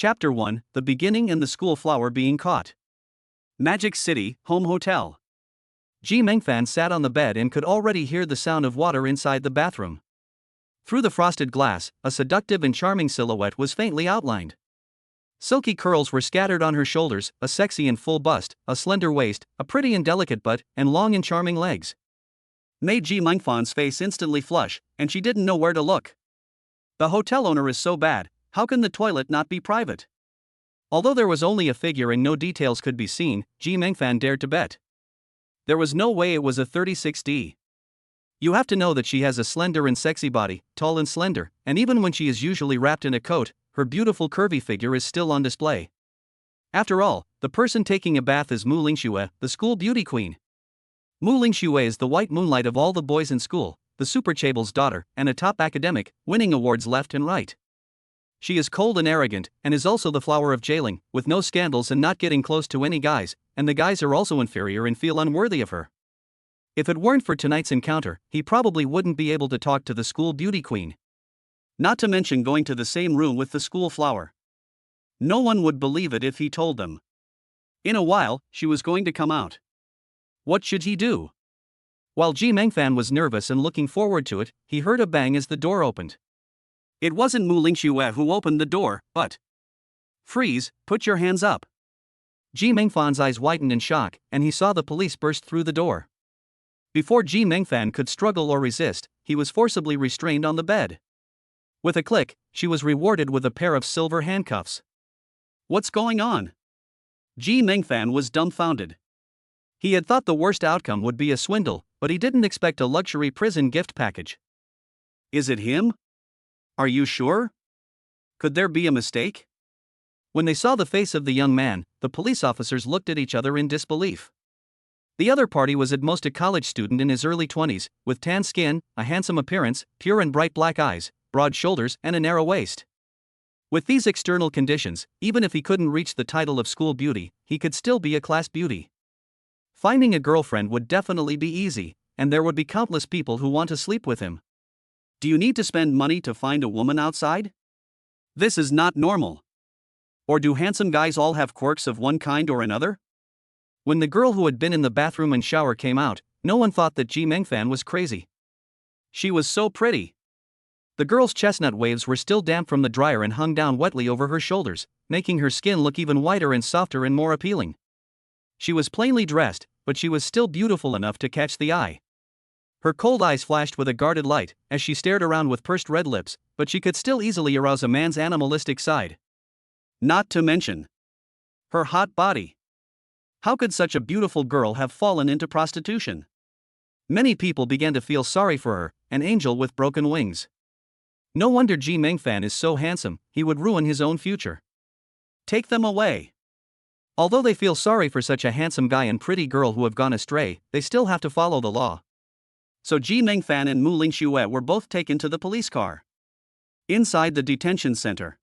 Chapter 1: The Beginning and the School Flower Being Caught. Magic City, Home Hotel. Ji Mengfan sat on the bed and could already hear the sound of water inside the bathroom. Through the frosted glass, a seductive and charming silhouette was faintly outlined. Silky curls were scattered on her shoulders, a sexy and full bust, a slender waist, a pretty and delicate butt, and long and charming legs. Made Ji Mengfan's face instantly flush, and she didn't know where to look. The hotel owner is so bad, how can the toilet not be private? Although there was only a figure and no details could be seen, Ji Mengfan dared to bet. There was no way it was a 36D. You have to know that she has a slender and sexy body, tall and slender, and even when she is usually wrapped in a coat, her beautiful curvy figure is still on display. After all, the person taking a bath is Mu Lingxue, the school beauty queen. Mu Lingxue is the white moonlight of all the boys in school, the super chaeble's daughter, and a top academic, winning awards left and right. She is cold and arrogant, and is also the flower of Jailing, with no scandals and not getting close to any guys, and the guys are also inferior and feel unworthy of her. If it weren't for tonight's encounter, he probably wouldn't be able to talk to the school beauty queen. Not to mention going to the same room with the school flower. No one would believe it if he told them. In a while, she was going to come out. What should he do? While Ji Mengfan was nervous and looking forward to it, he heard a bang as the door opened. It wasn't Mu Lingxue who opened the door, but... Freeze, put your hands up. Ji Mengfan's eyes widened in shock, and he saw the police burst through the door. Before Ji Mengfan could struggle or resist, he was forcibly restrained on the bed. With a click, she was rewarded with a pair of silver handcuffs. What's going on? Ji Mengfan was dumbfounded. He had thought the worst outcome would be a swindle, but he didn't expect a luxury prison gift package. Is it him? Are you sure? Could there be a mistake? When they saw the face of the young man, the police officers looked at each other in disbelief. The other party was at most a college student in his early 20s, with tan skin, a handsome appearance, pure and bright black eyes, broad shoulders, and a narrow waist. With these external conditions, even if he couldn't reach the title of school beauty, he could still be a class beauty. Finding a girlfriend would definitely be easy, and there would be countless people who want to sleep with him. Do you need to spend money to find a woman outside? This is not normal. Or do handsome guys all have quirks of one kind or another? When the girl who had been in the bathroom and shower came out, no one thought that Ji Mengfan was crazy. She was so pretty. The girl's chestnut waves were still damp from the dryer and hung down wetly over her shoulders, making her skin look even whiter and softer and more appealing. She was plainly dressed, but she was still beautiful enough to catch the eye. Her cold eyes flashed with a guarded light, as she stared around with pursed red lips, but she could still easily arouse a man's animalistic side. Not to mention her hot body. How could such a beautiful girl have fallen into prostitution? Many people began to feel sorry for her, an angel with broken wings. No wonder Ji Mengfan is so handsome, he would ruin his own future. Take them away. Although they feel sorry for such a handsome guy and pretty girl who have gone astray, they still have to follow the law. So Ji Mengfan and Mu Lingxue were both taken to the police car. Inside the detention center,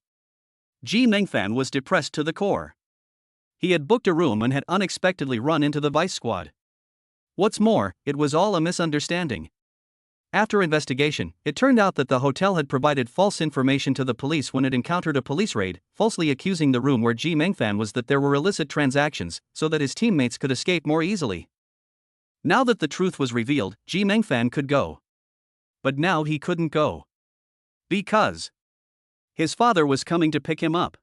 Ji Mengfan was depressed to the core. He had booked a room and had unexpectedly run into the vice squad. What's more, it was all a misunderstanding. After investigation, it turned out that the hotel had provided false information to the police when it encountered a police raid, falsely accusing the room where Ji Mengfan was that there were illicit transactions, so that his teammates could escape more easily. Now that the truth was revealed, Ji Mengfan could go. But now he couldn't go. Because his father was coming to pick him up.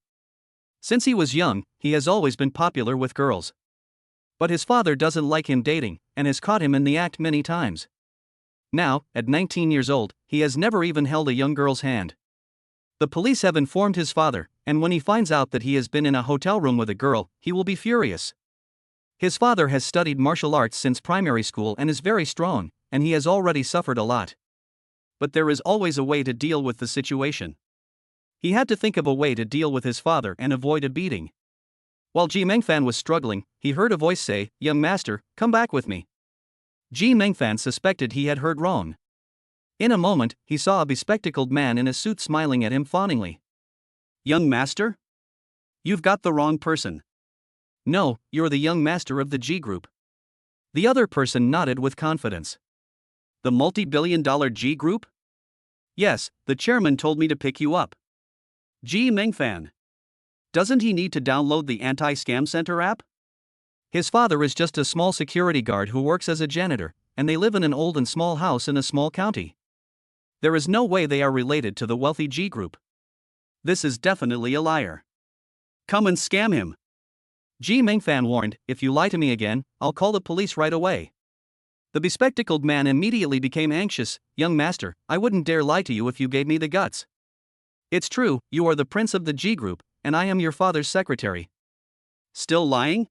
Since he was young, he has always been popular with girls. But his father doesn't like him dating, and has caught him in the act many times. Now, at 19 years old, he has never even held a young girl's hand. The police have informed his father, and when he finds out that he has been in a hotel room with a girl, he will be furious. His father has studied martial arts since primary school and is very strong, and he has already suffered a lot. But there is always a way to deal with the situation. He had to think of a way to deal with his father and avoid a beating. While Ji Mengfan was struggling, he heard a voice say, "Young master, come back with me." Ji Mengfan suspected he had heard wrong. In a moment, he saw a bespectacled man in a suit smiling at him fawningly. "Young master? You've got the wrong person." "No, you're the young master of the G Group." The other person nodded with confidence. "The multi-billion-dollar G Group?" "Yes, the chairman told me to pick you up." Ji Mengfan. Doesn't he need to download the Anti-Scam Center app? His father is just a small security guard who works as a janitor, and they live in an old and small house in a small county. There is no way they are related to the wealthy G group. This is definitely a liar. Come and scam him. Ji Mingfan warned, if you lie to me again, I'll call the police right away. The bespectacled man immediately became anxious. Young master, I wouldn't dare lie to you if you gave me the guts. It's true, you are the prince of the G group, and I am your father's secretary. Still lying?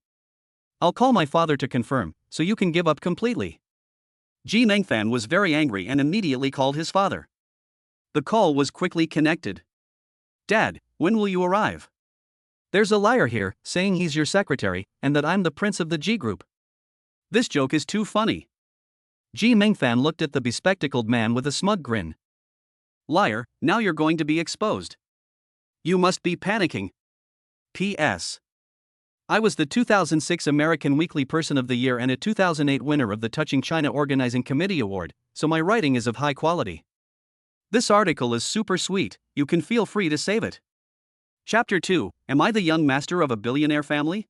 I'll call my father to confirm, so you can give up completely. Ji Mengfan was very angry and immediately called his father. The call was quickly connected. Dad, when will you arrive? There's a liar here, saying he's your secretary, and that I'm the prince of the G group. This joke is too funny. Ji Mengfan looked at the bespectacled man with a smug grin. Liar, now you're going to be exposed. You must be panicking. P.S. I was the 2006 American Weekly Person of the Year and a 2008 winner of the Touching China Organizing Committee Award, so my writing is of high quality. This article is super sweet, you can feel free to save it. Chapter 2, Am I the young master of a billionaire family?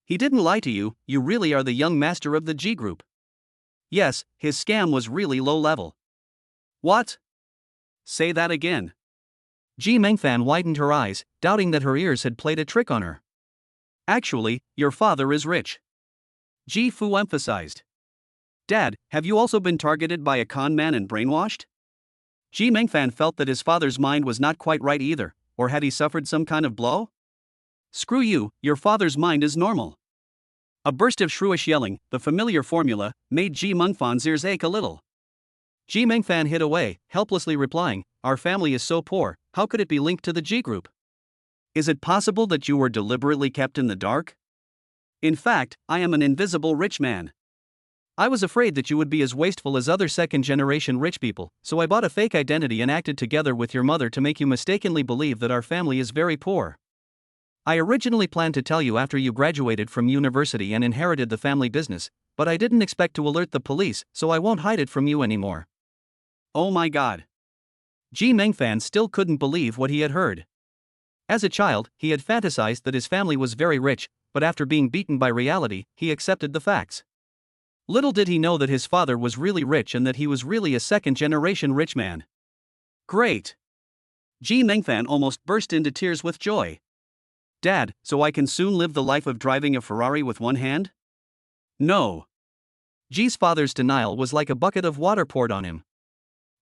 He didn't lie to you, you really are the young master of the G group. Yes, his scam was really low level. What? Say that again. Ji Mengfan widened her eyes, doubting that her ears had played a trick on her. Actually, your father is rich. Ji Fu emphasized. Dad, have you also been targeted by a con man and brainwashed? Ji Mengfan felt that his father's mind was not quite right either, or had he suffered some kind of blow? Screw you, your father's mind is normal. A burst of shrewish yelling, the familiar formula, made Ji Mengfan's ears ache a little. Ji Mengfan hid away, helplessly replying, Our family is so poor, how could it be linked to the G group? Is it possible that you were deliberately kept in the dark? In fact, I am an invisible rich man. I was afraid that you would be as wasteful as other second-generation rich people, so I bought a fake identity and acted together with your mother to make you mistakenly believe that our family is very poor. I originally planned to tell you after you graduated from university and inherited the family business, but I didn't expect to alert the police, so I won't hide it from you anymore. Oh my god. Ji Mengfan still couldn't believe what he had heard. As a child, he had fantasized that his family was very rich, but after being beaten by reality, he accepted the facts. Little did he know that his father was really rich and that he was really a second-generation rich man. Great! Ji Mengfan almost burst into tears with joy. Dad, so I can soon live the life of driving a Ferrari with one hand? No. Ji's father's denial was like a bucket of water poured on him.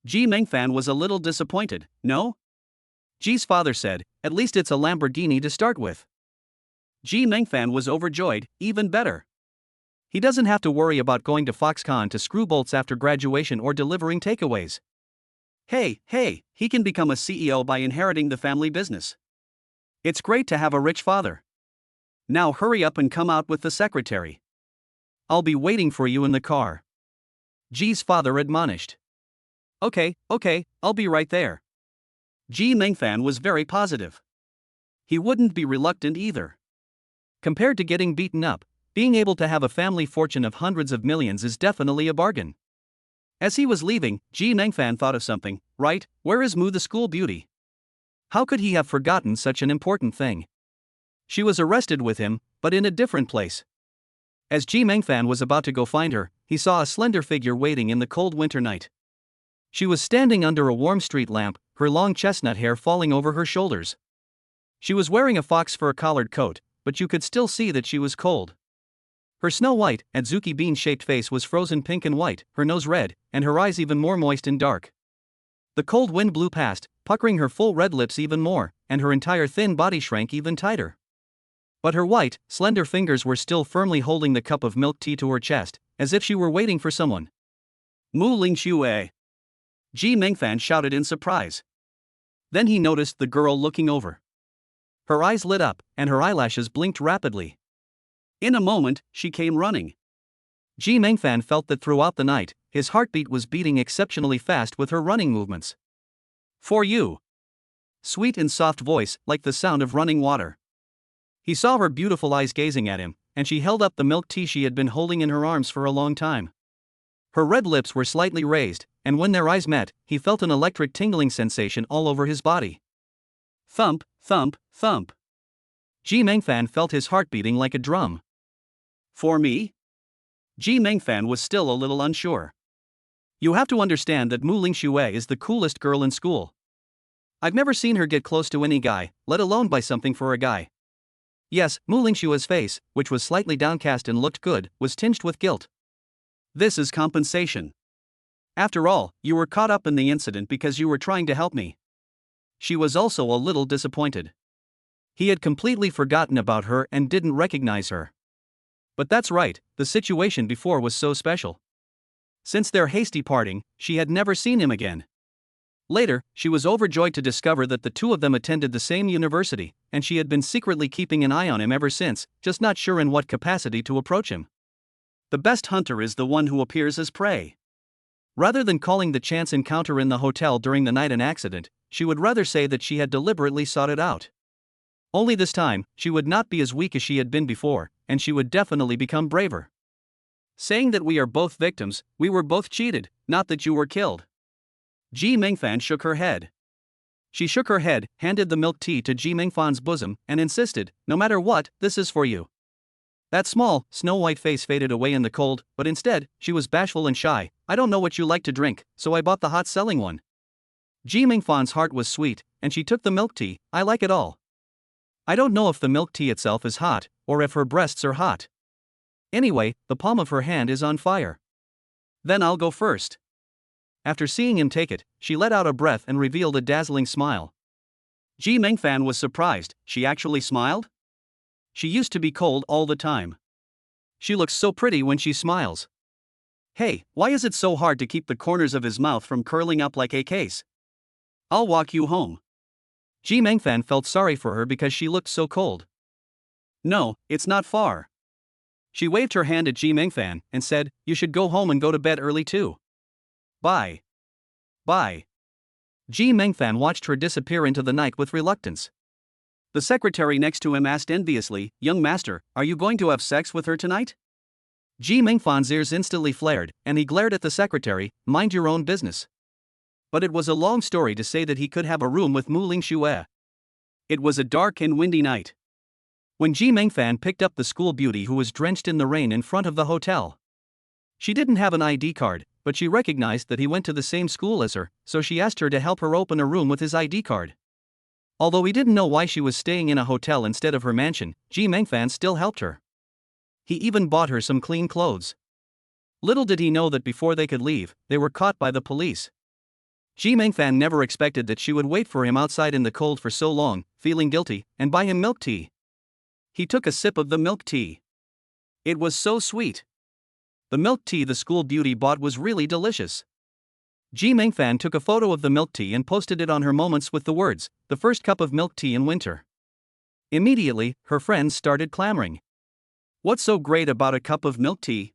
Ji Mengfan was a little disappointed, no? Ji's father said, At least it's a Lamborghini to start with. Ji Mengfan was overjoyed, even better. He doesn't have to worry about going to Foxconn to screw bolts after graduation or delivering takeaways. Hey, he can become a CEO by inheriting the family business. It's great to have a rich father. Now hurry up and come out with the secretary. I'll be waiting for you in the car. Ji's father admonished. Okay, I'll be right there. Ji Mengfan was very positive. He wouldn't be reluctant either. Compared to getting beaten up, being able to have a family fortune of hundreds of millions is definitely a bargain. As he was leaving, Ji Mengfan thought of something, right, where is Mu the school beauty? How could he have forgotten such an important thing? She was arrested with him, but in a different place. As Ji Mengfan was about to go find her, he saw a slender figure waiting in the cold winter night. She was standing under a warm street lamp, her long chestnut hair falling over her shoulders. She was wearing a fox fur collared coat, but you could still see that she was cold. Her snow-white, adzuki bean-shaped face was frozen pink and white, her nose red, and her eyes even more moist and dark. The cold wind blew past, puckering her full red lips even more, and her entire thin body shrank even tighter. But her white, slender fingers were still firmly holding the cup of milk tea to her chest, as if she were waiting for someone. Mu Lingxue! Ji Mengfan shouted in surprise. Then he noticed the girl looking over. Her eyes lit up, and her eyelashes blinked rapidly. In a moment, she came running. Ji Mengfan felt that throughout the night, his heartbeat was beating exceptionally fast with her running movements. For you. Sweet and soft voice, like the sound of running water. He saw her beautiful eyes gazing at him, and she held up the milk tea she had been holding in her arms for a long time. Her red lips were slightly raised, and when their eyes met, he felt an electric tingling sensation all over his body. Thump, thump, thump. Ji Mengfan felt his heart beating like a drum. For me? Ji Mengfan was still a little unsure. You have to understand that Mu Lingxue is the coolest girl in school. I've never seen her get close to any guy, let alone buy something for a guy. Yes, Mu Lingxue's face, which was slightly downcast and looked good, was tinged with guilt. This is compensation. After all, you were caught up in the incident because you were trying to help me. She was also a little disappointed. He had completely forgotten about her and didn't recognize her. But that's right, the situation before was so special. Since their hasty parting, she had never seen him again. Later, she was overjoyed to discover that the two of them attended the same university, and she had been secretly keeping an eye on him ever since, just not sure in what capacity to approach him. The best hunter is the one who appears as prey. Rather than calling the chance encounter in the hotel during the night an accident, she would rather say that she had deliberately sought it out. Only this time, she would not be as weak as she had been before, and she would definitely become braver. Saying that we are both victims, we were both cheated, not that you were killed. Ji Mengfan shook her head. She shook her head, handed the milk tea to Ji Mengfan's bosom, and insisted, no matter what, this is for you. That small, snow-white face faded away in the cold, but instead, she was bashful and shy. I don't know what you like to drink, so I bought the hot-selling one. Ji Mengfan's heart was sweet, and she took the milk tea. I like it all. I don't know if the milk tea itself is hot, or if her breasts are hot. Anyway, the palm of her hand is on fire. Then I'll go first. After seeing him take it, she let out a breath and revealed a dazzling smile. Ji Mengfan was surprised. She actually smiled? She used to be cold all the time. She looks so pretty when she smiles. Hey, why is it so hard to keep the corners of his mouth from curling up like AKs? I'll walk you home. Ji Mengfan felt sorry for her because she looked so cold. No, it's not far. She waved her hand at Ji Mengfan and said, you should go home and go to bed early too. Bye. Bye. Ji Mengfan watched her disappear into the night with reluctance. The secretary next to him asked enviously, young master, are you going to have sex with her tonight? Ji Mengfan's ears instantly flared, and he glared at the secretary, mind your own business. But it was a long story to say that he could have a room with Mu Lingxue. It was a dark and windy night. When Ji Mengfan picked up the school beauty who was drenched in the rain in front of the hotel. She didn't have an ID card, but she recognized that he went to the same school as her, so she asked her to help her open a room with his ID card. Although he didn't know why she was staying in a hotel instead of her mansion, Ji Mengfan still helped her. He even bought her some clean clothes. Little did he know that before they could leave, they were caught by the police. Ji Mengfan never expected that she would wait for him outside in the cold for so long, feeling guilty, and buy him milk tea. He took a sip of the milk tea. It was so sweet. The milk tea the school beauty bought was really delicious. Ji Mengfan took a photo of the milk tea and posted it on her Moments with the words, the first cup of milk tea in winter. Immediately, her friends started clamoring. What's so great about a cup of milk tea?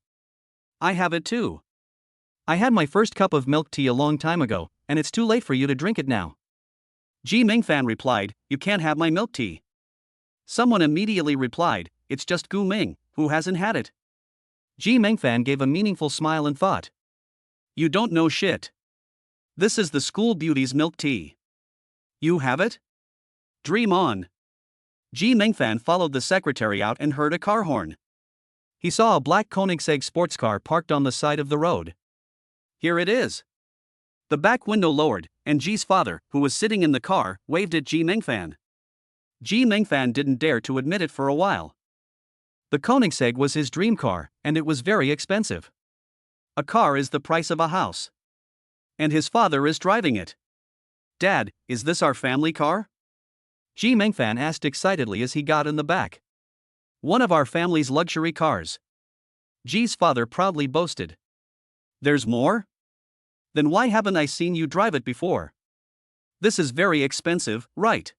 I have it too. I had my first cup of milk tea a long time ago, and it's too late for you to drink it now. Ji Mengfan replied, you can't have my milk tea. Someone immediately replied, it's just Gu Ming, who hasn't had it. Ji Mengfan gave a meaningful smile and thought. You don't know shit. This is the school beauty's milk tea. You have it? Dream on. Ji Mengfan followed the secretary out and heard a car horn. He saw a black Koenigsegg sports car parked on the side of the road. Here it is. The back window lowered, and Ji's father, who was sitting in the car, waved at Ji Mengfan. Ji Mengfan didn't dare to admit it for a while. The Koenigsegg was his dream car, and it was very expensive. A car is the price of a house. And his father is driving it. Dad, is this our family car? Ji Mengfan asked excitedly as he got in the back. One of our family's luxury cars. Ji's father proudly boasted. There's more? Then why haven't I seen you drive it before? This is very expensive, right?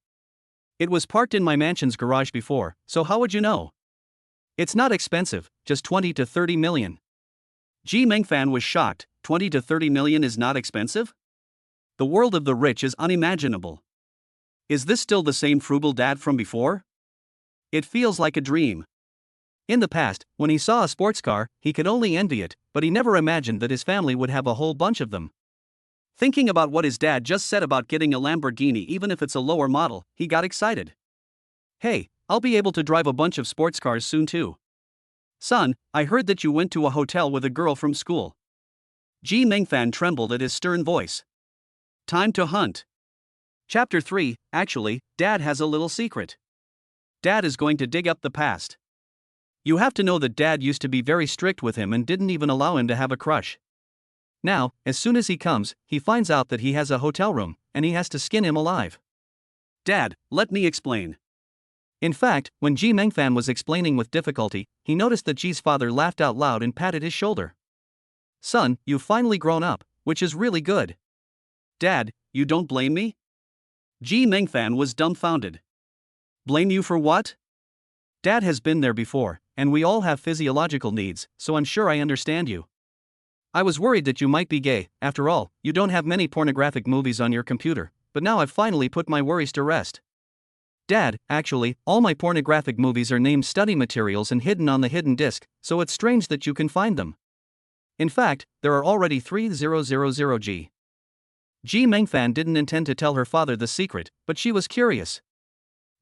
It was parked in my mansion's garage before, so how would you know? It's not expensive, just 20 to 30 million. Ji Mengfan was shocked. 20 to 30 million is not expensive? The world of the rich is unimaginable. Is this still the same frugal dad from before? It feels like a dream. In the past, when he saw a sports car, he could only envy it, but he never imagined that his family would have a whole bunch of them. Thinking about what his dad just said about getting a Lamborghini even if it's a lower model, he got excited. Hey, I'll be able to drive a bunch of sports cars soon too. Son, I heard that you went to a hotel with a girl from school. Ji Mingfan trembled at his stern voice. Time to hunt. Chapter 3. Actually, Dad has a little secret. Dad is going to dig up the past. You have to know that Dad used to be very strict with him and didn't even allow him to have a crush. Now, as soon as he comes, he finds out that he has a hotel room, and he has to skin him alive. Dad, let me explain. In fact, when Ji Mengfan was explaining with difficulty, he noticed that Ji's father laughed out loud and patted his shoulder. Son, you've finally grown up, which is really good. Dad, you don't blame me? Ji Mengfan was dumbfounded. Blame you for what? Dad has been there before, and we all have physiological needs, so I'm sure I understand you. I was worried that you might be gay. After all, you don't have many pornographic movies on your computer, but now I've finally put my worries to rest. Dad, actually, all my pornographic movies are named study materials and hidden on the hidden disk, so it's strange that you can find them. In fact, there are already 3000G. Ji Mengfan didn't intend to tell her father the secret, but she was curious.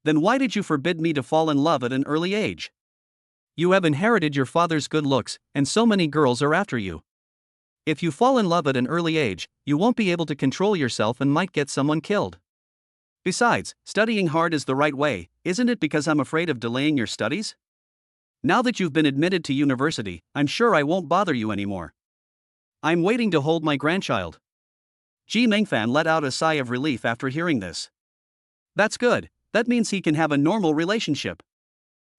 Then why did you forbid me to fall in love at an early age? You have inherited your father's good looks, and so many girls are after you. If you fall in love at an early age, you won't be able to control yourself and might get someone killed. Besides, studying hard is the right way, isn't it, because I'm afraid of delaying your studies? Now that you've been admitted to university, I'm sure I won't bother you anymore. I'm waiting to hold my grandchild. Ji Mengfan let out a sigh of relief after hearing this. That's good, that means he can have a normal relationship.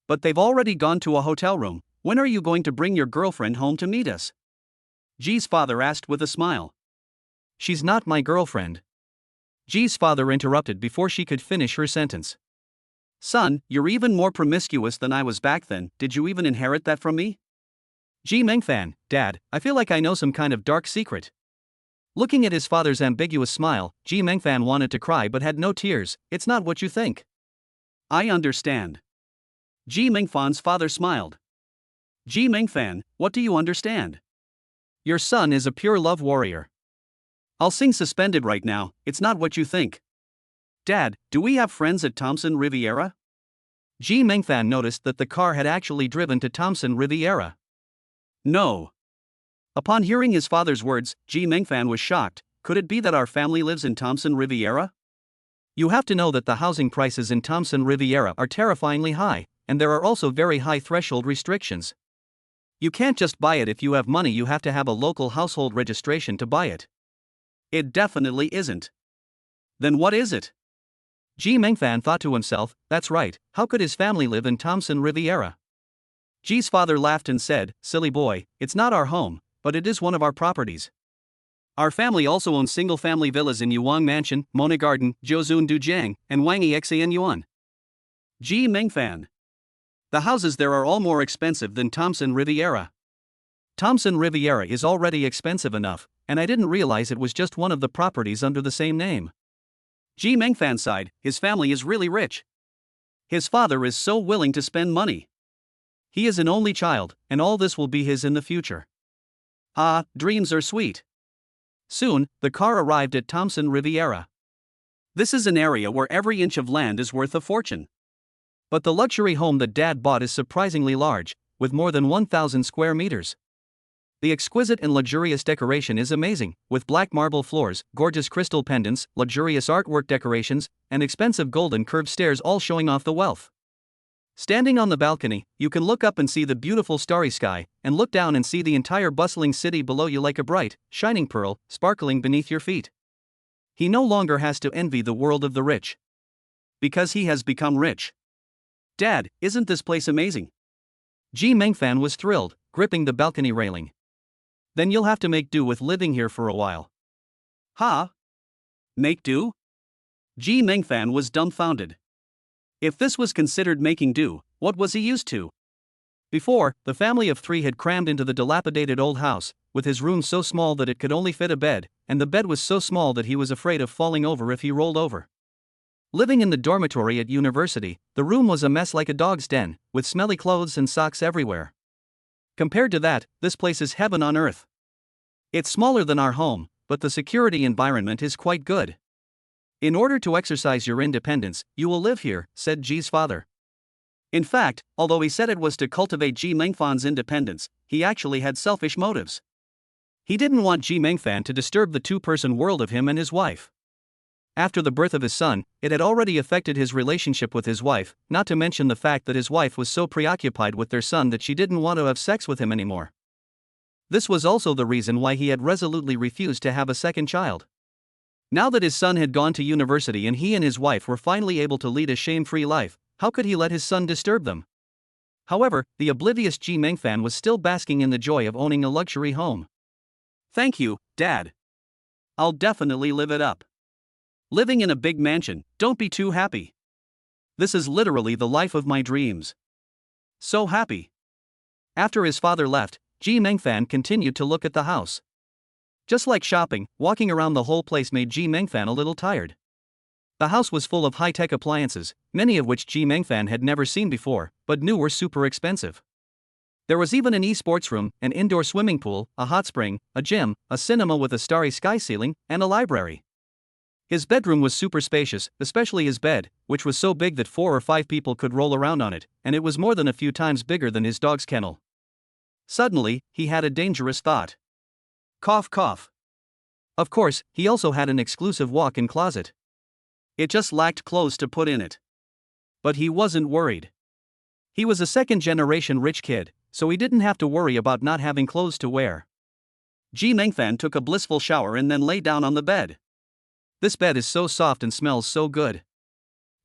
But they've already gone to a hotel room. When are you going to bring your girlfriend home to meet us? Ji's father asked with a smile. She's not my girlfriend. Ji's father interrupted before she could finish her sentence. Son, you're even more promiscuous than I was back then. Did you even inherit that from me? Ji Mengfan, Dad, I feel like I know some kind of dark secret. Looking at his father's ambiguous smile, Ji Mengfan wanted to cry but had no tears. It's not what you think. I understand. Ji Mengfan's father smiled. Ji Mengfan, what do you understand? Your son is a pure love warrior. I'll sing Suspended right now. It's not what you think. Dad, do we have friends at Thompson Riviera? Ji Mengfan noticed that the car had actually driven to Thompson Riviera. No. Upon hearing his father's words, Ji Mengfan was shocked. Could it be that our family lives in Thompson Riviera? You have to know that the housing prices in Thompson Riviera are terrifyingly high, and there are also very high threshold restrictions. You can't just buy it if you have money, you have to have a local household registration to buy it. It definitely isn't. Then what is it? Ji Mengfan thought to himself, that's right, how could his family live in Thompson Riviera? Ji's father laughed and said, silly boy, it's not our home, but it is one of our properties. Our family also owns single-family villas in Yuang Mansion, Mona Garden, Jiuzun Dujiang, and Wangi Xian Yuan. Ji Mengfan. The houses there are all more expensive than Thompson Riviera. Thompson Riviera is already expensive enough, and I didn't realize it was just one of the properties under the same name. Ji Mengfan sighed, his family is really rich. His father is so willing to spend money. He is an only child, and all this will be his in the future. Ah, dreams are sweet. Soon, the car arrived at Thompson Riviera. This is an area where every inch of land is worth a fortune. But the luxury home that Dad bought is surprisingly large, with more than 1,000 square meters. The exquisite and luxurious decoration is amazing, with black marble floors, gorgeous crystal pendants, luxurious artwork decorations, and expensive golden curved stairs, all showing off the wealth. Standing on the balcony, you can look up and see the beautiful starry sky, and look down and see the entire bustling city below you like a bright, shining pearl, sparkling beneath your feet. He no longer has to envy the world of the rich. Because he has become rich. Dad, isn't this place amazing? Ji Mengfan was thrilled, gripping the balcony railing. Then you'll have to make do with living here for a while. Huh? Make do? Ji Mengfan was dumbfounded. If this was considered making do, what was he used to? Before, the family of three had crammed into the dilapidated old house, with his room so small that it could only fit a bed, and the bed was so small that he was afraid of falling over if he rolled over. Living in the dormitory at university, the room was a mess like a dog's den, with smelly clothes and socks everywhere. Compared to that, this place is heaven on earth. It's smaller than our home, but the security environment is quite good. In order to exercise your independence, you will live here, said Ji's father. In fact, although he said it was to cultivate Ji Mengfan's independence, he actually had selfish motives. He didn't want Ji Mengfan to disturb the two-person world of him and his wife. After the birth of his son, it had already affected his relationship with his wife, not to mention the fact that his wife was so preoccupied with their son that she didn't want to have sex with him anymore. This was also the reason why he had resolutely refused to have a second child. Now that his son had gone to university and he and his wife were finally able to lead a shame-free life, how could he let his son disturb them? However, the oblivious Ji Mengfan was still basking in the joy of owning a luxury home. "Thank you, Dad. I'll definitely live it up. Living in a big mansion, don't be too happy. This is literally the life of my dreams. So happy." After his father left, Ji Mengfan continued to look at the house. Just like shopping, walking around the whole place made Ji Mengfan a little tired. The house was full of high-tech appliances, many of which Ji Mengfan had never seen before, but knew were super expensive. There was even an e-sports room, an indoor swimming pool, a hot spring, a gym, a cinema with a starry sky ceiling, and a library. His bedroom was super spacious, especially his bed, which was so big that 4 or 5 people could roll around on it, and it was more than a few times bigger than his dog's kennel. Suddenly, he had a dangerous thought. Cough cough. Of course, he also had an exclusive walk-in closet. It just lacked clothes to put in it. But he wasn't worried. He was a second-generation rich kid, so he didn't have to worry about not having clothes to wear. Ji Mengfan took a blissful shower and then lay down on the bed. This bed is so soft and smells so good.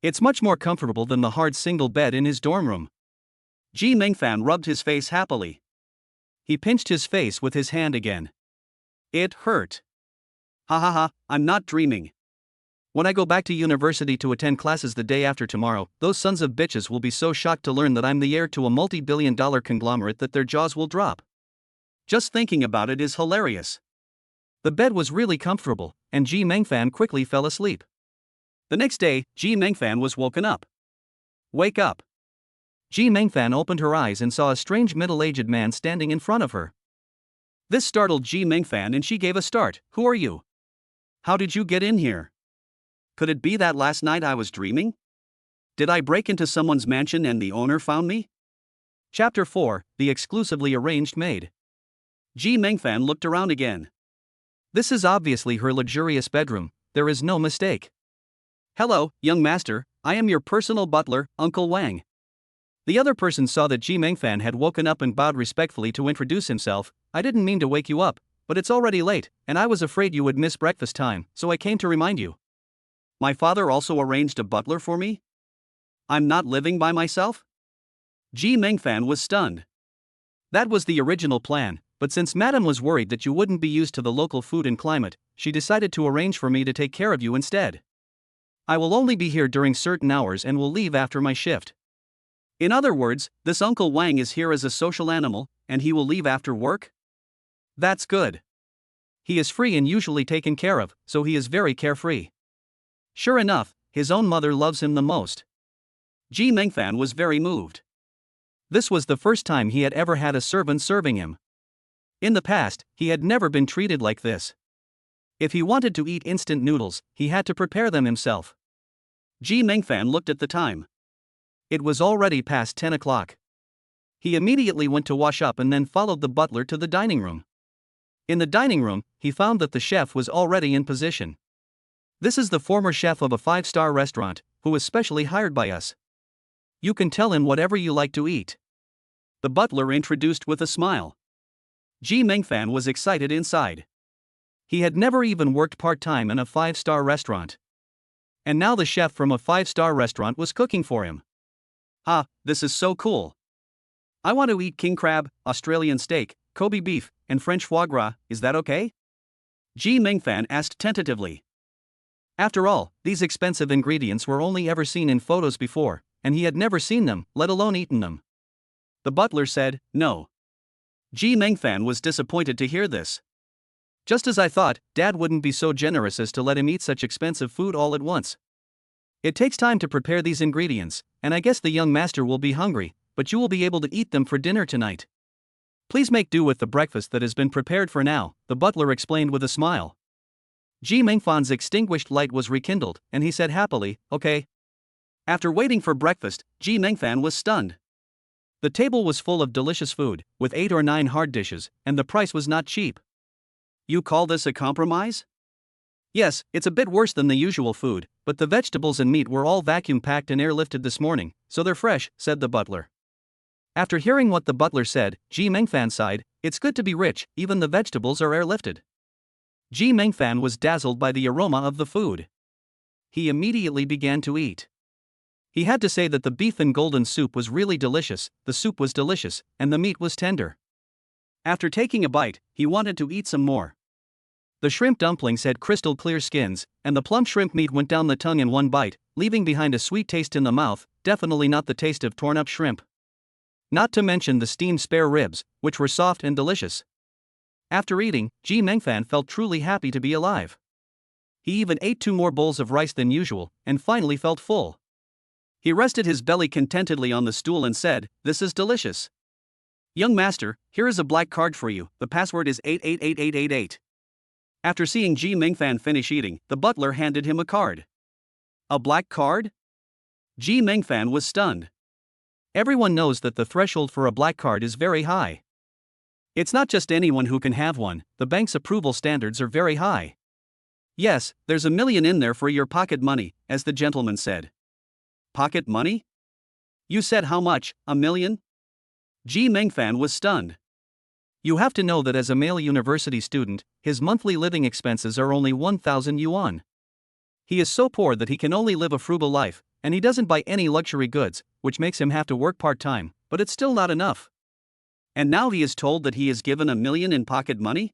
It's much more comfortable than the hard single bed in his dorm room. Ji Mengfan rubbed his face happily. He pinched his face with his hand again. It hurt. Ha ha ha, I'm not dreaming. When I go back to university to attend classes the day after tomorrow, those sons of bitches will be so shocked to learn that I'm the heir to a multi-billion-dollar conglomerate that their jaws will drop. Just thinking about it is hilarious. The bed was really comfortable, and Ji Mengfan quickly fell asleep. The next day, Ji Mengfan was woken up. Wake up. Ji Mengfan opened her eyes and saw a strange middle-aged man standing in front of her. This startled Ji Mengfan and she gave a start. Who are you? How did you get in here? Could it be that last night I was dreaming? Did I break into someone's mansion and the owner found me? Chapter 4, The Exclusively Arranged Maid. Ji Mengfan looked around again. This is obviously her luxurious bedroom, there is no mistake. Hello, young master, I am your personal butler, Uncle Wang. The other person saw that Ji Mengfan had woken up and bowed respectfully to introduce himself. I didn't mean to wake you up, but it's already late, and I was afraid you would miss breakfast time, so I came to remind you. My father also arranged a butler for me? I'm not living by myself? Ji Mengfan was stunned. That was the original plan, but since Madam was worried that you wouldn't be used to the local food and climate, she decided to arrange for me to take care of you instead. I will only be here during certain hours and will leave after my shift. In other words, this Uncle Wang is here as a social animal, and he will leave after work? That's good. He is free and usually taken care of, so he is very carefree. Sure enough, his own mother loves him the most. Ji Mengfan was very moved. This was the first time he had ever had a servant serving him. In the past, he had never been treated like this. If he wanted to eat instant noodles, he had to prepare them himself. Ji Mengfan looked at the time. It was already past 10 o'clock. He immediately went to wash up and then followed the butler to the dining room. In the dining room, he found that the chef was already in position. This is the former chef of a 5-star restaurant, who was specially hired by us. You can tell him whatever you like to eat. The butler introduced with a smile. Ji Mengfan was excited inside. He had never even worked part-time in a 5-star restaurant. And now the chef from a 5-star restaurant was cooking for him. Ah, this is so cool. I want to eat king crab, Australian steak, Kobe beef, and French foie gras, is that okay? Ji Mengfan asked tentatively. After all, these expensive ingredients were only ever seen in photos before, and he had never seen them, let alone eaten them. The butler said, no. Ji Mengfan was disappointed to hear this. Just as I thought, Dad wouldn't be so generous as to let him eat such expensive food all at once. It takes time to prepare these ingredients, and I guess the young master will be hungry, but you will be able to eat them for dinner tonight. Please make do with the breakfast that has been prepared for now, the butler explained with a smile. Ji Mengfan's extinguished light was rekindled, and he said happily, okay. After waiting for breakfast, Ji Mengfan was stunned. The table was full of delicious food, with 8 or 9 hard dishes, and the price was not cheap. You call this a compromise? Yes, it's a bit worse than the usual food, but the vegetables and meat were all vacuum-packed and airlifted this morning, so they're fresh, said the butler. After hearing what the butler said, Ji Mengfan sighed. It's good to be rich, even the vegetables are airlifted. Ji Mengfan was dazzled by the aroma of the food. He immediately began to eat. He had to say that the beef and golden soup was really delicious, the soup was delicious, and the meat was tender. After taking a bite, he wanted to eat some more. The shrimp dumplings had crystal clear skins, and the plump shrimp meat went down the tongue in one bite, leaving behind a sweet taste in the mouth, definitely not the taste of torn up shrimp. Not to mention the steamed spare ribs, which were soft and delicious. After eating, Ji Mengfan felt truly happy to be alive. He even ate 2 more bowls of rice than usual, and finally felt full. He rested his belly contentedly on the stool and said, "This is delicious. Young master, here is a black card for you, the password is 888888. After seeing Ji Mengfan finish eating, the butler handed him a card. A black card? Ji Mengfan was stunned. Everyone knows that the threshold for a black card is very high. It's not just anyone who can have one, the bank's approval standards are very high. Yes, there's $1 million in there for your pocket money, as the gentleman said. Pocket money? You said how much, $1 million? Ji Mengfan was stunned. You have to know that as a male university student, his monthly living expenses are only 1,000 yuan. He is so poor that he can only live a frugal life, and he doesn't buy any luxury goods, which makes him have to work part-time, but it's still not enough. And now he is told that he is given $1 million in pocket money?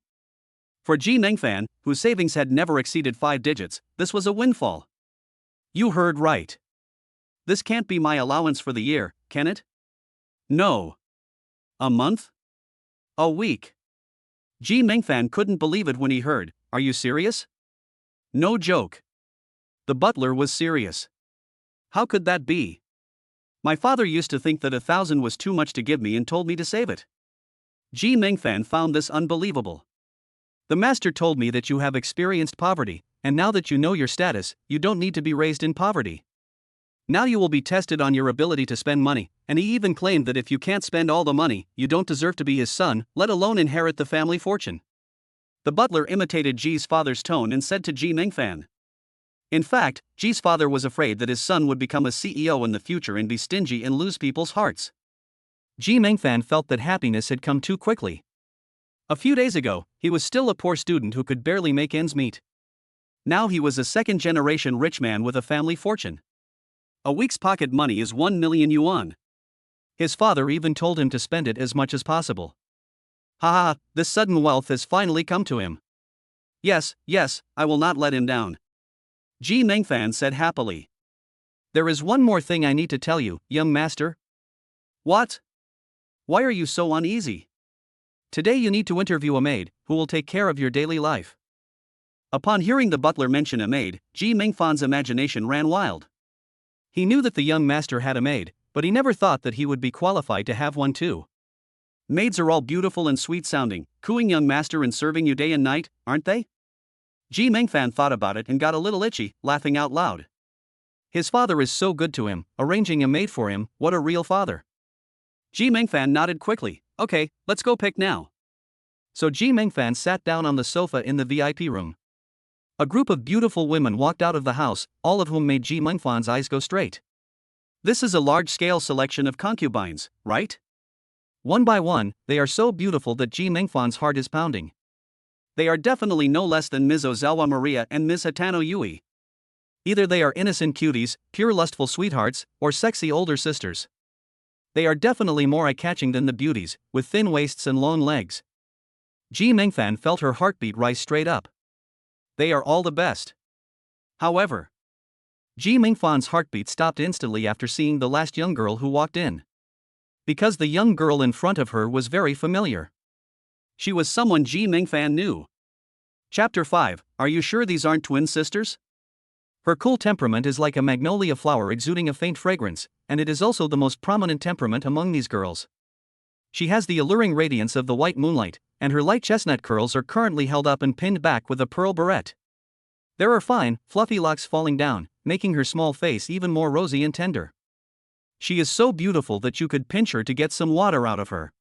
For Ji Mengfan, whose savings had never exceeded 5 digits, this was a windfall. You heard right. This can't be my allowance for the year, can it? No. A month? A week? Ji Mengfan couldn't believe it when he heard, "Are you serious?" No joke. The butler was serious. How could that be? My father used to think that 1,000 was too much to give me and told me to save it. Ji Mengfan found this unbelievable. The master told me that you have experienced poverty, and now that you know your status, you don't need to be raised in poverty. Now you will be tested on your ability to spend money, and he even claimed that if you can't spend all the money, you don't deserve to be his son, let alone inherit the family fortune. The butler imitated Ji's father's tone and said to Ji Mengfan. In fact, Ji's father was afraid that his son would become a CEO in the future and be stingy and lose people's hearts. Ji Mengfan felt that happiness had come too quickly. A few days ago, he was still a poor student who could barely make ends meet. Now he was a second-generation rich man with a family fortune. A week's pocket money is 1 million yuan. His father even told him to spend it as much as possible. Ha ha, this sudden wealth has finally come to him. Yes, I will not let him down. Ji Mengfan said happily. There is one more thing I need to tell you, young master. What? Why are you so uneasy? Today you need to interview a maid, who will take care of your daily life. Upon hearing the butler mention a maid, Ji Mengfan's imagination ran wild. He knew that the young master had a maid, but he never thought that he would be qualified to have one too. Maids are all beautiful and sweet-sounding, cooing young master and serving you day and night, aren't they? Ji Mengfan thought about it and got a little itchy, laughing out loud. His father is so good to him, arranging a maid for him, what a real father. Ji Mengfan nodded quickly. Okay, let's go pick now. So Ji Mengfan sat down on the sofa in the VIP room. A group of beautiful women walked out of the house, all of whom made Ji Mengfan's eyes go straight. This is a large-scale selection of concubines, right? One by one, they are so beautiful that Ji Mengfan's heart is pounding. They are definitely no less than Ms. Ozawa Maria and Ms. Hatano Yui. Either they are innocent cuties, pure lustful sweethearts, or sexy older sisters. They are definitely more eye-catching than the beauties, with thin waists and long legs. Ji Mengfan felt her heartbeat rise straight up. They are all the best. However, Ji Mengfan's heartbeat stopped instantly after seeing the last young girl who walked in. Because the young girl in front of her was very familiar. She was someone Ji Mengfan knew. Chapter 5, Are you sure these aren't twin sisters? Her cool temperament is like a magnolia flower exuding a faint fragrance, and it is also the most prominent temperament among these girls. She has the alluring radiance of the white moonlight, and her light chestnut curls are currently held up and pinned back with a pearl barrette. There are fine, fluffy locks falling down, making her small face even more rosy and tender. She is so beautiful that you could pinch her to get some water out of her.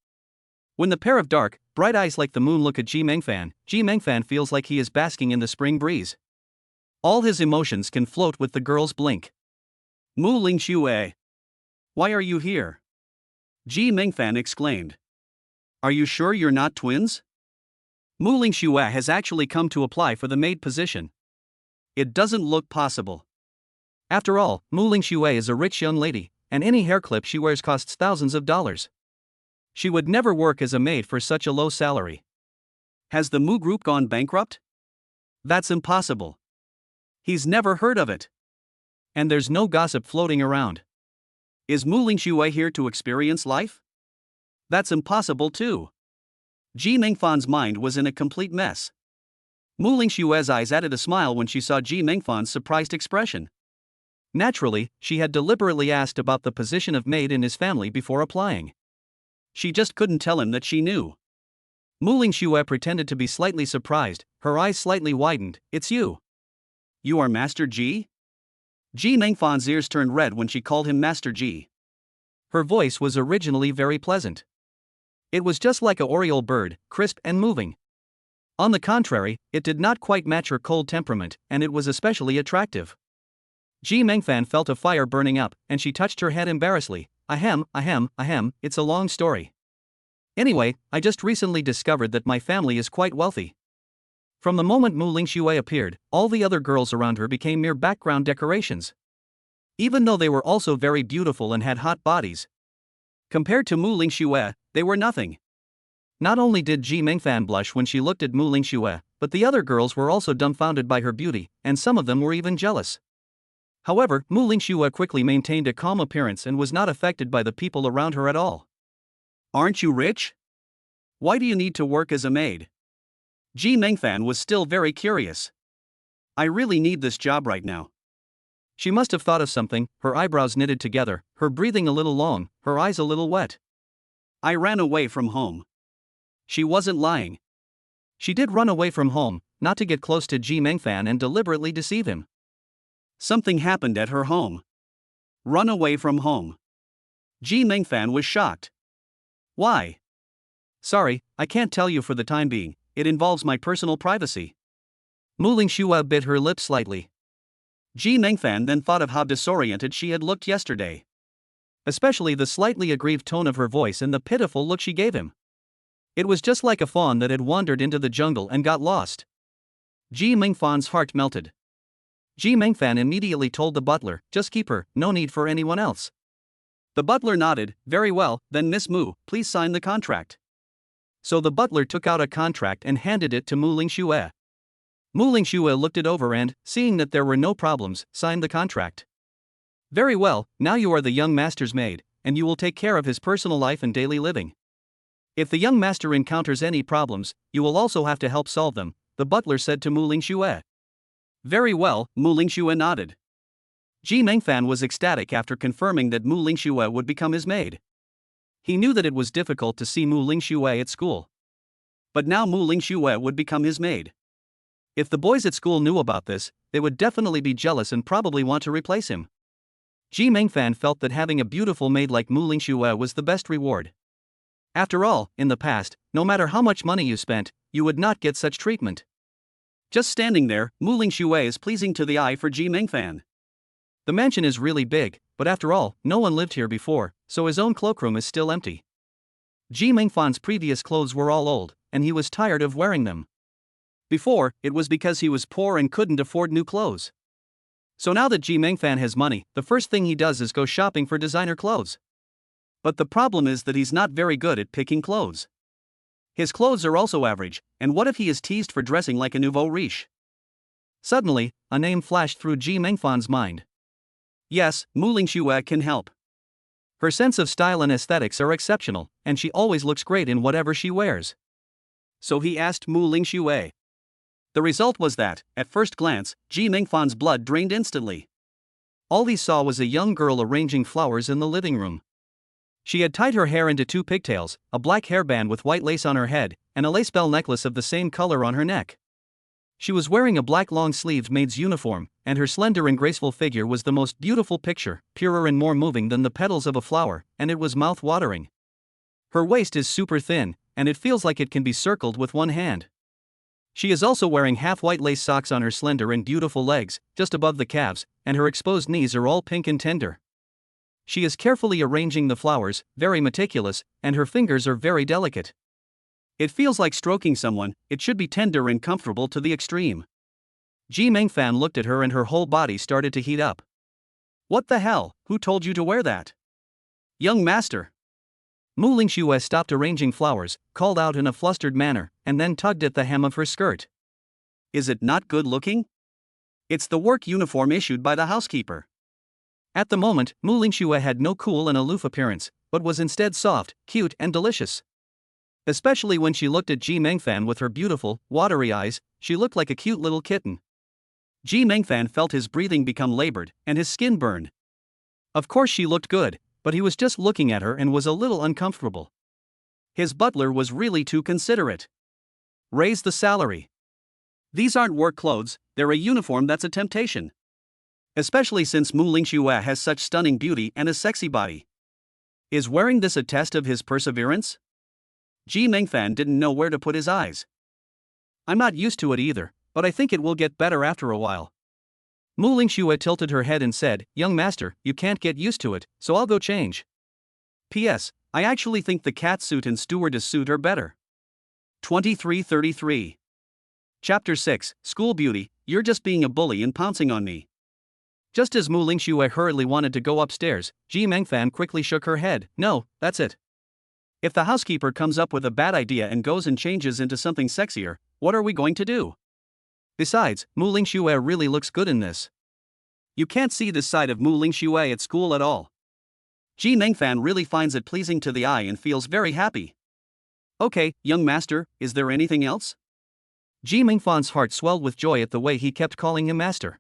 When the pair of dark, bright eyes like the moon look at Ji Mengfan feels like he is basking in the spring breeze. All his emotions can float with the girl's blink. Mu Lingxue. Why are you here? Ji Mengfan exclaimed. Are you sure you're not twins? Mu Lingxue has actually come to apply for the maid position. It doesn't look possible. After all, Mu Lingxue is a rich young lady, and any hair clip she wears costs thousands of dollars. She would never work as a maid for such a low salary. Has the Mu Group gone bankrupt? That's impossible. He's never heard of it. And there's no gossip floating around. Is Mu Lingxue here to experience life? That's impossible too. Ji Mengfan's mind was in a complete mess. Mu Lingxue's eyes added a smile when she saw Ji Mengfan's surprised expression. Naturally, she had deliberately asked about the position of maid in his family before applying. She just couldn't tell him that she knew. Mu Lingxue pretended to be slightly surprised, her eyes slightly widened. It's you. You are Master Ji? Ji Mengfan's ears turned red when she called him Master Ji. Her voice was originally very pleasant. It was just like a oriole bird, crisp and moving. On the contrary, it did not quite match her cold temperament, and it was especially attractive. Ji Mengfan felt a fire burning up, and she touched her head embarrassedly. Ahem, it's a long story. Anyway, I just recently discovered that my family is quite wealthy. From the moment Mu Lingxue appeared, all the other girls around her became mere background decorations. Even though they were also very beautiful and had hot bodies. Compared to Mu Lingxue, they were nothing. Not only did Ji Mengfan blush when she looked at Mu Lingxue, but the other girls were also dumbfounded by her beauty, and some of them were even jealous. However, Mu Lingxue quickly maintained a calm appearance and was not affected by the people around her at all. Aren't you rich? Why do you need to work as a maid? Ji Mengfan was still very curious. I really need this job right now. She must have thought of something, her eyebrows knitted together, her breathing a little long, her eyes a little wet. I ran away from home. She wasn't lying. She did run away from home, not to get close to Ji Mengfan and deliberately deceive him. Something happened at her home. Run away from home. Ji Mengfan was shocked. Why? Sorry, I can't tell you for the time being, it involves my personal privacy. Mu Lingxue bit her lip slightly. Ji Mengfan then thought of how disoriented she had looked yesterday. Especially the slightly aggrieved tone of her voice and the pitiful look she gave him. It was just like a fawn that had wandered into the jungle and got lost. Ji Mengfan's heart melted. Ji Mengfan immediately told the butler, just keep her, no need for anyone else. The butler nodded, very well, then Miss Mu, please sign the contract. So the butler took out a contract and handed it to Mu Lingxue. Mu Lingxue looked it over and, seeing that there were no problems, signed the contract. Very well, now you are the young master's maid, and you will take care of his personal life and daily living. If the young master encounters any problems, you will also have to help solve them, the butler said to Mu Lingxue. Very well, Mu Lingxue nodded. Ji Mengfan was ecstatic after confirming that Mu Lingxue would become his maid. He knew that it was difficult to see Mu Lingxue at school. But now Mu Lingxue would become his maid. If the boys at school knew about this, they would definitely be jealous and probably want to replace him. Ji Mengfan felt that having a beautiful maid like Mu Lingxue was the best reward. After all, in the past, no matter how much money you spent, you would not get such treatment. Just standing there, Mu Lingxue is pleasing to the eye for Ji Mengfan. The mansion is really big, but after all, no one lived here before, so his own cloakroom is still empty. Ji Mengfan's previous clothes were all old, and he was tired of wearing them. Before, it was because he was poor and couldn't afford new clothes. So now that Ji Mengfan has money, the first thing he does is go shopping for designer clothes. But the problem is that he's not very good at picking clothes. His clothes are also average, and what if he is teased for dressing like a nouveau riche? Suddenly, a name flashed through Ji Mengfan's mind. Yes, Mu Lingxue can help. Her sense of style and aesthetics are exceptional, and she always looks great in whatever she wears. So he asked Mu Lingxue. The result was that, at first glance, Ji Mengfan's blood drained instantly. All he saw was a young girl arranging flowers in the living room. She had tied her hair into two pigtails, a black hairband with white lace on her head, and a lace bell necklace of the same color on her neck. She was wearing a black long-sleeved maid's uniform, and her slender and graceful figure was the most beautiful picture, purer and more moving than the petals of a flower, and it was mouth-watering. Her waist is super thin, and it feels like it can be circled with one hand. She is also wearing half-white lace socks on her slender and beautiful legs, just above the calves, and her exposed knees are all pink and tender. She is carefully arranging the flowers, very meticulous, and her fingers are very delicate. It feels like stroking someone, it should be tender and comfortable to the extreme. Ji Mengfan looked at her and her whole body started to heat up. What the hell, who told you to wear that? Young master. Mu Lingxue stopped arranging flowers, called out in a flustered manner, and then tugged at the hem of her skirt. Is it not good looking? It's the work uniform issued by the housekeeper. At the moment, Mu Lingxue had no cool and aloof appearance, but was instead soft, cute, and delicious. Especially when she looked at Ji Mengfan with her beautiful, watery eyes, she looked like a cute little kitten. Ji Mengfan felt his breathing become labored, and his skin burned. Of course she looked good, but he was just looking at her and was a little uncomfortable. His butler was really too considerate. Raise the salary. These aren't work clothes, they're a uniform that's a temptation. Especially since Mu Lingxue has such stunning beauty and a sexy body. Is wearing this a test of his perseverance? Ji Mengfan didn't know where to put his eyes. I'm not used to it either, but I think it will get better after a while. Mu Lingxue tilted her head and said, Young master, you can't get used to it, so I'll go change. P.S. I actually think the cat suit and stewardess suit are better. 2333. Chapter 6, School Beauty, You're just being a bully and pouncing on me. Just as Mu Lingxue hurriedly wanted to go upstairs, Ji Mengfan quickly shook her head. No, that's it. If the housekeeper comes up with a bad idea and goes and changes into something sexier, what are we going to do? Besides, Mu Lingxue really looks good in this. You can't see this side of Mu Lingxue at school at all. Ji Mengfan really finds it pleasing to the eye and feels very happy. Okay, young master, is there anything else? Ji Mengfan's heart swelled with joy at the way he kept calling him master.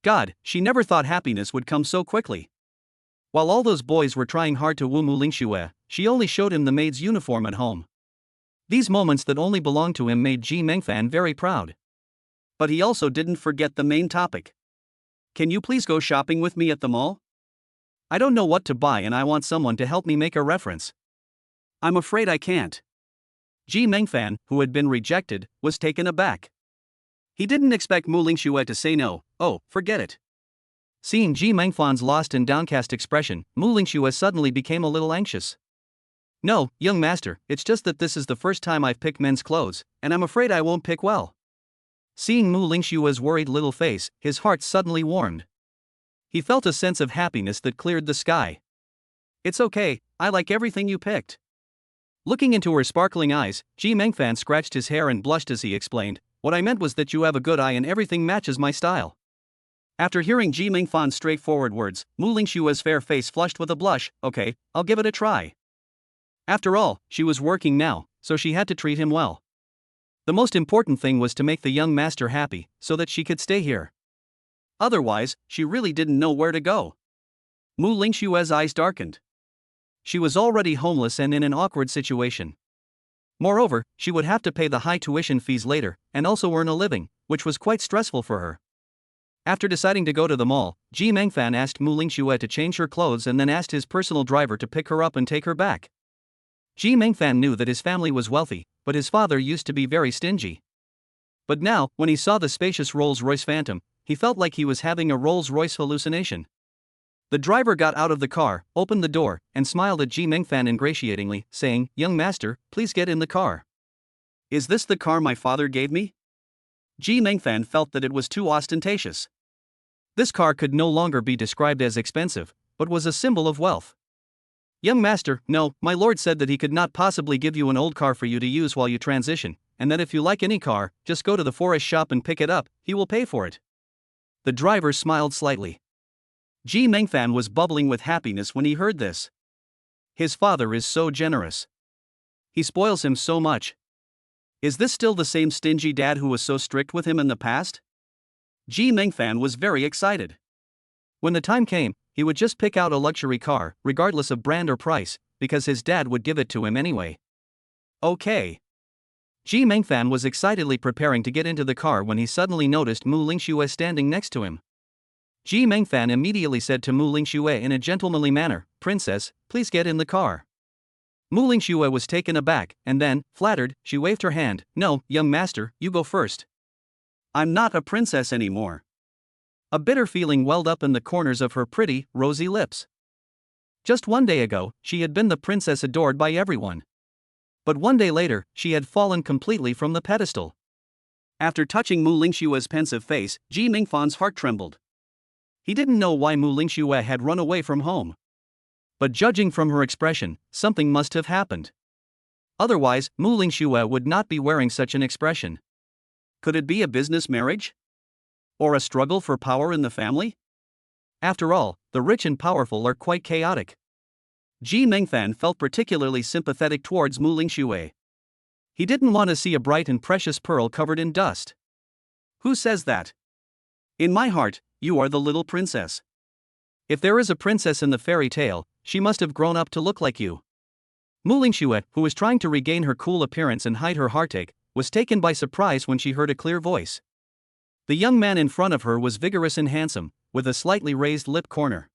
God, she never thought happiness would come so quickly. While all those boys were trying hard to woo Mu Lingxue, she only showed him the maid's uniform at home. These moments that only belonged to him made Ji Mengfan very proud. But he also didn't forget the main topic. Can you please go shopping with me at the mall? I don't know what to buy and I want someone to help me make a reference. I'm afraid I can't. Ji Mengfan, who had been rejected, was taken aback. He didn't expect Mu Lingxue to say no. Oh, forget it. Seeing Ji Mengfan's lost and downcast expression, Mu Lingxue suddenly became a little anxious. No, young master, it's just that this is the first time I've picked men's clothes, and I'm afraid I won't pick well. Seeing Mu Lingxue's worried little face, his heart suddenly warmed. He felt a sense of happiness that cleared the sky. It's okay, I like everything you picked. Looking into her sparkling eyes, Ji Mengfan scratched his hair and blushed as he explained, what I meant was that you have a good eye and everything matches my style. After hearing Ji Mengfan's straightforward words, Mu Lingxue's fair face flushed with a blush. Okay, I'll give it a try. After all, she was working now, so she had to treat him well. The most important thing was to make the young master happy, so that she could stay here. Otherwise, she really didn't know where to go. Mu Lingxue's eyes darkened. She was already homeless and in an awkward situation. Moreover, she would have to pay the high tuition fees later, and also earn a living, which was quite stressful for her. After deciding to go to the mall, Ji Mengfan asked Mu Lingxue to change her clothes and then asked his personal driver to pick her up and take her back. Ji Mengfan knew that his family was wealthy, but his father used to be very stingy. But now, when he saw the spacious Rolls-Royce Phantom, he felt like he was having a Rolls-Royce hallucination. The driver got out of the car, opened the door, and smiled at Ji Mengfan ingratiatingly, saying, Young master, please get in the car. Is this the car my father gave me? Ji Mengfan felt that it was too ostentatious. This car could no longer be described as expensive, but was a symbol of wealth. Young master, no, my lord said that he could not possibly give you an old car for you to use while you transition, and that if you like any car, just go to the forest shop and pick it up, he will pay for it. The driver smiled slightly. Ji Mengfan was bubbling with happiness when he heard this. His father is so generous. He spoils him so much. Is this still the same stingy dad who was so strict with him in the past? Ji Mengfan was very excited. When the time came, he would just pick out a luxury car, regardless of brand or price, because his dad would give it to him anyway. Okay. Ji Mengfan was excitedly preparing to get into the car when he suddenly noticed Mu Lingxue standing next to him. Ji Mengfan immediately said to Mu Lingxue in a gentlemanly manner, "Princess, please get in the car." Mu Lingxue was taken aback, and then, flattered, she waved her hand. "No, young master, you go first. I'm not a princess anymore." A bitter feeling welled up in the corners of her pretty, rosy lips. Just one day ago, she had been the princess adored by everyone. But one day later, she had fallen completely from the pedestal. After touching Mu Lingxue's pensive face, Ji Mingfan's heart trembled. He didn't know why Mu Lingxue had run away from home. But judging from her expression, something must have happened. Otherwise, Mu Lingxue would not be wearing such an expression. Could it be a business marriage? Or a struggle for power in the family? After all, the rich and powerful are quite chaotic. Ji Mengfan felt particularly sympathetic towards Mu Lingxue. He didn't want to see a bright and precious pearl covered in dust. Who says that? In my heart, you are the little princess. If there is a princess in the fairy tale, she must have grown up to look like you. Mu Lingxue, who was trying to regain her cool appearance and hide her heartache, was taken by surprise when she heard a clear voice. The young man in front of her was vigorous and handsome, with a slightly raised lip corner.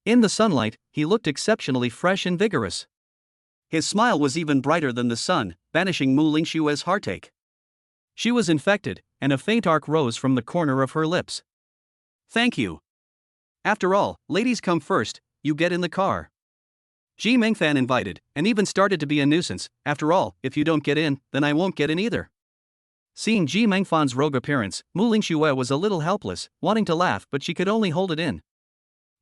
In the sunlight, he looked exceptionally fresh and vigorous. His smile was even brighter than the sun, banishing Mu Lingxue's heartache. She was infected, and a faint arc rose from the corner of her lips. "Thank you. After all, ladies come first, you get in the car." Ji Mengfan invited, and even started to be a nuisance. "After all, if you don't get in, then I won't get in either." Seeing Ji Mengfan's rogue appearance, Mu Lingxue was a little helpless, wanting to laugh, but she could only hold it in.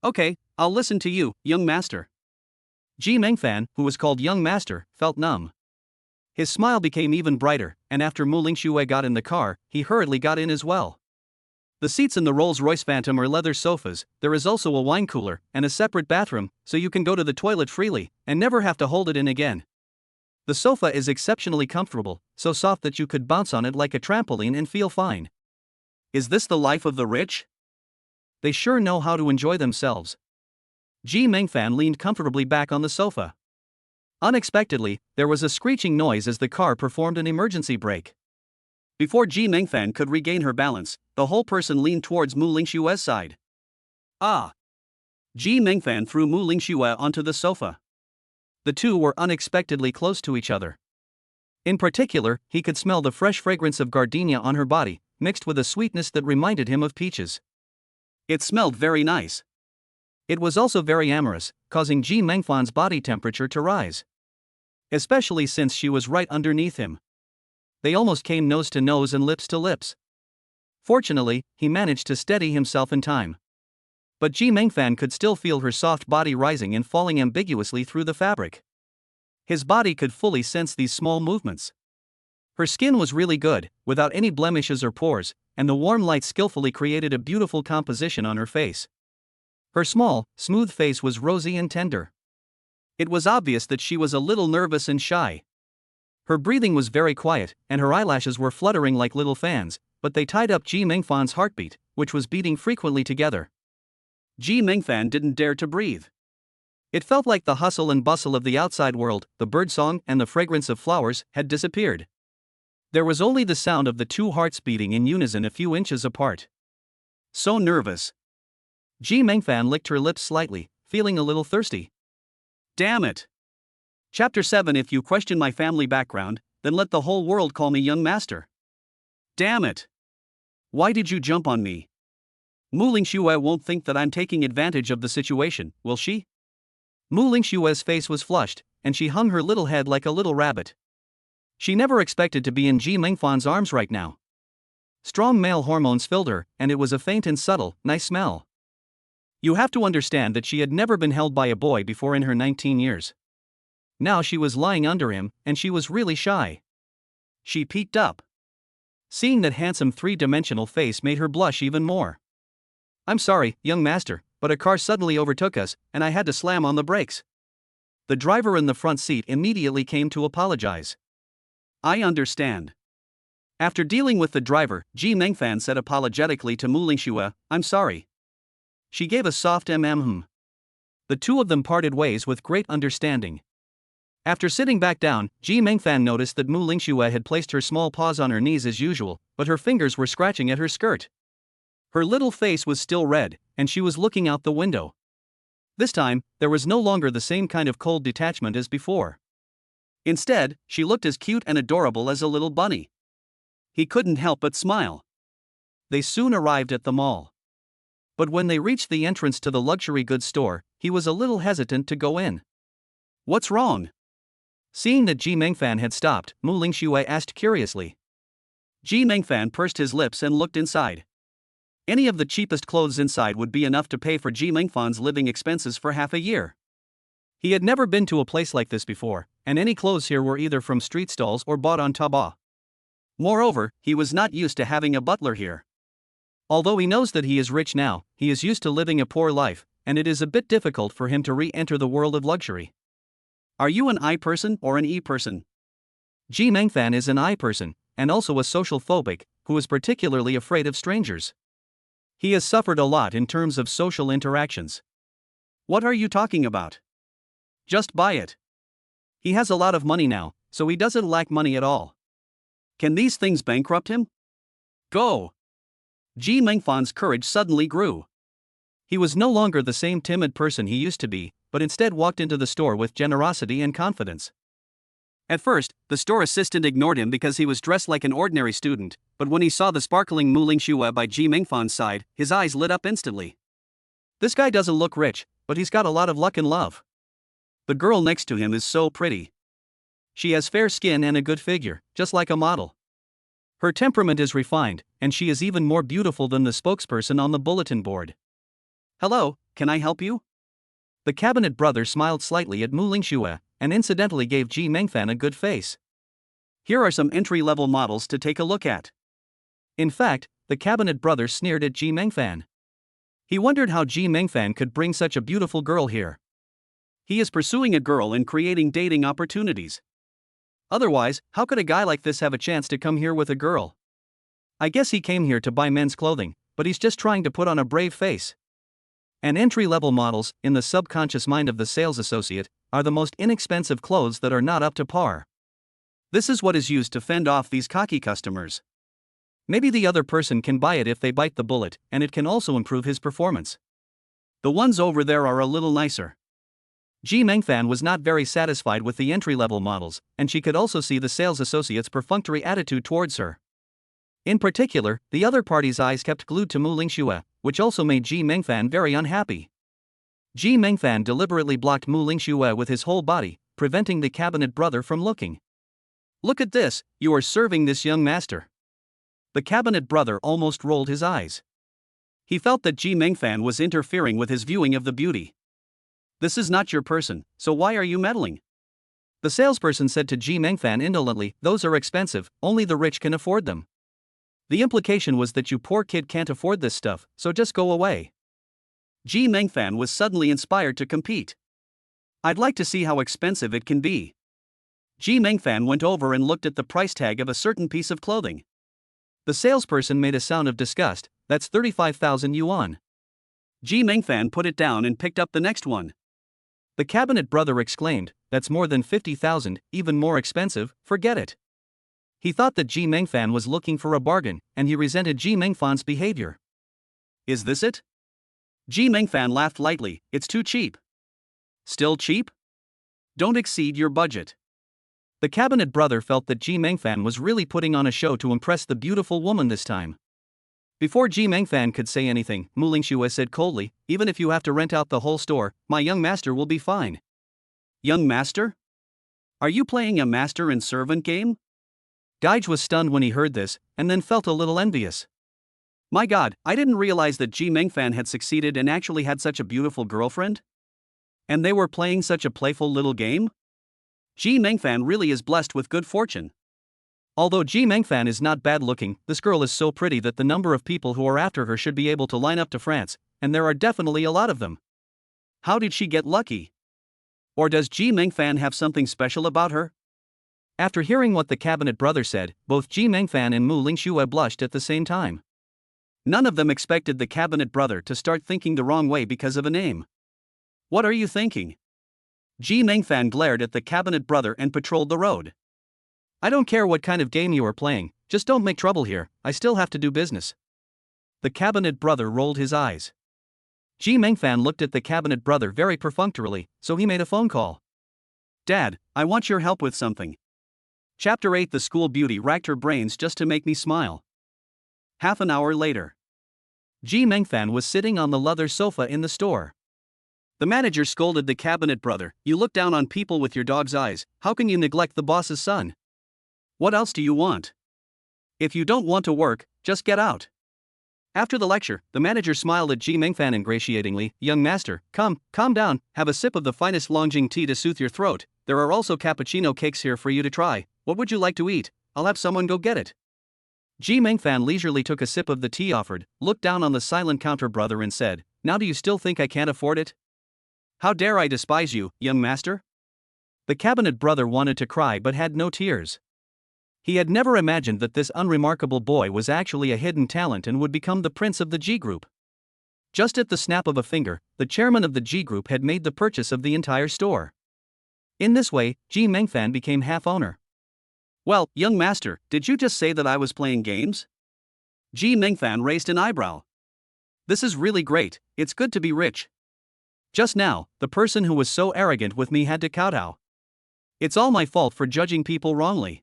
"Okay, I'll listen to you, young master." Ji Mengfan, who was called young master, felt numb. His smile became even brighter, and after Mu Lingxue got in the car, he hurriedly got in as well. The seats in the Rolls-Royce Phantom are leather sofas. There is also a wine cooler, and a separate bathroom, so you can go to the toilet freely, and never have to hold it in again. The sofa is exceptionally comfortable, so soft that you could bounce on it like a trampoline and feel fine. Is this the life of the rich? They sure know how to enjoy themselves. Ji Mengfan leaned comfortably back on the sofa. Unexpectedly, there was a screeching noise as the car performed an emergency brake. Before Ji Mengfan could regain her balance, the whole person leaned towards Mu Lingxue's side. "Ah!" Ji Mengfan threw Mu Lingxue onto the sofa. The two were unexpectedly close to each other. In particular, he could smell the fresh fragrance of gardenia on her body, mixed with a sweetness that reminded him of peaches. It smelled very nice. It was also very amorous, causing Ji Mengfan's body temperature to rise. Especially since she was right underneath him. They almost came nose to nose and lips to lips. Fortunately, he managed to steady himself in time. But Ji Mengfan could still feel her soft body rising and falling ambiguously through the fabric. His body could fully sense these small movements. Her skin was really good, without any blemishes or pores, and the warm light skillfully created a beautiful composition on her face. Her small, smooth face was rosy and tender. It was obvious that she was a little nervous and shy. Her breathing was very quiet, and her eyelashes were fluttering like little fans, but they tied up Ji Mengfan's heartbeat, which was beating frequently together. Ji Mengfan didn't dare to breathe. It felt like the hustle and bustle of the outside world, the birdsong and the fragrance of flowers, had disappeared. There was only the sound of the two hearts beating in unison a few inches apart. So nervous. Ji Mengfan licked her lips slightly, feeling a little thirsty. Damn it! Chapter 7. If you question my family background, then let the whole world call me young master. Damn it! Why did you jump on me? Mu Lingxue won't think that I'm taking advantage of the situation, will she? Mu Lingxue's face was flushed, and she hung her little head like a little rabbit. She never expected to be in Ji Mengfan's arms right now. Strong male hormones filled her, and it was a faint and subtle, nice smell. You have to understand that she had never been held by a boy before in her 19 years. Now she was lying under him, and she was really shy. She peeked up. Seeing that handsome three-dimensional face made her blush even more. "I'm sorry, young master, but a car suddenly overtook us, and I had to slam on the brakes." The driver in the front seat immediately came to apologize. "I understand." After dealing with the driver, Ji Mengfan said apologetically to Mu Lingxue, "I'm sorry." She gave a soft The two of them parted ways with great understanding. After sitting back down, Ji Mengfan noticed that Mu Lingxue had placed her small paws on her knees as usual, but her fingers were scratching at her skirt. Her little face was still red, and she was looking out the window. This time, there was no longer the same kind of cold detachment as before. Instead, she looked as cute and adorable as a little bunny. He couldn't help but smile. They soon arrived at the mall. But when they reached the entrance to the luxury goods store, he was a little hesitant to go in. "What's wrong?" Seeing that Ji Mengfan had stopped, Mu Lingxue asked curiously. Ji Mengfan pursed his lips and looked inside. Any of the cheapest clothes inside would be enough to pay for Ji Mengfan's living expenses for half a year. He had never been to a place like this before, and any clothes here were either from street stalls or bought on Taobao. Moreover, he was not used to having a butler here. Although he knows that he is rich now, he is used to living a poor life, and it is a bit difficult for him to re-enter the world of luxury. Are you an I person or an E person? Ji Mengfan is an I person, and also a social phobic, who is particularly afraid of strangers. He has suffered a lot in terms of social interactions. What are you talking about? Just buy it. He has a lot of money now, so he doesn't lack money at all. Can these things bankrupt him? Go! Ji Mengfan's courage suddenly grew. He was no longer the same timid person he used to be, but instead walked into the store with generosity and confidence. At first, the store assistant ignored him because he was dressed like an ordinary student, but when he saw the sparkling Mu Lingxue by Ji Mengfan's side, his eyes lit up instantly. This guy doesn't look rich, but he's got a lot of luck and love. The girl next to him is so pretty. She has fair skin and a good figure, just like a model. Her temperament is refined, and she is even more beautiful than the spokesperson on the bulletin board. Hello, can I help you? The cabinet brother smiled slightly at Mu Lingxue, and incidentally gave Ji Mengfan a good face. Here are some entry-level models to take a look at. In fact, the cabinet brother sneered at Ji Mengfan. He wondered how Ji Mengfan could bring such a beautiful girl here. He is pursuing a girl and creating dating opportunities. Otherwise, how could a guy like this have a chance to come here with a girl? I guess he came here to buy men's clothing, but he's just trying to put on a brave face. And entry-level models, in the subconscious mind of the sales associate, are the most inexpensive clothes that are not up to par. This is what is used to fend off these cocky customers. Maybe the other person can buy it if they bite the bullet, and it can also improve his performance. The ones over there are a little nicer. Ji Mengfan was not very satisfied with the entry-level models, and she could also see the sales associate's perfunctory attitude towards her. In particular, the other party's eyes kept glued to Mu Lingxue, which also made Ji Mengfan very unhappy. Ji Mengfan deliberately blocked Mu Lingxue with his whole body, preventing the cabinet brother from looking. Look at this, you are serving this young master. The cabinet brother almost rolled his eyes. He felt that Ji Mengfan was interfering with his viewing of the beauty. This is not your person, so why are you meddling? The salesperson said to Ji Mengfan indolently, those are expensive, only the rich can afford them. The implication was that you poor kid can't afford this stuff, so just go away. Ji Mengfan was suddenly inspired to compete. I'd like to see how expensive it can be. Ji Mengfan went over and looked at the price tag of a certain piece of clothing. The salesperson made a sound of disgust, that's 35,000 yuan. Ji Mengfan put it down and picked up the next one. The cabinet brother exclaimed, that's more than 50,000, even more expensive, forget it. He thought that Ji Mengfan was looking for a bargain, and he resented Ji Mengfan's behavior. Is this it? Ji Mengfan laughed lightly, it's too cheap. Still cheap? Don't exceed your budget. The cabinet brother felt that Ji Mengfan was really putting on a show to impress the beautiful woman this time. Before Ji Mengfan could say anything, Mu Lingxue said coldly, even if you have to rent out the whole store, my young master will be fine. Young master? Are you playing a master and servant game? Gaige was stunned when he heard this, and then felt a little envious. My god, I didn't realize that Ji Mengfan had succeeded and actually had such a beautiful girlfriend? And they were playing such a playful little game? Ji Mengfan really is blessed with good fortune. Although Ji Mengfan is not bad looking, this girl is so pretty that the number of people who are after her should be able to line up to France, and there are definitely a lot of them. How did she get lucky? Or does Ji Mengfan have something special about her? After hearing what the cabinet brother said, both Ji Mengfan and Mu Lingxue blushed at the same time. None of them expected the cabinet brother to start thinking the wrong way because of a name. What are you thinking? Ji Mengfan glared at the cabinet brother and patrolled the road. I don't care what kind of game you are playing, just don't make trouble here, I still have to do business. The cabinet brother rolled his eyes. Ji Mengfan looked at the cabinet brother very perfunctorily, so he made a phone call. Dad, I want your help with something. Chapter 8. The school beauty racked her brains just to make me smile. Half an hour later. Ji Mengfan was sitting on the leather sofa in the store. The manager scolded the cabinet brother, you look down on people with your dog's eyes, how can you neglect the boss's son? What else do you want? If you don't want to work, just get out. After the lecture, the manager smiled at Ji Mengfan ingratiatingly, young master, calm down, have a sip of the finest Longjing tea to soothe your throat, there are also cappuccino cakes here for you to try, what would you like to eat? I'll have someone go get it. Ji Mengfan leisurely took a sip of the tea offered, looked down on the silent counter brother and said, now do you still think I can't afford it? How dare I despise you, young master? The cabinet brother wanted to cry but had no tears. He had never imagined that this unremarkable boy was actually a hidden talent and would become the prince of the G Group. Just at the snap of a finger, the chairman of the G Group had made the purchase of the entire store. In this way, Ji Mengfan became half-owner. Well, young master, did you just say that I was playing games? Ji Mengfan raised an eyebrow. This is really great, it's good to be rich. Just now, the person who was so arrogant with me had to kowtow. It's all my fault for judging people wrongly.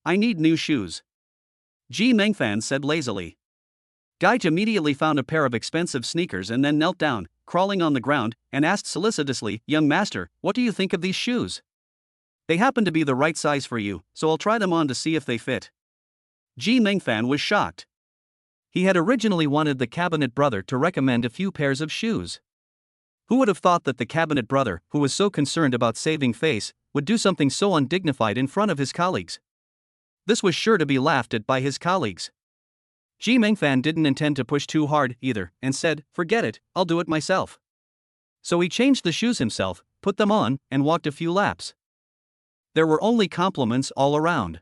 I need new shoes. Ji Mengfan said lazily. Gaij immediately found a pair of expensive sneakers and then knelt down, crawling on the ground, and asked solicitously, young master, what do you think of these shoes? They happen to be the right size for you, so I'll try them on to see if they fit. Ji Mengfan was shocked. He had originally wanted the cabinet brother to recommend a few pairs of shoes. Who would have thought that the cabinet brother, who was so concerned about saving face, would do something so undignified in front of his colleagues? This was sure to be laughed at by his colleagues. Ji Mengfan didn't intend to push too hard either, and said, forget it, I'll do it myself. So he changed the shoes himself, put them on, and walked a few laps. There were only compliments all around.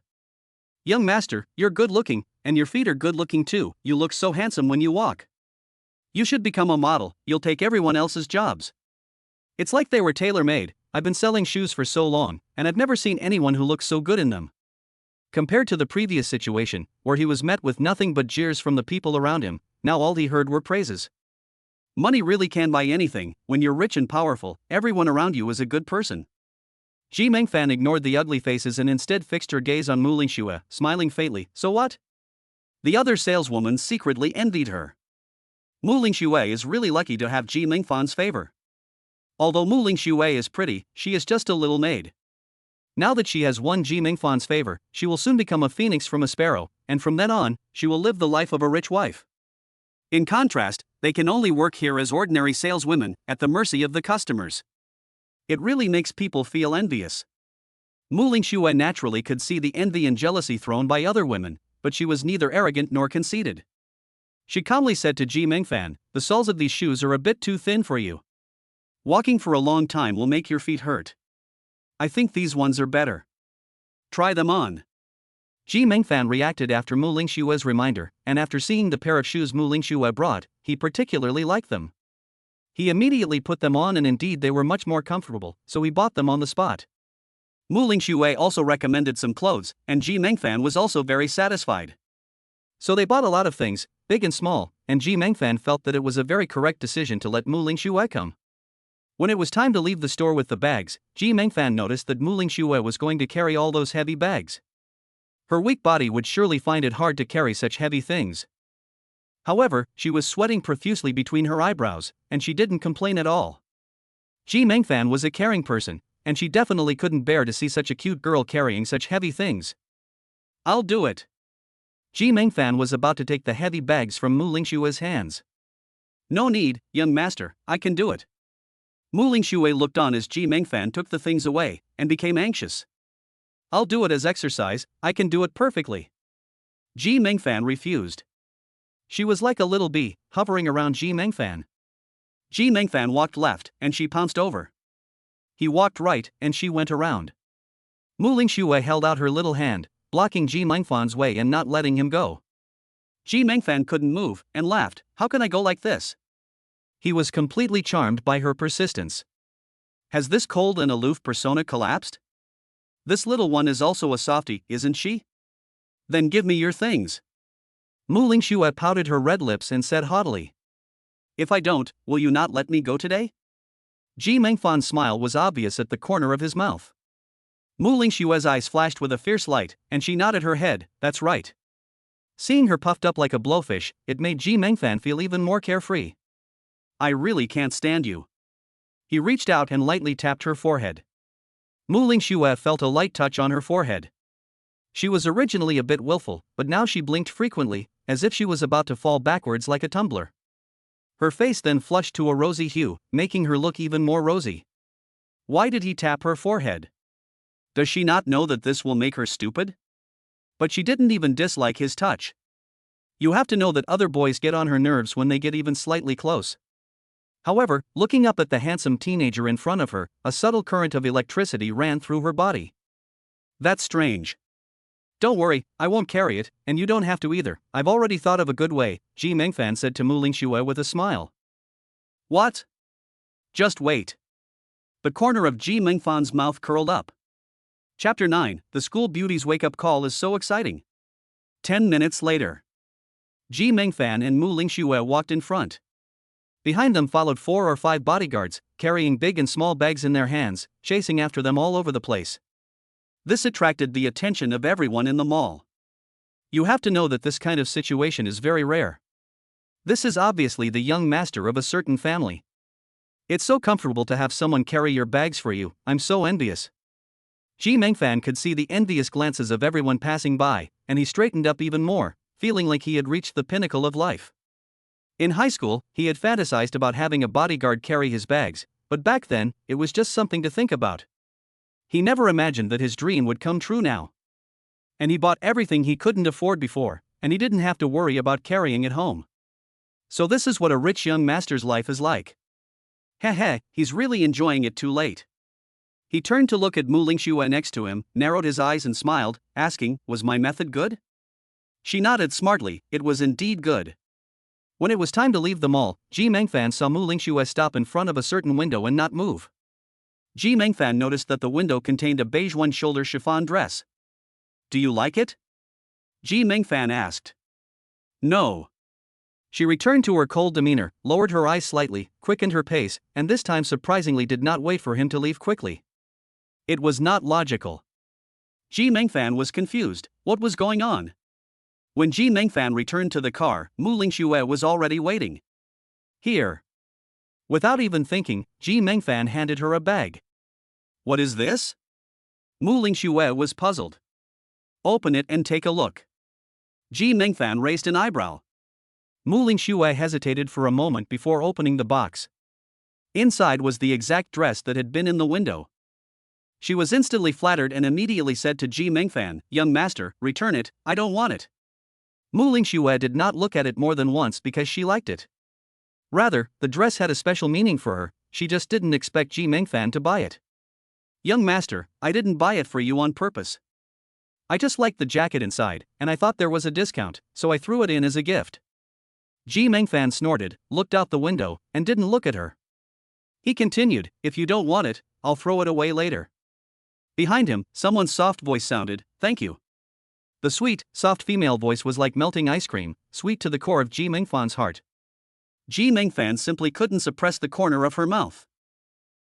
Young master, you're good looking, and your feet are good looking too, you look so handsome when you walk. You should become a model, you'll take everyone else's jobs. It's like they were tailor-made, I've been selling shoes for so long, and I've never seen anyone who looks so good in them. Compared to the previous situation, where he was met with nothing but jeers from the people around him, now all he heard were praises. Money really can buy anything, when you're rich and powerful, everyone around you is a good person. Ji Mengfan ignored the ugly faces and instead fixed her gaze on Mu Lingxue, smiling faintly, so what? The other saleswoman secretly envied her. Mu Lingxue is really lucky to have Ji Mengfan's favor. Although Mu Lingxue is pretty, she is just a little maid. Now that she has won Ji Mengfan's favor, she will soon become a phoenix from a sparrow, and from then on, she will live the life of a rich wife. In contrast, they can only work here as ordinary saleswomen, at the mercy of the customers. It really makes people feel envious. Mu Lingxue naturally could see the envy and jealousy thrown by other women, but she was neither arrogant nor conceited. She calmly said to Ji Mengfan, the soles of these shoes are a bit too thin for you. Walking for a long time will make your feet hurt. I think these ones are better. Try them on. Ji Mengfan reacted after Mu Lingxue's reminder, and after seeing the pair of shoes Mu Lingxue brought, he particularly liked them. He immediately put them on and indeed they were much more comfortable, so he bought them on the spot. Mu Lingxue also recommended some clothes, and Ji Mengfan was also very satisfied. So they bought a lot of things, big and small, and Ji Mengfan felt that it was a very correct decision to let Mu Lingxue come. When it was time to leave the store with the bags, Ji Mengfan noticed that Mu Lingxue was going to carry all those heavy bags. Her weak body would surely find it hard to carry such heavy things. However, she was sweating profusely between her eyebrows, and she didn't complain at all. Ji Mengfan was a caring person, and she definitely couldn't bear to see such a cute girl carrying such heavy things. I'll do it. Ji Mengfan was about to take the heavy bags from Mu Lingxue's hands. No need, young master, I can do it. Mu Lingxue looked on as Ji Mengfan took the things away, and became anxious. I'll do it as exercise, I can do it perfectly. Ji Mengfan refused. She was like a little bee, hovering around Ji Mengfan. Ji Mengfan walked left, and she pounced over. He walked right, and she went around. Mu Lingxue held out her little hand, blocking Ji Mengfan's way and not letting him go. Ji Mengfan couldn't move, and laughed, how can I go like this? He was completely charmed by her persistence. Has this cold and aloof persona collapsed? This little one is also a softie, isn't she? Then give me your things. Mu Lingxue pouted her red lips and said haughtily. If I don't, will you not let me go today? Ji Mengfan's smile was obvious at the corner of his mouth. Mu Lingxue's eyes flashed with a fierce light, and she nodded her head, that's right. Seeing her puffed up like a blowfish, it made Ji Mengfan feel even more carefree. I really can't stand you. He reached out and lightly tapped her forehead. Mu Lingxue felt a light touch on her forehead. She was originally a bit willful, but now she blinked frequently, as if she was about to fall backwards like a tumbler. Her face then flushed to a rosy hue, making her look even more rosy. Why did he tap her forehead? Does she not know that this will make her stupid? But she didn't even dislike his touch. You have to know that other boys get on her nerves when they get even slightly close. However, looking up at the handsome teenager in front of her, a subtle current of electricity ran through her body. That's strange. Don't worry, I won't carry it, and you don't have to either. I've already thought of a good way, Ji Mengfan said to Mu Lingxue with a smile. What? Just wait. The corner of Ji Mengfan's mouth curled up. Chapter 9, The School Beauty's Wake-Up Call is so exciting. 10 minutes later. Ji Mengfan and Mu Lingxue walked in front. Behind them followed 4 or 5 bodyguards, carrying big and small bags in their hands, chasing after them all over the place. This attracted the attention of everyone in the mall. You have to know that this kind of situation is very rare. This is obviously the young master of a certain family. It's so comfortable to have someone carry your bags for you, I'm so envious. Ji Mengfan could see the envious glances of everyone passing by, and he straightened up even more, feeling like he had reached the pinnacle of life. In high school, he had fantasized about having a bodyguard carry his bags, but back then, it was just something to think about. He never imagined that his dream would come true now. And he bought everything he couldn't afford before, and he didn't have to worry about carrying it home. So this is what a rich young master's life is like. Heh, he's really enjoying it too late. He turned to look at Mu Lingxue next to him, narrowed his eyes and smiled, asking, was my method good? She nodded smartly, it was indeed good. When it was time to leave the mall, Ji Mengfan saw Mu Lingxue stop in front of a certain window and not move. Ji Mengfan noticed that the window contained a beige one-shoulder chiffon dress. Do you like it? Ji Mengfan asked. No. She returned to her cold demeanor, lowered her eyes slightly, quickened her pace, and this time surprisingly did not wait for him to leave quickly. It was not logical. Ji Mengfan was confused. What was going on? When Ji Mengfan returned to the car, Mu Lingxue was already waiting. Here. Without even thinking, Ji Mengfan handed her a bag. What is this? Mu Lingxue was puzzled. Open it and take a look. Ji Mengfan raised an eyebrow. Mu Lingxue hesitated for a moment before opening the box. Inside was the exact dress that had been in the window. She was instantly flattered and immediately said to Ji Mengfan, young master, return it, I don't want it. Mu Lingxue did not look at it more than once because she liked it. Rather, the dress had a special meaning for her, she just didn't expect Ji Mengfan to buy it. Young master, I didn't buy it for you on purpose. I just liked the jacket inside, and I thought there was a discount, so I threw it in as a gift. Ji Mengfan snorted, looked out the window, and didn't look at her. He continued, if you don't want it, I'll throw it away later. Behind him, someone's soft voice sounded, thank you. The sweet, soft female voice was like melting ice cream, sweet to the core of Ji Mengfan's heart. Ji Mengfan simply couldn't suppress the corner of her mouth.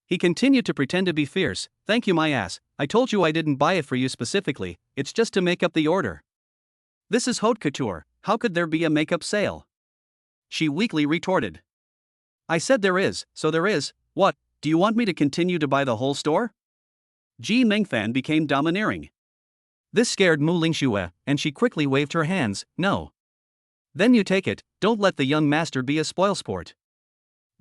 He continued to pretend to be fierce, thank you my ass, I told you I didn't buy it for you specifically, it's just to make up the order. This is haute couture, how could there be a makeup sale? She weakly retorted. I said there is, so there is, what, do you want me to continue to buy the whole store? Ji Mengfan became domineering. This scared Mu Lingxue, and she quickly waved her hands, no. Then you take it, don't let the young master be a spoilsport.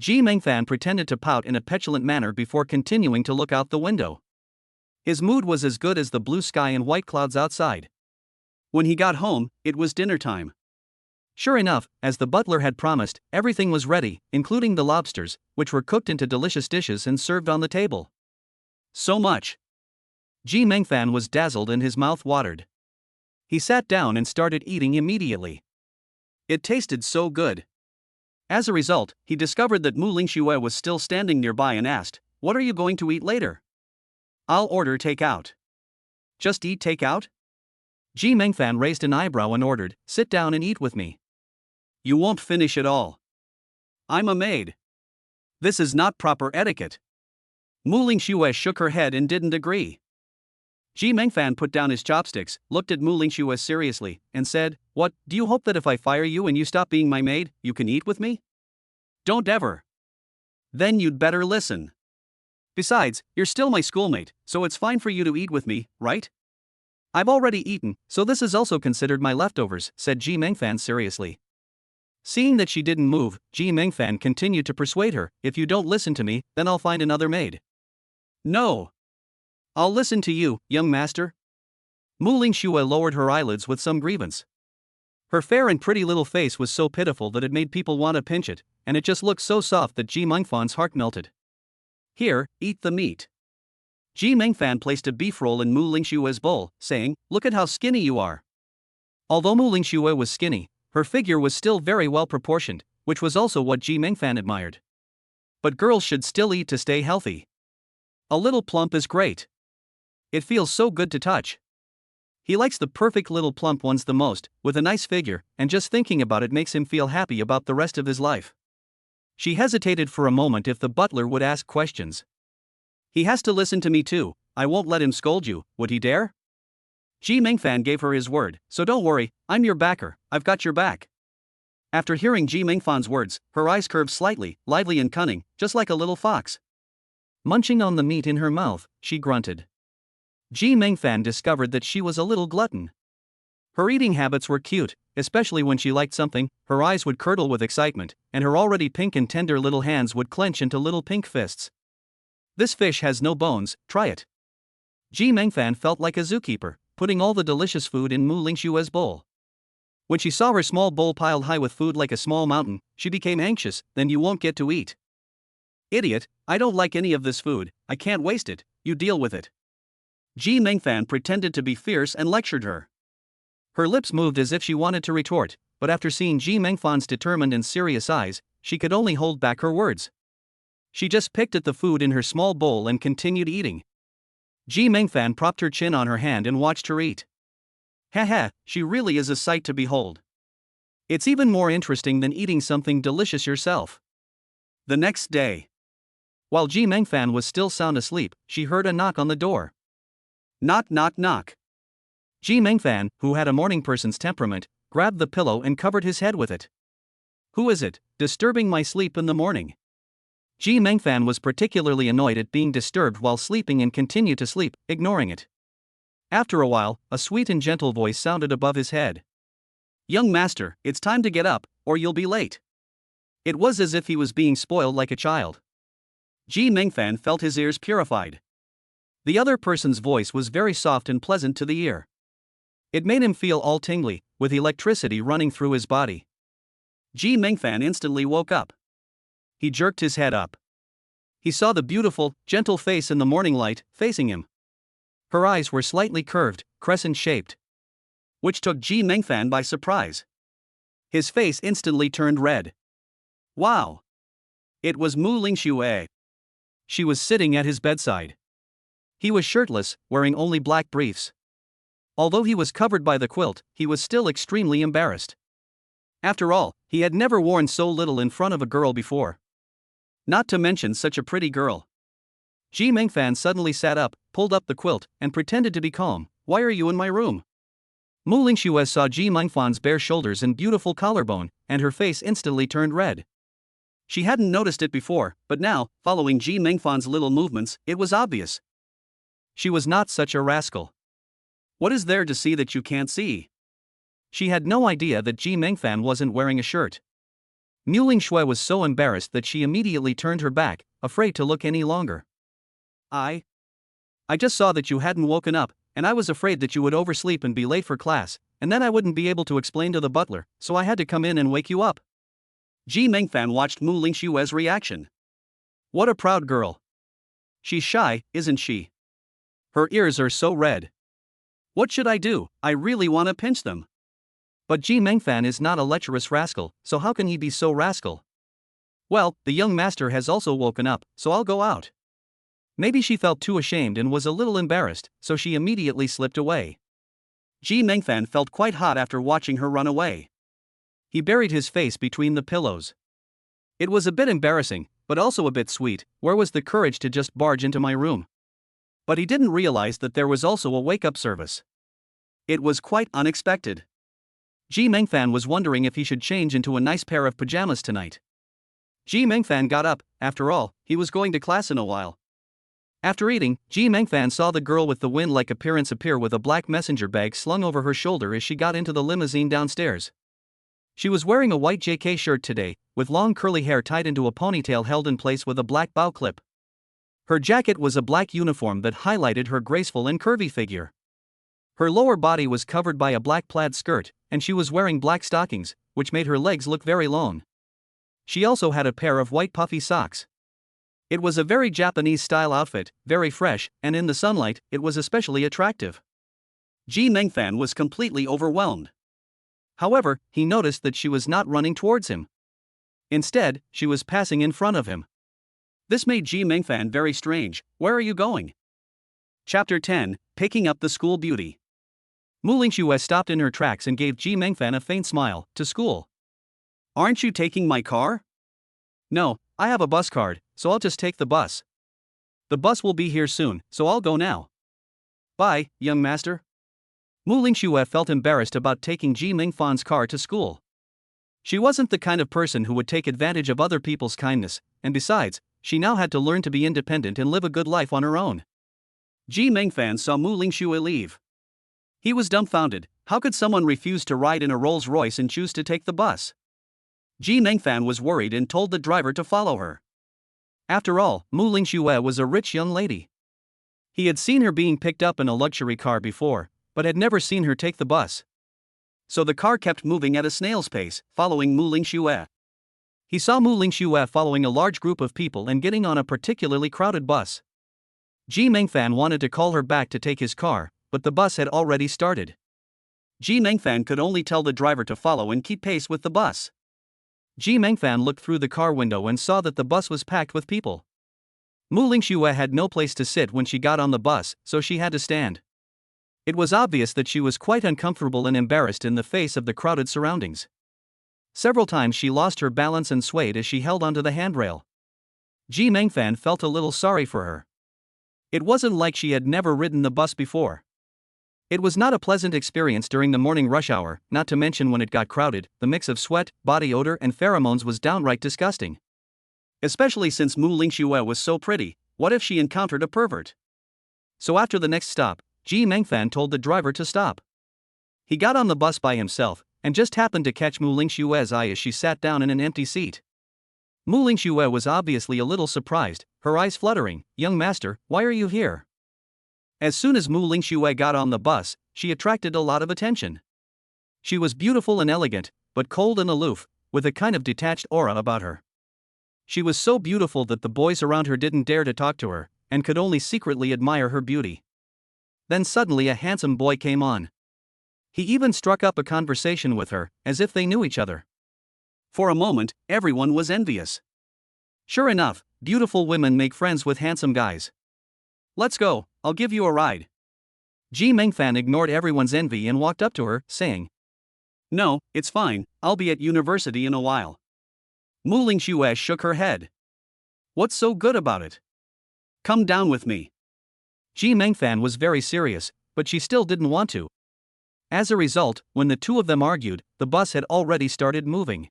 Ji Mengfan pretended to pout in a petulant manner before continuing to look out the window. His mood was as good as the blue sky and white clouds outside. When he got home, it was dinner time. Sure enough, as the butler had promised, everything was ready, including the lobsters, which were cooked into delicious dishes and served on the table. So much. Ji Mengfan was dazzled and his mouth watered. He sat down and started eating immediately. It tasted so good. As a result, he discovered that Mu Lingxue was still standing nearby and asked, what are you going to eat later? I'll order takeout. Just eat takeout? Ji Mengfan raised an eyebrow and ordered, sit down and eat with me. You won't finish it all. I'm a maid. This is not proper etiquette. Mu Lingxue shook her head and didn't agree. Ji Mengfan put down his chopsticks, looked at Mu Lingxue seriously, and said, What, do you hope that if I fire you and you stop being my maid, you can eat with me? Don't ever. Then you'd better listen. Besides, you're still my schoolmate, so it's fine for you to eat with me, right? I've already eaten, so this is also considered my leftovers, said Ji Mengfan seriously. Seeing that she didn't move, Ji Mengfan continued to persuade her, if you don't listen to me, then I'll find another maid. No. I'll listen to you, young master. Mu Lingxue lowered her eyelids with some grievance. Her fair and pretty little face was so pitiful that it made people want to pinch it, and it just looked so soft that Ji Mengfan's heart melted. Here, eat the meat. Ji Mengfan placed a beef roll in Mu Lingxue's bowl, saying, Look at how skinny you are. Although Mu Lingxue was skinny, her figure was still very well proportioned, which was also what Ji Mengfan admired. But girls should still eat to stay healthy. A little plump is great. It feels so good to touch. He likes the perfect little plump ones the most, with a nice figure, and just thinking about it makes him feel happy about the rest of his life. She hesitated for a moment if the butler would ask questions. He has to listen to me too, I won't let him scold you, would he dare? Ji Mengfan gave her his word, so don't worry, I'm your backer, I've got your back. After hearing Ji Mengfan's words, her eyes curved slightly, lively and cunning, just like a little fox. Munching on the meat in her mouth, she grunted. Ji Mengfan discovered that she was a little glutton. Her eating habits were cute, especially when she liked something, her eyes would curdle with excitement, and her already pink and tender little hands would clench into little pink fists. This fish has no bones, try it. Ji Mengfan felt like a zookeeper, putting all the delicious food in Mu Lingxue's bowl. When she saw her small bowl piled high with food like a small mountain, she became anxious, then you won't get to eat. Idiot, I don't like any of this food, I can't waste it, you deal with it. Ji Mengfan pretended to be fierce and lectured her. Her lips moved as if she wanted to retort, but after seeing Ji Mengfan's determined and serious eyes, she could only hold back her words. She just picked at the food in her small bowl and continued eating. Ji Mengfan propped her chin on her hand and watched her eat. Haha, she really is a sight to behold. It's even more interesting than eating something delicious yourself. The next day. While Ji Mengfan was still sound asleep, she heard a knock on the door. Knock knock knock. Ji Mengfan, who had a morning person's temperament, grabbed the pillow and covered his head with it. Who is it, disturbing my sleep in the morning? Ji Mengfan was particularly annoyed at being disturbed while sleeping and continued to sleep, ignoring it. After a while, a sweet and gentle voice sounded above his head. Young master, it's time to get up, or you'll be late. It was as if he was being spoiled like a child. Ji Mengfan felt his ears purified. The other person's voice was very soft and pleasant to the ear. It made him feel all tingly, with electricity running through his body. Ji Mengfan instantly woke up. He jerked his head up. He saw the beautiful, gentle face in the morning light, facing him. Her eyes were slightly curved, crescent-shaped, which took Ji Mengfan by surprise. His face instantly turned red. Wow! It was Mu Lingxue. She was sitting at his bedside. He was shirtless, wearing only black briefs. Although he was covered by the quilt, he was still extremely embarrassed. After all, he had never worn so little in front of a girl before. Not to mention such a pretty girl. Ji Mengfan suddenly sat up, pulled up the quilt, and pretended to be calm. Why are you in my room? Mu Lingxue saw Ji Mengfan's bare shoulders and beautiful collarbone, and her face instantly turned red. She hadn't noticed it before, but now, following Ji Mengfan's little movements, it was obvious. She was not such a rascal. What is there to see that you can't see? She had no idea that Ji Mengfan wasn't wearing a shirt. Mu Lingxue was so embarrassed that she immediately turned her back, afraid to look any longer. I just saw that you hadn't woken up, and I was afraid that you would oversleep and be late for class, and then I wouldn't be able to explain to the butler, so I had to come in and wake you up. Ji Mengfan watched Mu Lingxue's reaction. What a proud girl. She's shy, isn't she? Her ears are so red. What should I do? I really want to pinch them. But Ji Mengfan is not a lecherous rascal, so how can he be so rascal? Well, the young master has also woken up, so I'll go out. Maybe she felt too ashamed and was a little embarrassed, so she immediately slipped away. Ji Mengfan felt quite hot after watching her run away. He buried his face between the pillows. It was a bit embarrassing, but also a bit sweet. Where was the courage to just barge into my room? But he didn't realize that there was also a wake-up service. It was quite unexpected. Ji Mengfan was wondering if he should change into a nice pair of pajamas tonight. Ji Mengfan got up. After all, he was going to class in a while. After eating, Ji Mengfan saw the girl with the wind-like appearance appear with a black messenger bag slung over her shoulder as she got into the limousine downstairs. She was wearing a white JK shirt today, with long curly hair tied into a ponytail held in place with a black bow clip. Her jacket was a black uniform that highlighted her graceful and curvy figure. Her lower body was covered by a black plaid skirt, and she was wearing black stockings, which made her legs look very long. She also had a pair of white puffy socks. It was a very Japanese-style outfit, very fresh, and in the sunlight, it was especially attractive. Ji Mengfan was completely overwhelmed. However, he noticed that she was not running towards him. Instead, she was passing in front of him. This made Ji Mengfan very strange. Where are you going? Chapter 10, Picking Up the School Beauty. Mu Lingxue stopped in her tracks and gave Ji Mengfan a faint smile. To school. Aren't you taking my car? No, I have a bus card, so I'll just take the bus. The bus will be here soon, so I'll go now. Bye, young master. Mu Lingxue felt embarrassed about taking Ji Mengfan's car to school. She wasn't the kind of person who would take advantage of other people's kindness, and besides, she now had to learn to be independent and live a good life on her own. Ji Mengfan saw Mu Lingxue leave. He was dumbfounded. How could someone refuse to ride in a Rolls-Royce and choose to take the bus? Ji Mengfan was worried and told the driver to follow her. After all, Mu Lingxue was a rich young lady. He had seen her being picked up in a luxury car before, but had never seen her take the bus. So the car kept moving at a snail's pace, following Mu Lingxue. He saw Mu Lingxue following a large group of people and getting on a particularly crowded bus. Ji Mengfan wanted to call her back to take his car, but the bus had already started. Ji Mengfan could only tell the driver to follow and keep pace with the bus. Ji Mengfan looked through the car window and saw that the bus was packed with people. Mu Lingxue had no place to sit when she got on the bus, so she had to stand. It was obvious that she was quite uncomfortable and embarrassed in the face of the crowded surroundings. Several times she lost her balance and swayed as she held onto the handrail. Ji Mengfan felt a little sorry for her. It wasn't like she had never ridden the bus before. It was not a pleasant experience during the morning rush hour, not to mention when it got crowded. The mix of sweat, body odor and pheromones was downright disgusting. Especially since Mu Lingxue was so pretty. What if she encountered a pervert? So after the next stop, Ji Mengfan told the driver to stop. He got on the bus by himself, and just happened to catch Mu Lingxue's eye as she sat down in an empty seat. Mu Lingxue was obviously a little surprised, her eyes fluttering. Young master, why are you here? As soon as Mu Lingxue got on the bus, she attracted a lot of attention. She was beautiful and elegant, but cold and aloof, with a kind of detached aura about her. She was so beautiful that the boys around her didn't dare to talk to her, and could only secretly admire her beauty. Then suddenly a handsome boy came on. He even struck up a conversation with her, as if they knew each other. For a moment, everyone was envious. Sure enough, beautiful women make friends with handsome guys. Let's go, I'll give you a ride. Ji Mengfan ignored everyone's envy and walked up to her, saying, No, it's fine, I'll be at university in a while. Mu Lingxue shook her head. What's so good about it? Come down with me. Ji Mengfan was very serious, but she still didn't want to. As a result, when the two of them argued, the bus had already started moving.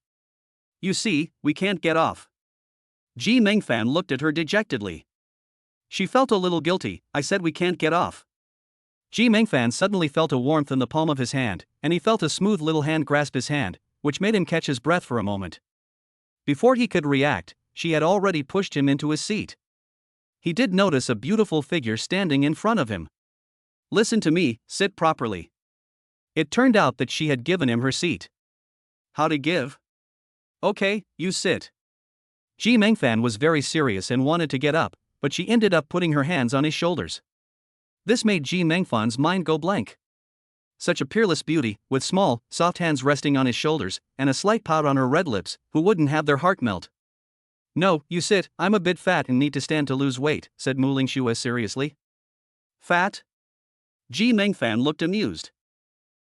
You see, we can't get off. Ji Mengfan looked at her dejectedly. She felt a little guilty. I said we can't get off. Ji Mengfan suddenly felt a warmth in the palm of his hand, and he felt a smooth little hand grasp his hand, which made him catch his breath for a moment. Before he could react, she had already pushed him into his seat. He did notice a beautiful figure standing in front of him. Listen to me, sit properly. It turned out that she had given him her seat. How to give? Okay, you sit. Ji Mengfan was very serious and wanted to get up, but she ended up putting her hands on his shoulders. This made Ji Mengfan's mind go blank. Such a peerless beauty, with small, soft hands resting on his shoulders, and a slight pout on her red lips, who wouldn't have their heart melt? No, you sit, I'm a bit fat and need to stand to lose weight, said Mu Lingxue seriously. Fat? Ji Mengfan looked amused.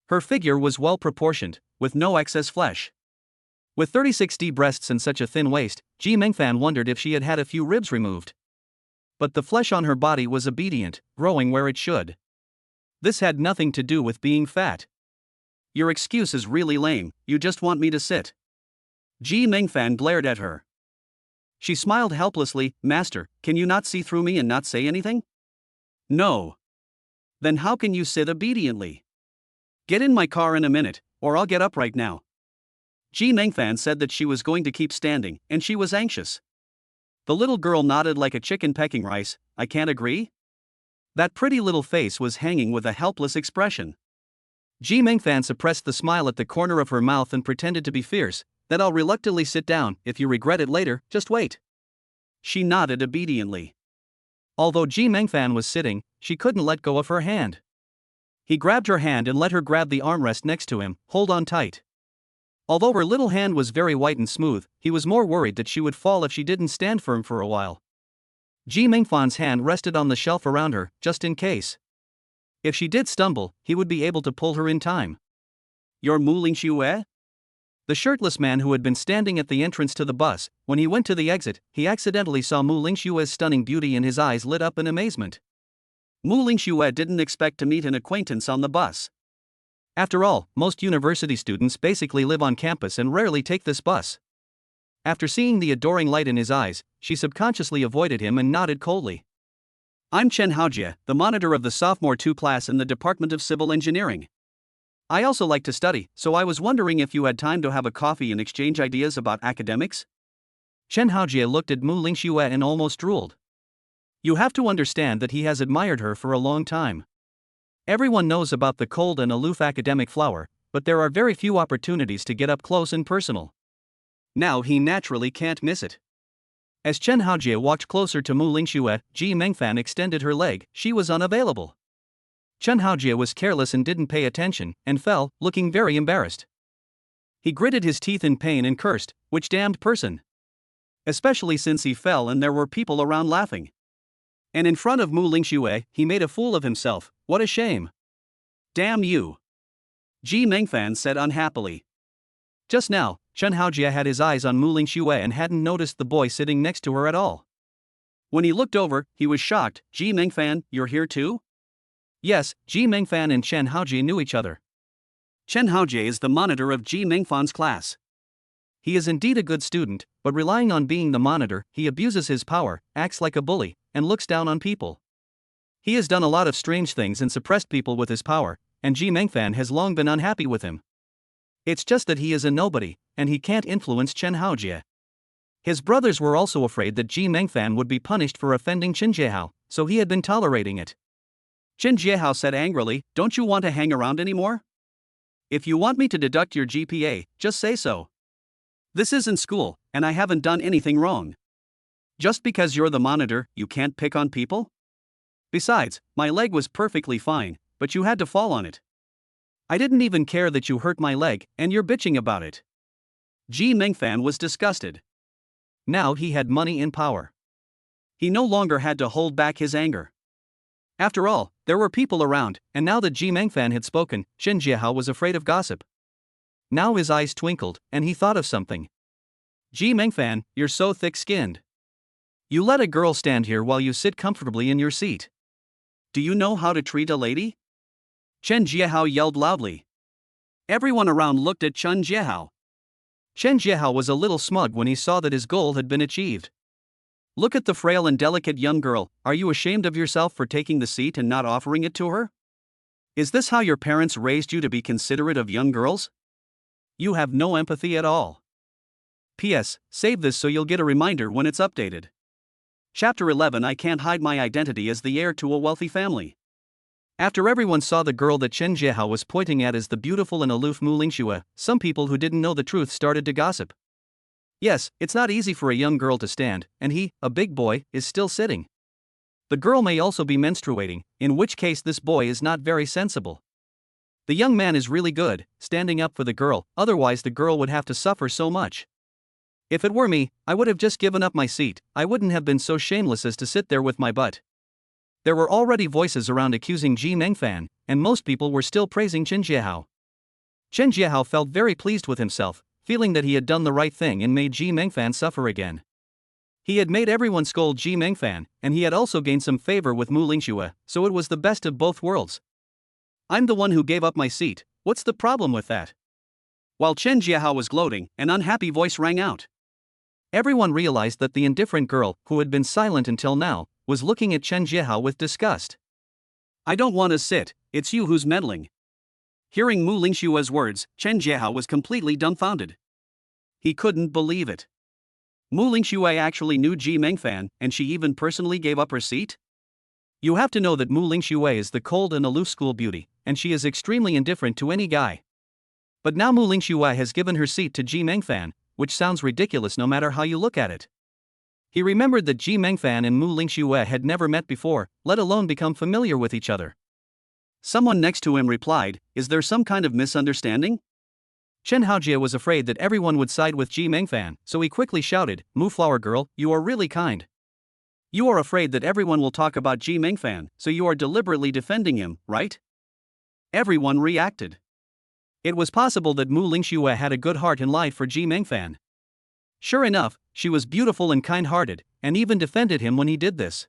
Her figure was well proportioned, with no excess flesh. With 36D breasts and such a thin waist, Ji Mengfan wondered if she had had a few ribs removed. But the flesh on her body was obedient, growing where it should. This had nothing to do with being fat. Your excuse is really lame, you just want me to sit. Ji Mengfan glared at her. She smiled helplessly. Master, can you not see through me and not say anything? No. Then how can you sit obediently? Get in my car in a minute, or I'll get up right now. Ji Mengfan said that she was going to keep standing, and she was anxious. The little girl nodded like a chicken pecking rice. I can't agree? That pretty little face was hanging with a helpless expression. Ji Mengfan suppressed the smile at the corner of her mouth and pretended to be fierce. That I'll reluctantly sit down. If you regret it later, just wait. She nodded obediently. Although Ji Mengfan was sitting, she couldn't let go of her hand. He grabbed her hand and let her grab the armrest next to him. Hold on tight. Although her little hand was very white and smooth, he was more worried that she would fall if she didn't stand firm for a while. Ji Mengfan's hand rested on the shelf around her, just in case. If she did stumble, he would be able to pull her in time. You're Mu Lingxue? The shirtless man who had been standing at the entrance to the bus, when he went to the exit, he accidentally saw Mu Lingxue's stunning beauty and his eyes lit up in amazement. Mu Lingxue didn't expect to meet an acquaintance on the bus. After all, most university students basically live on campus and rarely take this bus. After seeing the adoring light in his eyes, she subconsciously avoided him and nodded coldly. I'm Chen Haojie, the monitor of the sophomore 2 class in the Department of Civil Engineering. I also like to study, so I was wondering if you had time to have a coffee and exchange ideas about academics? Chen Haojie looked at Mu Lingxue and almost drooled. You have to understand that he has admired her for a long time. Everyone knows about the cold and aloof academic flower, but there are very few opportunities to get up close and personal. Now he naturally can't miss it. As Chen Haojie walked closer to Mu Lingxue, Ji Mengfan extended her leg. She was unavailable. Chen Haojie was careless and didn't pay attention, and fell, looking very embarrassed. He gritted his teeth in pain and cursed, which damned person. Especially since he fell and there were people around laughing. And in front of Mu Lingxue, he made a fool of himself. What a shame. Damn you. Ji Mengfan said unhappily. Just now, Chen Haojie had his eyes on Mu Lingxue and hadn't noticed the boy sitting next to her at all. When he looked over, he was shocked. Ji Mengfan, you're here too? Yes, Ji Mengfan and Chen Haojie knew each other. Chen Haojie is the monitor of Ji Mengfan's class. He is indeed a good student, but relying on being the monitor, he abuses his power, acts like a bully, and looks down on people. He has done a lot of strange things and suppressed people with his power, and Ji Mengfan has long been unhappy with him. It's just that he is a nobody, and he can't influence Chen Haojie. His brothers were also afraid that Ji Mengfan would be punished for offending Chen Jiehao, so he had been tolerating it. Chen Jiehao said angrily, don't you want to hang around anymore? If you want me to deduct your GPA, just say so. This isn't school, and I haven't done anything wrong. Just because you're the monitor, you can't pick on people? Besides, my leg was perfectly fine, but you had to fall on it. I didn't even care that you hurt my leg, and you're bitching about it. Ji Mengfan was disgusted. Now he had money and power. He no longer had to hold back his anger. After all, there were people around, and now that Ji Mengfan had spoken, Chen Jiehao was afraid of gossip. Now his eyes twinkled, and he thought of something. Ji Mengfan, you're so thick-skinned. You let a girl stand here while you sit comfortably in your seat. Do you know how to treat a lady? Chen Jiehao yelled loudly. Everyone around looked at Chen Jiehao. Chen Jiehao was a little smug when he saw that his goal had been achieved. Look at the frail and delicate young girl, are you ashamed of yourself for taking the seat and not offering it to her? Is this how your parents raised you to be considerate of young girls? You have no empathy at all. P.S. Save this so you'll get a reminder when it's updated. Chapter 11 I can't hide my identity as the heir to a wealthy family. After everyone saw the girl that Chen Jiehao was pointing at as the beautiful and aloof Mu Lingxue, some people who didn't know the truth started to gossip. Yes, it's not easy for a young girl to stand, and he, a big boy, is still sitting. The girl may also be menstruating, in which case this boy is not very sensible. The young man is really good, standing up for the girl, otherwise the girl would have to suffer so much. If it were me, I would have just given up my seat. I wouldn't have been so shameless as to sit there with my butt. There were already voices around accusing Ji Mengfan, and most people were still praising Chen Jiahao. Chen Jiahao felt very pleased with himself, feeling that he had done the right thing and made Ji Mengfan suffer again. He had made everyone scold Ji Mengfan, and he had also gained some favor with Mu Lingxue, so it was the best of both worlds. I'm the one who gave up my seat, what's the problem with that? While Chen Jiahao was gloating, an unhappy voice rang out. Everyone realized that the indifferent girl, who had been silent until now, was looking at Chen Jiahao with disgust. I don't want to sit, it's you who's meddling. Hearing Mu Lingxue's words, Chen Jiahao was completely dumbfounded. He couldn't believe it. Mu Lingxue actually knew Ji Mengfan, and she even personally gave up her seat? You have to know that Mu Lingxue is the cold and aloof school beauty, and she is extremely indifferent to any guy. But now Mu Lingxue has given her seat to Ji Mengfan, which sounds ridiculous no matter how you look at it. He remembered that Ji Mengfan and Mu Lingxue had never met before, let alone become familiar with each other. Someone next to him replied, "Is there some kind of misunderstanding?" Chen Haojie was afraid that everyone would side with Ji Mengfan, so he quickly shouted, "Mu Flower Girl, you are really kind. You are afraid that everyone will talk about Ji Mengfan, so you are deliberately defending him, right?" Everyone reacted. It was possible that Mu Lingxue had a good heart and lied for Ji Mengfan. Sure enough, she was beautiful and kind-hearted, and even defended him when he did this.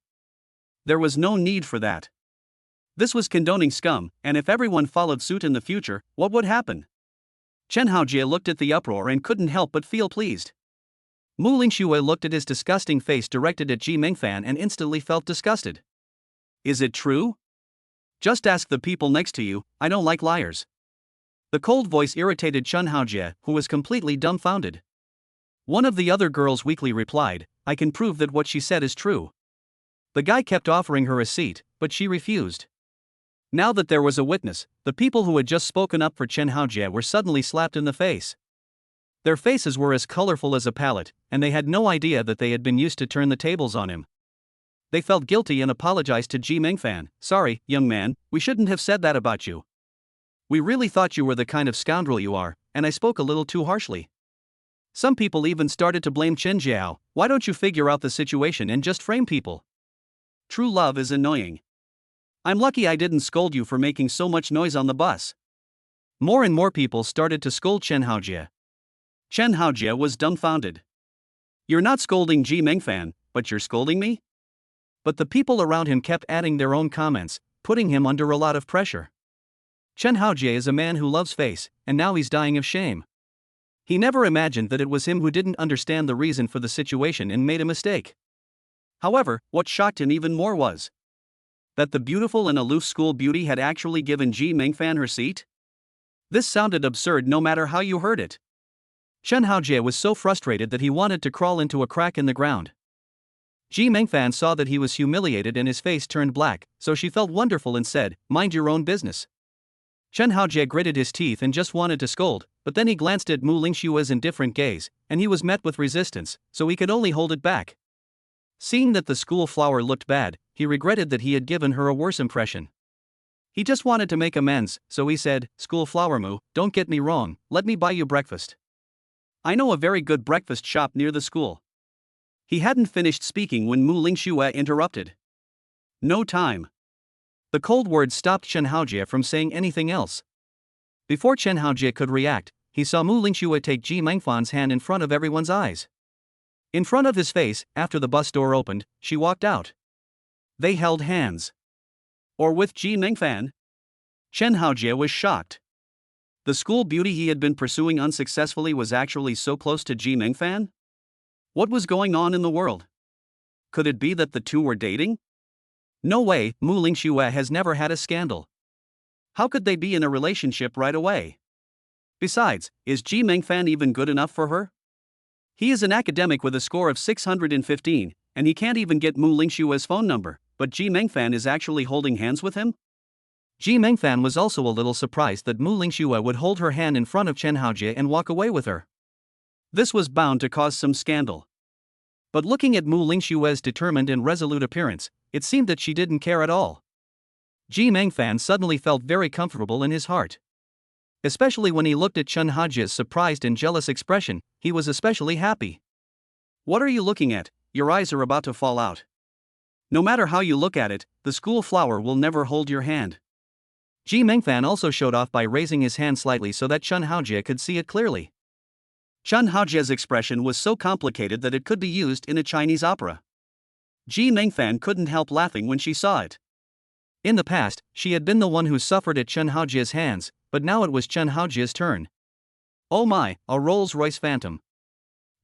There was no need for that. This was condoning scum, and if everyone followed suit in the future, what would happen? Chen Haojie looked at the uproar and couldn't help but feel pleased. Mu Lingxue looked at his disgusting face directed at Ji Mengfan and instantly felt disgusted. Is it true? Just ask the people next to you, I don't like liars. The cold voice irritated Chen Haojie, who was completely dumbfounded. One of the other girls weakly replied, I can prove that what she said is true. The guy kept offering her a seat, but she refused. Now that there was a witness, the people who had just spoken up for Chen Haojie were suddenly slapped in the face. Their faces were as colorful as a palette, and they had no idea that they had been used to turn the tables on him. They felt guilty and apologized to Ji Mengfan. Sorry, young man, we shouldn't have said that about you. We really thought you were the kind of scoundrel you are, and I spoke a little too harshly. Some people even started to blame Chen Jiahao. Why don't you figure out the situation and just frame people? True love is annoying. I'm lucky I didn't scold you for making so much noise on the bus. More and more people started to scold Chen Haojie. Chen Haojie was dumbfounded. You're not scolding Ji Mengfan, but you're scolding me? But the people around him kept adding their own comments, putting him under a lot of pressure. Chen Haojie is a man who loves face, and now he's dying of shame. He never imagined that it was him who didn't understand the reason for the situation and made a mistake. However, what shocked him even more was that the beautiful and aloof school beauty had actually given Ji Mengfan her seat? This sounded absurd no matter how you heard it. Chen Haojie was so frustrated that he wanted to crawl into a crack in the ground. Ji Mengfan saw that he was humiliated and his face turned black, so she felt wonderful and said, mind your own business. Chen Haojie gritted his teeth and just wanted to scold, but then he glanced at Mu Lingxue's indifferent gaze, and he was met with resistance, so he could only hold it back. Seeing that the school flower looked bad, he regretted that he had given her a worse impression. He just wanted to make amends, so he said, School flower Mu, don't get me wrong, let me buy you breakfast. I know a very good breakfast shop near the school. He hadn't finished speaking when Mu Lingxue interrupted. No time. The cold words stopped Chen Haojie from saying anything else. Before Chen Haojie could react, he saw Mu Lingxue take Ji Mengfan's hand in front of everyone's eyes. In front of his face, after the bus door opened, she walked out. They held hands. Or with Ji Mengfan? Chen Haojie was shocked. The school beauty he had been pursuing unsuccessfully was actually so close to Ji Mengfan? What was going on in the world? Could it be that the two were dating? No way, Mu Lingxue has never had a scandal. How could they be in a relationship right away? Besides, is Ji Mengfan even good enough for her? He is an academic with a score of 615, and he can't even get Mu Lingxue's phone number, but Ji Mengfan is actually holding hands with him? Ji Mengfan was also a little surprised that Mu Lingxue would hold her hand in front of Chen Haojie and walk away with her. This was bound to cause some scandal. But looking at Mu Lingxue's determined and resolute appearance, it seemed that she didn't care at all. Ji Mengfan suddenly felt very comfortable in his heart. Especially when he looked at Chen Haojie's surprised and jealous expression, he was especially happy. What are you looking at? Your eyes are about to fall out. No matter how you look at it, the school flower will never hold your hand. Ji Mengfan also showed off by raising his hand slightly so that Chen Haojie could see it clearly. Chen Haojie's expression was so complicated that it could be used in a Chinese opera. Ji Mengfan couldn't help laughing when she saw it. In the past, she had been the one who suffered at Chen Haojie's hands, but now it was Chen Haojie's turn. Oh my, a Rolls-Royce Phantom.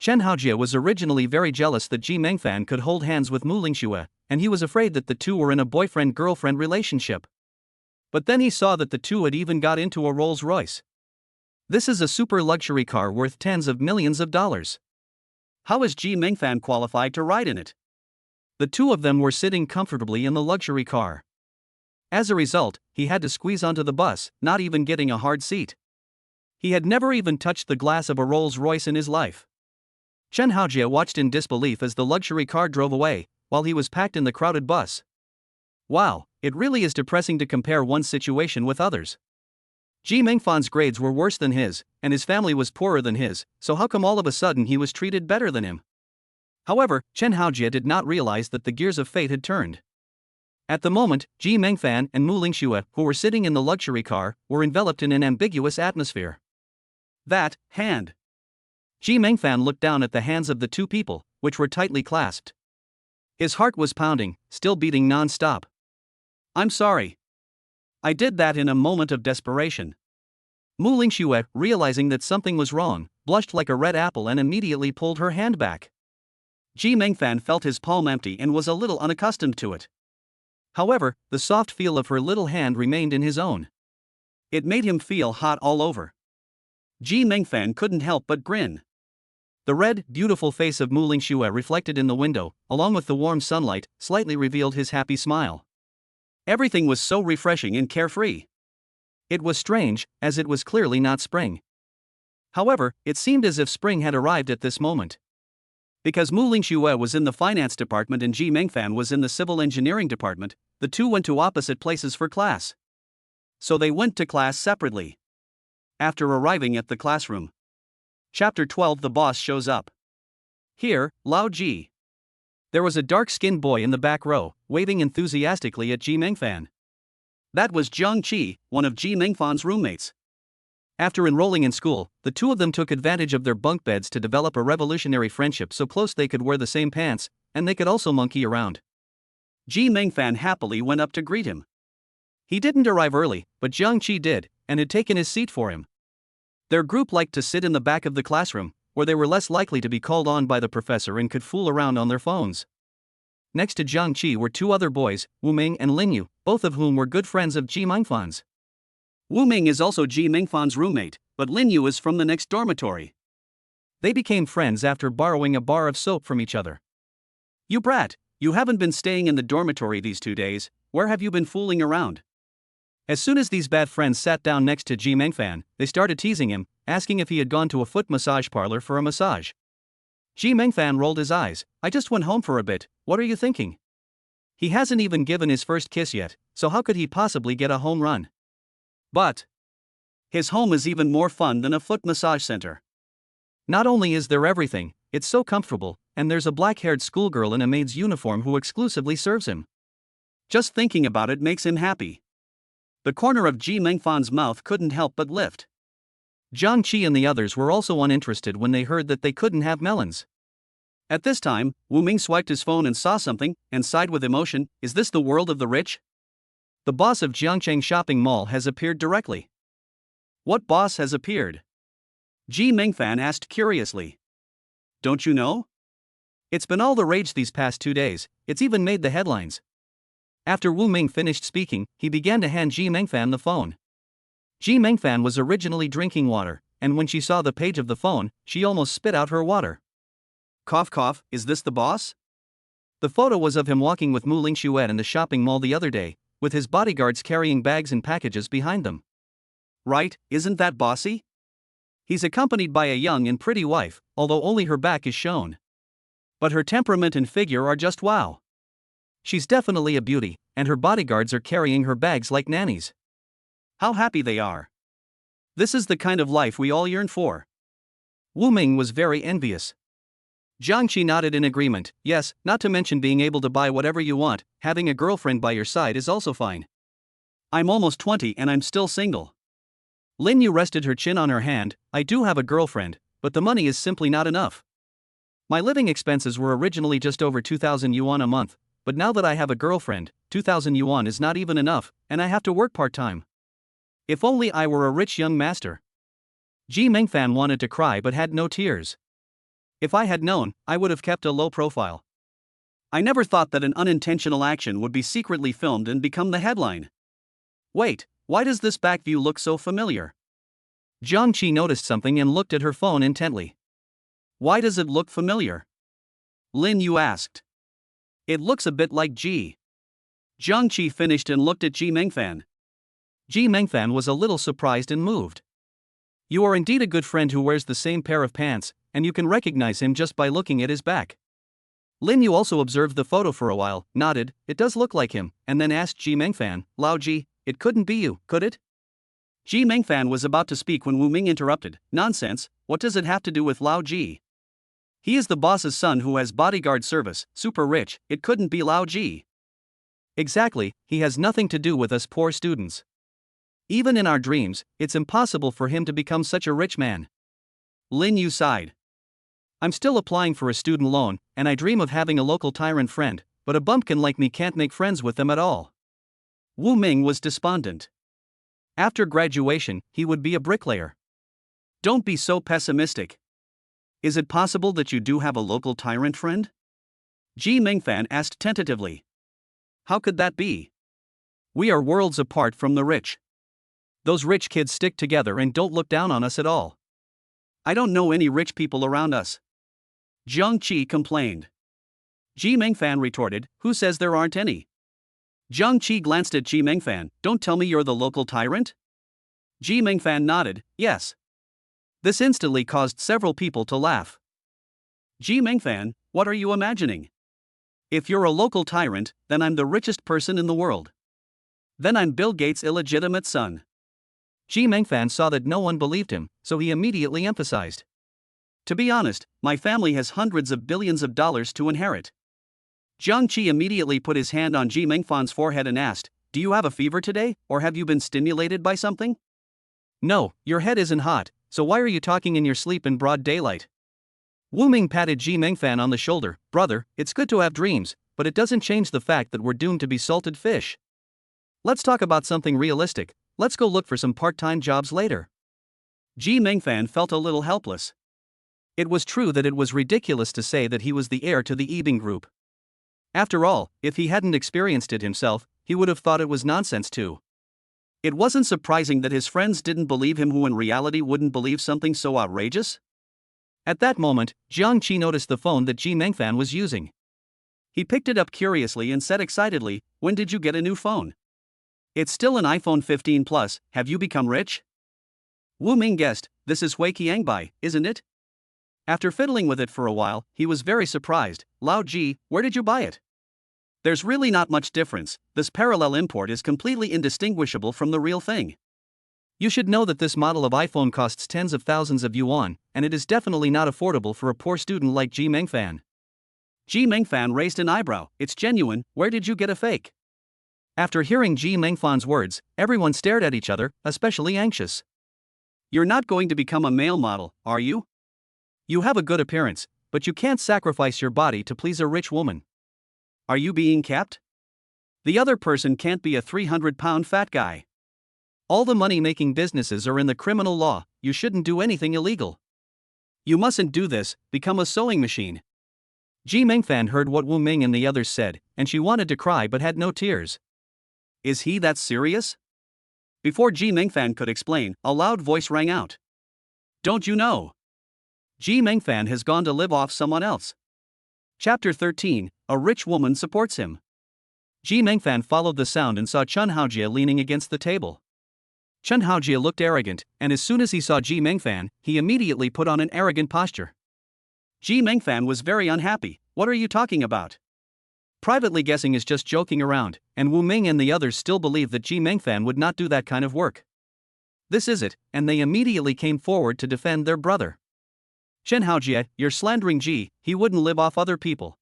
Chen Haojie was originally very jealous that Ji Mengfan could hold hands with Mu Lingxue, and he was afraid that the two were in a boyfriend-girlfriend relationship. But then he saw that the two had even got into a Rolls-Royce. This is a super luxury car worth tens of millions of dollars. How is Ji Mengfan qualified to ride in it? The two of them were sitting comfortably in the luxury car. As a result, he had to squeeze onto the bus, not even getting a hard seat. He had never even touched the glass of a Rolls-Royce in his life. Chen Haojie watched in disbelief as the luxury car drove away, while he was packed in the crowded bus. Wow, it really is depressing to compare one's situation with others. Ji Mengfan's grades were worse than his, and his family was poorer than his, so how come all of a sudden he was treated better than him? However, Chen Haojie did not realize that the gears of fate had turned. At the moment, Ji Mengfan and Mu Lingxue, who were sitting in the luxury car, were enveloped in an ambiguous atmosphere. That hand. Ji Mengfan looked down at the hands of the two people, which were tightly clasped. His heart was pounding, still beating non-stop. I'm sorry. I did that in a moment of desperation. Mu Lingxue, realizing that something was wrong, blushed like a red apple and immediately pulled her hand back. Ji Mengfan felt his palm empty and was a little unaccustomed to it. However, the soft feel of her little hand remained in his own. It made him feel hot all over. Ji Mengfan couldn't help but grin. The red, beautiful face of Mu Lingxue reflected in the window, along with the warm sunlight, slightly revealed his happy smile. Everything was so refreshing and carefree. It was strange, as it was clearly not spring. However, it seemed as if spring had arrived at this moment. Because Mu Lingxue was in the finance department and Ji Mengfan was in the civil engineering department, the two went to opposite places for class. So they went to class separately. After arriving at the classroom. Chapter 12. The boss shows up. Here, Lao Ji. There was a dark-skinned boy in the back row, waving enthusiastically at Ji Mengfan. That was Jiang Qi, one of Ji Mengfan's roommates. After enrolling in school, the two of them took advantage of their bunk beds to develop a revolutionary friendship so close they could wear the same pants, and they could also monkey around. Ji Mengfan happily went up to greet him. He didn't arrive early, but Jiang Qi did, and had taken his seat for him. Their group liked to sit in the back of the classroom, where they were less likely to be called on by the professor and could fool around on their phones. Next to Jiang Qi were two other boys, Wu Ming and Lin Yu, both of whom were good friends of Ji Mengfan's. Wu Ming is also Ji Mengfan's roommate, but Lin Yu is from the next dormitory. They became friends after borrowing a bar of soap from each other. You brat, you haven't been staying in the dormitory these 2 days, where have you been fooling around? As soon as these bad friends sat down next to Ji Mengfan, they started teasing him, asking if he had gone to a foot massage parlor for a massage. Ji Mengfan rolled his eyes. I just went home for a bit, what are you thinking? He hasn't even given his first kiss yet, so how could he possibly get a home run? But his home is even more fun than a foot massage center. Not only is there everything, it's so comfortable, and there's a black-haired schoolgirl in a maid's uniform who exclusively serves him. Just thinking about it makes him happy. The corner of Ji Mengfan's mouth couldn't help but lift. Jiang Qi and the others were also uninterested when they heard that they couldn't have melons. At this time, Wu Ming swiped his phone and saw something, and sighed with emotion. Is this the world of the rich? The boss of Jiangcheng Shopping Mall has appeared directly. What boss has appeared? Ji Mengfan asked curiously. Don't you know? It's been all the rage these past 2 days, it's even made the headlines. After Wu Ming finished speaking, he began to hand Ji Mengfan the phone. Ji Mengfan was originally drinking water, and when she saw the page of the phone, she almost spit out her water. Cough cough, is this the boss? The photo was of him walking with Mu Lingxue in the shopping mall the other day, with his bodyguards carrying bags and packages behind them. Right, isn't that bossy? He's accompanied by a young and pretty wife, although only her back is shown. But her temperament and figure are just wow. She's definitely a beauty, and her bodyguards are carrying her bags like nannies. How happy they are. This is the kind of life we all yearn for. Wu Ming was very envious. Jiangqi nodded in agreement. Yes, not to mention being able to buy whatever you want, having a girlfriend by your side is also fine. I'm almost 20 and I'm still single. Lin Yu rested her chin on her hand. I do have a girlfriend, but the money is simply not enough. My living expenses were originally just over 2,000 yuan a month, but now that I have a girlfriend, 2,000 yuan is not even enough, and I have to work part-time. If only I were a rich young master. Ji Mengfan wanted to cry but had no tears. If I had known, I would have kept a low profile. I never thought that an unintentional action would be secretly filmed and become the headline. Wait, why does this back view look so familiar? Jiangqi noticed something and looked at her phone intently. Why does it look familiar? Lin Yu asked. It looks a bit like Ji. Jiangqi finished and looked at Ji Mengfan. Ji Mengfan was a little surprised and moved. You are indeed a good friend who wears the same pair of pants, and you can recognize him just by looking at his back. Lin Yu also observed the photo for a while, nodded, it does look like him, and then asked Ji Mengfan, Lao Ji, it couldn't be you, could it? Ji Mengfan was about to speak when Wu Ming interrupted, nonsense, what does it have to do with Lao Ji? He is the boss's son who has bodyguard service, super rich, it couldn't be Lao Ji. Exactly, he has nothing to do with us poor students. Even in our dreams, it's impossible for him to become such a rich man. Lin Yu sighed. I'm still applying for a student loan, and I dream of having a local tyrant friend, but a bumpkin like me can't make friends with them at all. Wu Ming was despondent. After graduation, he would be a bricklayer. Don't be so pessimistic. Is it possible that you do have a local tyrant friend? Ji Mengfan asked tentatively. How could that be? We are worlds apart from the rich. Those rich kids stick together and don't look down on us at all. I don't know any rich people around us. Jiang Qi complained. Ji Mengfan retorted, who says there aren't any? Jiang Qi glanced at Ji Mengfan, don't tell me you're the local tyrant? Ji Mengfan nodded, yes. This instantly caused several people to laugh. Ji Mengfan, what are you imagining? If you're a local tyrant, then I'm the richest person in the world. Then I'm Bill Gates' illegitimate son. Ji Mengfan saw that no one believed him, so he immediately emphasized. To be honest, my family has hundreds of billions of dollars to inherit. Jiang Qi immediately put his hand on Ji Mengfan's forehead and asked, do you have a fever today, or have you been stimulated by something? No, your head isn't hot, so why are you talking in your sleep in broad daylight? Wu Ming patted Ji Mengfan on the shoulder, brother, it's good to have dreams, but it doesn't change the fact that we're doomed to be salted fish. Let's talk about something realistic, let's go look for some part-time jobs later. Ji Mengfan felt a little helpless. It was true that it was ridiculous to say that he was the heir to the Ebing Group. After all, if he hadn't experienced it himself, he would have thought it was nonsense too. It wasn't surprising that his friends didn't believe him who in reality wouldn't believe something so outrageous. At that moment, Jiang Qi noticed the phone that Ji Mengfan was using. He picked it up curiously and said excitedly, when did you get a new phone? It's still an iPhone 15 Plus, have you become rich? Wu Ming guessed, this is Hui Qiangbai, isn't it? After fiddling with it for a while, he was very surprised. Lao Ji, where did you buy it? There's really not much difference, this parallel import is completely indistinguishable from the real thing. You should know that this model of iPhone costs tens of thousands of yuan, and it is definitely not affordable for a poor student like Ji Mengfan. Ji Mengfan raised an eyebrow, it's genuine, where did you get a fake? After hearing Ji Mengfan's words, everyone stared at each other, especially anxious. You're not going to become a male model, are you? You have a good appearance, but you can't sacrifice your body to please a rich woman. Are you being kept? The other person can't be a 300-pound fat guy. All the money-making businesses are in the criminal law, you shouldn't do anything illegal. You mustn't do this, become a sewing machine. Ji Mengfan heard what Wu Ming and the others said, and she wanted to cry but had no tears. Is he that serious? Before Ji Mengfan could explain, a loud voice rang out. Don't you know? Ji Mengfan has gone to live off someone else. Chapter 13, A Rich Woman Supports Him. Ji Mengfan followed the sound and saw Chen Haojie leaning against the table. Chen Haojie looked arrogant, and as soon as he saw Ji Mengfan, he immediately put on an arrogant posture. Ji Mengfan was very unhappy, what are you talking about? Privately guessing is just joking around, and Wu Ming and the others still believe that Ji Mengfan would not do that kind of work. This is it, and they immediately came forward to defend their brother. Chen Haojie, you're slandering Ji, he wouldn't live off other people.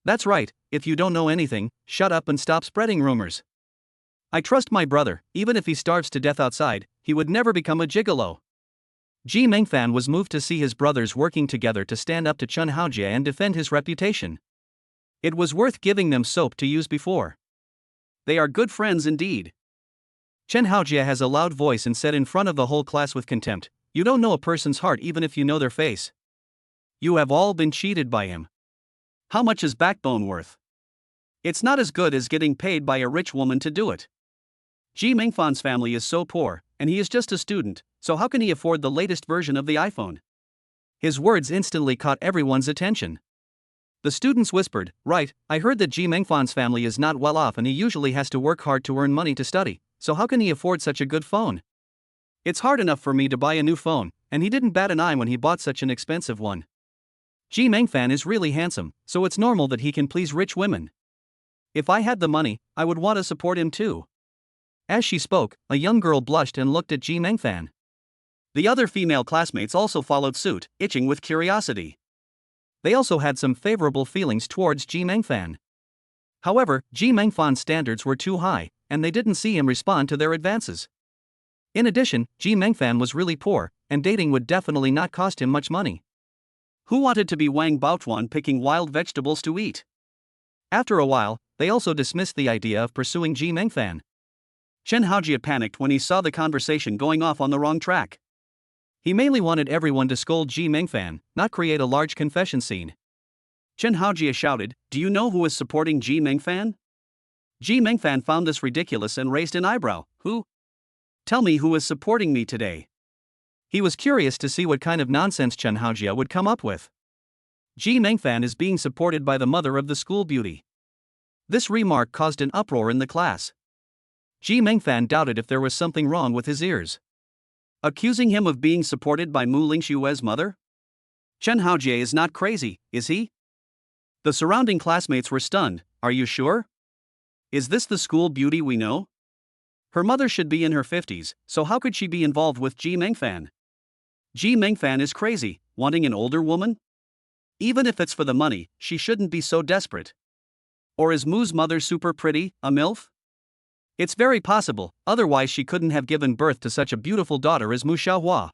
That's right, if you don't know anything, shut up and stop spreading rumors. I trust my brother, even if he starves to death outside, he would never become a gigolo. Ji Mengfan was moved to see his brothers working together to stand up to Chen Haojie and defend his reputation. It was worth giving them soap to use before. They are good friends indeed. Chen Haojie has a loud voice and said in front of the whole class with contempt, "You don't know a person's heart even if you know their face. You have all been cheated by him. How much is backbone worth? It's not as good as getting paid by a rich woman to do it. Ji Mengfan's family is so poor, and he is just a student, so how can he afford the latest version of the iPhone?" His words instantly caught everyone's attention. The students whispered, "Right, I heard that Ji Mengfan's family is not well off and he usually has to work hard to earn money to study, so how can he afford such a good phone? It's hard enough for me to buy a new phone, and he didn't bat an eye when he bought such an expensive one. Ji Mengfan is really handsome, so it's normal that he can please rich women. If I had the money, I would want to support him too." As she spoke, a young girl blushed and looked at Ji Mengfan. The other female classmates also followed suit, itching with curiosity. They also had some favorable feelings towards Ji Mengfan. However, Ji Mengfan's standards were too high, and they didn't see him respond to their advances. In addition, Ji Mengfan was really poor, and dating would definitely not cost him much money. Who wanted to be Wang Baotuan picking wild vegetables to eat? After a while, they also dismissed the idea of pursuing Ji Mengfan. Chen Haojie panicked when he saw the conversation going off on the wrong track. He mainly wanted everyone to scold Ji Mengfan, not create a large confession scene. Chen Haojie shouted, "Do you know who is supporting Ji Mengfan?" Ji Mengfan found this ridiculous and raised an eyebrow. "Who? Tell me who is supporting me today." He was curious to see what kind of nonsense Chen Haojie would come up with. Ji Mengfan is being supported by the mother of the school beauty. This remark caused an uproar in the class. Ji Mengfan doubted if there was something wrong with his ears. Accusing him of being supported by Mu Lingshue's mother? Chen Haojie is not crazy, is he? The surrounding classmates were stunned. "Are you sure? Is this the school beauty we know? Her mother should be in her 50s, so how could she be involved with Ji Mengfan? Ji Mengfan is crazy, wanting an older woman? Even if it's for the money, she shouldn't be so desperate. Or is Mu's mother super pretty, a MILF? It's very possible, otherwise she couldn't have given birth to such a beautiful daughter as Mu Xiaohua.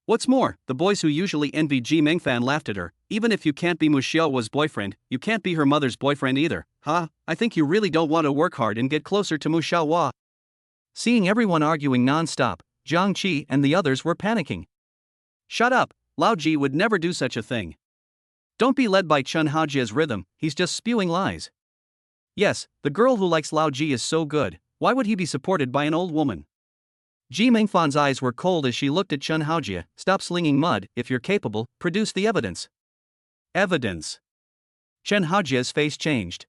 What's more, the boys who usually envied Ji Mengfan laughed at her. Even if you can't be Mu Xiaohua's boyfriend, you can't be her mother's boyfriend either. Huh? I think you really don't want to work hard and get closer to Mu Xiaohua." Seeing everyone arguing non-stop, Zhang Qi and the others were panicking. "Shut up, Lao Ji would never do such a thing. Don't be led by Chen Haojie's rhythm, he's just spewing lies. Yes, the girl who likes Lao Ji is so good, why would he be supported by an old woman?" Ji Mengfan's eyes were cold as she looked at Chen Haojie. "Stop slinging mud, if you're capable, produce the evidence." Evidence. Chen Haojie's face changed.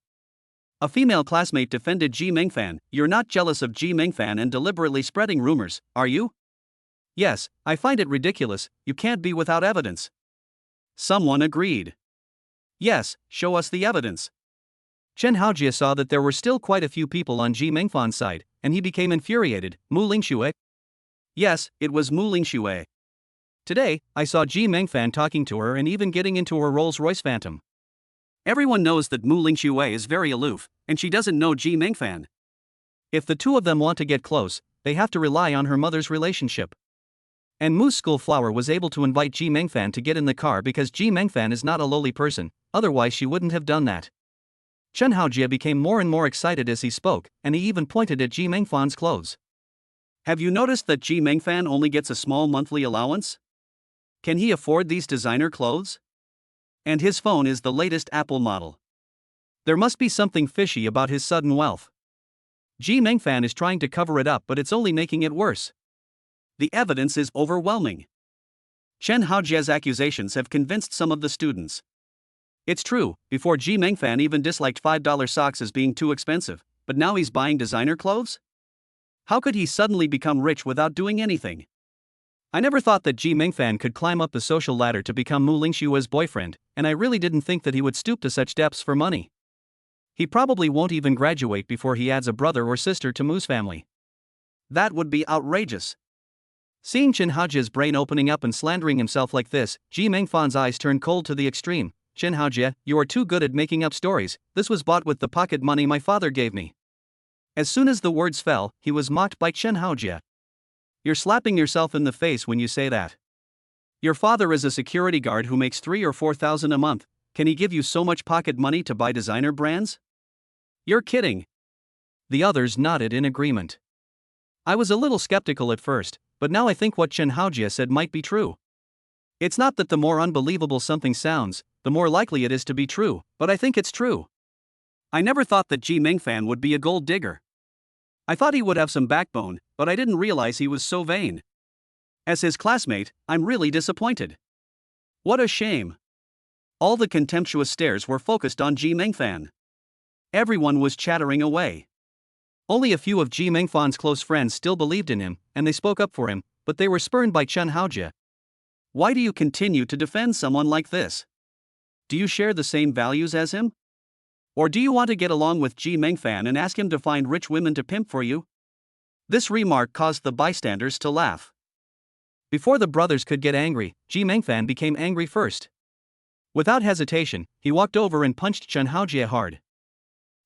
A female classmate defended Ji Mengfan. "You're not jealous of Ji Mengfan and deliberately spreading rumors, are you?" "Yes, I find it ridiculous, you can't be without evidence." Someone agreed. "Yes, show us the evidence." Chen Haojie saw that there were still quite a few people on Ji Mengfan's side, and he became infuriated. "Mu Lingxue?" Yes, it was Mu Lingxue. "Today, I saw Ji Mengfan talking to her and even getting into her Rolls-Royce Phantom. Everyone knows that Mu Lingxue is very aloof, and she doesn't know Ji Mengfan. If the two of them want to get close, they have to rely on her mother's relationship. And Mu's school flower was able to invite Ji Mengfan to get in the car because Ji Mengfan is not a lowly person, otherwise she wouldn't have done that." Chen Haojie became more and more excited as he spoke, and he even pointed at Ji Mengfan's clothes. "Have you noticed that Ji Mengfan only gets a small monthly allowance? Can he afford these designer clothes? And his phone is the latest Apple model. There must be something fishy about his sudden wealth. Ji Mengfan is trying to cover it up, but it's only making it worse. The evidence is overwhelming." Chen Haojie's accusations have convinced some of the students. It's true, before Ji Mengfan even disliked $5 socks as being too expensive, but now he's buying designer clothes? How could he suddenly become rich without doing anything? I never thought that Ji Mengfan could climb up the social ladder to become Mu Lingshue's boyfriend, and I really didn't think that he would stoop to such depths for money. He probably won't even graduate before he adds a brother or sister to Mu's family. That would be outrageous. Seeing Chen Haojia's brain opening up and slandering himself like this, Ji Mengfan's eyes turned cold to the extreme. Chen Haojia, you are too good at making up stories. This was bought with the pocket money my father gave me. As soon as the words fell, he was mocked by Chen Haojia. You're slapping yourself in the face when you say that. Your father is a security guard who makes 3 or 4,000 a month. Can he give you so much pocket money to buy designer brands? You're kidding. The others nodded in agreement. I was a little skeptical at first, but now I think what Chen Haojia said might be true. It's not that the more unbelievable something sounds, the more likely it is to be true, but I think it's true. I never thought that Ji Mengfan would be a gold digger. I thought he would have some backbone, but I didn't realize he was so vain. As his classmate, I'm really disappointed. What a shame. All the contemptuous stares were focused on Ji Mengfan. Everyone was chattering away. Only a few of Ji Mengfan's close friends still believed in him, and they spoke up for him, but they were spurned by Chen Haojia. Why do you continue to defend someone like this? Do you share the same values as him? Or do you want to get along with Ji Mengfan and ask him to find rich women to pimp for you? This remark caused the bystanders to laugh. Before the brothers could get angry, Ji Mengfan became angry first. Without hesitation, he walked over and punched Chen Haojia hard.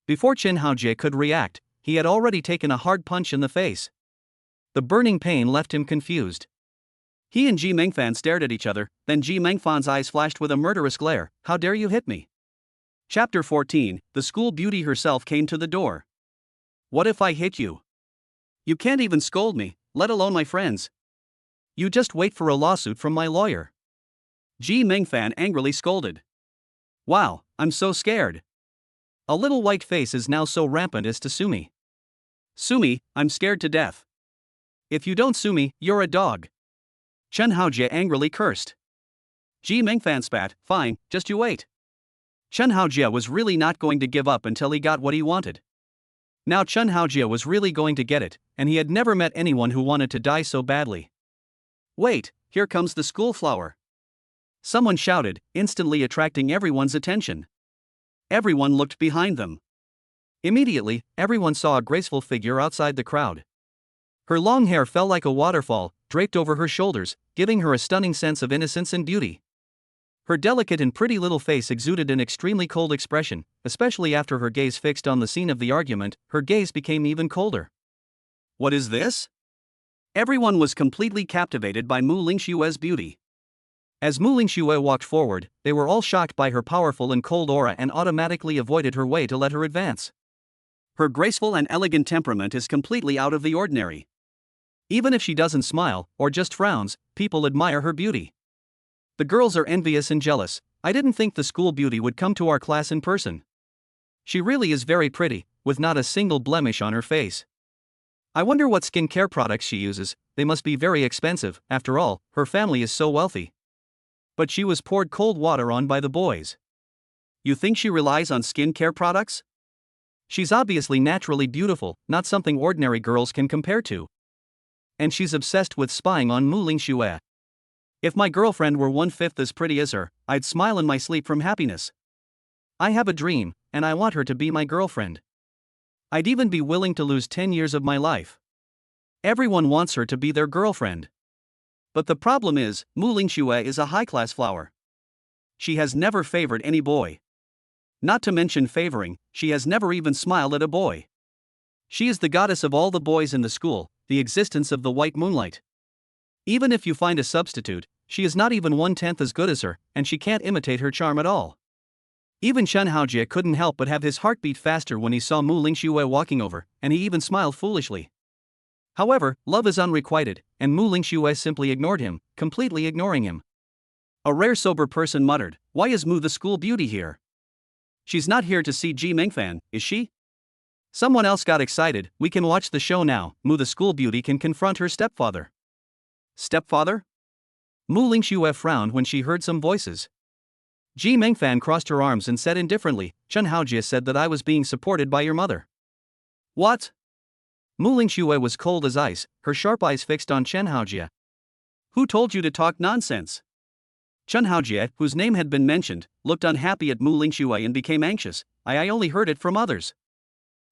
Before Chen Haojia could react, he had already taken a hard punch in the face. The burning pain left him confused. He and Ji Mengfan stared at each other, then Ji Mengfan's eyes flashed with a murderous glare. How dare you hit me? Chapter 14, the school beauty herself came to the door. What if I hit you? You can't even scold me, let alone my friends. You just wait for a lawsuit from my lawyer. Ji Mengfan angrily scolded. Wow, I'm so scared. A little white face is now so rampant as to sue me. Sue me, I'm scared to death. If you don't sue me, you're a dog. Chen Haojia angrily cursed. Ji Mengfan spat, fine, just you wait. Chen Haojia was really not going to give up until he got what he wanted. Now Chen Haojia was really going to get it, and he had never met anyone who wanted to die so badly. Wait, here comes the school flower. Someone shouted, instantly attracting everyone's attention. Everyone looked behind them. Immediately, everyone saw a graceful figure outside the crowd. Her long hair fell like a waterfall, draped over her shoulders, giving her a stunning sense of innocence and beauty. Her delicate and pretty little face exuded an extremely cold expression, especially after her gaze fixed on the scene of the argument. Her gaze became even colder. What is this? Everyone was completely captivated by Mu Lingshue's beauty. As Mu Lingxue walked forward, they were all shocked by her powerful and cold aura and automatically avoided her way to let her advance. Her graceful and elegant temperament is completely out of the ordinary. Even if she doesn't smile, or just frowns, people admire her beauty. The girls are envious and jealous. I didn't think the school beauty would come to our class in person. She really is very pretty, with not a single blemish on her face. I wonder what skincare products she uses. They must be very expensive, after all, her family is so wealthy. But she was poured cold water on by the boys. You think she relies on skincare products? She's obviously naturally beautiful, not something ordinary girls can compare to. And she's obsessed with spying on Mu Lingxue. If my girlfriend were 1/5 as pretty as her, I'd smile in my sleep from happiness. I have a dream, and I want her to be my girlfriend. I'd even be willing to lose 10 years of my life. Everyone wants her to be their girlfriend. But the problem is, Mu Lingxue is a high-class flower. She has never favored any boy. Not to mention favoring, she has never even smiled at a boy. She is the goddess of all the boys in the school, the existence of the white moonlight. Even if you find a substitute, she is not even 1/10 as good as her, and she can't imitate her charm at all. Even Chen Haojia couldn't help but have his heart beat faster when he saw Mu Lingxue walking over, and he even smiled foolishly. However, love is unrequited, and Mu Lingxue simply ignored him, completely ignoring him. A rare sober person muttered, "Why is Mu the school beauty here? She's not here to see Ji Mengfan, is she?" Someone else got excited. We can watch the show now. Mu the school beauty can confront her stepfather. Stepfather? Mu Lingxue frowned when she heard some voices. Ji Mengfan crossed her arms and said indifferently, Chen Haojia said that I was being supported by your mother. What? Mu Lingxue was cold as ice, her sharp eyes fixed on Chen Haojia. Who told you to talk nonsense? Chen Haojia, whose name had been mentioned, looked unhappy at Mu Lingxue and became anxious. I only heard it from others.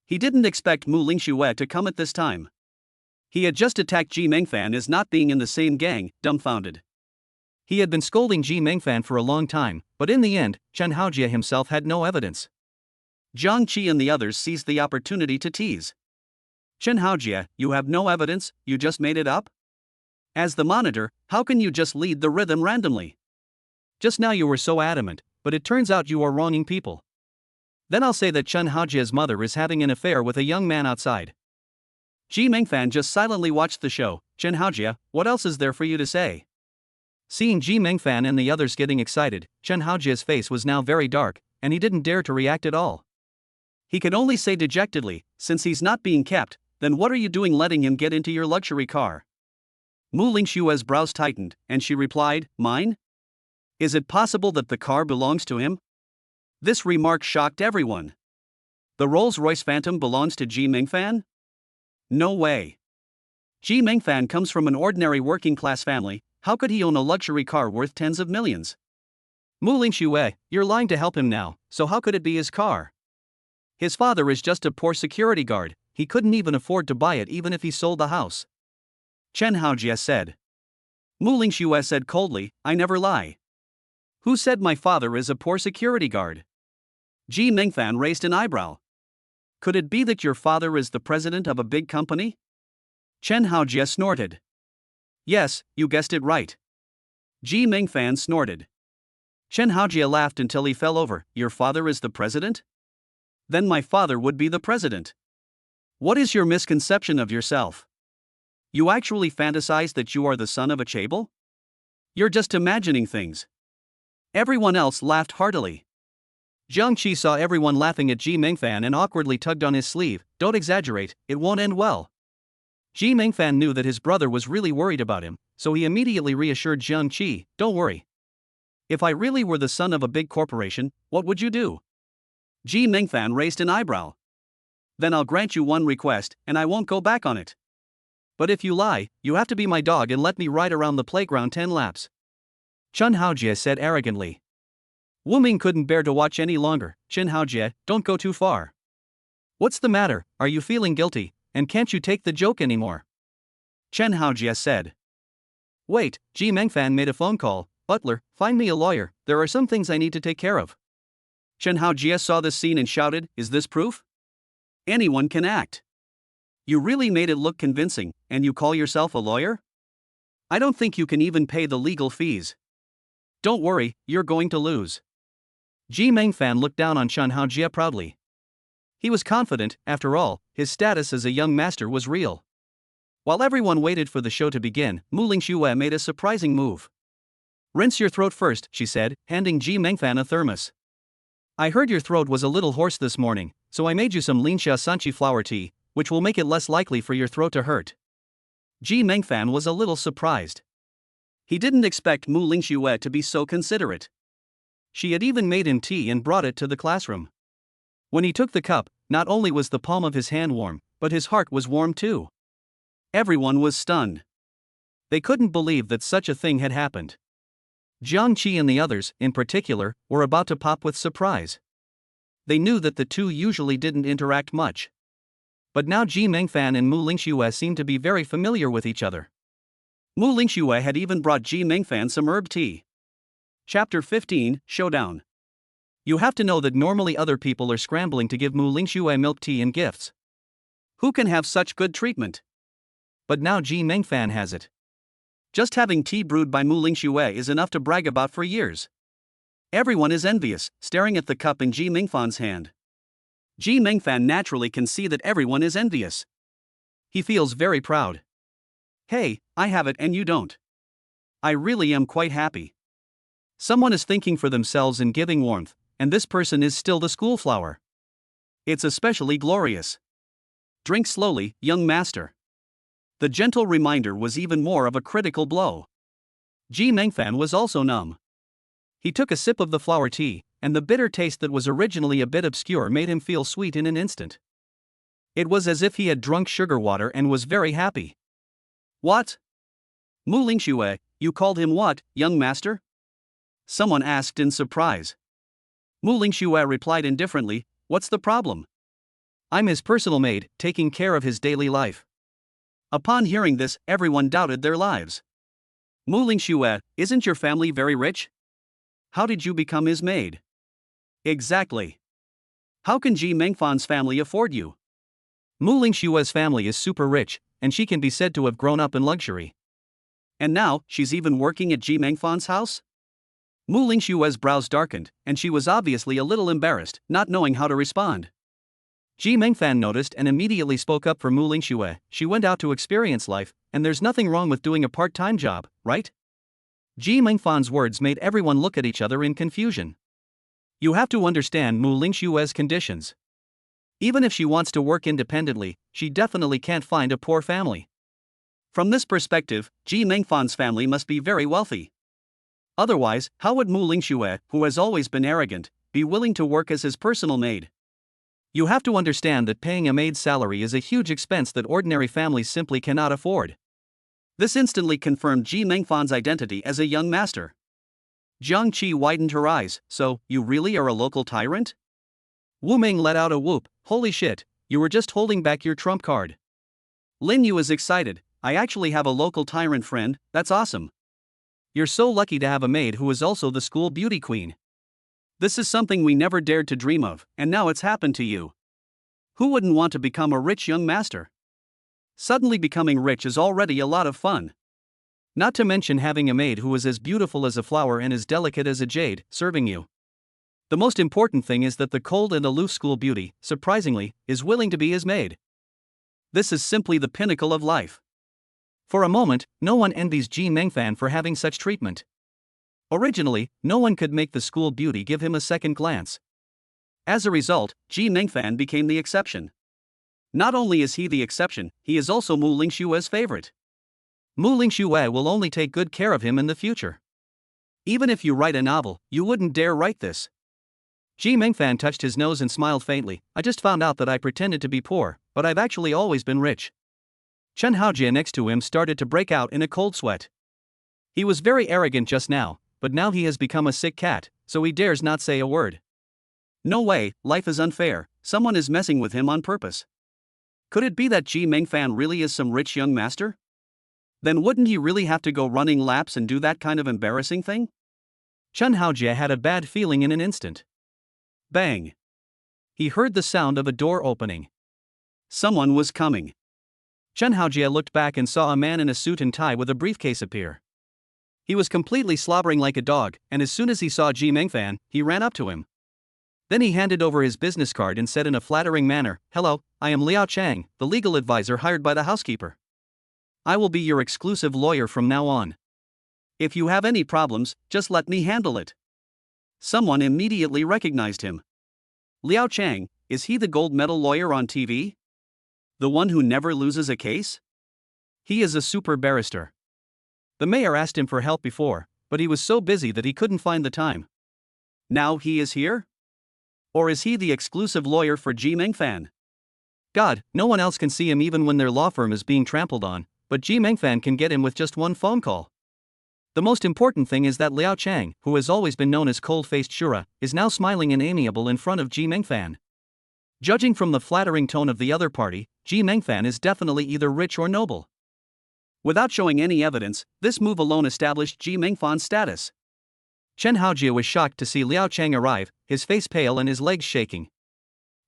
He didn't expect Mu Lingxue to come at this time. He had just attacked Ji Mengfan as not being in the same gang, dumbfounded. He had been scolding Ji Mengfan for a long time, but in the end, Chen Haojie himself had no evidence. Jiang Qi and the others seized the opportunity to tease. Chen Haojie, you have no evidence, you just made it up? As the monitor, how can you just lead the rhythm randomly? Just now you were so adamant, but it turns out you are wronging people. Then I'll say that Chen Haojie's mother is having an affair with a young man outside. Ji Mengfan just silently watched the show. Chen Haojie, what else is there for you to say? Seeing Ji Mengfan and the others getting excited, Chen Haojie's face was now very dark, and he didn't dare to react at all. He could only say dejectedly, since he's not being kept, then what are you doing letting him get into your luxury car? Mu Lingshue's brows tightened, and she replied, mine? Is it possible that the car belongs to him? This remark shocked everyone. The Rolls-Royce Phantom belongs to Ji Mengfan? No way. Ji Mengfan comes from an ordinary working-class family, how could he own a luxury car worth tens of millions? Mu Lingxue, you're lying to help him now, so how could it be his car? His father is just a poor security guard, he couldn't even afford to buy it even if he sold the house. Chen Haojie said. Mu Lingxue said coldly, I never lie. Who said my father is a poor security guard? Ji Mengfan raised an eyebrow. Could it be that your father is the president of a big company? Chen Haojie snorted. Yes, you guessed it right. Ji Mengfan snorted. Chen Haojie laughed until he fell over. Your father is the president? Then my father would be the president. What is your misconception of yourself? You actually fantasize that you are the son of a chaebol? You're just imagining things. Everyone else laughed heartily. Jiang Qi saw everyone laughing at Ji Mengfan and awkwardly tugged on his sleeve. Don't exaggerate, it won't end well. Ji Mengfan knew that his brother was really worried about him, so he immediately reassured Jiang Qi, don't worry. If I really were the son of a big corporation, what would you do? Ji Mengfan raised an eyebrow. Then I'll grant you one request, and I won't go back on it. But if you lie, you have to be my dog and let me ride around the playground 10 laps. Chen Haojie said arrogantly. Wu Ming couldn't bear to watch any longer. Chen Haojie, don't go too far. What's the matter, are you feeling guilty, and can't you take the joke anymore? Chen Haojie said. Wait, Ji Mengfan made a phone call. Butler, find me a lawyer, there are some things I need to take care of. Chen Haojie saw this scene and shouted, is this proof? Anyone can act. You really made it look convincing, and you call yourself a lawyer? I don't think you can even pay the legal fees. Don't worry, you're going to lose. Ji Mengfan looked down on Chen Haojie proudly. He was confident, after all, his status as a young master was real. While everyone waited for the show to begin, Mu Lingxue made a surprising move. Rinse your throat first, she said, handing Ji Mengfan a thermos. I heard your throat was a little hoarse this morning, so I made you some Linsha Sanchi flower tea, which will make it less likely for your throat to hurt. Ji Mengfan was a little surprised. He didn't expect Mu Lingxue to be so considerate. She had even made him tea and brought it to the classroom. When he took the cup, not only was the palm of his hand warm, but his heart was warm too. Everyone was stunned. They couldn't believe that such a thing had happened. Jiang Qi and the others, in particular, were about to pop with surprise. They knew that the two usually didn't interact much. But now Ji Mengfan and Mu Lingxue seemed to be very familiar with each other. Mu Lingxue had even brought Ji Mengfan some herb tea. Chapter 15, Showdown. You have to know that normally other people are scrambling to give Mu Lingxue milk tea and gifts. Who can have such good treatment? But now Ji Mengfan has it. Just having tea brewed by Mu Lingxue is enough to brag about for years. Everyone is envious, staring at the cup in Ji Mengfan's hand. Ji Mengfan naturally can see that everyone is envious. He feels very proud. Hey, I have it and you don't. I really am quite happy. Someone is thinking for themselves and giving warmth, and this person is still the school flower. It's especially glorious. Drink slowly, young master. The gentle reminder was even more of a critical blow. Ji Mengfan was also numb. He took a sip of the flower tea, and the bitter taste that was originally a bit obscure made him feel sweet in an instant. It was as if he had drunk sugar water and was very happy. What? Mu Lingxue, you called him what, young master? Someone asked in surprise. Mu Lingxue replied indifferently, what's the problem? I'm his personal maid, taking care of his daily life. Upon hearing this, everyone doubted their lives. Mu Lingxue, isn't your family very rich? How did you become his maid? Exactly. How can Ji Mengfan's family afford you? Mu Lingxue's family is super rich, and she can be said to have grown up in luxury. And now, she's even working at Ji Mengfan's house? Mu Lingxue's brows darkened, and she was obviously a little embarrassed, not knowing how to respond. Ji Mengfan noticed and immediately spoke up for Mu Lingxue. She went out to experience life, and there's nothing wrong with doing a part-time job, right? Ji Mengfan's words made everyone look at each other in confusion. You have to understand Mu Lingxue's conditions. Even if she wants to work independently, she definitely can't find a poor family. From this perspective, Ji Mengfan's family must be very wealthy. Otherwise, how would Mu Lingxue, who has always been arrogant, be willing to work as his personal maid? You have to understand that paying a maid's salary is a huge expense that ordinary families simply cannot afford. This instantly confirmed Ji Mengfan's identity as a young master. Jiang Qi widened her eyes. So, you really are a local tyrant? Wu Ming let out a whoop. Holy shit, you were just holding back your trump card. Lin Yu is excited. I actually have a local tyrant friend, that's awesome. You're so lucky to have a maid who is also the school beauty queen. This is something we never dared to dream of, and now it's happened to you. Who wouldn't want to become a rich young master? Suddenly becoming rich is already a lot of fun. Not to mention having a maid who is as beautiful as a flower and as delicate as a jade, serving you. The most important thing is that the cold and aloof school beauty, surprisingly, is willing to be his maid. This is simply the pinnacle of life. For a moment, no one envies Ji Mengfan for having such treatment. Originally, no one could make the school beauty give him a second glance. As a result, Ji Mengfan became the exception. Not only is he the exception, he is also Mu Lingxue's favorite. Mu Lingxue will only take good care of him in the future. Even if you write a novel, you wouldn't dare write this. Ji Mengfan touched his nose and smiled faintly. I just found out that I pretended to be poor, but I've actually always been rich. Chen Haojie next to him started to break out in a cold sweat. He was very arrogant just now, but now he has become a sick cat, so he dares not say a word. No way, life is unfair, someone is messing with him on purpose. Could it be that Ji Mengfan really is some rich young master? Then wouldn't he really have to go running laps and do that kind of embarrassing thing? Chen Haojie had a bad feeling in an instant. Bang! He heard the sound of a door opening. Someone was coming. Chen Haojie looked back and saw a man in a suit and tie with a briefcase appear. He was completely slobbering like a dog, and as soon as he saw Ji Mengfan, he ran up to him. Then he handed over his business card and said in a flattering manner, "Hello, I am Liao Chang, the legal advisor hired by the housekeeper. I will be your exclusive lawyer from now on. If you have any problems, just let me handle it." Someone immediately recognized him. Liao Chang, is he the gold medal lawyer on TV? The one who never loses a case? He is a super barrister. The mayor asked him for help before, but he was so busy that he couldn't find the time. Now he is here? Or is he the exclusive lawyer for Ji Mengfan? God, no one else can see him even when their law firm is being trampled on, but Ji Mengfan can get him with just one phone call. The most important thing is that Liao Chang, who has always been known as cold-faced Shura, is now smiling and amiable in front of Ji Mengfan. Judging from the flattering tone of the other party, Ji Mengfan is definitely either rich or noble. Without showing any evidence, this move alone established Ji Mengfan's status. Chen Haojie was shocked to see Liao Chang arrive, his face pale and his legs shaking.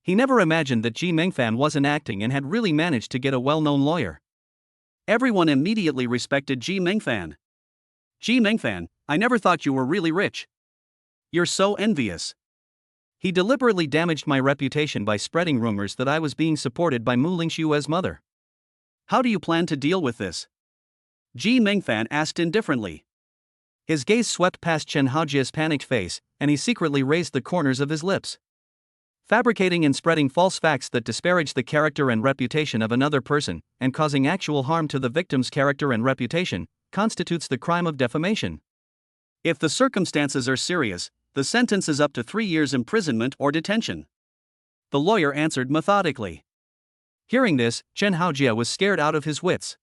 He never imagined that Ji Mengfan wasn't acting and had really managed to get a well-known lawyer. Everyone immediately respected Ji Mengfan. Ji Mengfan, I never thought you were really rich. You're so envious. He deliberately damaged my reputation by spreading rumors that I was being supported by Mu Lingxue's mother. How do you plan to deal with this? Ji Mengfan asked indifferently. His gaze swept past Chen Haojie's panicked face, and he secretly raised the corners of his lips. Fabricating and spreading false facts that disparage the character and reputation of another person, and causing actual harm to the victim's character and reputation, constitutes the crime of defamation. If the circumstances are serious, the sentence is up to 3 years imprisonment or detention. The lawyer answered methodically. Hearing this, Chen Haojie was scared out of his wits.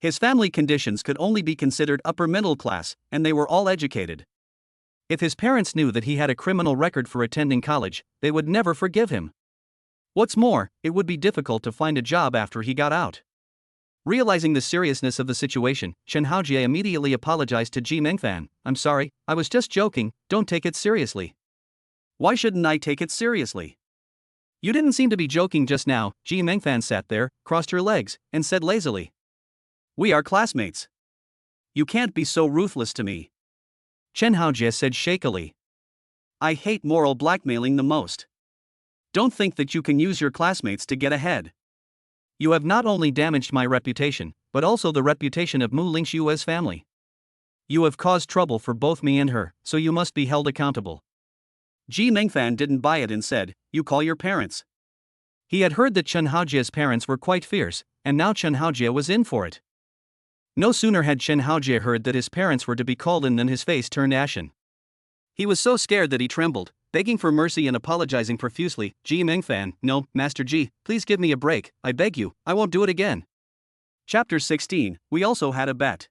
His family conditions could only be considered upper middle class, and they were all educated. If his parents knew that he had a criminal record for attending college, they would never forgive him. What's more, it would be difficult to find a job after he got out. Realizing the seriousness of the situation, Chen Haojie immediately apologized to Ji Mengfan. I'm sorry, I was just joking, don't take it seriously. Why shouldn't I take it seriously? You didn't seem to be joking just now. Ji Mengfan sat there, crossed her legs, and said lazily. We are classmates. You can't be so ruthless to me. Chen Haojie said shakily. I hate moral blackmailing the most. Don't think that you can use your classmates to get ahead. You have not only damaged my reputation, but also the reputation of Mu Lingshua's family. You have caused trouble for both me and her, so you must be held accountable. Ji Mengfan didn't buy it and said, You call your parents. He had heard that Chen Haojie's parents were quite fierce, and now Chen Haojie was in for it. No sooner had Chen Haojie heard that his parents were to be called in than his face turned ashen. He was so scared that he trembled, begging for mercy and apologizing profusely. Ji Mengfan, no, Master Ji, please give me a break, I beg you, I won't do it again. Chapter 16, we also had a bet.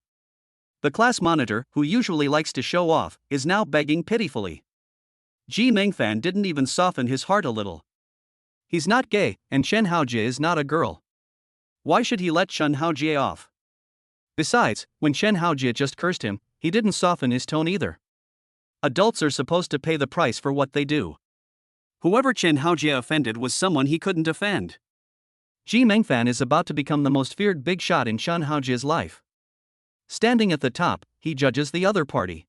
The class monitor, who usually likes to show off, is now begging pitifully. Ji Mengfan didn't even soften his heart a little. He's not gay, and Chen Haojie is not a girl. Why should he let Chen Haojie off? Besides, when Chen Haojie just cursed him, he didn't soften his tone either. Adults are supposed to pay the price for what they do. Whoever Chen Haojie offended was someone he couldn't defend. Ji Mengfan is about to become the most feared big shot in Chen Haojie's life. Standing at the top, he judges the other party.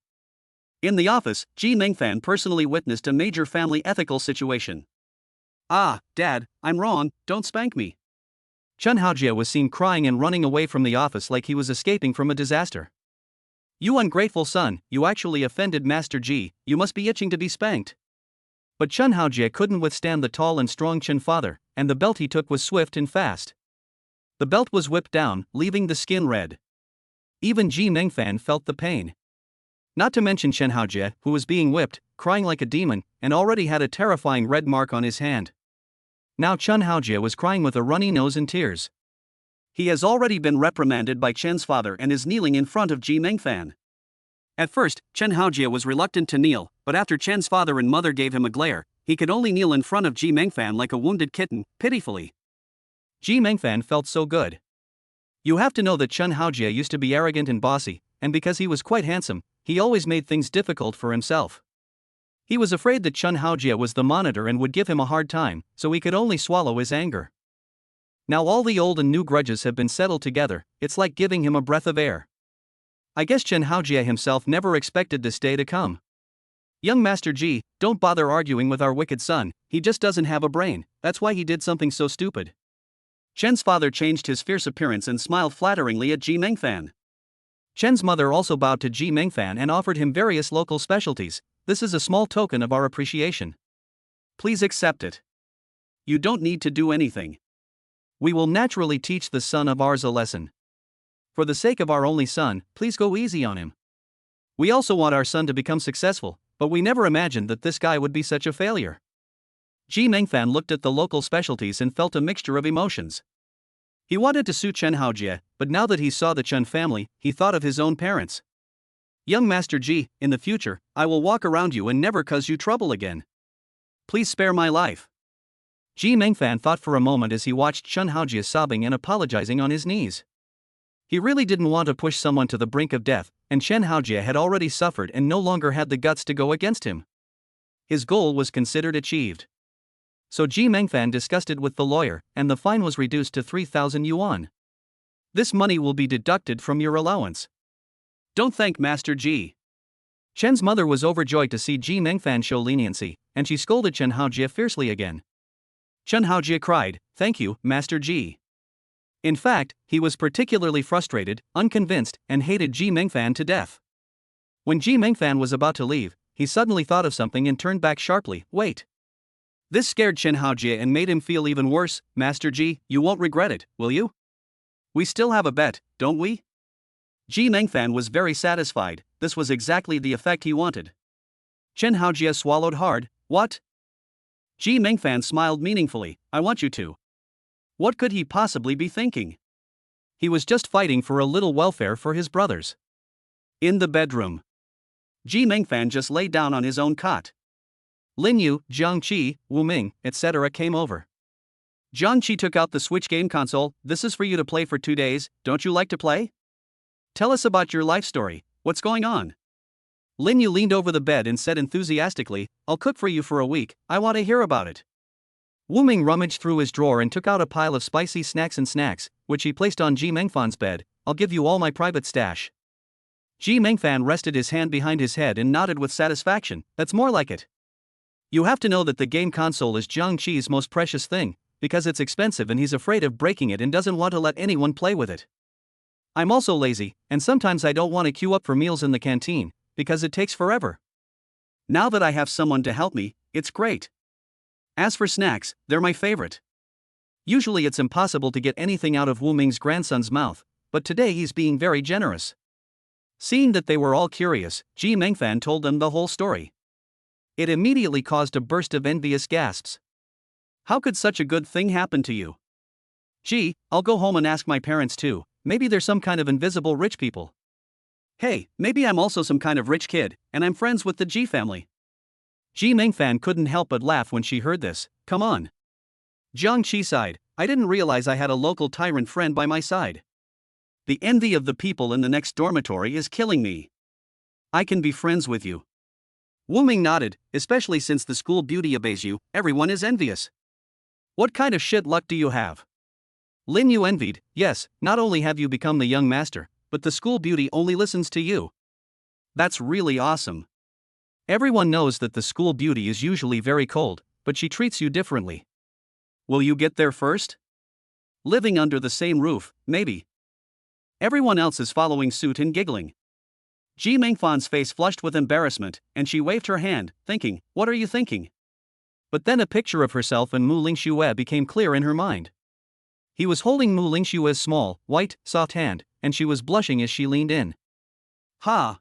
In the office, Ji Mengfan personally witnessed a major family ethical situation. Ah, Dad, I'm wrong, don't spank me. Chen Haojie was seen crying and running away from the office like he was escaping from a disaster. You ungrateful son, you actually offended Master Ji, you must be itching to be spanked. But Chen Haojie couldn't withstand the tall and strong Chen father, and the belt he took was swift and fast. The belt was whipped down, leaving the skin red. Even Ji Mengfan felt the pain. Not to mention Chen Haojie, who was being whipped, crying like a demon, and already had a terrifying red mark on his hand. Now Chen Haojie was crying with a runny nose and tears. He has already been reprimanded by Chen's father and is kneeling in front of Ji Mengfan. At first, Chen Haojie was reluctant to kneel, but after Chen's father and mother gave him a glare, he could only kneel in front of Ji Mengfan like a wounded kitten, pitifully. Ji Mengfan felt so good. You have to know that Chen Haojie used to be arrogant and bossy, and because he was quite handsome, he always made things difficult for himself. He was afraid that Chen Haojie was the monitor and would give him a hard time, so he could only swallow his anger. Now all the old and new grudges have been settled together, it's like giving him a breath of air. I guess Chen Haojie himself never expected this day to come. Young Master Ji, don't bother arguing with our wicked son, he just doesn't have a brain, that's why he did something so stupid. Chen's father changed his fierce appearance and smiled flatteringly at Ji Mengfan. Chen's mother also bowed to Ji Mengfan and offered him various local specialties. This is a small token of our appreciation. Please accept it. You don't need to do anything. We will naturally teach the son of ours a lesson. For the sake of our only son, please go easy on him. We also want our son to become successful, but we never imagined that this guy would be such a failure. Ji Mengfan looked at the local specialties and felt a mixture of emotions. He wanted to sue Chen Haojie, but now that he saw the Chen family, he thought of his own parents. Young Master Ji, in the future, I will walk around you and never cause you trouble again. Please spare my life. Ji Mengfan thought for a moment as he watched Chen Haojie sobbing and apologizing on his knees. He really didn't want to push someone to the brink of death, and Chen Haojie had already suffered and no longer had the guts to go against him. His goal was considered achieved. So Ji Mengfan discussed it with the lawyer, and the fine was reduced to 3,000 yuan. This money will be deducted from your allowance. Don't thank Master Ji. Chen's mother was overjoyed to see Ji Mengfan show leniency, and she scolded Chen Haojie fiercely again. Chen Haojie cried, Thank you, Master Ji. In fact, he was particularly frustrated, unconvinced, and hated Ji Mengfan to death. When Ji Mengfan was about to leave, he suddenly thought of something and turned back sharply. Wait. This scared Chen Haojie and made him feel even worse. Master Ji, you won't regret it, will you? We still have a bet, don't we? Ji Mengfan was very satisfied, this was exactly the effect he wanted. Chen Haojie swallowed hard. What? Ji Mengfan smiled meaningfully, I want you to. What could he possibly be thinking? He was just fighting for a little welfare for his brothers. In the bedroom, Ji Mengfan just lay down on his own cot. Lin Yu, Jiang Qi, Wu Ming, etc. came over. Jiangqi took out the Switch game console. This is for you to play for 2 days, don't you like to play? Tell us about your life story, what's going on? Lin Yu leaned over the bed and said enthusiastically, I'll cook for you for a week, I want to hear about it. Wu Ming rummaged through his drawer and took out a pile of spicy snacks, which he placed on Ji Mengfan's bed. I'll give you all my private stash. Ji Mengfan rested his hand behind his head and nodded with satisfaction. That's more like it. You have to know that the game console is Jiangqi's most precious thing, because it's expensive and he's afraid of breaking it and doesn't want to let anyone play with it. I'm also lazy, and sometimes I don't want to queue up for meals in the canteen, because it takes forever. Now that I have someone to help me, it's great. As for snacks, they're my favorite. Usually it's impossible to get anything out of Wu Ming's grandson's mouth, but today he's being very generous. Seeing that they were all curious, Ji Mengfan told them the whole story. It immediately caused a burst of envious gasps. How could such a good thing happen to you? Gee, I'll go home and ask my parents too, maybe they're some kind of invisible rich people. Hey, maybe I'm also some kind of rich kid, and I'm friends with the Ji family. Ji Mengfan couldn't help but laugh when she heard this. Come on. Jiangqi sighed, I didn't realize I had a local tyrant friend by my side. The envy of the people in the next dormitory is killing me. I can be friends with you. Wu Ming nodded, especially since the school beauty obeys you, everyone is envious. What kind of shit luck do you have? Lin Yu envied, yes, not only have you become the young master, but the school beauty only listens to you. That's really awesome. Everyone knows that the school beauty is usually very cold, but she treats you differently. Will you get there first? Living under the same roof, maybe. Everyone else is following suit and giggling. Ji Mengfan's face flushed with embarrassment, and she waved her hand, thinking, what are you thinking? But then a picture of herself and Mu Lingxue became clear in her mind. He was holding Mu Lingxue's small, white, soft hand, and she was blushing as she leaned in. Ha!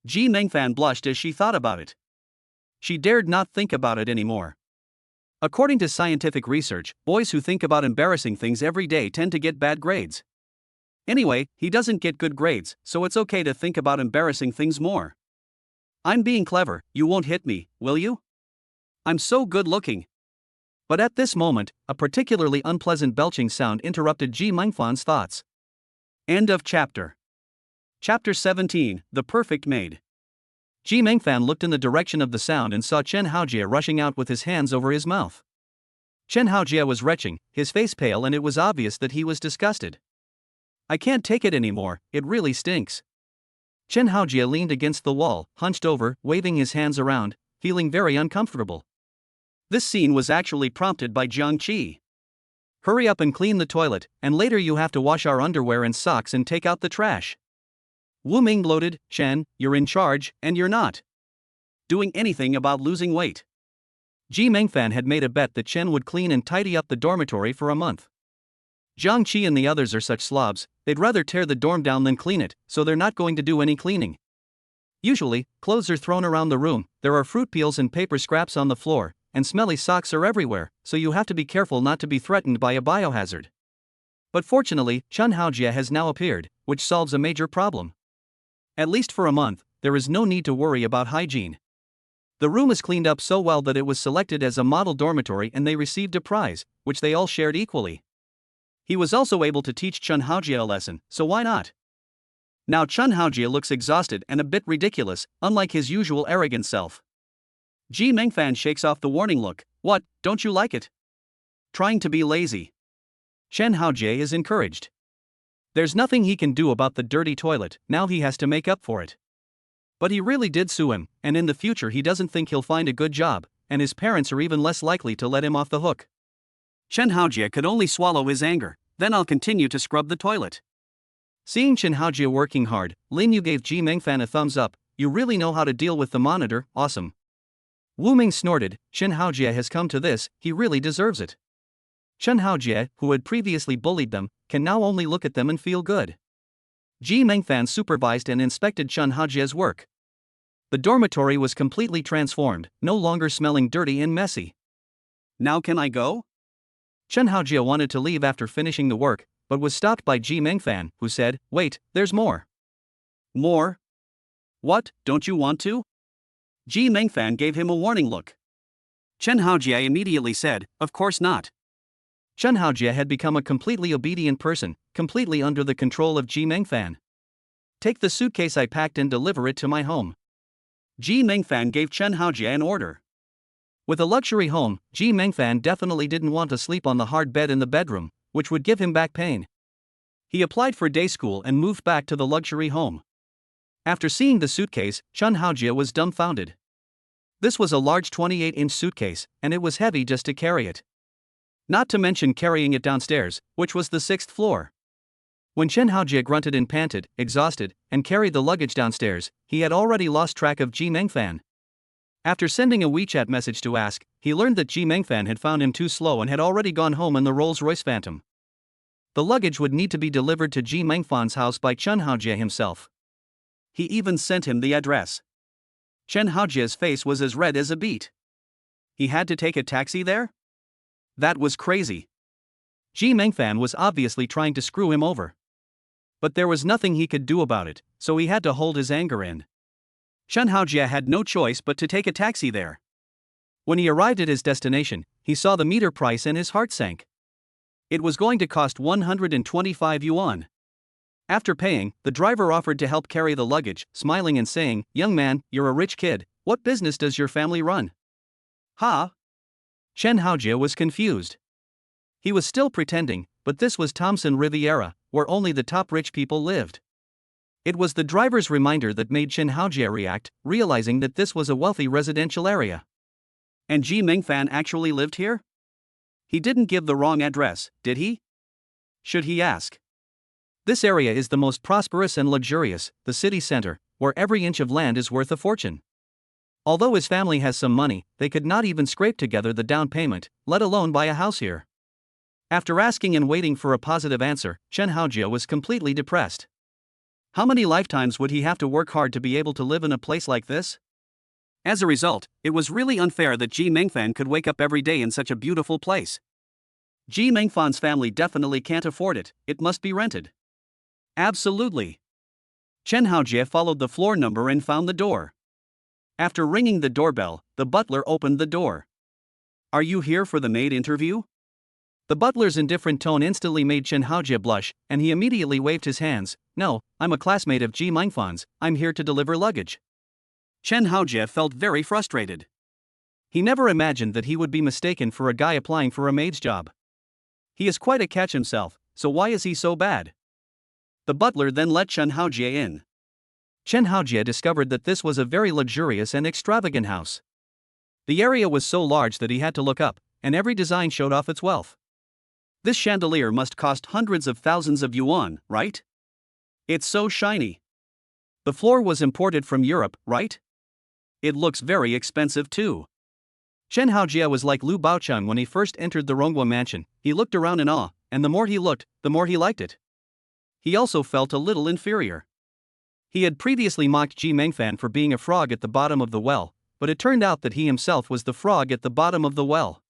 Ji Mengfan blushed as she thought about it. She dared not think about it anymore. According to scientific research, boys who think about embarrassing things every day tend to get bad grades. Anyway, he doesn't get good grades, so it's okay to think about embarrassing things more. I'm being clever, you won't hit me, will you? I'm so good looking. But at this moment, a particularly unpleasant belching sound interrupted Ji Mengfan's thoughts. End of chapter. Chapter 17, The Perfect Maid. Ji Mengfan looked in the direction of the sound and saw Chen Haojie rushing out with his hands over his mouth. Chen Haojie was retching, his face pale, and it was obvious that he was disgusted. I can't take it anymore, it really stinks. Chen Haojie leaned against the wall, hunched over, waving his hands around, feeling very uncomfortable. This scene was actually prompted by Jiangqi. Hurry up and clean the toilet, and later you have to wash our underwear and socks and take out the trash. Wu Ming gloated, Chen, you're in charge, and you're not doing anything about losing weight. Ji Mengfan had made a bet that Chen would clean and tidy up the dormitory for a month. Jiangqi and the others are such slobs, they'd rather tear the dorm down than clean it, so they're not going to do any cleaning. Usually, clothes are thrown around the room, there are fruit peels and paper scraps on the floor, and smelly socks are everywhere, so you have to be careful not to be threatened by a biohazard. But fortunately, Chen Haojie has now appeared, which solves a major problem. At least for a month, there is no need to worry about hygiene. The room is cleaned up so well that it was selected as a model dormitory and they received a prize, which they all shared equally. He was also able to teach Chen Haojie a lesson, so why not? Now Chen Haojie looks exhausted and a bit ridiculous, unlike his usual arrogant self. Ji Mengfan shakes off the warning look. What, don't you like it? Trying to be lazy. Chen Haojie is encouraged. There's nothing he can do about the dirty toilet, now he has to make up for it. But he really did sue him, and in the future he doesn't think he'll find a good job, and his parents are even less likely to let him off the hook. Chen Haojie could only swallow his anger. Then I'll continue to scrub the toilet. Seeing Chen Haojie working hard, Lin Yu gave Ji Mengfan a thumbs up. You really know how to deal with the monitor, awesome. Wu Ming snorted, Chen Haojie has come to this, he really deserves it. Chen Haojie, who had previously bullied them, can now only look at them and feel good. Ji Mengfan supervised and inspected Chen Haojie's work. The dormitory was completely transformed, no longer smelling dirty and messy. Now can I go? Chen Haojie wanted to leave after finishing the work, but was stopped by Ji Mengfan, who said, wait, there's more. More? What, don't you want to? Ji Mengfan gave him a warning look. Chen Haojie immediately said, of course not. Chen Haojie had become a completely obedient person, completely under the control of Ji Mengfan. Take the suitcase I packed and deliver it to my home. Ji Mengfan gave Chen Haojie an order. With a luxury home, Ji Mengfan definitely didn't want to sleep on the hard bed in the bedroom, which would give him back pain. He applied for day school and moved back to the luxury home. After seeing the suitcase, Chen Haojie was dumbfounded. This was a large 28-inch suitcase, and it was heavy just to carry it. Not to mention carrying it downstairs, which was the 6th floor. When Chen Haojie grunted and panted, exhausted, and carried the luggage downstairs, he had already lost track of Ji Mengfan. After sending a WeChat message to ask, he learned that Ji Mengfan had found him too slow and had already gone home in the Rolls-Royce Phantom. The luggage would need to be delivered to Ji Mengfan's house by Chen Haojie himself. He even sent him the address. Chen Haojie's face was as red as a beet. He had to take a taxi there? That was crazy. Ji Mengfan was obviously trying to screw him over. But there was nothing he could do about it, so he had to hold his anger in. Chen Haojie had no choice but to take a taxi there. When he arrived at his destination, he saw the meter price and his heart sank. It was going to cost 125 yuan. After paying, the driver offered to help carry the luggage, smiling and saying, "Young man, you're a rich kid, what business does your family run?" "Ha?" Chen Haojie was confused. He was still pretending, but this was Thomson Riviera, where only the top rich people lived. It was the driver's reminder that made Chen Haojie react, realizing that this was a wealthy residential area. And Ji Mengfan actually lived here? He didn't give the wrong address, did he? Should he ask? This area is the most prosperous and luxurious, the city center, where every inch of land is worth a fortune. Although his family has some money, they could not even scrape together the down payment, let alone buy a house here. After asking and waiting for a positive answer, Chen Haojie was completely depressed. How many lifetimes would he have to work hard to be able to live in a place like this? As a result, it was really unfair that Ji Mengfan could wake up every day in such a beautiful place. Ji Mengfan's family definitely can't afford it, it must be rented. Absolutely. Chen Haojie followed the floor number and found the door. After ringing the doorbell, the butler opened the door. "Are you here for the maid interview?" The butler's indifferent tone instantly made Chen Haojie blush, and he immediately waved his hands. "No, I'm a classmate of Ji Mengfan's, I'm here to deliver luggage." Chen Haojie felt very frustrated. He never imagined that he would be mistaken for a guy applying for a maid's job. He is quite a catch himself, so why is he so bad? The butler then let Chen Haojie in. Chen Haojie discovered that this was a very luxurious and extravagant house. The area was so large that he had to look up, and every design showed off its wealth. This chandelier must cost hundreds of thousands of yuan, right? It's so shiny. The floor was imported from Europe, right? It looks very expensive too. Chen Haojie was like Liu Baocheng when he first entered the Ronghua mansion. He looked around in awe, and the more he looked, the more he liked it. He also felt a little inferior. He had previously mocked Ji Mengfan for being a frog at the bottom of the well, but it turned out that he himself was the frog at the bottom of the well.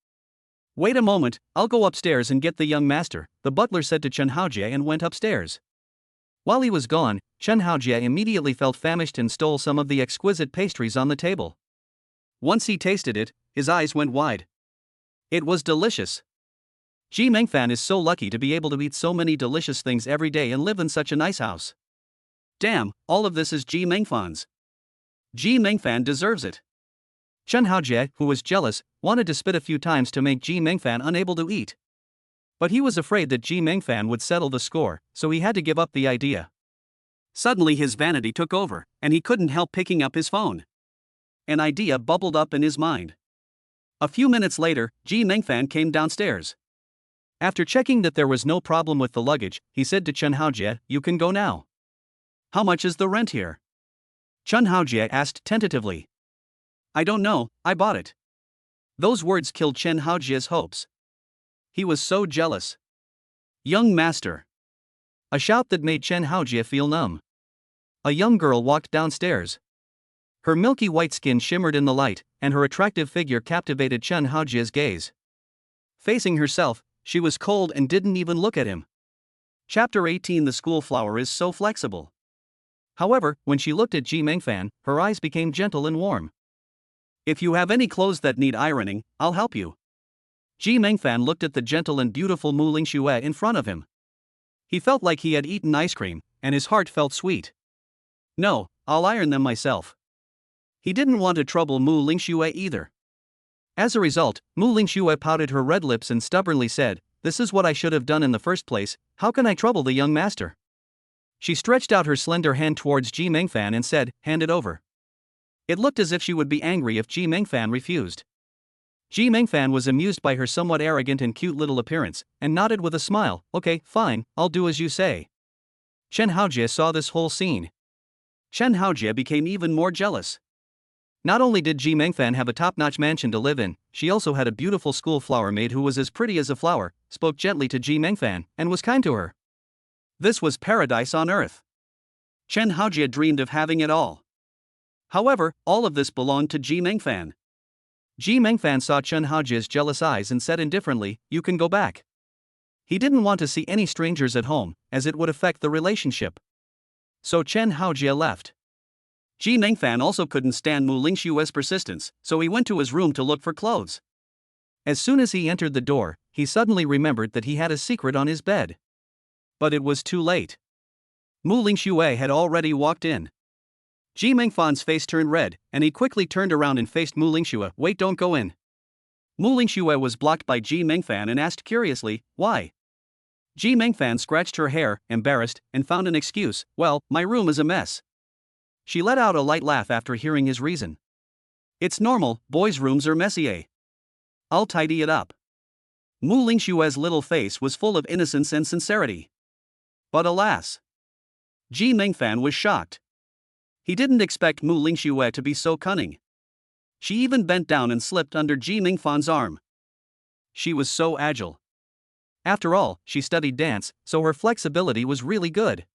"Wait a moment, I'll go upstairs and get the young master," the butler said to Chen Haojie and went upstairs. While he was gone, Chen Haojie immediately felt famished and stole some of the exquisite pastries on the table. Once he tasted it, his eyes went wide. It was delicious. Ji Mengfan is so lucky to be able to eat so many delicious things every day and live in such a nice house. Damn, all of this is Ji Mengfan's. Ji Mengfan deserves it. Chen Haojie, who was jealous, wanted to spit a few times to make Ji Mengfan unable to eat. But he was afraid that Ji Mengfan would settle the score, so he had to give up the idea. Suddenly his vanity took over, and he couldn't help picking up his phone. An idea bubbled up in his mind. A few minutes later, Ji Mengfan came downstairs. After checking that there was no problem with the luggage, he said to Chen Haojie, "You can go now." "How much is the rent here?" Chen Haojie asked tentatively. "I don't know, I bought it." Those words killed Chen Haojie's hopes. He was so jealous. "Young master." A shout that made Chen Haojie feel numb. A young girl walked downstairs. Her milky white skin shimmered in the light, and her attractive figure captivated Chen Haojie's gaze. Facing herself, she was cold and didn't even look at him. Chapter 18. The school flower is so flexible. However, when she looked at Ji Mengfan, her eyes became gentle and warm. "If you have any clothes that need ironing, I'll help you." Ji Mengfan looked at the gentle and beautiful Mu Lingxue in front of him. He felt like he had eaten ice cream, and his heart felt sweet. No, I'll iron them myself. He didn't want to trouble Mu Lingxue either. As a result, Mu Lingxue pouted her red lips and stubbornly said, "This is what I should have done in the first place, how can I trouble the young master?" She stretched out her slender hand towards Ji Mengfan and said, "Hand it over." It looked as if she would be angry if Ji Mengfan refused. Ji Mengfan was amused by her somewhat arrogant and cute little appearance, and nodded with a smile, "Okay, fine, I'll do as you say." Chen Haojie saw this whole scene. Chen Haojie became even more jealous. Not only did Ji Mengfan have a top-notch mansion to live in, she also had a beautiful school flower maid who was as pretty as a flower, spoke gently to Ji Mengfan, and was kind to her. This was paradise on earth. Chen Haojie dreamed of having it all. However, all of this belonged to Ji Mengfan. Ji Mengfan saw Chen Haojie's jealous eyes and said indifferently, "You can go back." He didn't want to see any strangers at home, as it would affect the relationship. So Chen Haojie left. Ji Mengfan also couldn't stand Mu Lingxue's persistence, so he went to his room to look for clothes. As soon as he entered the door, he suddenly remembered that he had a secret on his bed. But it was too late. Mu Lingxue had already walked in. Ji Mengfan's face turned red, and he quickly turned around and faced Mu Lingxue. "Wait, don't go in." Mu Lingxue was blocked by Ji Mengfan and asked curiously, "Why?" Ji Mengfan scratched her hair, embarrassed, and found an excuse, "Well, my room is a mess." She let out a light laugh after hearing his reason. "It's normal, boys' rooms are messy, eh? I'll tidy it up." Mu Lingxue's little face was full of innocence and sincerity. But alas! Ji Mengfan was shocked. He didn't expect Mu Lingxue to be so cunning. She even bent down and slipped under Ji Mengfan's arm. She was so agile. After all, she studied dance, so her flexibility was really good.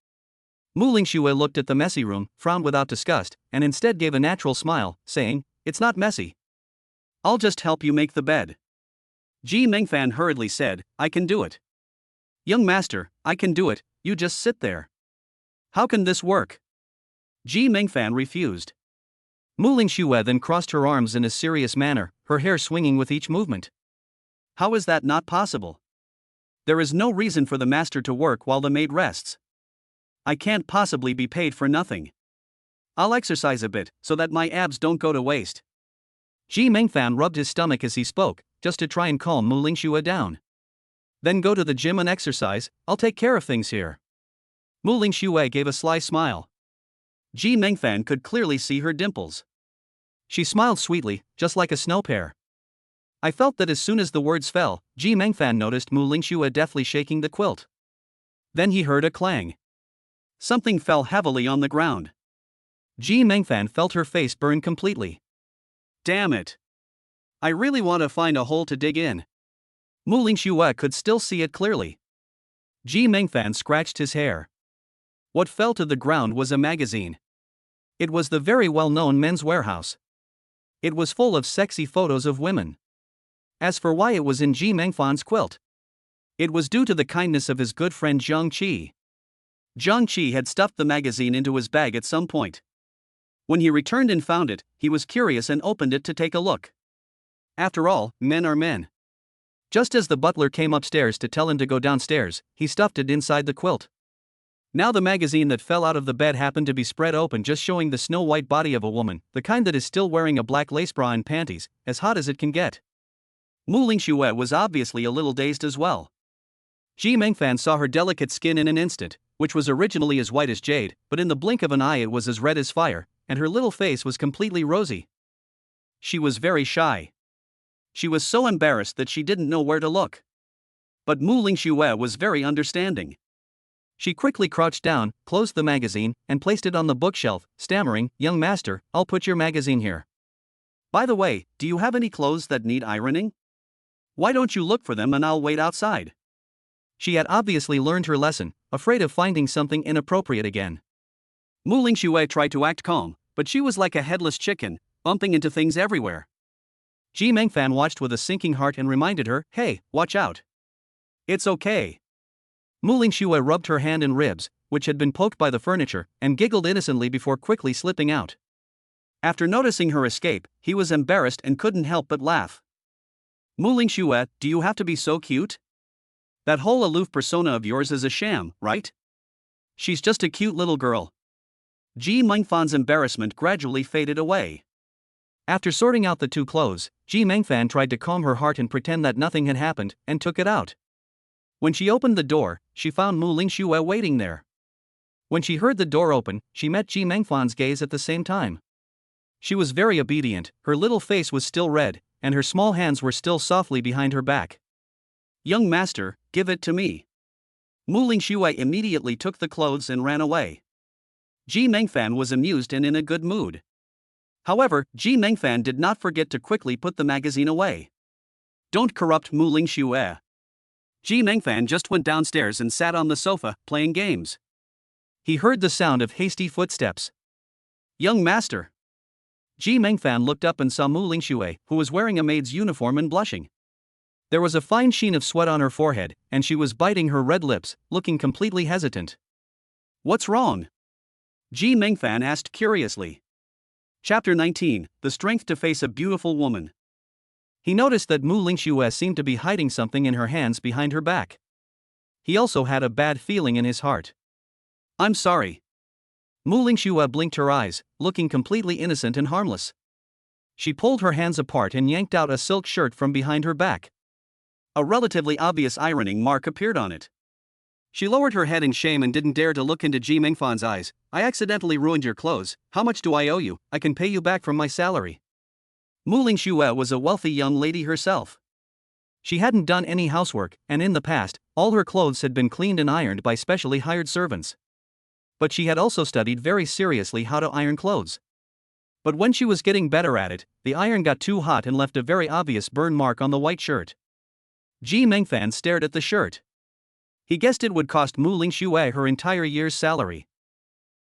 Mu Lingxue looked at the messy room, frowned without disgust, and instead gave a natural smile, saying, "It's not messy. I'll just help you make the bed." Ji Mengfan hurriedly said, "I can do it." "Young master, I can do it, you just sit there." "How can this work?" Ji Mengfan refused. Mu Lingxue then crossed her arms in a serious manner, her hair swinging with each movement. "How is that not possible? There is no reason for the master to work while the maid rests. I can't possibly be paid for nothing. I'll exercise a bit, so that my abs don't go to waste." Ji Mengfan rubbed his stomach as he spoke, just to try and calm Mu Lingxue down. "Then go to the gym and exercise, I'll take care of things here." Mu Lingxue gave a sly smile. Ji Mengfan could clearly see her dimples. She smiled sweetly, just like a snow pear. I felt that as soon as the words fell, Ji Mengfan noticed Mu Lingxue deftly shaking the quilt. Then he heard a clang. Something fell heavily on the ground. Ji Mengfan felt her face burn completely. "Damn it! I really want to find a hole to dig in." Mu Lingxue could still see it clearly. Ji Mengfan scratched his hair. What fell to the ground was a magazine. It was the very well-known Men's Warehouse. It was full of sexy photos of women. As for why it was in Ji Mengfan's quilt, it was due to the kindness of his good friend Jiang Qi. Jiang Qi had stuffed the magazine into his bag at some point. When he returned and found it, he was curious and opened it to take a look. After all, men are men. Just as the butler came upstairs to tell him to go downstairs, he stuffed it inside the quilt. Now the magazine that fell out of the bed happened to be spread open, just showing the snow-white body of a woman, the kind that is still wearing a black lace bra and panties, as hot as it can get. Mu Lingxue was obviously a little dazed as well. Ji Mengfan saw her delicate skin in an instant, which was originally as white as jade, but in the blink of an eye it was as red as fire, and her little face was completely rosy. She was very shy. She was so embarrassed that she didn't know where to look. But Mu Lingxue was very understanding. She quickly crouched down, closed the magazine, and placed it on the bookshelf, stammering, "Young master, I'll put your magazine here. By the way, do you have any clothes that need ironing? Why don't you look for them and I'll wait outside?" She had obviously learned her lesson, afraid of finding something inappropriate again. Mu Lingxue tried to act calm, but she was like a headless chicken, bumping into things everywhere. Ji Mengfan watched with a sinking heart and reminded her, "Hey, watch out. It's okay." Mu Lingxue rubbed her hand in ribs, which had been poked by the furniture, and giggled innocently before quickly slipping out. After noticing her escape, he was embarrassed and couldn't help but laugh. Mu Lingxue, do you have to be so cute? That whole aloof persona of yours is a sham, right? She's just a cute little girl. Ji Mengfan's embarrassment gradually faded away. After sorting out the two clothes, Ji Mengfan tried to calm her heart and pretend that nothing had happened, and took it out. When she opened the door, she found Mu Lingxue waiting there. When she heard the door open, she met Ji Mengfan's gaze at the same time. She was very obedient, her little face was still red, and her small hands were still softly behind her back. Young master, give it to me. Mu Lingxue immediately took the clothes and ran away. Ji Mengfan was amused and in a good mood. However, Ji Mengfan did not forget to quickly put the magazine away. Don't corrupt Mu Lingxue. Ji Mengfan just went downstairs and sat on the sofa, playing games. He heard the sound of hasty footsteps. Young master. Ji Mengfan looked up and saw Mu Lingxue, who was wearing a maid's uniform and blushing. There was a fine sheen of sweat on her forehead, and she was biting her red lips, looking completely hesitant. What's wrong? Ji Mengfan asked curiously. Chapter 19, The Strength to Face a Beautiful Woman. He noticed that Mu Lingxue seemed to be hiding something in her hands behind her back. He also had a bad feeling in his heart. I'm sorry. Mu Lingxue blinked her eyes, looking completely innocent and harmless. She pulled her hands apart and yanked out a silk shirt from behind her back. A relatively obvious ironing mark appeared on it. She lowered her head in shame and didn't dare to look into Ji Mengfan's eyes. I accidentally ruined your clothes. How much do I owe you? I can pay you back from my salary. Mu Lingxue was a wealthy young lady herself. She hadn't done any housework, and in the past, all her clothes had been cleaned and ironed by specially hired servants. But she had also studied very seriously how to iron clothes. But when she was getting better at it, the iron got too hot and left a very obvious burn mark on the white shirt. Ji Mengfan stared at the shirt. He guessed it would cost Mu Lingxue her entire year's salary.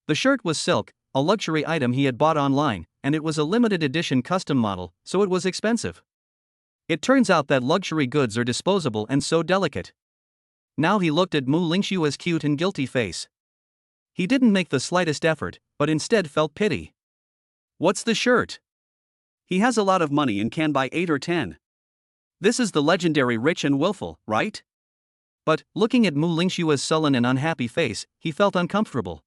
The shirt was silk, a luxury item he had bought online, and it was a limited edition custom model, so it was expensive. It turns out that luxury goods are disposable and so delicate. Now he looked at Mu Lingxue's cute and guilty face. He didn't make the slightest effort, but instead felt pity. What's the shirt? He has a lot of money and can buy 8 or 10. This is the legendary Rich and Willful, right? But, looking at Mu Lingxue's sullen and unhappy face, he felt uncomfortable.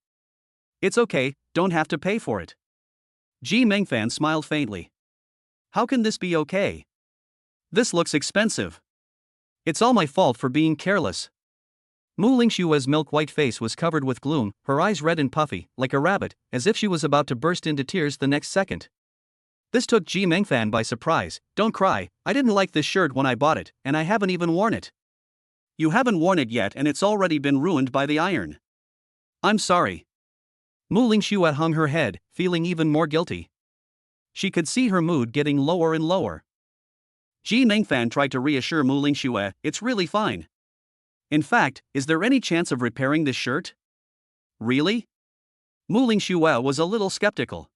It's okay, don't have to pay for it. Ji Mengfan smiled faintly. How can this be okay? This looks expensive. It's all my fault for being careless. Mu Lingxue's milk-white face was covered with gloom, her eyes red and puffy, like a rabbit, as if she was about to burst into tears the next second. This took Ji Mengfan by surprise. Don't cry, I didn't like this shirt when I bought it, and I haven't even worn it. You haven't worn it yet and it's already been ruined by the iron. I'm sorry. Mu Lingxue hung her head, feeling even more guilty. She could see her mood getting lower and lower. Ji Mengfan tried to reassure Mu Lingxue, it's really fine. In fact, is there any chance of repairing this shirt? Really? Mu Lingxue was a little skeptical.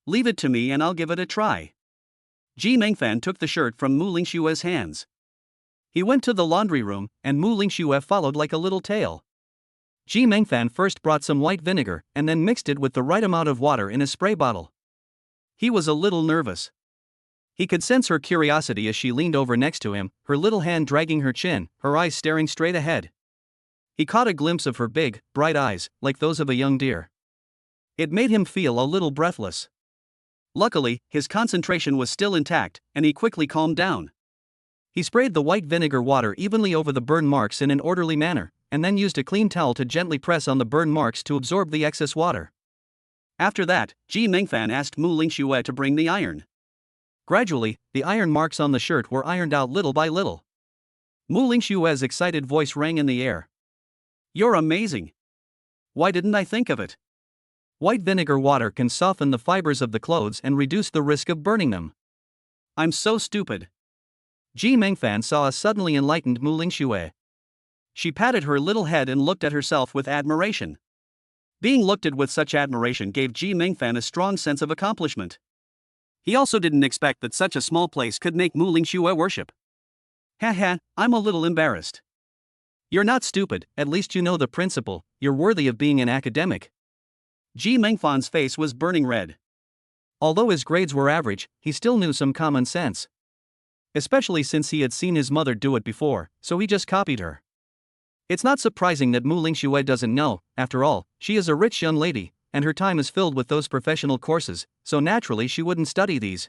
Leave it to me and I'll give it a try. Ji Mengfan took the shirt from Mu Lingxue's hands. He went to the laundry room, and Mu Lingxue followed like a little tail. Ji Mengfan first brought some white vinegar, and then mixed it with the right amount of water in a spray bottle. He was a little nervous. He could sense her curiosity as she leaned over next to him, her little hand dragging her chin, her eyes staring straight ahead. He caught a glimpse of her big, bright eyes, like those of a young deer. It made him feel a little breathless. Luckily, his concentration was still intact, and he quickly calmed down. He sprayed the white vinegar water evenly over the burn marks in an orderly manner, and then used a clean towel to gently press on the burn marks to absorb the excess water. After that, Ji Mengfan asked Mu Lingxue to bring the iron. Gradually, the iron marks on the shirt were ironed out little by little. Mu Lingxue's excited voice rang in the air. You're amazing. Why didn't I think of it? White vinegar water can soften the fibers of the clothes and reduce the risk of burning them. I'm so stupid. Ji Mengfan saw a suddenly enlightened Mu Lingxue. She patted her little head and looked at herself with admiration. Being looked at with such admiration gave Ji Mengfan a strong sense of accomplishment. He also didn't expect that such a small place could make Mu Lingxue worship. Haha, I'm a little embarrassed. You're not stupid, at least you know the principle, you're worthy of being an academic. Ji Mengfan's face was burning red. Although his grades were average, he still knew some common sense. especially since he had seen his mother do it before, so he just copied her. It's not surprising that Mu Lingxue doesn't know, after all, she is a rich young lady, and her time is filled with those professional courses, so naturally she wouldn't study these.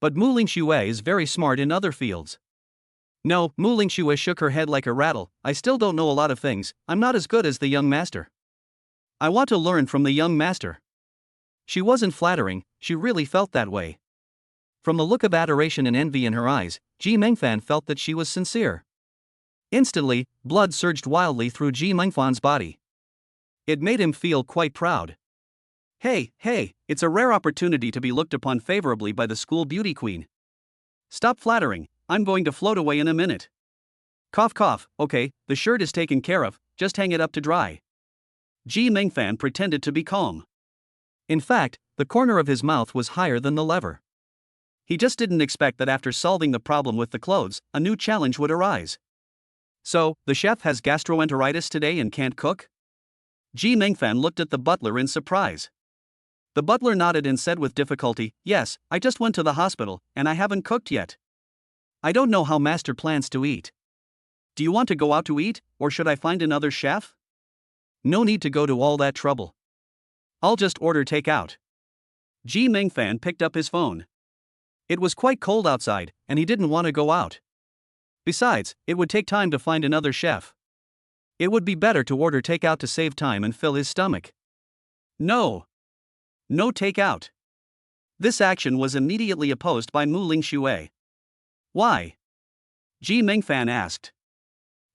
But Mu Lingxue is very smart in other fields. No, Mu Lingxue shook her head like a rattle. I still don't know a lot of things, I'm not as good as the young master. I want to learn from the young master. She wasn't flattering, she really felt that way. From the look of adoration and envy in her eyes, Ji Mengfan felt that she was sincere. Instantly, blood surged wildly through Ji Mengfan's body. It made him feel quite proud. Hey, it's a rare opportunity to be looked upon favorably by the school beauty queen. Stop flattering, I'm going to float away in a minute. Cough cough, okay, the shirt is taken care of, just hang it up to dry. Ji Mengfan pretended to be calm. In fact, the corner of his mouth was higher than the lever. He just didn't expect that after solving the problem with the clothes, a new challenge would arise. So, the chef has gastroenteritis today and can't cook? Ji Mengfan looked at the butler in surprise. The butler nodded and said with difficulty, yes, I just went to the hospital, and I haven't cooked yet. I don't know how master plans to eat. Do you want to go out to eat, or should I find another chef? No need to go to all that trouble. I'll just order takeout. Ji Mengfan picked up his phone. It was quite cold outside, and he didn't want to go out. Besides, it would take time to find another chef. It would be better to order takeout to save time and fill his stomach. No takeout. This action was immediately opposed by Mu Lingxue. Why? Ji Mengfan asked.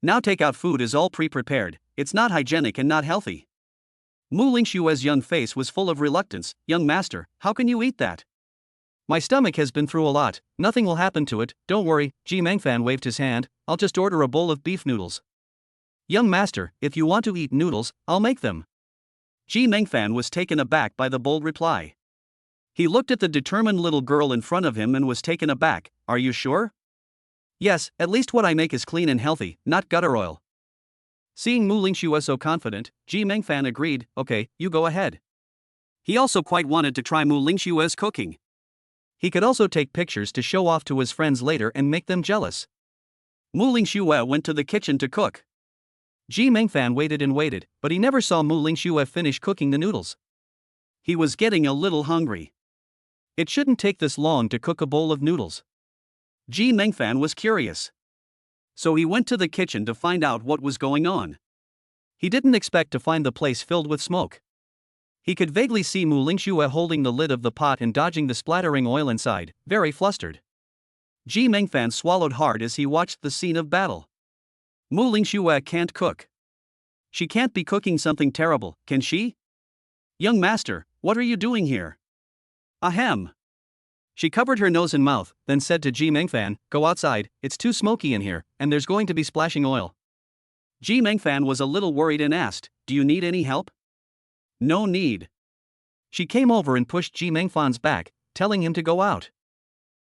Now takeout food is all pre-prepared, it's not hygienic and not healthy. Mu Lingxue's young face was full of reluctance. Young master, how can you eat that? My stomach has been through a lot, nothing will happen to it, don't worry. Ji Mengfan waved his hand, I'll just order a bowl of beef noodles. Young master, if you want to eat noodles, I'll make them. Ji Mengfan was taken aback by the bold reply. He looked at the determined little girl in front of him and was taken aback. Are you sure? Yes, at least what I make is clean and healthy, not gutter oil. Seeing Mu Lingxue so confident, Ji Mengfan agreed, okay, you go ahead. He also quite wanted to try Mu Lingxue's cooking. He could also take pictures to show off to his friends later and make them jealous. Mu Lingxue went to the kitchen to cook. Ji Mengfan waited and waited, but he never saw Mu Lingxue finish cooking the noodles. He was getting a little hungry. It shouldn't take this long to cook a bowl of noodles. Ji Mengfan was curious. So he went to the kitchen to find out what was going on. He didn't expect to find the place filled with smoke. He could vaguely see Mu Lingxue holding the lid of the pot and dodging the splattering oil inside, very flustered. Ji Mengfan swallowed hard as he watched the scene of battle. Mu Lingxue can't cook. She can't be cooking something terrible, can she? Young master, what are you doing here? Ahem. She covered her nose and mouth, then said to Ji Mengfan, go outside, it's too smoky in here, and there's going to be splashing oil. Ji Mengfan was a little worried and asked, do you need any help? No need. She came over and pushed Ji Mengfan's back, telling him to go out.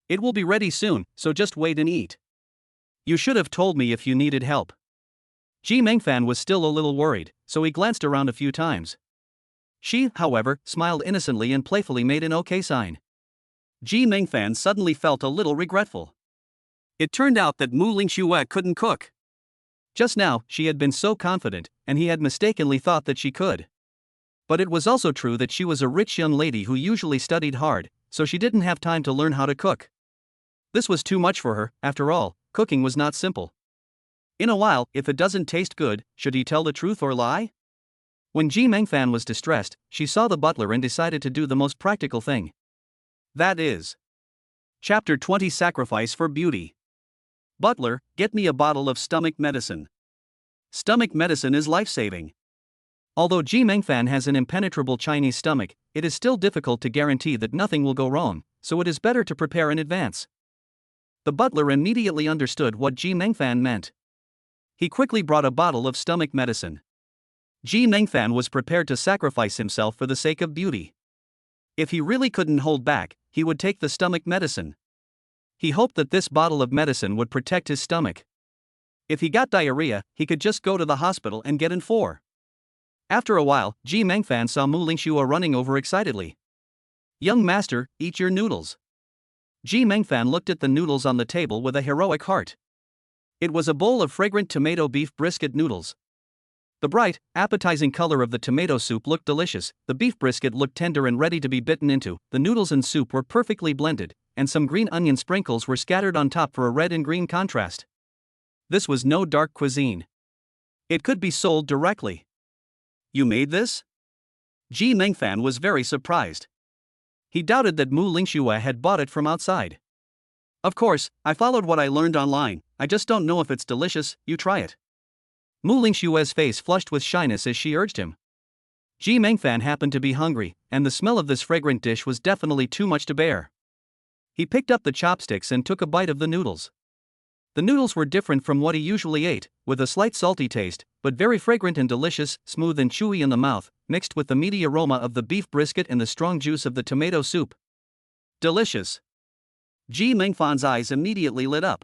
It will be ready soon, so just wait and eat. You should have told me if you needed help. Ji Mengfan was still a little worried, so he glanced around a few times. She, however, smiled innocently and playfully made an okay sign. Ji Mengfan suddenly felt a little regretful. It turned out that Mu Lingxue couldn't cook. Just now, she had been so confident, and he had mistakenly thought that she could. But it was also true that she was a rich young lady who usually studied hard, so she didn't have time to learn how to cook. This was too much for her, after all, cooking was not simple. In a while, if it doesn't taste good, should he tell the truth or lie? When Ji Mengfan was distressed, she saw the butler and decided to do the most practical thing. That is. Chapter 20 Sacrifice for Beauty. Butler, get me a bottle of stomach medicine. Stomach medicine is life-saving. Although Ji Mengfan has an impenetrable Chinese stomach, it is still difficult to guarantee that nothing will go wrong, so it is better to prepare in advance. The butler immediately understood what Ji Mengfan meant. He quickly brought a bottle of stomach medicine. Ji Mengfan was prepared to sacrifice himself for the sake of beauty. If he really couldn't hold back, he would take the stomach medicine. He hoped that this bottle of medicine would protect his stomach. If he got diarrhea, he could just go to the hospital and get in for. After a while, Ji Mengfan saw Mu Lingxue running over excitedly. Young master, eat your noodles. Ji Mengfan looked at the noodles on the table with a heroic heart. It was a bowl of fragrant tomato beef brisket noodles. The bright, appetizing color of the tomato soup looked delicious, the beef brisket looked tender and ready to be bitten into, the noodles and soup were perfectly blended, and some green onion sprinkles were scattered on top for a red and green contrast. This was no dark cuisine. It could be sold directly. You made this? Ji Mengfan was very surprised. He doubted that Mu Lingxue had bought it from outside. Of course, I followed what I learned online, I just don't know if it's delicious, you try it. Mu Lingxue's face flushed with shyness as she urged him. Ji Mengfan happened to be hungry, and the smell of this fragrant dish was definitely too much to bear. He picked up the chopsticks and took a bite of the noodles. The noodles were different from what he usually ate, with a slight salty taste, but very fragrant and delicious, smooth and chewy in the mouth, mixed with the meaty aroma of the beef brisket and the strong juice of the tomato soup. Delicious. Ji Mengfan's eyes immediately lit up.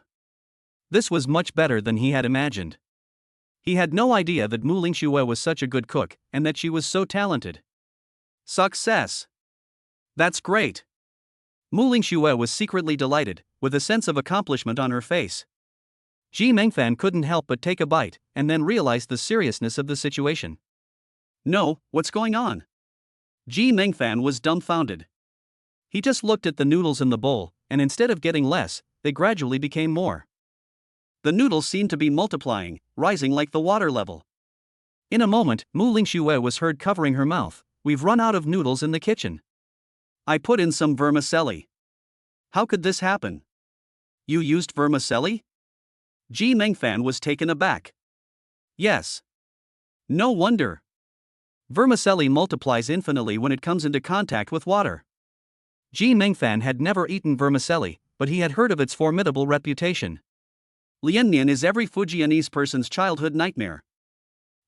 This was much better than he had imagined. He had no idea that Mu Lingxue was such a good cook, and that she was so talented. Success! That's great! Mu Lingxue was secretly delighted, with a sense of accomplishment on her face. Ji Mengfan couldn't help but take a bite, and then realized the seriousness of the situation. No, what's going on? Ji Mengfan was dumbfounded. He just looked at the noodles in the bowl, and instead of getting less, they gradually became more. The noodles seemed to be multiplying, rising like the water level. In a moment, Mu Lingxue was heard covering her mouth. We've run out of noodles in the kitchen. I put in some vermicelli. How could this happen? You used vermicelli? Ji Mengfan was taken aback. Yes. No wonder. Vermicelli multiplies infinitely when it comes into contact with water. Ji Mengfan had never eaten vermicelli, but he had heard of its formidable reputation. Lianmian is every Fujianese person's childhood nightmare.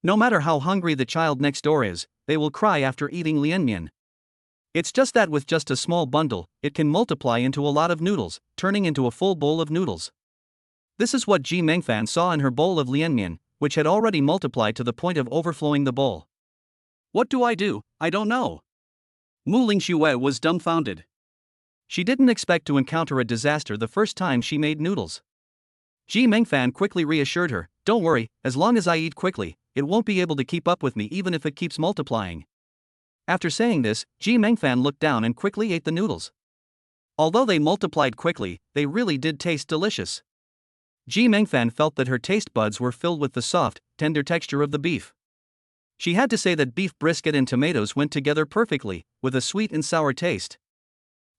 No matter how hungry the child next door is, they will cry after eating lianmian. It's just that with just a small bundle, it can multiply into a lot of noodles, turning into a full bowl of noodles. This is what Ji Mengfan saw in her bowl of lianmian, which had already multiplied to the point of overflowing the bowl. What do? I don't know. Mu Lingxue was dumbfounded. She didn't expect to encounter a disaster the first time she made noodles. Ji Mengfan quickly reassured her, don't worry, as long as I eat quickly, it won't be able to keep up with me even if it keeps multiplying. After saying this, Ji Mengfan looked down and quickly ate the noodles. Although they multiplied quickly, they really did taste delicious. Ji Mengfan felt that her taste buds were filled with the soft, tender texture of the beef. She had to say that beef brisket and tomatoes went together perfectly, with a sweet and sour taste.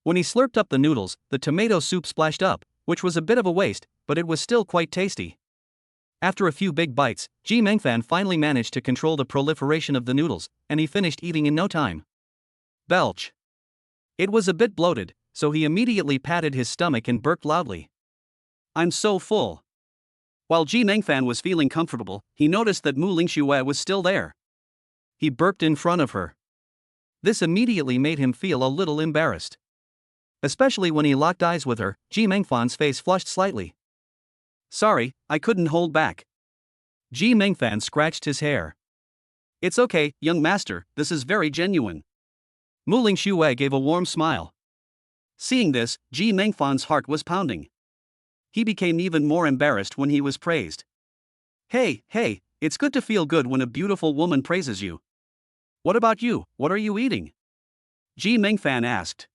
When he slurped up the noodles, the tomato soup splashed up, which was a bit of a waste, but it was still quite tasty. After a few big bites, Ji Mengfan finally managed to control the proliferation of the noodles, and he finished eating in no time. Belch. It was a bit bloated, so he immediately patted his stomach and burped loudly. I'm so full. While Ji Mengfan was feeling comfortable, he noticed that Mu Lingxue was still there. He burped in front of her. This immediately made him feel a little embarrassed. Especially when he locked eyes with her, Ji Mengfan's face flushed slightly. Sorry, I couldn't hold back. Ji Mengfan scratched his hair. It's okay, young master, this is very genuine. Mu Lingxue gave a warm smile. Seeing this, Ji Mengfan's heart was pounding. He became even more embarrassed when he was praised. Hey, it's good to feel good when a beautiful woman praises you. What about you, what are you eating? Ji Mengfan asked.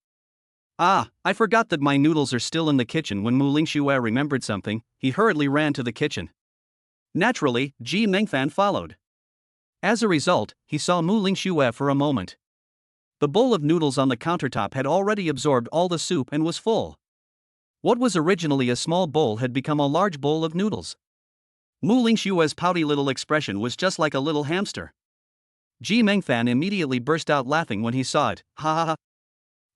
I forgot that my noodles are still in the kitchen. When Mu Lingxue remembered something, he hurriedly ran to the kitchen. Naturally, Ji Mengfan followed. As a result, he saw Mu Lingxue for a moment. The bowl of noodles on the countertop had already absorbed all the soup and was full. What was originally a small bowl had become a large bowl of noodles. Mu Lingxue's pouty little expression was just like a little hamster. Ji Mengfan immediately burst out laughing when he saw it. Ha ha ha.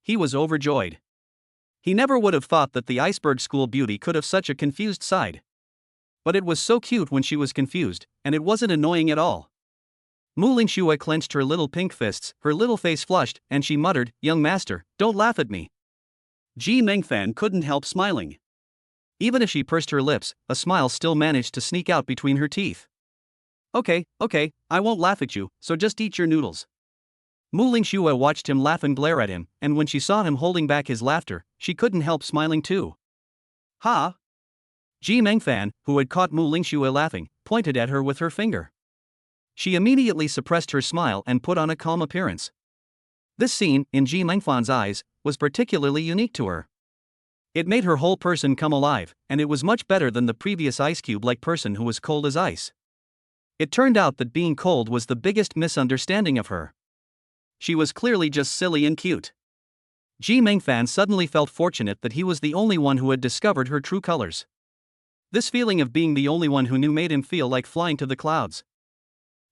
He was overjoyed. He never would have thought that the iceberg school beauty could have such a confused side. But it was so cute when she was confused, and it wasn't annoying at all. Mu Lingxue clenched her little pink fists, her little face flushed, and she muttered, Young master, don't laugh at me. Ji Mengfan couldn't help smiling. Even if she pursed her lips, a smile still managed to sneak out between her teeth. Okay, I won't laugh at you, so just eat your noodles. Mu Lingxue watched him laugh and glare at him, and when she saw him holding back his laughter, she couldn't help smiling too. Ha! Ji Mengfan, who had caught Mu Lingxue laughing, pointed at her with her finger. She immediately suppressed her smile and put on a calm appearance. This scene, in Ji Mengfan's eyes, was particularly unique to her. It made her whole person come alive, and it was much better than the previous ice cube-like person who was cold as ice. It turned out that being cold was the biggest misunderstanding of her. She was clearly just silly and cute. Ji Mengfan suddenly felt fortunate that he was the only one who had discovered her true colors. This feeling of being the only one who knew made him feel like flying to the clouds.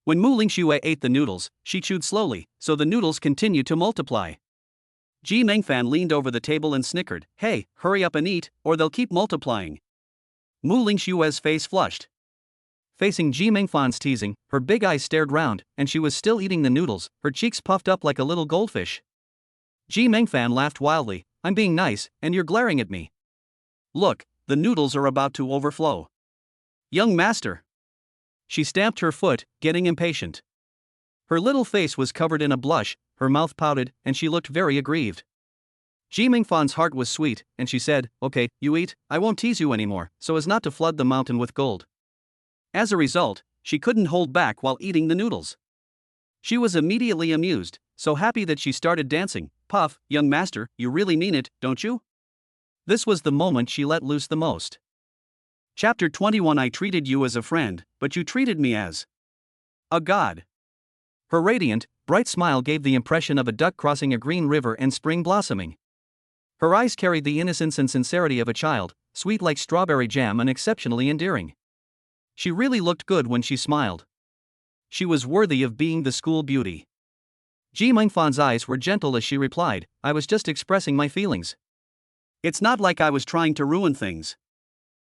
When Mu Lingxue ate the noodles, she chewed slowly, so the noodles continued to multiply. Ji Mengfan leaned over the table and snickered, "Hey, hurry up and eat, or they'll keep multiplying." Mu Lingxue's face flushed. Facing Ji Mengfan's teasing, her big eyes stared round, and she was still eating the noodles, her cheeks puffed up like a little goldfish. Ji Mengfan laughed wildly, "I'm being nice, and you're glaring at me. Look, the noodles are about to overflow. Young master." She stamped her foot, getting impatient. Her little face was covered in a blush, her mouth pouted, and she looked very aggrieved. Ji Mengfan's heart was sweet, and she said, "Okay, you eat, I won't tease you anymore, so as not to flood the mountain with gold." As a result, she couldn't hold back while eating the noodles. She was immediately amused, so happy that she started dancing. "Puff, young master, you really mean it, don't you?" This was the moment she let loose the most. Chapter 21. I treated you as a friend, but you treated me as a god. Her radiant, bright smile gave the impression of a duck crossing a green river and spring blossoming. Her eyes carried the innocence and sincerity of a child, sweet like strawberry jam and exceptionally endearing. She really looked good when she smiled. She was worthy of being the school beauty. Ji Mengfan's eyes were gentle as she replied, "I was just expressing my feelings. It's not like I was trying to ruin things.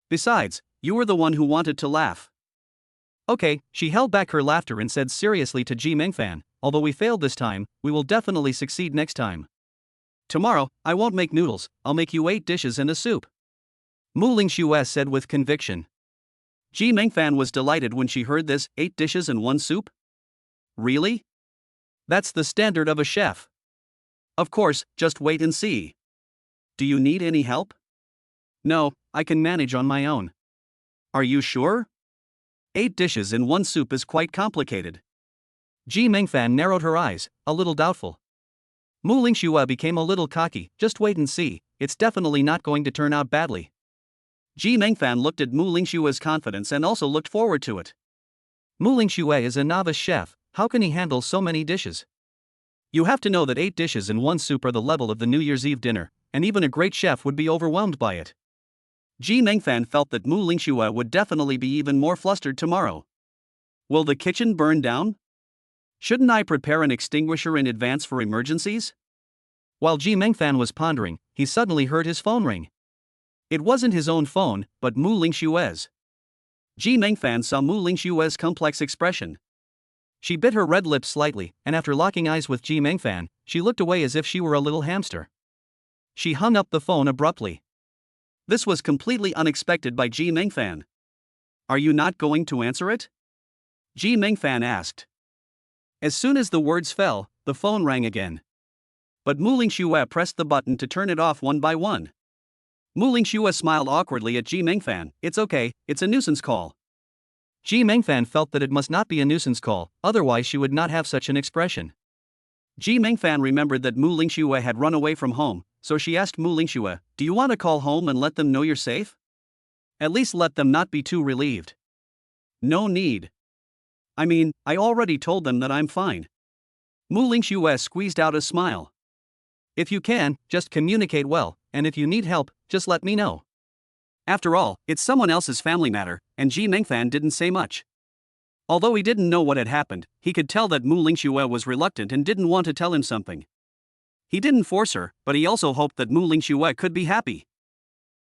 Besides, you were the one who wanted to laugh." Okay, she held back her laughter and said seriously to Ji Mengfan, "Although we failed this time, we will definitely succeed next time. Tomorrow, I won't make noodles, I'll make you 8 dishes and a soup." Mu Lingxue said with conviction. Ji Mengfan was delighted when she heard this, 8 dishes and 1 soup? Really? That's the standard of a chef. Of course, just wait and see. Do you need any help? No, I can manage on my own. Are you sure? 8 dishes and 1 soup is quite complicated. Ji Mengfan narrowed her eyes, a little doubtful. Mu Lingxue became a little cocky, "Just wait and see, it's definitely not going to turn out badly." Ji Mengfan looked at Mu Lingxue's confidence and also looked forward to it. Mu Lingxue is a novice chef, how can he handle so many dishes? You have to know that 8 dishes and 1 soup are the level of the New Year's Eve dinner, and even a great chef would be overwhelmed by it. Ji Mengfan felt that Mu Lingxue would definitely be even more flustered tomorrow. Will the kitchen burn down? Shouldn't I prepare an extinguisher in advance for emergencies? While Ji Mengfan was pondering, he suddenly heard his phone ring. It wasn't his own phone, but Mu Lingxue's. Ji Mengfan saw Mu Lingxue's complex expression. She bit her red lips slightly, and after locking eyes with Ji Mengfan, she looked away as if she were a little hamster. She hung up the phone abruptly. This was completely unexpected by Ji Mengfan. "Are you not going to answer it?" Ji Mengfan asked. As soon as the words fell, the phone rang again. But Mu Lingxue pressed the button to turn it off one by one. Mu Lingxue smiled awkwardly at Ji Mengfan. "It's okay, it's a nuisance call." Ji Mengfan felt that it must not be a nuisance call, otherwise she would not have such an expression. Ji Mengfan remembered that Mu Lingxue had run away from home, so she asked Mu Lingxue, "Do you want to call home and let them know you're safe? At least let them not be too relieved." "No need. I mean, I already told them that I'm fine." Mu Lingxue squeezed out a smile. "If you can, just communicate well, and if you need help, just let me know." After all, it's someone else's family matter, and Ji Mengfan didn't say much. Although he didn't know what had happened, he could tell that Mu Lingxue was reluctant and didn't want to tell him something. He didn't force her, but he also hoped that Mu Lingxue could be happy.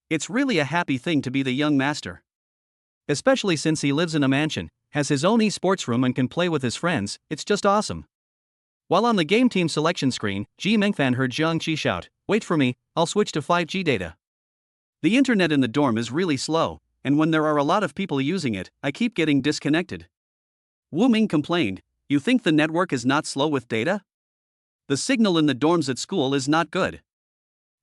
It's really a happy thing to be the young master. Especially since he lives in a mansion, has his own e-sports room and can play with his friends, it's just awesome. While on the game team selection screen, Ji Mengfan heard Jiang Qi shout, "Wait for me, I'll switch to 5G data. The internet in the dorm is really slow, and when there are a lot of people using it, I keep getting disconnected." Wu Ming complained, "You think the network is not slow with data? The signal in the dorms at school is not good.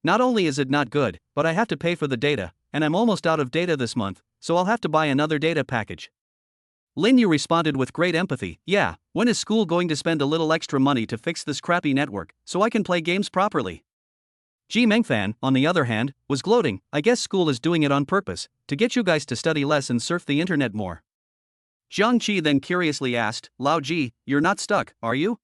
Not only is it not good, but I have to pay for the data, and I'm almost out of data this month, so I'll have to buy another data package. Lin Yu responded with great empathy, yeah, when is school going to spend a little extra money to fix this crappy network, so I can play games properly? Ji Mengfan, on the other hand, was gloating, I guess school is doing it on purpose, to get you guys to study less and surf the internet more. Jiang Qi then curiously asked, Lao Ji, you're not stuck, are you?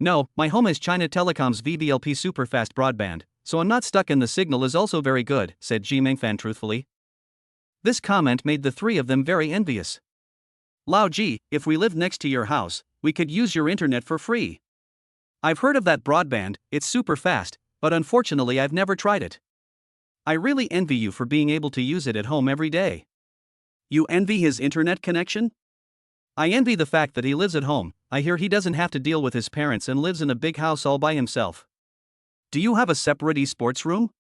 No, my home is China Telecom's VBLP superfast broadband, so I'm not stuck and the signal is also very good, said Ji Mengfan truthfully. This comment made the three of them very envious. Lao Ji, if we lived next to your house, we could use your internet for free. I've heard of that broadband, it's super fast, but unfortunately I've never tried it. I really envy you for being able to use it at home every day. You envy his internet connection? I envy the fact that he lives at home. I hear he doesn't have to deal with his parents and lives in a big house all by himself. Do you have a separate esports room?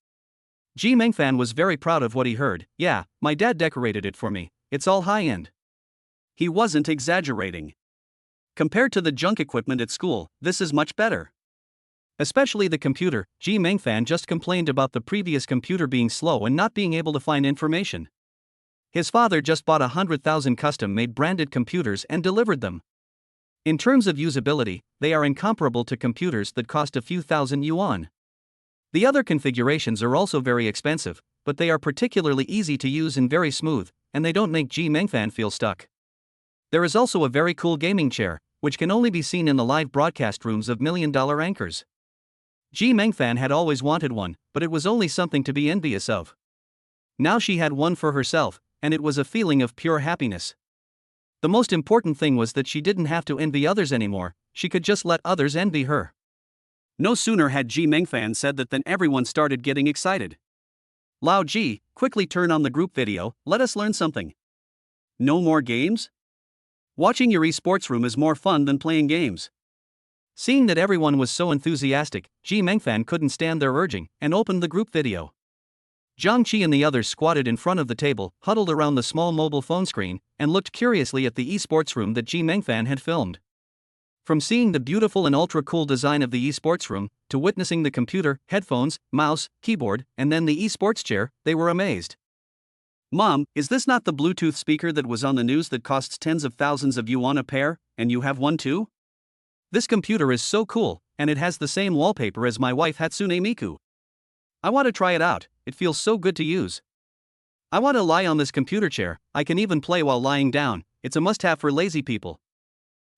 Ji Mengfan was very proud of what he heard. Yeah, my dad decorated it for me. It's all high-end. He wasn't exaggerating. Compared to the junk equipment at school, this is much better. Especially the computer. Ji Mengfan just complained about the previous computer being slow and not being able to find information. His father just bought 100,000 custom-made branded computers and delivered them. In terms of usability, they are incomparable to computers that cost a few thousand yuan. The other configurations are also very expensive, but they are particularly easy to use and very smooth, and they don't make Ji Mengfan feel stuck. There is also a very cool gaming chair, which can only be seen in the live broadcast rooms of million-dollar anchors. Ji Mengfan had always wanted one, but it was only something to be envious of. Now she had one for herself, and it was a feeling of pure happiness. The most important thing was that she didn't have to envy others anymore, she could just let others envy her. No sooner had Ji Mengfan said that than everyone started getting excited. Lao Ji, quickly turn on the group video, let us learn something. No more games? Watching your esports room is more fun than playing games. Seeing that everyone was so enthusiastic, Ji Mengfan couldn't stand their urging, and opened the group video. Jiang Qi and the others squatted in front of the table, huddled around the small mobile phone screen, and looked curiously at the esports room that Ji Mengfan had filmed. From seeing the beautiful and ultra-cool design of the esports room, to witnessing the computer, headphones, mouse, keyboard, and then the esports chair, they were amazed. Mom, is this not the Bluetooth speaker that was on the news that costs tens of thousands of yuan a pair, and you have one too? This computer is so cool, and it has the same wallpaper as my wife Hatsune Miku. I want to try it out, it feels so good to use. I want to lie on this computer chair, I can even play while lying down, it's a must-have for lazy people.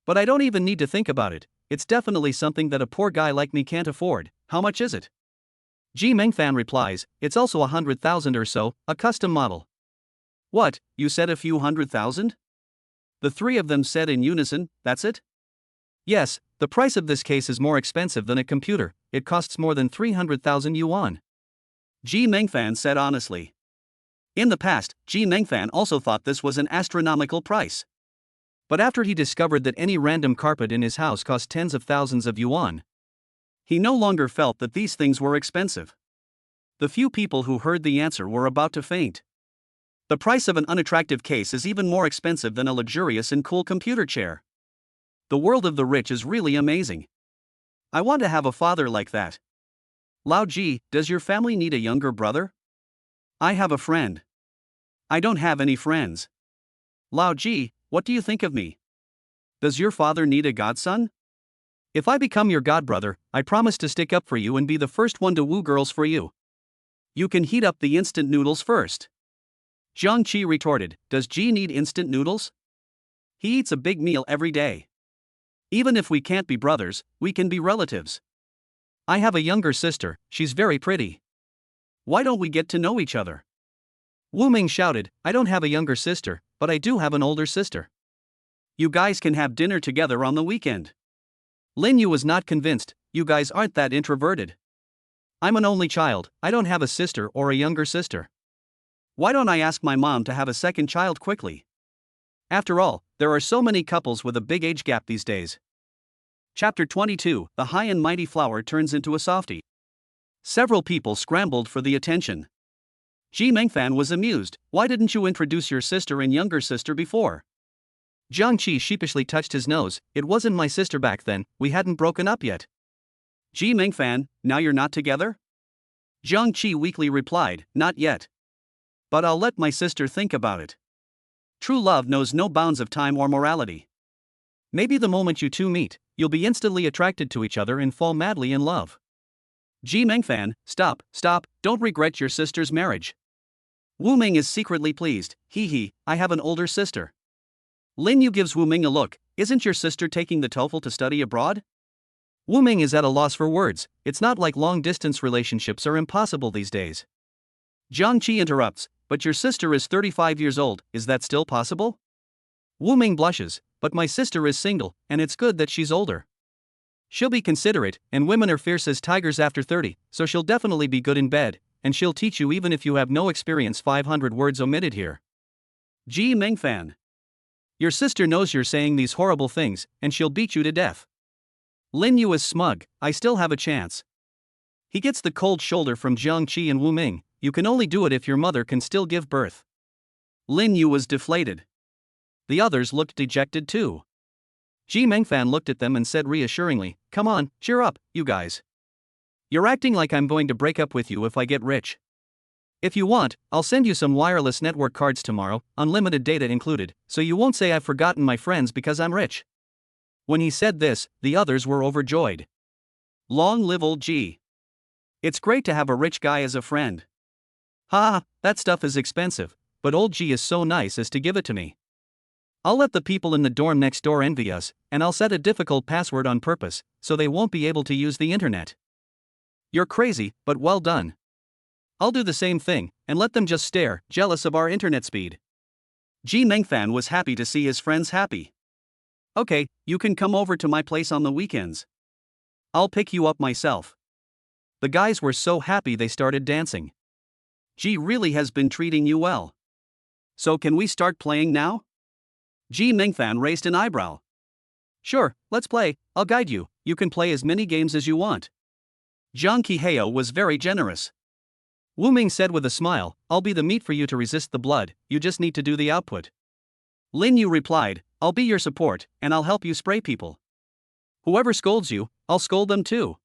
But I don't even need to think about it, it's definitely something that a poor guy like me can't afford. How much is it? Ji Mengfan replies, it's also 100,000 or so, a custom model. What, you said a few 100,000? The three of them said in unison, that's it? Yes, the price of this case is more expensive than a computer, it costs more than 300,000 yuan. Ji Mengfan said honestly. In the past, Ji Mengfan also thought this was an astronomical price. But after he discovered that any random carpet in his house cost tens of thousands of yuan, he no longer felt that these things were expensive. The few people who heard the answer were about to faint. The price of an unattractive case is even more expensive than a luxurious and cool computer chair. The world of the rich is really amazing. I want to have a father like that. Lao Ji, does your family need a younger brother? I have a friend. I don't have any friends. Lao Ji, what do you think of me? Does your father need a godson? If I become your godbrother, I promise to stick up for you and be the first one to woo girls for you. You can heat up the instant noodles first. Jiang Qi retorted, does Ji need instant noodles? He eats a big meal every day. Even if we can't be brothers, we can be relatives. I have a younger sister, she's very pretty. Why don't we get to know each other? Wu Ming shouted, I don't have a younger sister, but I do have an older sister. You guys can have dinner together on the weekend. Lin Yu was not convinced, you guys aren't that introverted. I'm an only child, I don't have a sister or a younger sister. Why don't I ask my mom to have a second child quickly? After all, there are so many couples with a big age gap these days. Chapter 22, The High and Mighty Flower Turns into a Softie. Several people scrambled for the attention. Ji Mengfan was amused, why didn't you introduce your sister and younger sister before? Jiang Qi sheepishly touched his nose, it wasn't my sister back then, we hadn't broken up yet. Ji Mingfan, now you're not together? Jiang Qi weakly replied, not yet. But I'll let my sister think about it. True love knows no bounds of time or morality. Maybe the moment you two meet, you'll be instantly attracted to each other and fall madly in love. Ji Mengfan, stop, don't regret your sister's marriage. Wu Ming is secretly pleased, hee, I have an older sister. Lin Yu gives Wu Ming a look, isn't your sister taking the TOEFL to study abroad? Wu Ming is at a loss for words, it's not like long-distance relationships are impossible these days. Jiang Qi interrupts, but your sister is 35 years old, is that still possible? Wu Ming blushes, but my sister is single, and it's good that she's older. She'll be considerate, and women are fierce as tigers after 30, so she'll definitely be good in bed, and she'll teach you even if you have no experience. 500 words omitted here. Ji Mingfan. Your sister knows you're saying these horrible things, and she'll beat you to death. Lin Yu is smug, I still have a chance. He gets the cold shoulder from Jiang Qi and Wu Ming, you can only do it if your mother can still give birth. Lin Yu was deflated. The others looked dejected too. Ji Mengfan looked at them and said reassuringly, come on, cheer up, you guys. You're acting like I'm going to break up with you if I get rich. If you want, I'll send you some wireless network cards tomorrow, unlimited data included, so you won't say I've forgotten my friends because I'm rich. When he said this, the others were overjoyed. Long live old G. It's great to have a rich guy as a friend. Ha, that stuff is expensive, but old G is so nice as to give it to me. I'll let the people in the dorm next door envy us, and I'll set a difficult password on purpose, so they won't be able to use the internet. You're crazy, but well done. I'll do the same thing, and let them just stare, jealous of our internet speed. Ji Mengfan was happy to see his friends happy. Okay, you can come over to my place on the weekends. I'll pick you up myself. The guys were so happy they started dancing. Ji really has been treating you well. So can we start playing now? Ji Mengfan raised an eyebrow. Sure, let's play, I'll guide you, you can play as many games as you want. Jiang Qiheo was very generous. Wu Ming said with a smile, I'll be the meat for you to resist the blood, you just need to do the output. Lin Yu replied, I'll be your support, and I'll help you spray people. Whoever scolds you, I'll scold them too.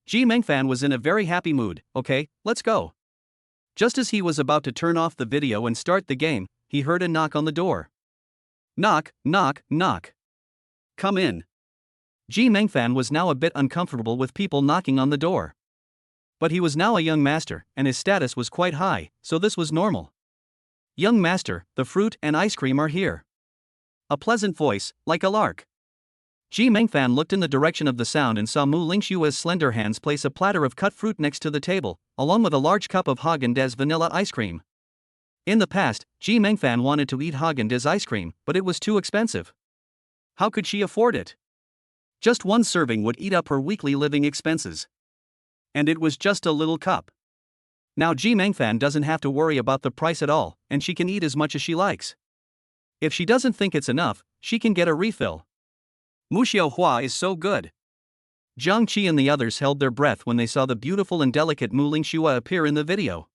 Ji Mengfan was in a very happy mood, okay, let's go. Just as he was about to turn off the video and start the game, he heard a knock on the door. Knock, knock, knock. Come in. Ji Mengfan was now a bit uncomfortable with people knocking on the door. But he was now a young master, and his status was quite high, so this was normal. Young master, the fruit and ice cream are here. A pleasant voice, like a lark. Ji Mengfan looked in the direction of the sound and saw Mu Lingshua's slender hands place a platter of cut fruit next to the table, along with a large cup of Haagen-Dazs vanilla ice cream. In the past, Ji Mengfan wanted to eat Haagen-Dazs ice cream, but it was too expensive. How could she afford it? Just one serving would eat up her weekly living expenses. And it was just a little cup. Now Ji Mengfan doesn't have to worry about the price at all, and she can eat as much as she likes. If she doesn't think it's enough, she can get a refill. Mu Xiaohua is so good. Jiang Qi and the others held their breath when they saw the beautiful and delicate Mu Lingxua appear in the video.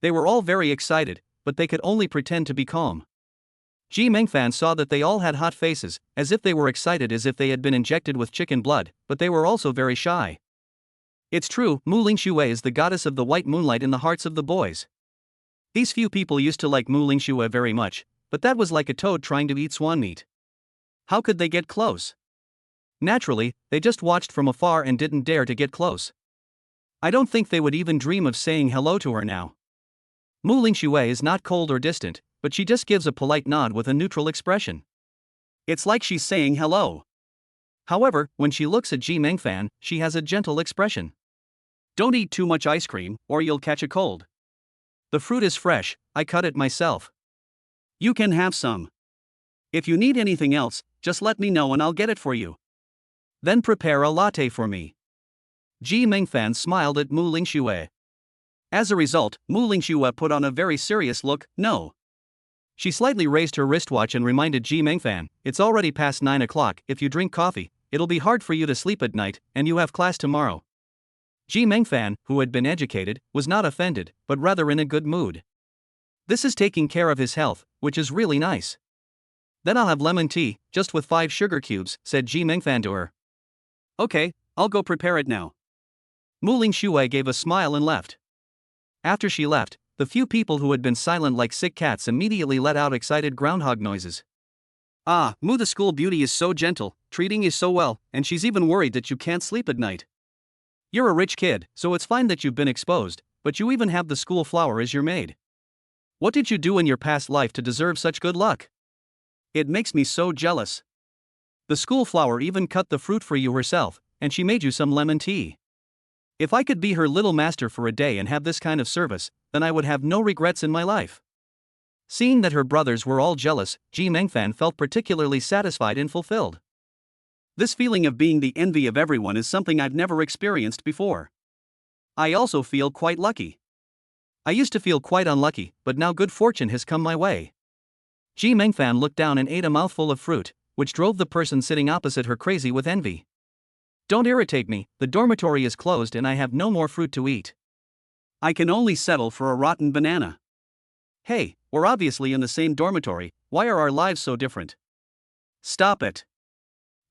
They were all very excited, but they could only pretend to be calm. Ji Mengfan saw that they all had hot faces, as if they were excited as if they had been injected with chicken blood, but they were also very shy. It's true, Mu Lingxue is the goddess of the white moonlight in the hearts of the boys. These few people used to like Mu Lingxue very much, but that was like a toad trying to eat swan meat. How could they get close? Naturally, they just watched from afar and didn't dare to get close. I don't think they would even dream of saying hello to her now. Mu Lingxue is not cold or distant, but she just gives a polite nod with a neutral expression. It's like she's saying hello. However, when she looks at Ji Mengfan, she has a gentle expression. Don't eat too much ice cream, or you'll catch a cold. The fruit is fresh, I cut it myself. You can have some. If you need anything else, just let me know and I'll get it for you. Then prepare a latte for me. Ji Mengfan smiled at Mu Lingxue. As a result, Mu Lingxue put on a very serious look, no. She slightly raised her wristwatch and reminded Ji Mengfan, it's already past 9 o'clock, if you drink coffee, it'll be hard for you to sleep at night, and you have class tomorrow. Ji Mengfan, who had been educated, was not offended, but rather in a good mood. This is taking care of his health, which is really nice. Then I'll have lemon tea, just with 5 sugar cubes, said Ji Mengfan to her. Okay, I'll go prepare it now. Mu Ling Xue gave a smile and left. After she left, the few people who had been silent like sick cats immediately let out excited groundhog noises. Ah, Mu, the school beauty is so gentle, treating you so well, and she's even worried that you can't sleep at night. You're a rich kid, so it's fine that you've been exposed, but you even have the school flower as your maid. What did you do in your past life to deserve such good luck? It makes me so jealous. The school flower even cut the fruit for you herself, and she made you some lemon tea. If I could be her little master for a day and have this kind of service, then I would have no regrets in my life. Seeing that her brothers were all jealous, Ji Mengfan felt particularly satisfied and fulfilled. This feeling of being the envy of everyone is something I've never experienced before. I also feel quite lucky. I used to feel quite unlucky, but now good fortune has come my way. Ji Mengfan looked down and ate a mouthful of fruit, which drove the person sitting opposite her crazy with envy. Don't irritate me, the dormitory is closed and I have no more fruit to eat. I can only settle for a rotten banana. Hey, we're obviously in the same dormitory, why are our lives so different? Stop it.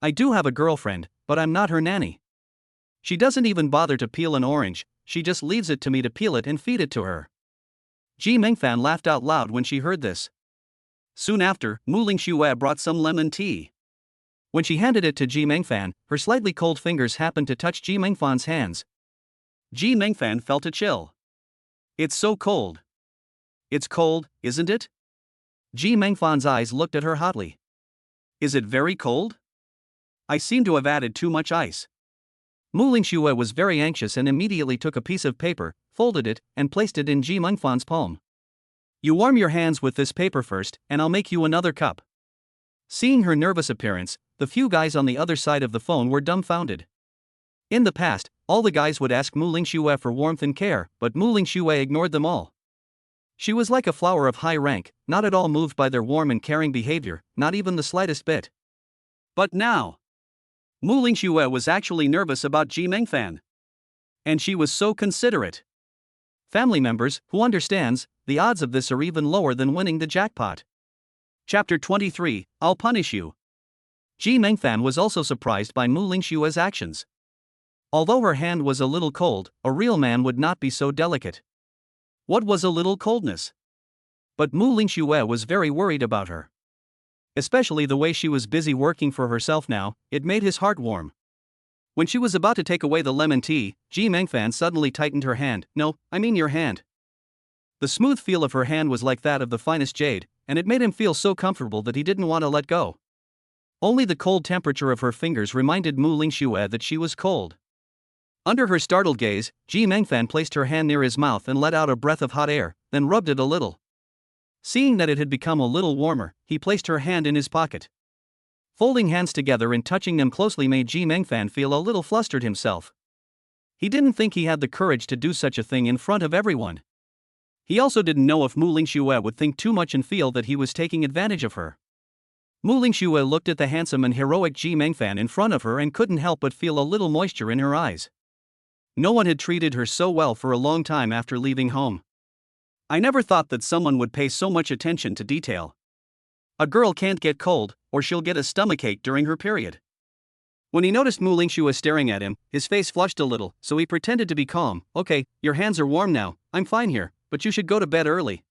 I do have a girlfriend, but I'm not her nanny. She doesn't even bother to peel an orange, she just leaves it to me to peel it and feed it to her. Ji Mengfan laughed out loud when she heard this. Soon after, Mu Ling Xue brought some lemon tea. When she handed it to Ji Mengfan, her slightly cold fingers happened to touch Ji Mengfan's hands. Ji Mengfan felt a chill. It's so cold. It's cold, isn't it? Ji Mengfan's eyes looked at her hotly. Is it very cold? I seem to have added too much ice. Mu Ling Xue was very anxious and immediately took a piece of paper, folded it, and placed it in Ji Mengfan's palm. You warm your hands with this paper first, and I'll make you another cup. Seeing her nervous appearance, the few guys on the other side of the phone were dumbfounded. In the past, all the guys would ask Mu Ling Xue for warmth and care, but Mu Ling Xue ignored them all. She was like a flower of high rank, not at all moved by their warm and caring behavior, not even the slightest bit. But now, Mu Ling Xue was actually nervous about Ji Mengfan. And she was so considerate. Family members, who understands, the odds of this are even lower than winning the jackpot. Chapter 23, I'll Punish You. Ji Mengfan was also surprised by Mu Ling Xue's actions. Although her hand was a little cold, a real man would not be so delicate. What was a little coldness? But Mu Ling Xue was very worried about her. Especially the way she was busy working for herself now, it made his heart warm. When she was about to take away the lemon tea, Ji Mengfan suddenly tightened her hand. No, I mean your hand. The smooth feel of her hand was like that of the finest jade, and it made him feel so comfortable that he didn't want to let go. Only the cold temperature of her fingers reminded Mu Ling Xue that she was cold. Under her startled gaze, Ji Mengfan placed her hand near his mouth and let out a breath of hot air, then rubbed it a little. Seeing that it had become a little warmer, he placed her hand in his pocket. Folding hands together and touching them closely made Ji Mengfan feel a little flustered himself. He didn't think he had the courage to do such a thing in front of everyone. He also didn't know if Mu Ling Xue would think too much and feel that he was taking advantage of her. Mu Ling Xue looked at the handsome and heroic Ji Mengfan in front of her and couldn't help but feel a little moisture in her eyes. No one had treated her so well for a long time after leaving home. I never thought that someone would pay so much attention to detail. A girl can't get cold, or she'll get a stomachache during her period. When he noticed Mu Ling Xue staring at him, his face flushed a little, so he pretended to be calm. Okay, your hands are warm now, I'm fine here, but you should go to bed early.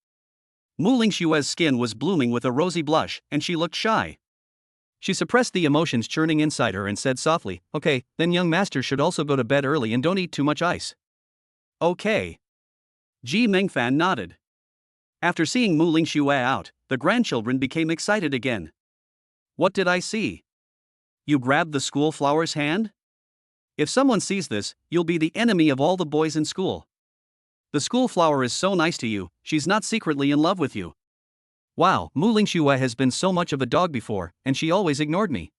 Mu Ling Xue's skin was blooming with a rosy blush, and she looked shy. She suppressed the emotions churning inside her and said softly, okay, then young master should also go to bed early and don't eat too much ice. Okay. Ji Mengfan nodded. After seeing Mu Ling Xue out, the grandchildren became excited again. What did I see? You grabbed the school flower's hand? If someone sees this, you'll be the enemy of all the boys in school. The school flower is so nice to you, she's not secretly in love with you. Wow, Mu Ling Xue has been so much of a dog before, and she always ignored me.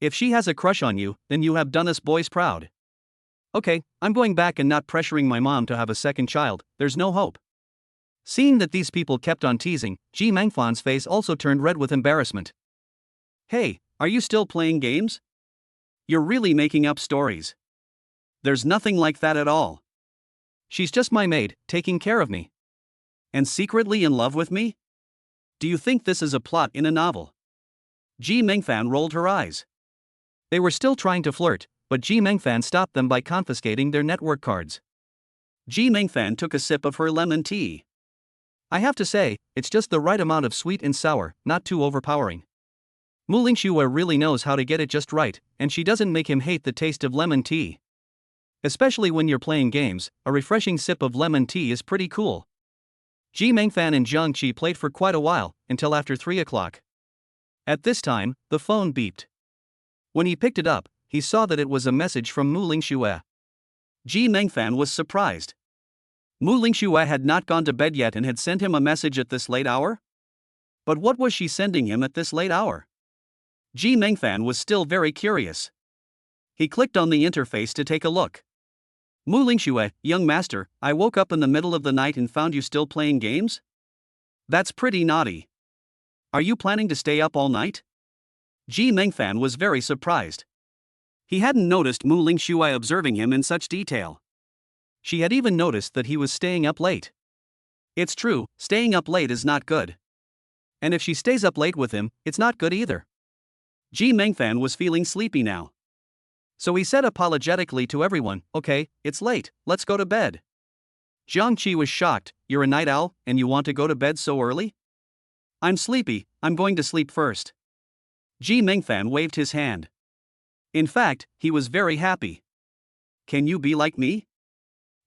If she has a crush on you, then you have done us boys proud. Okay, I'm going back and not pressuring my mom to have a second child, there's no hope. Seeing that these people kept on teasing, Ji Mengfan's face also turned red with embarrassment. Hey, are you still playing games? You're really making up stories. There's nothing like that at all. She's just my maid, taking care of me. And secretly in love with me? Do you think this is a plot in a novel? Ji Mengfan rolled her eyes. They were still trying to flirt, but Ji Mengfan stopped them by confiscating their network cards. Ji Mengfan took a sip of her lemon tea. I have to say, it's just the right amount of sweet and sour, not too overpowering. Mu Lingxue really knows how to get it just right, and she doesn't make him hate the taste of lemon tea. Especially when you're playing games, a refreshing sip of lemon tea is pretty cool. Ji Mengfan and Jiang Qi played for quite a while, until after 3 o'clock. At this time, the phone beeped. When he picked it up, he saw that it was a message from Mu Lingxue. Ji Mengfan was surprised. Mu Lingxue had not gone to bed yet and had sent him a message at this late hour? But what was she sending him at this late hour? Ji Mengfan was still very curious. He clicked on the interface to take a look. Mu Lingxue, young master, I woke up in the middle of the night and found you still playing games? That's pretty naughty. Are you planning to stay up all night? Ji Mengfan was very surprised. He hadn't noticed Mu Lingxue observing him in such detail. She had even noticed that he was staying up late. It's true, staying up late is not good. And if she stays up late with him, it's not good either. Ji Mengfan was feeling sleepy now. So he said apologetically to everyone, okay, it's late, let's go to bed. Jiang Qi was shocked, you're a night owl, and you want to go to bed so early? I'm sleepy, I'm going to sleep first. Ji Mengfan waved his hand. In fact, he was very happy. Can you be like me?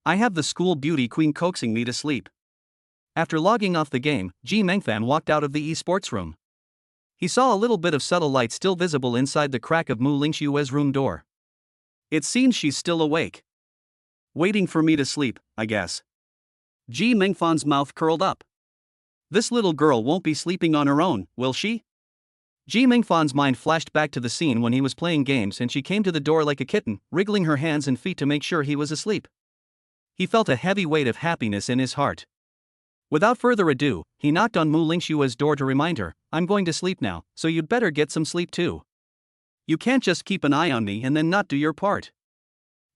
I have the school beauty queen coaxing me to sleep. After logging off the game, Ji Mengfan walked out of the esports room. He saw a little bit of subtle light still visible inside the crack of Mu Lingxue's room door. It seems she's still awake. Waiting for me to sleep, I guess. Ji Mengfan's mouth curled up. This little girl won't be sleeping on her own, will she? Ji Mengfan's mind flashed back to the scene when he was playing games and she came to the door like a kitten, wriggling her hands and feet to make sure he was asleep. He felt a heavy weight of happiness in his heart. Without further ado, he knocked on Mu Lingxue's door to remind her, I'm going to sleep now, so you'd better get some sleep too. You can't just keep an eye on me and then not do your part.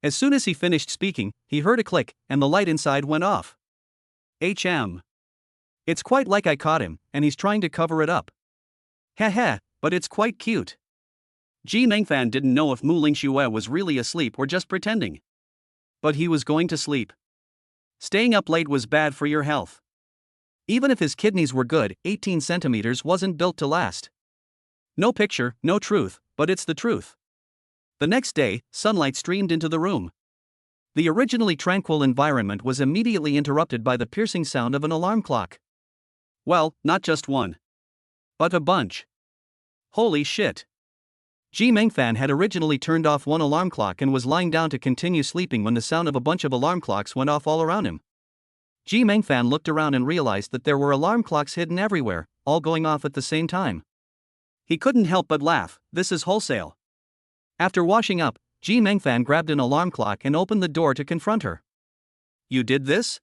As soon as he finished speaking, he heard a click, and the light inside went off. It's quite like I caught him, and he's trying to cover it up. Heh, but it's quite cute. Ji Mengfan didn't know if Mu Lingxue was really asleep or just pretending. But he was going to sleep. Staying up late was bad for your health. Even if his kidneys were good, 18 centimeters wasn't built to last. No picture, no truth, but it's the truth. The next day, sunlight streamed into the room. The originally tranquil environment was immediately interrupted by the piercing sound of an alarm clock. Well, not just one, but a bunch. Holy shit. Ji Mengfan had originally turned off one alarm clock and was lying down to continue sleeping when the sound of a bunch of alarm clocks went off all around him. Ji Mengfan looked around and realized that there were alarm clocks hidden everywhere, all going off at the same time. He couldn't help but laugh, this is wholesale. After washing up, Ji Mengfan grabbed an alarm clock and opened the door to confront her. You did this?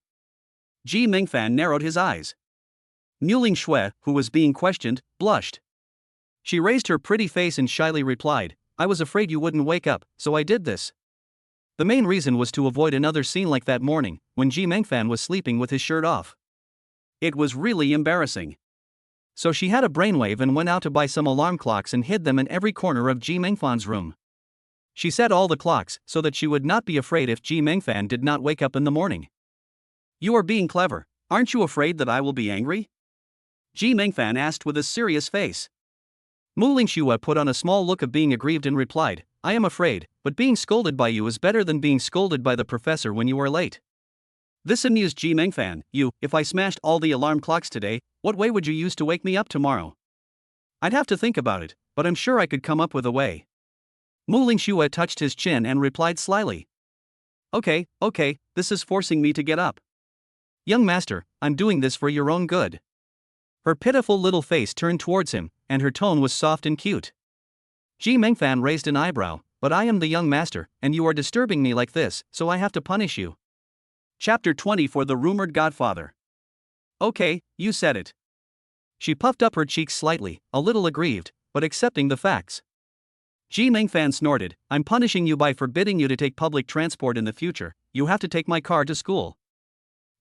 Ji Mengfan narrowed his eyes. Mu Lingxue, who was being questioned, blushed. She raised her pretty face and shyly replied, I was afraid you wouldn't wake up, so I did this. The main reason was to avoid another scene like that morning, when Ji Mengfan was sleeping with his shirt off. It was really embarrassing. So she had a brainwave and went out to buy some alarm clocks and hid them in every corner of Ji Mengfan's room. She set all the clocks so that she would not be afraid if Ji Mengfan did not wake up in the morning. You are being clever, aren't you afraid that I will be angry? Ji Mengfan asked with a serious face. Mu Lingxue put on a small look of being aggrieved and replied, I am afraid, but being scolded by you is better than being scolded by the professor when you are late. This amused Ji Mengfan. If I smashed all the alarm clocks today, what way would you use to wake me up tomorrow? I'd have to think about it, but I'm sure I could come up with a way. Mu Lingxue touched his chin and replied slyly. Okay, this is forcing me to get up. Young master, I'm doing this for your own good. Her pitiful little face turned towards him, and her tone was soft and cute. Ji Mengfan raised an eyebrow, but I am the young master, and you are disturbing me like this, so I have to punish you. Chapter 20 for the rumored godfather. Okay, you said it. She puffed up her cheeks slightly, a little aggrieved, but accepting the facts. Ji Mengfan snorted, I'm punishing you by forbidding you to take public transport in the future, you have to take my car to school.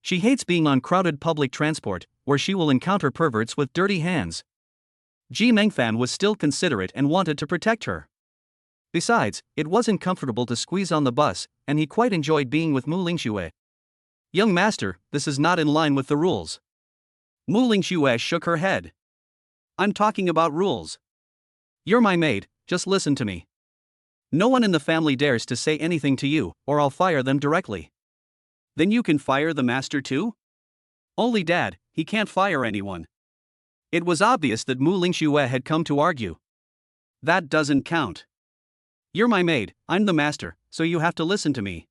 She hates being on crowded public transport, where she will encounter perverts with dirty hands. Ji Mengfan was still considerate and wanted to protect her. Besides, it wasn't comfortable to squeeze on the bus, and he quite enjoyed being with Mu Lingxue. Young master, this is not in line with the rules. Mu Lingxue shook her head. I'm talking about rules. You're my maid, just listen to me. No one in the family dares to say anything to you, or I'll fire them directly. Then you can fire the master too? Only Dad, he can't fire anyone. It was obvious that Mu Lingxue had come to argue. That doesn't count. You're my maid, I'm the master, so you have to listen to me.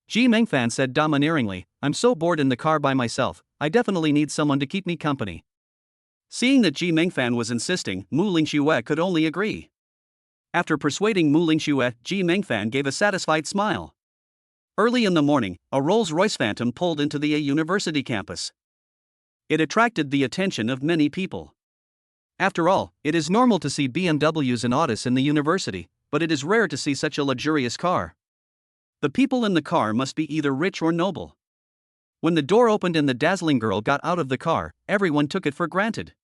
Ji Mengfan said domineeringly, I'm so bored in the car by myself, I definitely need someone to keep me company. Seeing that Ji Mengfan was insisting, Mu Lingxue could only agree. After persuading Mu Lingxue, Ji Mengfan gave a satisfied smile. Early in the morning, a Rolls-Royce Phantom pulled into the university campus. It attracted the attention of many people. After all, it is normal to see BMWs and Audis in the university, but it is rare to see such a luxurious car. The people in the car must be either rich or noble. When the door opened and the dazzling girl got out of the car, everyone took it for granted.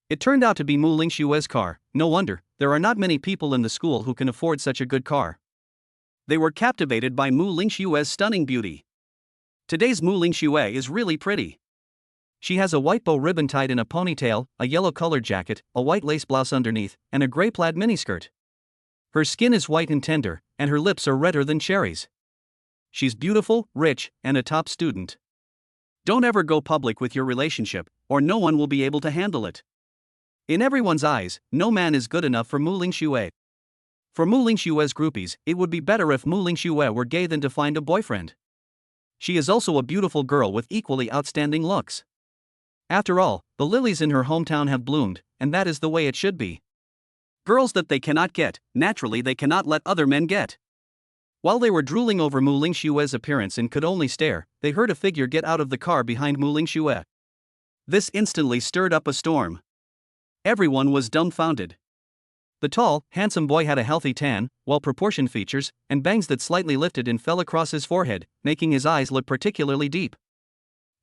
It turned out to be Mu Lingxue's car. No wonder, there are not many people in the school who can afford such a good car. They were captivated by Mu Lingxue's stunning beauty. Today's Mu Lingxue is really pretty. She has a white bow ribbon tied in a ponytail, a yellow-colored jacket, a white lace blouse underneath, and a gray plaid miniskirt. Her skin is white and tender, and her lips are redder than cherries. She's beautiful, rich, and a top student. Don't ever go public with your relationship, or no one will be able to handle it. In everyone's eyes, no man is good enough for Mu Lingxue. For Mu Lingxue's groupies, it would be better if Mu Lingxue were gay than to find a boyfriend. She is also a beautiful girl with equally outstanding looks. After all, the lilies in her hometown have bloomed, and that is the way it should be. Girls that they cannot get, naturally they cannot let other men get. While they were drooling over Mu Lingxue's appearance and could only stare, they heard a figure get out of the car behind Mu Lingxue. This instantly stirred up a storm. Everyone was dumbfounded. The tall, handsome boy had a healthy tan, well-proportioned features, and bangs that slightly lifted and fell across his forehead, making his eyes look particularly deep.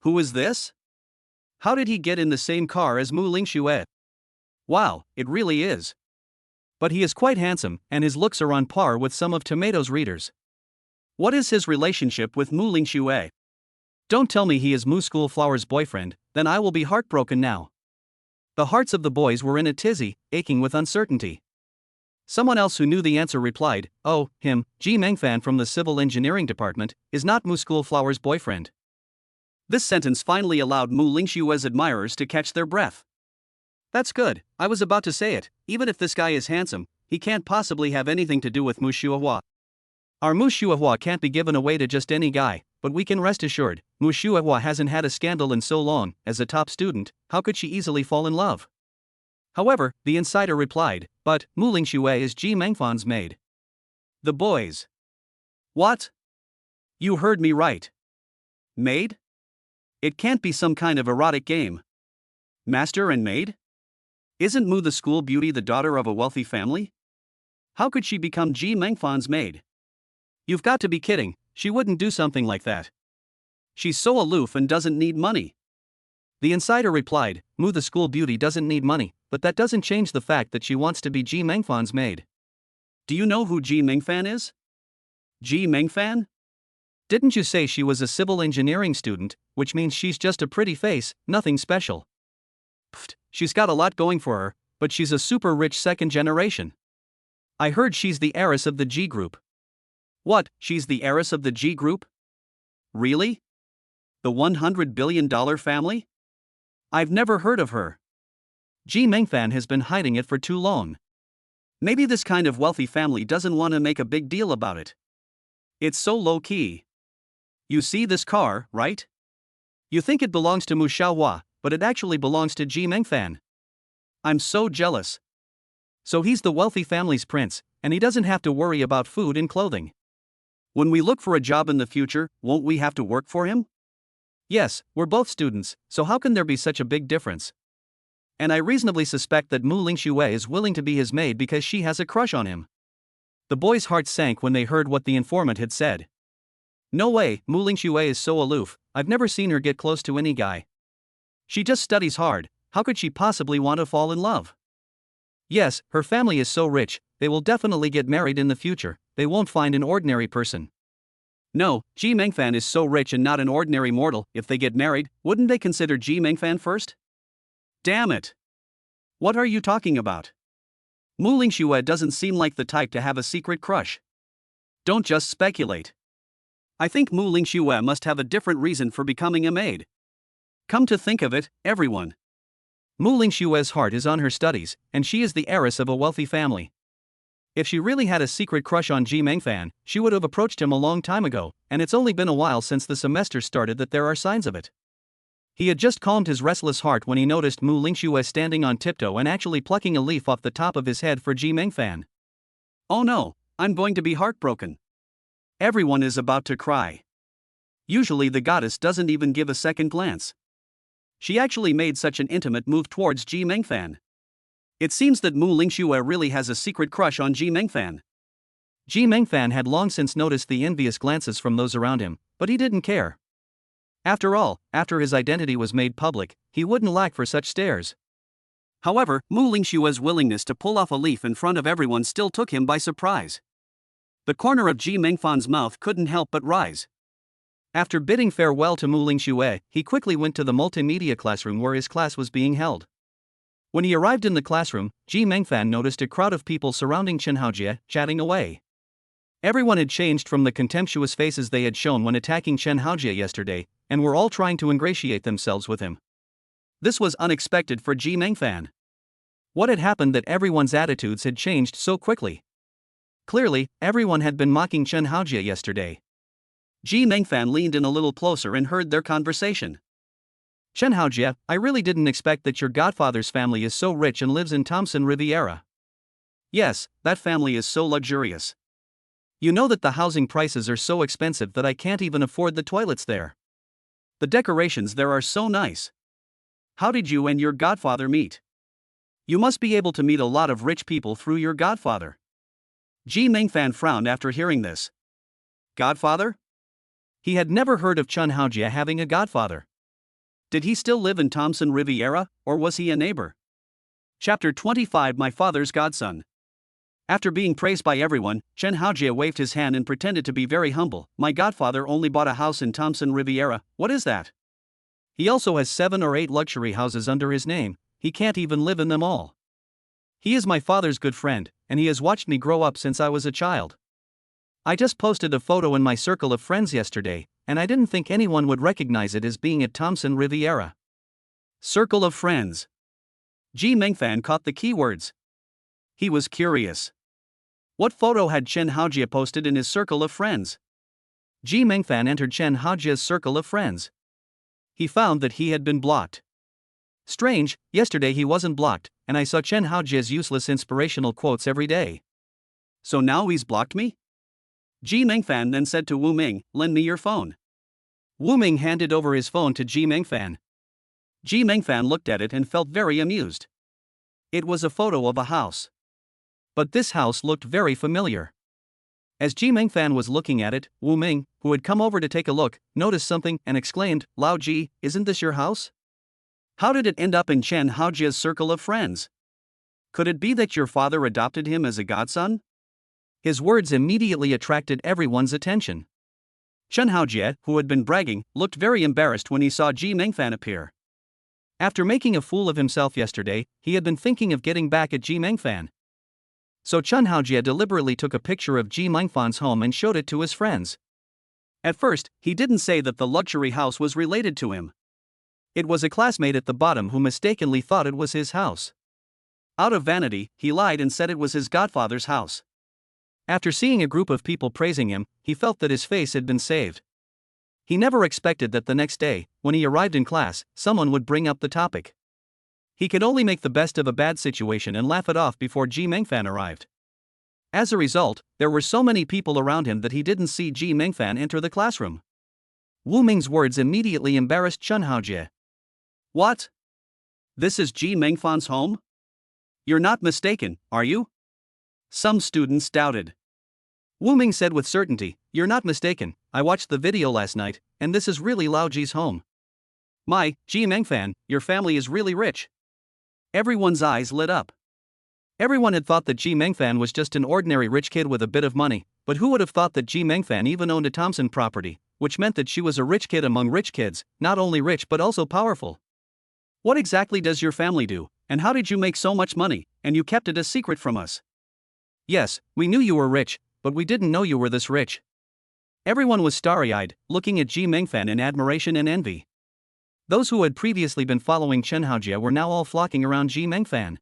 Who is this? How did he get in the same car as Mu Lingxue? Wow, it really is. But he is quite handsome, and his looks are on par with some of Tomato's readers. What is his relationship with Mu Lingxue? Don't tell me he is Mu Schoolflower's boyfriend, then I will be heartbroken now. The hearts of the boys were in a tizzy, aching with uncertainty. Someone else who knew the answer replied, oh, him, Ji Mengfan from the Civil Engineering Department, is not Mu Schoolflower's boyfriend. This sentence finally allowed Mu Lingxue's admirers to catch their breath. That's good, I was about to say it, even if this guy is handsome, he can't possibly have anything to do with Mu Shuihua. Our Mu Shuihua can't be given away to just any guy, but we can rest assured, Mu Shuihua hasn't had a scandal in so long. As a top student, how could she easily fall in love? However, the insider replied, but Mu Lingxue is Ji Mengfan's maid. The boys. What? You heard me right. Maid? It can't be some kind of erotic game. Master and maid? Isn't Mu the school beauty the daughter of a wealthy family? How could she become Ji Mengfan's maid? You've got to be kidding, she wouldn't do something like that. She's so aloof and doesn't need money. The insider replied, Mu the school beauty doesn't need money, but that doesn't change the fact that she wants to be Ji Mengfan's maid. Do you know who Ji Mengfan is? Ji Mengfan? Didn't you say she was a civil engineering student, which means she's just a pretty face, nothing special? Pfft, she's got a lot going for her, but she's a super rich second generation. I heard she's the heiress of the G Group. What, she's the heiress of the G Group? Really? The $100 billion family? I've never heard of her. Ji Mengfan has been hiding it for too long. Maybe this kind of wealthy family doesn't want to make a big deal about it. It's so low-key. You see this car, right? You think it belongs to Mu Xiaohua, but it actually belongs to Ji Mengfan. I'm so jealous. So he's the wealthy family's prince, and he doesn't have to worry about food and clothing. When we look for a job in the future, won't we have to work for him? Yes, we're both students, so how can there be such a big difference? And I reasonably suspect that Mu Lingxue is willing to be his maid because she has a crush on him. The boys' hearts sank when they heard what the informant had said. No way, Mu Lingxue is so aloof, I've never seen her get close to any guy. She just studies hard, how could she possibly want to fall in love? Yes, her family is so rich, they will definitely get married in the future, they won't find an ordinary person. No, Ji Mengfan is so rich and not an ordinary mortal, if they get married, wouldn't they consider Ji Mengfan first? Damn it! What are you talking about? Mu Lingxue doesn't seem like the type to have a secret crush. Don't just speculate. I think Mu Lingxue must have a different reason for becoming a maid. Come to think of it, everyone. Mu Lingxue's heart is on her studies, and she is the heiress of a wealthy family. If she really had a secret crush on Ji Mengfan, she would have approached him a long time ago, and it's only been a while since the semester started that there are signs of it. He had just calmed his restless heart when he noticed Mu Lingxue standing on tiptoe and actually plucking a leaf off the top of his head for Ji Mengfan. Oh no, I'm going to be heartbroken. Everyone is about to cry. Usually the goddess doesn't even give a second glance. She actually made such an intimate move towards Ji Mengfan. It seems that Mu Lingxue really has a secret crush on Ji Mengfan. Ji Mengfan had long since noticed the envious glances from those around him, but he didn't care. After all, after his identity was made public, he wouldn't lack for such stares. However, Mu Lingxue's willingness to pull off a leaf in front of everyone still took him by surprise. The corner of Ji Mengfan's mouth couldn't help but rise. After bidding farewell to Mu Lingxue, he quickly went to the multimedia classroom where his class was being held. When he arrived in the classroom, Ji Mengfan noticed a crowd of people surrounding Chen Haojie, chatting away. Everyone had changed from the contemptuous faces they had shown when attacking Chen Haojie yesterday, and were all trying to ingratiate themselves with him. This was unexpected for Ji Mengfan. What had happened that everyone's attitudes had changed so quickly? Clearly, everyone had been mocking Chen Haojie yesterday. Ji Mengfan leaned in a little closer and heard their conversation. Chen Haojie, I really didn't expect that your godfather's family is so rich and lives in Thompson Riviera. Yes, that family is so luxurious. You know that the housing prices are so expensive that I can't even afford the toilets there. The decorations there are so nice. How did you and your godfather meet? You must be able to meet a lot of rich people through your godfather. Ji Mengfan frowned after hearing this. Godfather? He had never heard of Chen Haojie having a godfather. Did he still live in Thompson Riviera, or was he a neighbor? Chapter 25 My Father's Godson. After being praised by everyone, Chen Haojie waved his hand and pretended to be very humble. My godfather only bought a house in Thompson Riviera, what is that? He also has 7 or 8 luxury houses under his name, he can't even live in them all. He is my father's good friend, and he has watched me grow up since I was a child. I just posted a photo in my circle of friends yesterday, and I didn't think anyone would recognize it as being at Thompson Riviera. Circle of friends. Ji Mengfan caught the keywords. He was curious. What photo had Chen Haojie posted in his circle of friends? Ji Mengfan entered Chen Haojie's circle of friends. He found that he had been blocked. Strange, yesterday he wasn't blocked, and I saw Chen Haojie's useless inspirational quotes every day. So now he's blocked me? Ji Mengfan then said to Wu Ming, lend me your phone. Wu Ming handed over his phone to Ji Mengfan. Ji Mengfan looked at it and felt very amused. It was a photo of a house. But this house looked very familiar. As Ji Mengfan was looking at it, Wu Ming, who had come over to take a look, noticed something and exclaimed, Lao Ji, isn't this your house? How did it end up in Chen Haojie's circle of friends? Could it be that your father adopted him as a godson? His words immediately attracted everyone's attention. Chen Haojie, who had been bragging, looked very embarrassed when he saw Ji Mengfan appear. After making a fool of himself yesterday, he had been thinking of getting back at Ji Mengfan. So Chen Haojie deliberately took a picture of Ji Mengfan's home and showed it to his friends. At first, he didn't say that the luxury house was related to him. It was a classmate at the bottom who mistakenly thought it was his house. Out of vanity, he lied and said it was his godfather's house. After seeing a group of people praising him, he felt that his face had been saved. He never expected that the next day, when he arrived in class, someone would bring up the topic. He could only make the best of a bad situation and laugh it off before Ji Mengfan arrived. As a result, there were so many people around him that he didn't see Ji Mengfan enter the classroom. Wu Ming's words immediately embarrassed Chen Haojie. What? This is Ji Mengfan's home? You're not mistaken, are you? Some students doubted. Wu Ming said with certainty, you're not mistaken, I watched the video last night, and this is really Lao Ji's home. My, Ji Mengfan, your family is really rich. Everyone's eyes lit up. Everyone had thought that Ji Mengfan was just an ordinary rich kid with a bit of money, but who would have thought that Ji Mengfan even owned a Thompson property, which meant that she was a rich kid among rich kids, not only rich but also powerful. What exactly does your family do, and how did you make so much money, and you kept it a secret from us? Yes, we knew you were rich, but we didn't know you were this rich. Everyone was starry-eyed, looking at Ji Mengfan in admiration and envy. Those who had previously been following Chen Haojie were now all flocking around Ji Mengfan.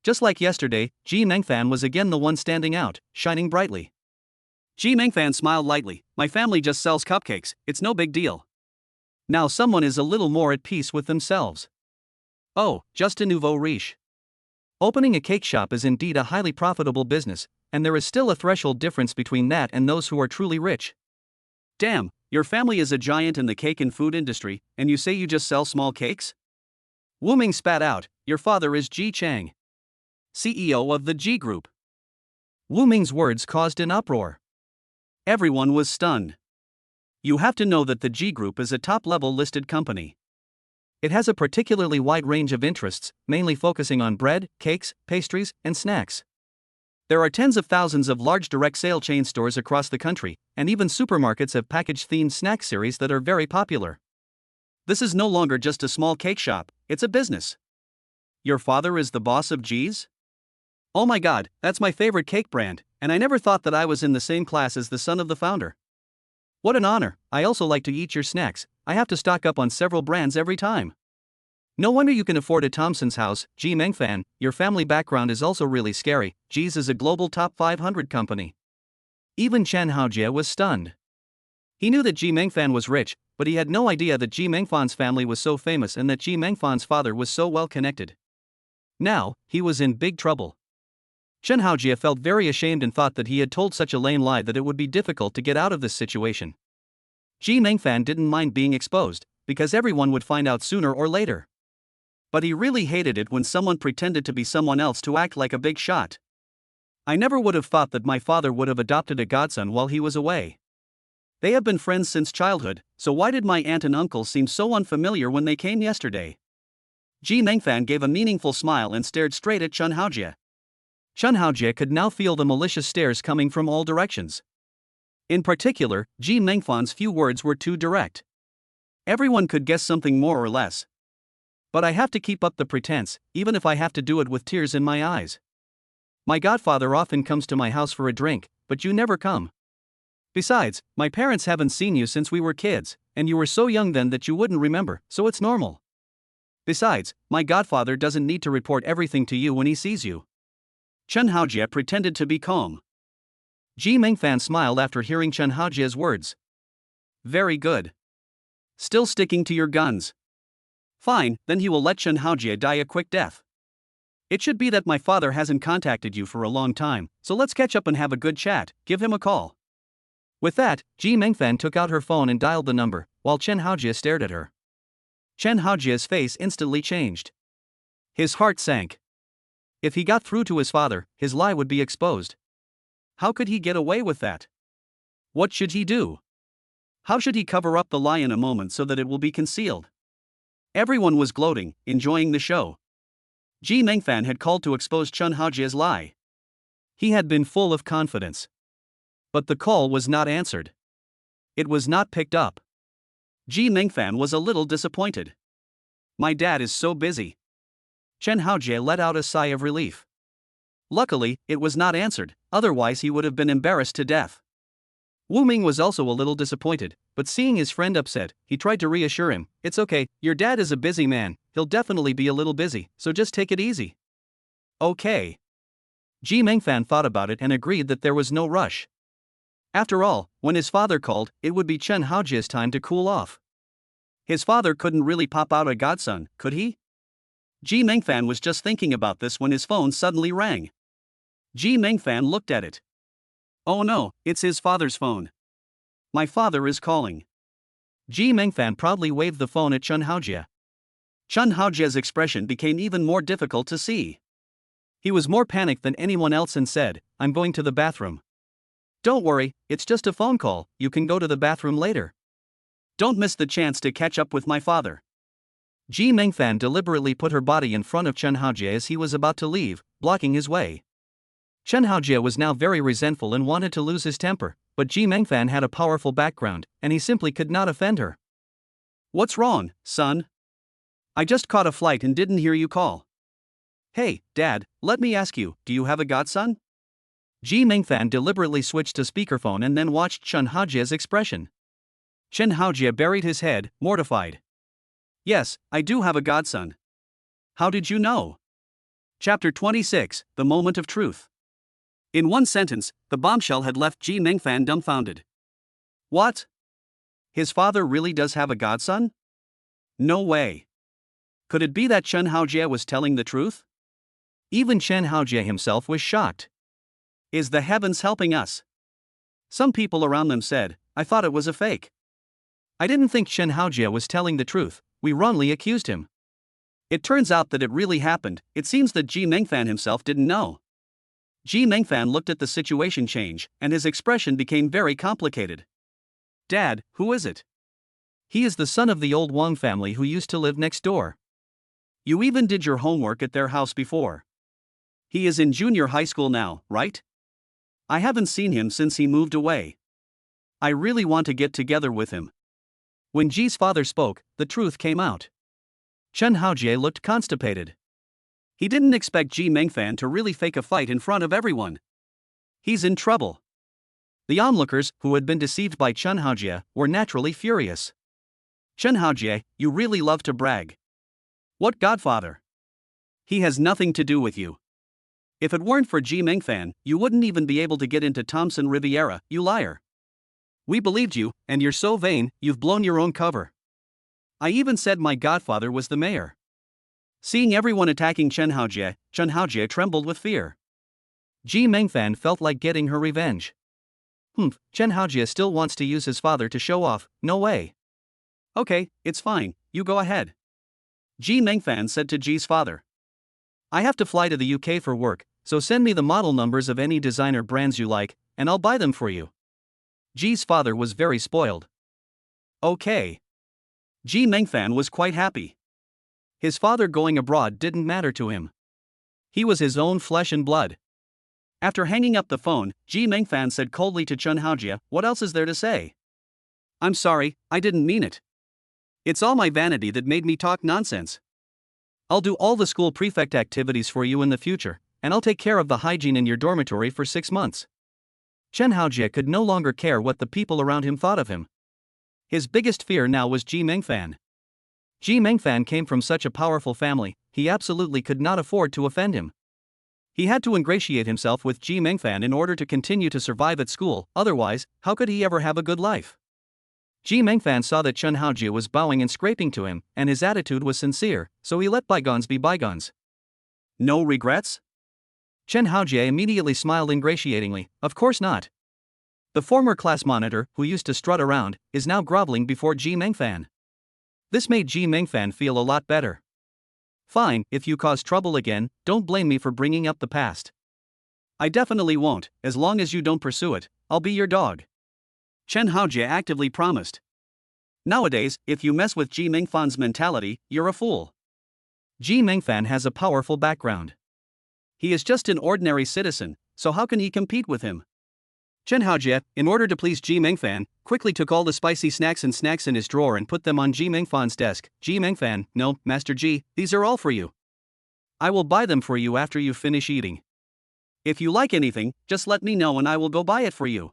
Just like yesterday, Ji Mengfan was again the one standing out, shining brightly. Ji Mengfan smiled lightly. My family just sells cupcakes, it's no big deal. Now someone is a little more at peace with themselves. Oh, just a nouveau riche. Opening a cake shop is indeed a highly profitable business, and there is still a threshold difference between that and those who are truly rich. Damn, your family is a giant in the cake and food industry, and you say you just sell small cakes? Wu Ming spat out. Your father is Ji Chang, CEO of the Ji Group. Wu Ming's words caused an uproar. Everyone was stunned. You have to know that the Ji Group is a top-level listed company. It has a particularly wide range of interests, mainly focusing on bread, cakes, pastries, and snacks. There are tens of thousands of large direct sale chain stores across the country, and even supermarkets have package-themed snack series that are very popular. This is no longer just a small cake shop, it's a business. Your father is the boss of Ji's? Oh my god, that's my favorite cake brand, and I never thought that I was in the same class as the son of the founder. What an honor. I also like to eat your snacks. I have to stock up on several brands every time. No wonder you can afford a Thompson's house, Ji Mengfan. Your family background is also really scary. Ji's is a global top 500 company. Even Chen Haojie was stunned. He knew that Ji Mengfan was rich, but he had no idea that Ji Mengfan's family was so famous and that Ji Mengfan's father was so well connected. Now, he was in big trouble. Chen Haojie felt very ashamed and thought that he had told such a lame lie that it would be difficult to get out of this situation. Ji Mengfan didn't mind being exposed, because everyone would find out sooner or later. But he really hated it when someone pretended to be someone else to act like a big shot. I never would have thought that my father would have adopted a godson while he was away. They have been friends since childhood, so why did my aunt and uncle seem so unfamiliar when they came yesterday? Ji Mengfan gave a meaningful smile and stared straight at Chen Haojie. Chen Haojie could now feel the malicious stares coming from all directions. In particular, Ji Mengfan's few words were too direct. Everyone could guess something more or less. But I have to keep up the pretense, even if I have to do it with tears in my eyes. My godfather often comes to my house for a drink, but you never come. Besides, my parents haven't seen you since we were kids, and you were so young then that you wouldn't remember, so it's normal. Besides, my godfather doesn't need to report everything to you when he sees you. Chen Haojie pretended to be calm. Ji Mengfan smiled after hearing Chen Haojie's words. Very good. Still sticking to your guns. Fine, then he will let Chen Haojie die a quick death. It should be that my father hasn't contacted you for a long time, so let's catch up and have a good chat. Give him a call. With that, Ji Mengfan took out her phone and dialed the number, while Chen Haojie stared at her. Chen Haojie's face instantly changed. His heart sank. If he got through to his father, his lie would be exposed. How could he get away with that? What should he do? How should he cover up the lie in a moment so that it will be concealed? Everyone was gloating, enjoying the show. Ji Mengfan had called to expose Chen Haojie's lie. He had been full of confidence. But the call was not answered. It was not picked up. Ji Mengfan was a little disappointed. My dad is so busy. Chen Haojie let out a sigh of relief. Luckily, it was not answered, otherwise he would have been embarrassed to death. Wu Ming was also a little disappointed, but seeing his friend upset, he tried to reassure him. It's okay, your dad is a busy man, he'll definitely be a little busy, so just take it easy. Okay. Ji Mengfan thought about it and agreed that there was no rush. After all, when his father called, it would be Chen Haojie's time to cool off. His father couldn't really pop out a godson, could he? Ji Mengfan was just thinking about this when his phone suddenly rang. Ji Mengfan looked at it. Oh no, it's his father's phone. My father is calling. Ji Mengfan proudly waved the phone at Chen Haojie. Chen Haojie's expression became even more difficult to see. He was more panicked than anyone else and said, I'm going to the bathroom. Don't worry, it's just a phone call, you can go to the bathroom later. Don't miss the chance to catch up with my father. Ji Mengfan deliberately put her body in front of Chen Haojie as he was about to leave, blocking his way. Chen Haojie was now very resentful and wanted to lose his temper, but Ji Mengfan had a powerful background, and he simply could not offend her. "What's wrong, son? I just caught a flight and didn't hear you call." "Hey, Dad, let me ask you, do you have a godson?" Ji Mengfan deliberately switched to speakerphone and then watched Chen Haojie's expression. Chen Haojie buried his head, mortified. "Yes, I do have a godson." "How did you know?" Chapter 26, The Moment of Truth. In one sentence, the bombshell had left Ji Mengfan dumbfounded. What? His father really does have a godson? No way. Could it be that Chen Haojie was telling the truth? Even Chen Haojie himself was shocked. Is the heavens helping us? Some people around them said, I thought it was a fake. I didn't think Chen Haojie was telling the truth, we wrongly accused him. It turns out that it really happened. It seems that Ji Mengfan himself didn't know. Ji Mengfan looked at the situation change, and his expression became very complicated. Dad, who is it? He is the son of the old Wang family who used to live next door. You even did your homework at their house before. He is in junior high school now, right? I haven't seen him since he moved away. I really want to get together with him. When Ji's father spoke, the truth came out. Chen Haojie looked constipated. He didn't expect Ji Mengfan to really fake a fight in front of everyone. He's in trouble. The onlookers, who had been deceived by Chen Haojie, were naturally furious. Chen Haojie, you really love to brag. What godfather? He has nothing to do with you. If it weren't for Ji Mengfan, you wouldn't even be able to get into Thompson Riviera, you liar. We believed you, and you're so vain, you've blown your own cover. I even said my godfather was the mayor. Seeing everyone attacking Chen Haojie trembled with fear. Ji Mengfan felt like getting her revenge. Chen Haojie still wants to use his father to show off, no way. Okay, it's fine, you go ahead. Ji Mengfan said to Ji's father. I have to fly to the UK for work, so send me the model numbers of any designer brands you like, and I'll buy them for you. Ji's father was very spoiled. Okay. Ji Mengfan was quite happy. His father going abroad didn't matter to him. He was his own flesh and blood. After hanging up the phone, Ji Mengfan said coldly to Chen Haojie, what else is there to say? I'm sorry, I didn't mean it. It's all my vanity that made me talk nonsense. I'll do all the school prefect activities for you in the future, and I'll take care of the hygiene in your dormitory for 6 months. Chen Haojie could no longer care what the people around him thought of him. His biggest fear now was Ji Mengfan. Ji Mengfan came from such a powerful family, he absolutely could not afford to offend him. He had to ingratiate himself with Ji Mengfan in order to continue to survive at school, otherwise, how could he ever have a good life? Ji Mengfan saw that Chen Haojie was bowing and scraping to him, and his attitude was sincere, so he let bygones be bygones. No regrets? Chen Haojie immediately smiled ingratiatingly, of course not. The former class monitor, who used to strut around, is now groveling before Ji Mengfan. This made Ji Mengfan feel a lot better. Fine, if you cause trouble again, don't blame me for bringing up the past. I definitely won't, as long as you don't pursue it, I'll be your dog. Chen Haojie actively promised. Nowadays, if you mess with Ji Mengfan's mentality, you're a fool. Ji Mengfan has a powerful background. He is just an ordinary citizen, so how can he compete with him? Chen Haojie, in order to please Ji Mengfan, quickly took all the spicy snacks in his drawer and put them on Ji Mengfan's desk. Ji Mengfan, no, Master Ji, these are all for you. I will buy them for you after you finish eating. If you like anything, just let me know and I will go buy it for you.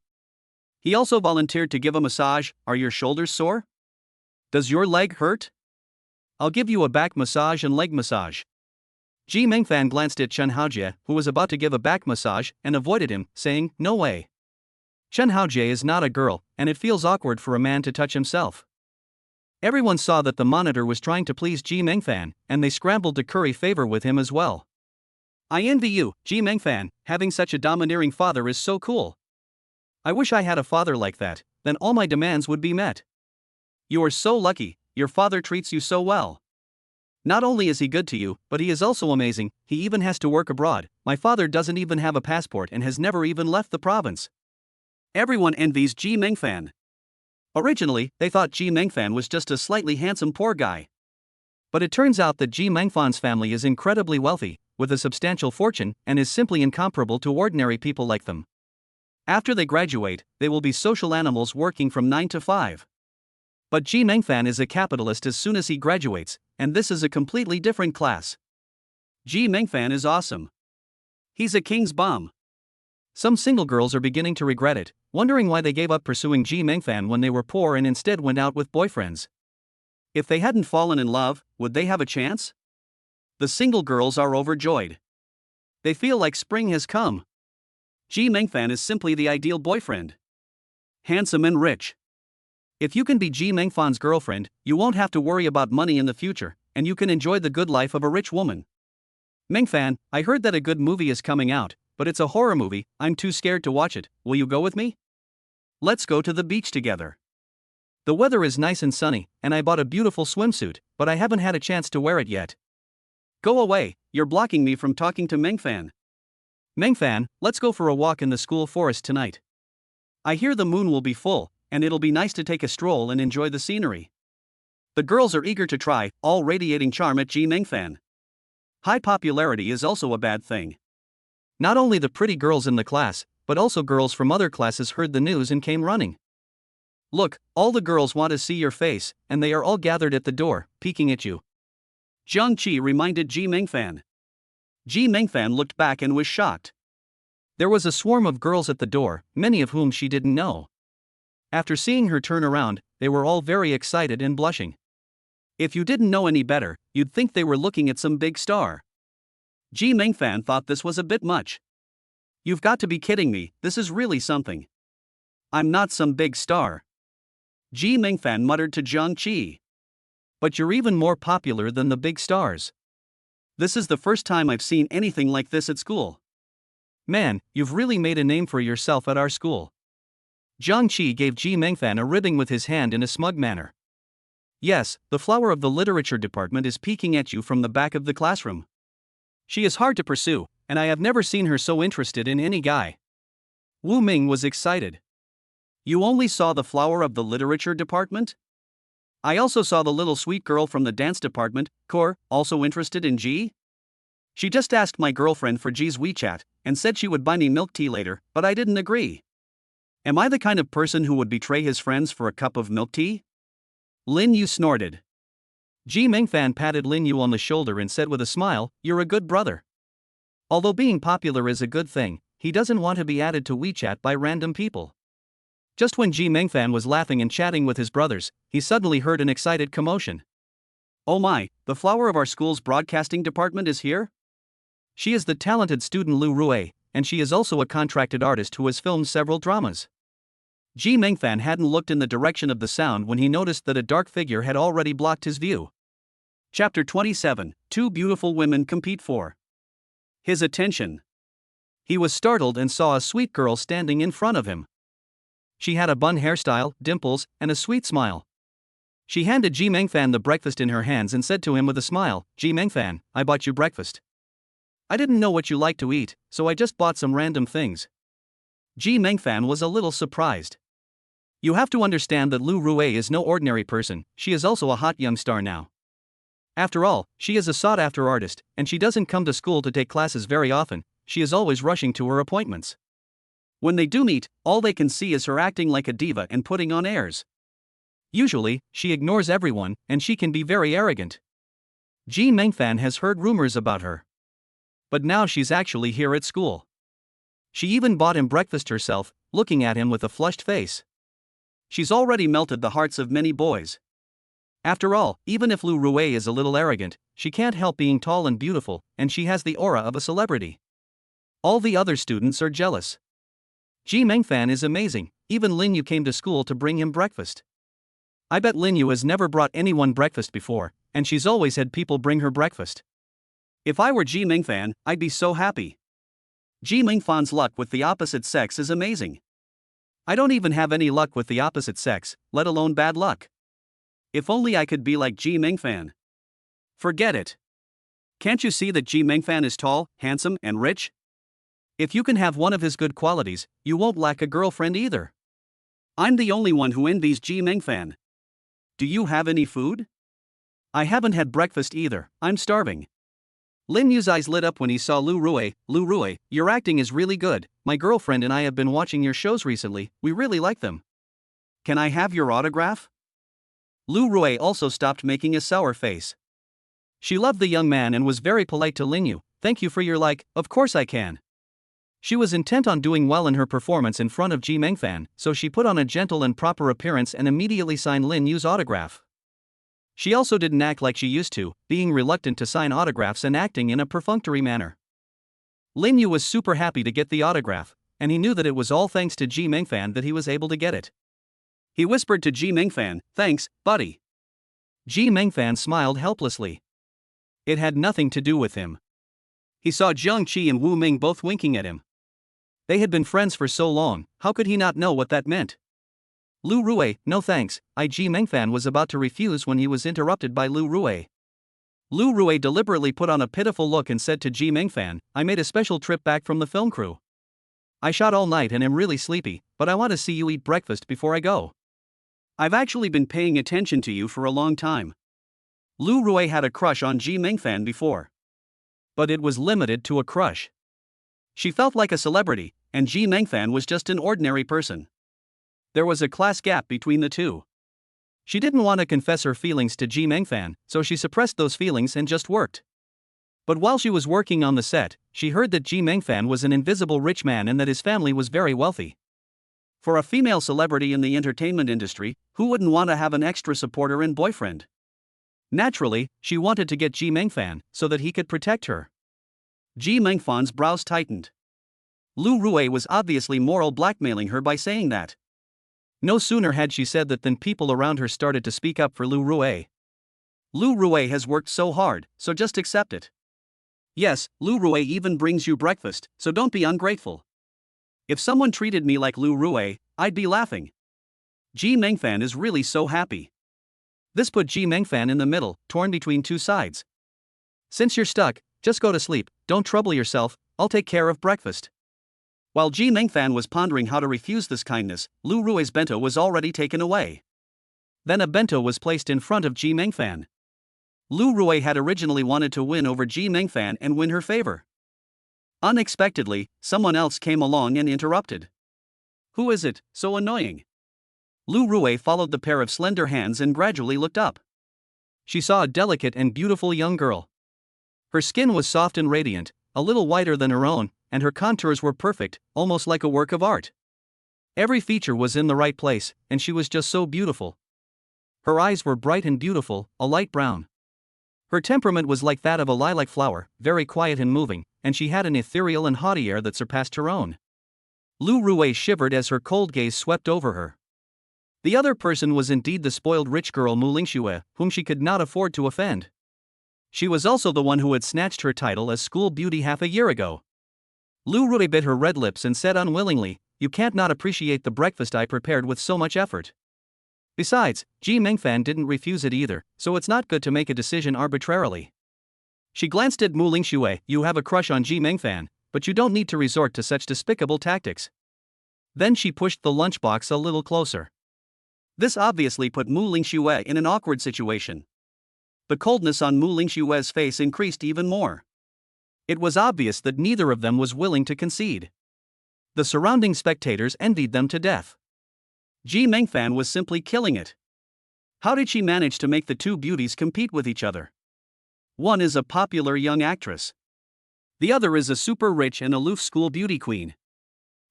He also volunteered to give a massage. Are your shoulders sore? Does your leg hurt? I'll give you a back massage and leg massage. Ji Mengfan glanced at Chen Haojie, who was about to give a back massage, and avoided him, saying, no way. Chen Haojie is not a girl, and it feels awkward for a man to touch himself. Everyone saw that the monitor was trying to please Ji Mengfan, and they scrambled to curry favor with him as well. I envy you, Ji Mengfan, having such a domineering father is so cool. I wish I had a father like that, then all my demands would be met. You are so lucky, your father treats you so well. Not only is he good to you, but he is also amazing, he even has to work abroad. My father doesn't even have a passport and has never even left the province. Everyone envies Ji Mengfan. Originally, they thought Ji Mengfan was just a slightly handsome poor guy. But it turns out that Ji Mengfan's family is incredibly wealthy, with a substantial fortune, and is simply incomparable to ordinary people like them. After they graduate, they will be social animals working from 9 to 5. But Ji Mengfan is a capitalist as soon as he graduates, and this is a completely different class. Ji Mengfan is awesome. He's a king's bomb. Some single girls are beginning to regret it, wondering why they gave up pursuing Ji Mengfan when they were poor and instead went out with boyfriends. If they hadn't fallen in love, would they have a chance? The single girls are overjoyed. They feel like spring has come. Ji Mengfan is simply the ideal boyfriend. Handsome and rich. If you can be Ji Mengfan's girlfriend, you won't have to worry about money in the future, and you can enjoy the good life of a rich woman. Mengfan, I heard that a good movie is coming out, but it's a horror movie. I'm too scared to watch it. Will you go with me? Let's go to the beach together. The weather is nice and sunny, and I bought a beautiful swimsuit, but I haven't had a chance to wear it yet. Go away, you're blocking me from talking to Mengfan. Mengfan, let's go for a walk in the school forest tonight. I hear the moon will be full, and it'll be nice to take a stroll and enjoy the scenery. The girls are eager to try, all radiating charm at Ji Mengfan. High popularity is also a bad thing. Not only the pretty girls in the class, but also girls from other classes heard the news and came running. Look, all the girls want to see your face, and they are all gathered at the door, peeking at you. Jiang Qi reminded Ji Mengfan. Ji Mengfan looked back and was shocked. There was a swarm of girls at the door, many of whom she didn't know. After seeing her turn around, they were all very excited and blushing. If you didn't know any better, you'd think they were looking at some big star. Ji Mengfan thought this was a bit much. You've got to be kidding me, this is really something. I'm not some big star. Ji Mengfan muttered to Jiang Qi. But you're even more popular than the big stars. This is the first time I've seen anything like this at school. Man, you've really made a name for yourself at our school. Jiang Qi gave Ji Mengfan a ribbing with his hand in a smug manner. Yes, the flower of the literature department is peeking at you from the back of the classroom. She is hard to pursue, and I have never seen her so interested in any guy. Wu Ming was excited. You only saw the flower of the literature department? I also saw the little sweet girl from the dance department, Kor, also interested in Ji? She just asked my girlfriend for Ji's WeChat, and said she would buy me milk tea later, but I didn't agree. Am I the kind of person who would betray his friends for a cup of milk tea? Lin Yu snorted. Ji Mengfan patted Lin Yu on the shoulder and said with a smile, "You're a good brother." Although being popular is a good thing, he doesn't want to be added to WeChat by random people. Just when Ji Mengfan was laughing and chatting with his brothers, he suddenly heard an excited commotion. Oh my, the flower of our school's broadcasting department is here? She is the talented student Lu Rue, and she is also a contracted artist who has filmed several dramas. Ji Mengfan hadn't looked in the direction of the sound when he noticed that a dark figure had already blocked his view. Chapter 27, Two Beautiful Women Compete for his attention. He was startled and saw a sweet girl standing in front of him. She had a bun hairstyle, dimples, and a sweet smile. She handed Ji Mengfan the breakfast in her hands and said to him with a smile, "Ji Mengfan, I bought you breakfast. I didn't know what you like to eat, so I just bought some random things." Ji Mengfan was a little surprised. You have to understand that Lu Rue is no ordinary person, she is also a hot young star now. After all, she is a sought-after artist, and she doesn't come to school to take classes very often, she is always rushing to her appointments. When they do meet, all they can see is her acting like a diva and putting on airs. Usually, she ignores everyone, and she can be very arrogant. Ji Mengfan has heard rumors about her. But now she's actually here at school. She even bought him breakfast herself, looking at him with a flushed face. She's already melted the hearts of many boys. After all, even if Lu Rue is a little arrogant, she can't help being tall and beautiful, and she has the aura of a celebrity. All the other students are jealous. Ji Mengfan is amazing, even Lin Yu came to school to bring him breakfast. I bet Lin Yu has never brought anyone breakfast before, and she's always had people bring her breakfast. If I were Ji Mengfan, I'd be so happy. Ji Mengfan's luck with the opposite sex is amazing. I don't even have any luck with the opposite sex, let alone bad luck. If only I could be like Ji Mengfan. Forget it. Can't you see that Ji Mengfan is tall, handsome, and rich? If you can have one of his good qualities, you won't lack a girlfriend either. I'm the only one who envies Ji Mengfan. Do you have any food? I haven't had breakfast either, I'm starving. Lin Yu's eyes lit up when he saw Lu Rui. Lu Rui, your acting is really good. My girlfriend and I have been watching your shows recently, we really like them. Can I have your autograph? Lu Rui also stopped making a sour face. She loved the young man and was very polite to Lin Yu. Thank you for your like, of course I can. She was intent on doing well in her performance in front of Ji Mengfan, so she put on a gentle and proper appearance and immediately signed Lin Yu's autograph. She also didn't act like she used to, being reluctant to sign autographs and acting in a perfunctory manner. Lin Yu was super happy to get the autograph, and he knew that it was all thanks to Ji Mengfan that he was able to get it. He whispered to Ji Mengfan, "Thanks, buddy." Ji Mengfan smiled helplessly. It had nothing to do with him. He saw Jiang Qi and Wu Ming both winking at him. They had been friends for so long, how could he not know what that meant? Lu Rui, no thanks. Ji Mengfan was about to refuse when he was interrupted by Lu Rui. Lu Rui deliberately put on a pitiful look and said to Ji Mengfan, I made a special trip back from the film crew. I shot all night and am really sleepy, but I want to see you eat breakfast before I go. I've actually been paying attention to you for a long time. Lu Rui had a crush on Ji Mengfan before. But it was limited to a crush. She felt like a celebrity, and Ji Mengfan was just an ordinary person. There was a class gap between the two. She didn't want to confess her feelings to Ji Mengfan, so she suppressed those feelings and just worked. But while she was working on the set, she heard that Ji Mengfan was an invisible rich man and that his family was very wealthy. For a female celebrity in the entertainment industry, who wouldn't want to have an extra supporter and boyfriend? Naturally, she wanted to get Ji Mengfan, so that he could protect her. Ji Mengfan's brows tightened. Lu Rui was obviously moral blackmailing her by saying that. No sooner had she said that than people around her started to speak up for Lu Rui. Lu Rui has worked so hard, so just accept it. Yes, Lu Rui even brings you breakfast, so don't be ungrateful. If someone treated me like Lu Rui, I'd be laughing. Ji Mengfan is really so happy. This put Ji Mengfan in the middle, torn between two sides. Since you're stuck, just go to sleep, don't trouble yourself, I'll take care of breakfast. While Ji Mengfan was pondering how to refuse this kindness, Lu Rui's bento was already taken away. Then a bento was placed in front of Ji Mengfan. Lu Rui had originally wanted to win over Ji Mengfan and win her favor. Unexpectedly, someone else came along and interrupted. Who is it, so annoying? Lu Rui followed the pair of slender hands and gradually looked up. She saw a delicate and beautiful young girl. Her skin was soft and radiant, a little whiter than her own, and her contours were perfect, almost like a work of art. Every feature was in the right place, and she was just so beautiful. Her eyes were bright and beautiful, a light brown. Her temperament was like that of a lilac flower, very quiet and moving, and she had an ethereal and haughty air that surpassed her own. Lu Rui shivered as her cold gaze swept over her. The other person was indeed the spoiled rich girl Mu Lingxue, whom she could not afford to offend. She was also the one who had snatched her title as school beauty half a year ago. Lu Rui bit her red lips and said unwillingly, You can't not appreciate the breakfast I prepared with so much effort. Besides, Ji Mengfan didn't refuse it either, so it's not good to make a decision arbitrarily. She glanced at Mu Lingxue. You have a crush on Ji Mengfan, but you don't need to resort to such despicable tactics. Then she pushed the lunchbox a little closer. This obviously put Mu Lingxue in an awkward situation. The coldness on Mu Lingxue's face increased even more. It was obvious that neither of them was willing to concede. The surrounding spectators envied them to death. Ji Mengfan was simply killing it. How did she manage to make the two beauties compete with each other? One is a popular young actress. The other is a super rich and aloof school beauty queen.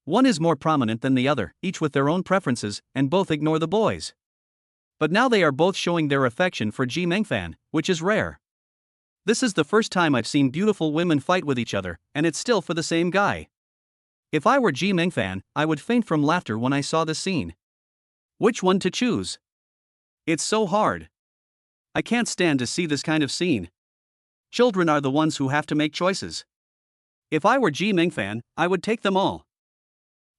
One is more prominent than the other, each with their own preferences, and both ignore the boys. But now they are both showing their affection for Ji Mengfan, which is rare. This is the first time I've seen beautiful women fight with each other, and it's still for the same guy. If I were Ji Mengfan, I would faint from laughter when I saw this scene. Which one to choose? It's so hard. I can't stand to see this kind of scene. Children are the ones who have to make choices. If I were Ji Mengfan, I would take them all.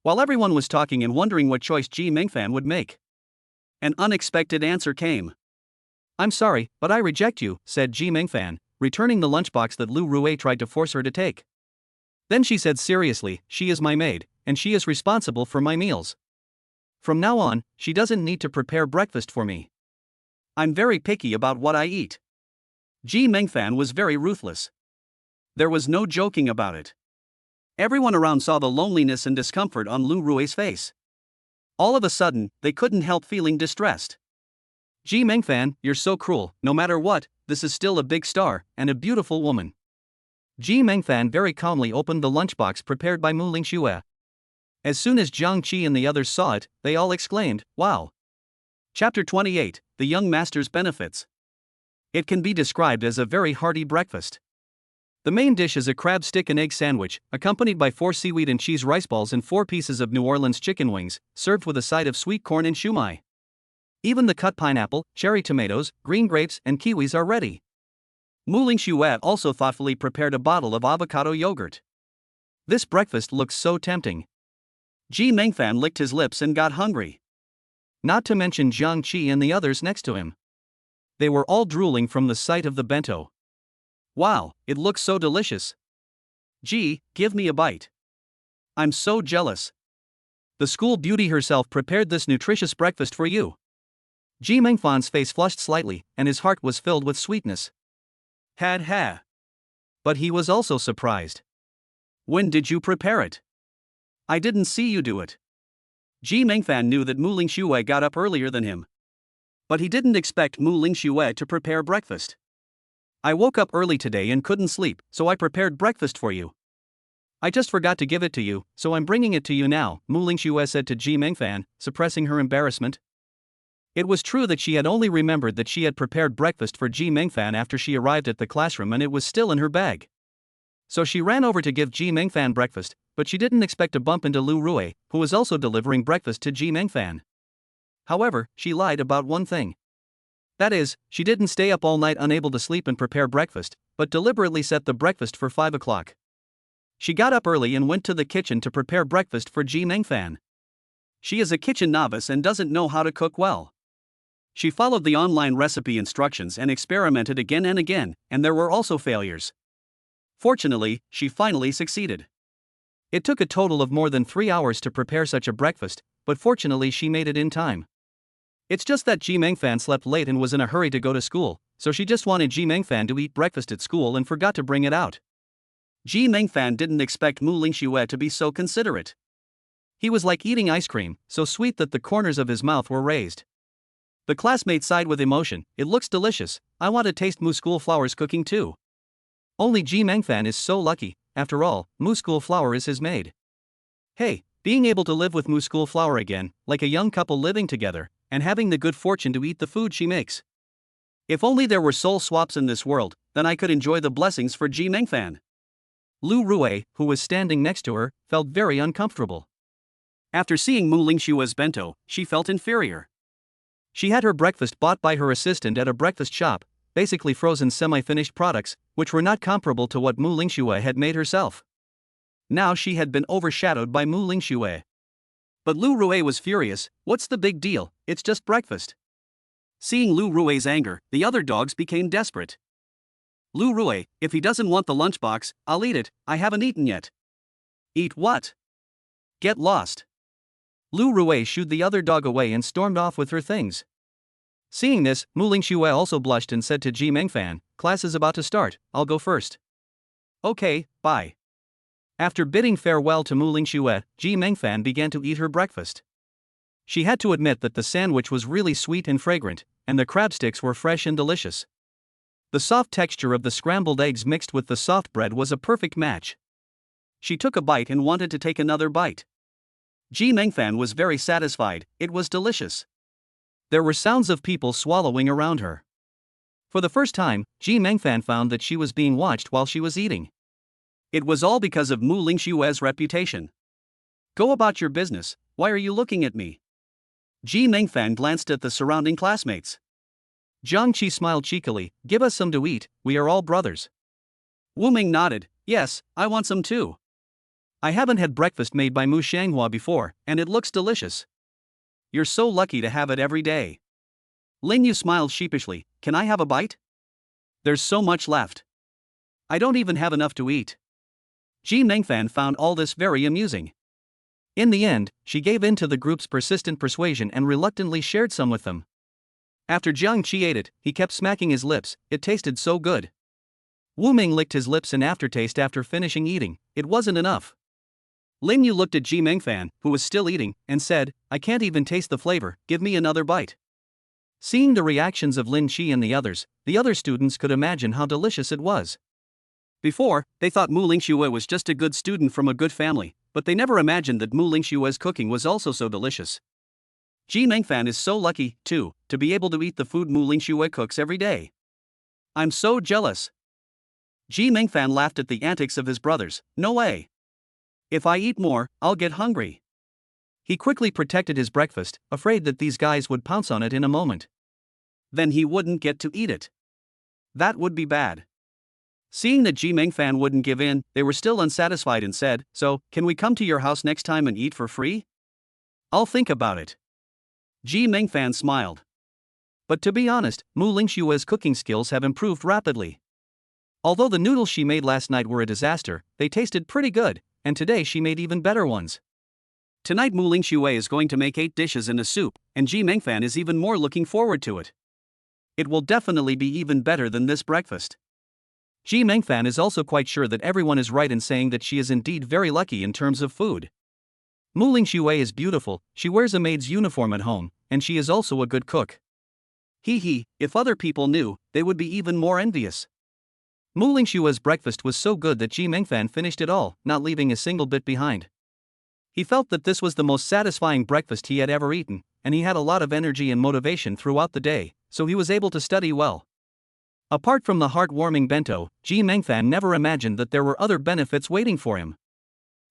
While everyone was talking and wondering what choice Ji Mengfan would make, an unexpected answer came. I'm sorry, but I reject you, said Ji Mengfan, returning the lunchbox that Lu Rui tried to force her to take. Then she said seriously, she is my maid, and she is responsible for my meals. From now on, she doesn't need to prepare breakfast for me. I'm very picky about what I eat. Ji Mengfan was very ruthless. There was no joking about it. Everyone around saw the loneliness and discomfort on Lu Rui's face. All of a sudden, they couldn't help feeling distressed. Ji Mengfan, you're so cruel. No matter what, this is still a big star, and a beautiful woman. Ji Mengfan very calmly opened the lunchbox prepared by Mu Lingxue. As soon as Jiang Qi and the others saw it, they all exclaimed, wow. Chapter 28, The Young Master's Benefits. It can be described as a very hearty breakfast. The main dish is a crab stick and egg sandwich, accompanied by 4 seaweed and cheese rice balls and 4 pieces of New Orleans chicken wings, served with a side of sweet corn and shumai. Even the cut pineapple, cherry tomatoes, green grapes, and kiwis are ready. Mu Lingxue also thoughtfully prepared a bottle of avocado yogurt. This breakfast looks so tempting. Ji Mengfan licked his lips and got hungry. Not to mention Jiang Qi and the others next to him. They were all drooling from the sight of the bento. Wow, it looks so delicious. Ji, give me a bite. I'm so jealous. The school beauty herself prepared this nutritious breakfast for you. Ji Mengfan's face flushed slightly, and his heart was filled with sweetness. Ha. But he was also surprised. When did you prepare it? I didn't see you do it. Ji Mengfan knew that Mu Lingxue got up earlier than him. But he didn't expect Mu Lingxue to prepare breakfast. I woke up early today and couldn't sleep, so I prepared breakfast for you. I just forgot to give it to you, so I'm bringing it to you now, Mu Lingxue said to Ji Mengfan, suppressing her embarrassment. It was true that she had only remembered that she had prepared breakfast for Ji Mengfan after she arrived at the classroom and it was still in her bag. So she ran over to give Ji Mengfan breakfast, but she didn't expect to bump into Lu Rui, who was also delivering breakfast to Ji Mengfan. However, she lied about one thing. That is, she didn't stay up all night unable to sleep and prepare breakfast, but deliberately set the breakfast for 5 o'clock. She got up early and went to the kitchen to prepare breakfast for Ji Mengfan. She is a kitchen novice and doesn't know how to cook well. She followed the online recipe instructions and experimented again and again, and there were also failures. Fortunately, she finally succeeded. It took a total of more than 3 hours to prepare such a breakfast, but fortunately she made it in time. It's just that Ji Mengfan slept late and was in a hurry to go to school, so she just wanted Ji Mengfan to eat breakfast at school and forgot to bring it out. Ji Mengfan didn't expect Mu Lingxue to be so considerate. He was like eating ice cream, so sweet that the corners of his mouth were raised. The classmate sighed with emotion. It looks delicious, I want to taste Mu School Flower's cooking too. Only Ji Mengfan is so lucky, after all, Mu School Flower is his maid. Hey, being able to live with Mu School Flower again, like a young couple living together, and having the good fortune to eat the food she makes. If only there were soul swaps in this world, then I could enjoy the blessings for Ji Mengfan. Lu Rui, who was standing next to her, felt very uncomfortable. After seeing Mu Lingxue's bento, she felt inferior. She had her breakfast bought by her assistant at a breakfast shop, basically frozen semi-finished products, which were not comparable to what Mu Lingxue had made herself. Now she had been overshadowed by Mu Lingxue. But Lu Rui was furious. What's the big deal, it's just breakfast. Seeing Lu Rui's anger, the other dogs became desperate. Lu Rui, if he doesn't want the lunchbox, I'll eat it, I haven't eaten yet. Eat what? Get lost. Lu Rui shooed the other dog away and stormed off with her things. Seeing this, Mu Lingxue also blushed and said to Ji Mengfan, class is about to start, I'll go first. Okay, bye. After bidding farewell to Mu Lingxue, Ji Mengfan began to eat her breakfast. She had to admit that the sandwich was really sweet and fragrant, and the crab sticks were fresh and delicious. The soft texture of the scrambled eggs mixed with the soft bread was a perfect match. She took a bite and wanted to take another bite. Ji Mengfan was very satisfied, it was delicious. There were sounds of people swallowing around her. For the first time, Ji Mengfan found that she was being watched while she was eating. It was all because of Mu Lingxue's reputation. Go about your business, why are you looking at me? Ji Mengfan glanced at the surrounding classmates. Jiang Qi smiled cheekily, give us some to eat, we are all brothers. Wu Ming nodded, yes, I want some too. I haven't had breakfast made by Mu Shanghua before, and it looks delicious. You're so lucky to have it every day. Ling Yu smiled sheepishly, can I have a bite? There's so much left. I don't even have enough to eat. Ji Mengfan found all this very amusing. In the end, she gave in to the group's persistent persuasion and reluctantly shared some with them. After Jiang Qi ate it, he kept smacking his lips, it tasted so good. Wu Ming licked his lips in aftertaste after finishing eating. It wasn't enough. Lin Yu looked at Ji Mengfan, who was still eating, and said, I can't even taste the flavor, give me another bite. Seeing the reactions of Lin Qi and the others students could imagine how delicious it was. Before, they thought Mu Lingxue was just a good student from a good family, but they never imagined that Mu Lingxue's cooking was also so delicious. Ji Mengfan is so lucky, too, to be able to eat the food Mu Lingxue cooks every day. I'm so jealous. Ji Mengfan laughed at the antics of his brothers. No way. If I eat more, I'll get hungry. He quickly protected his breakfast, afraid that these guys would pounce on it in a moment. Then he wouldn't get to eat it. That would be bad. Seeing that Ji Mengfan wouldn't give in, they were still unsatisfied and said, So, can we come to your house next time and eat for free? I'll think about it. Ji Mengfan smiled. But to be honest, Mu Lingxue's cooking skills have improved rapidly. Although the noodles she made last night were a disaster, they tasted pretty good, and today she made even better ones. Tonight Mu Lingxue is going to make 8 dishes and a soup, and Ji Mengfan is even more looking forward to it. It will definitely be even better than this breakfast. Ji Mengfan is also quite sure that everyone is right in saying that she is indeed very lucky in terms of food. Mu Lingxue is beautiful, she wears a maid's uniform at home, and she is also a good cook. If other people knew, they would be even more envious. Mu Lingxue's breakfast was so good that Ji Mengfan finished it all, not leaving a single bit behind. He felt that this was the most satisfying breakfast he had ever eaten, and he had a lot of energy and motivation throughout the day, so he was able to study well. Apart from the heartwarming bento, Ji Mengfan never imagined that there were other benefits waiting for him.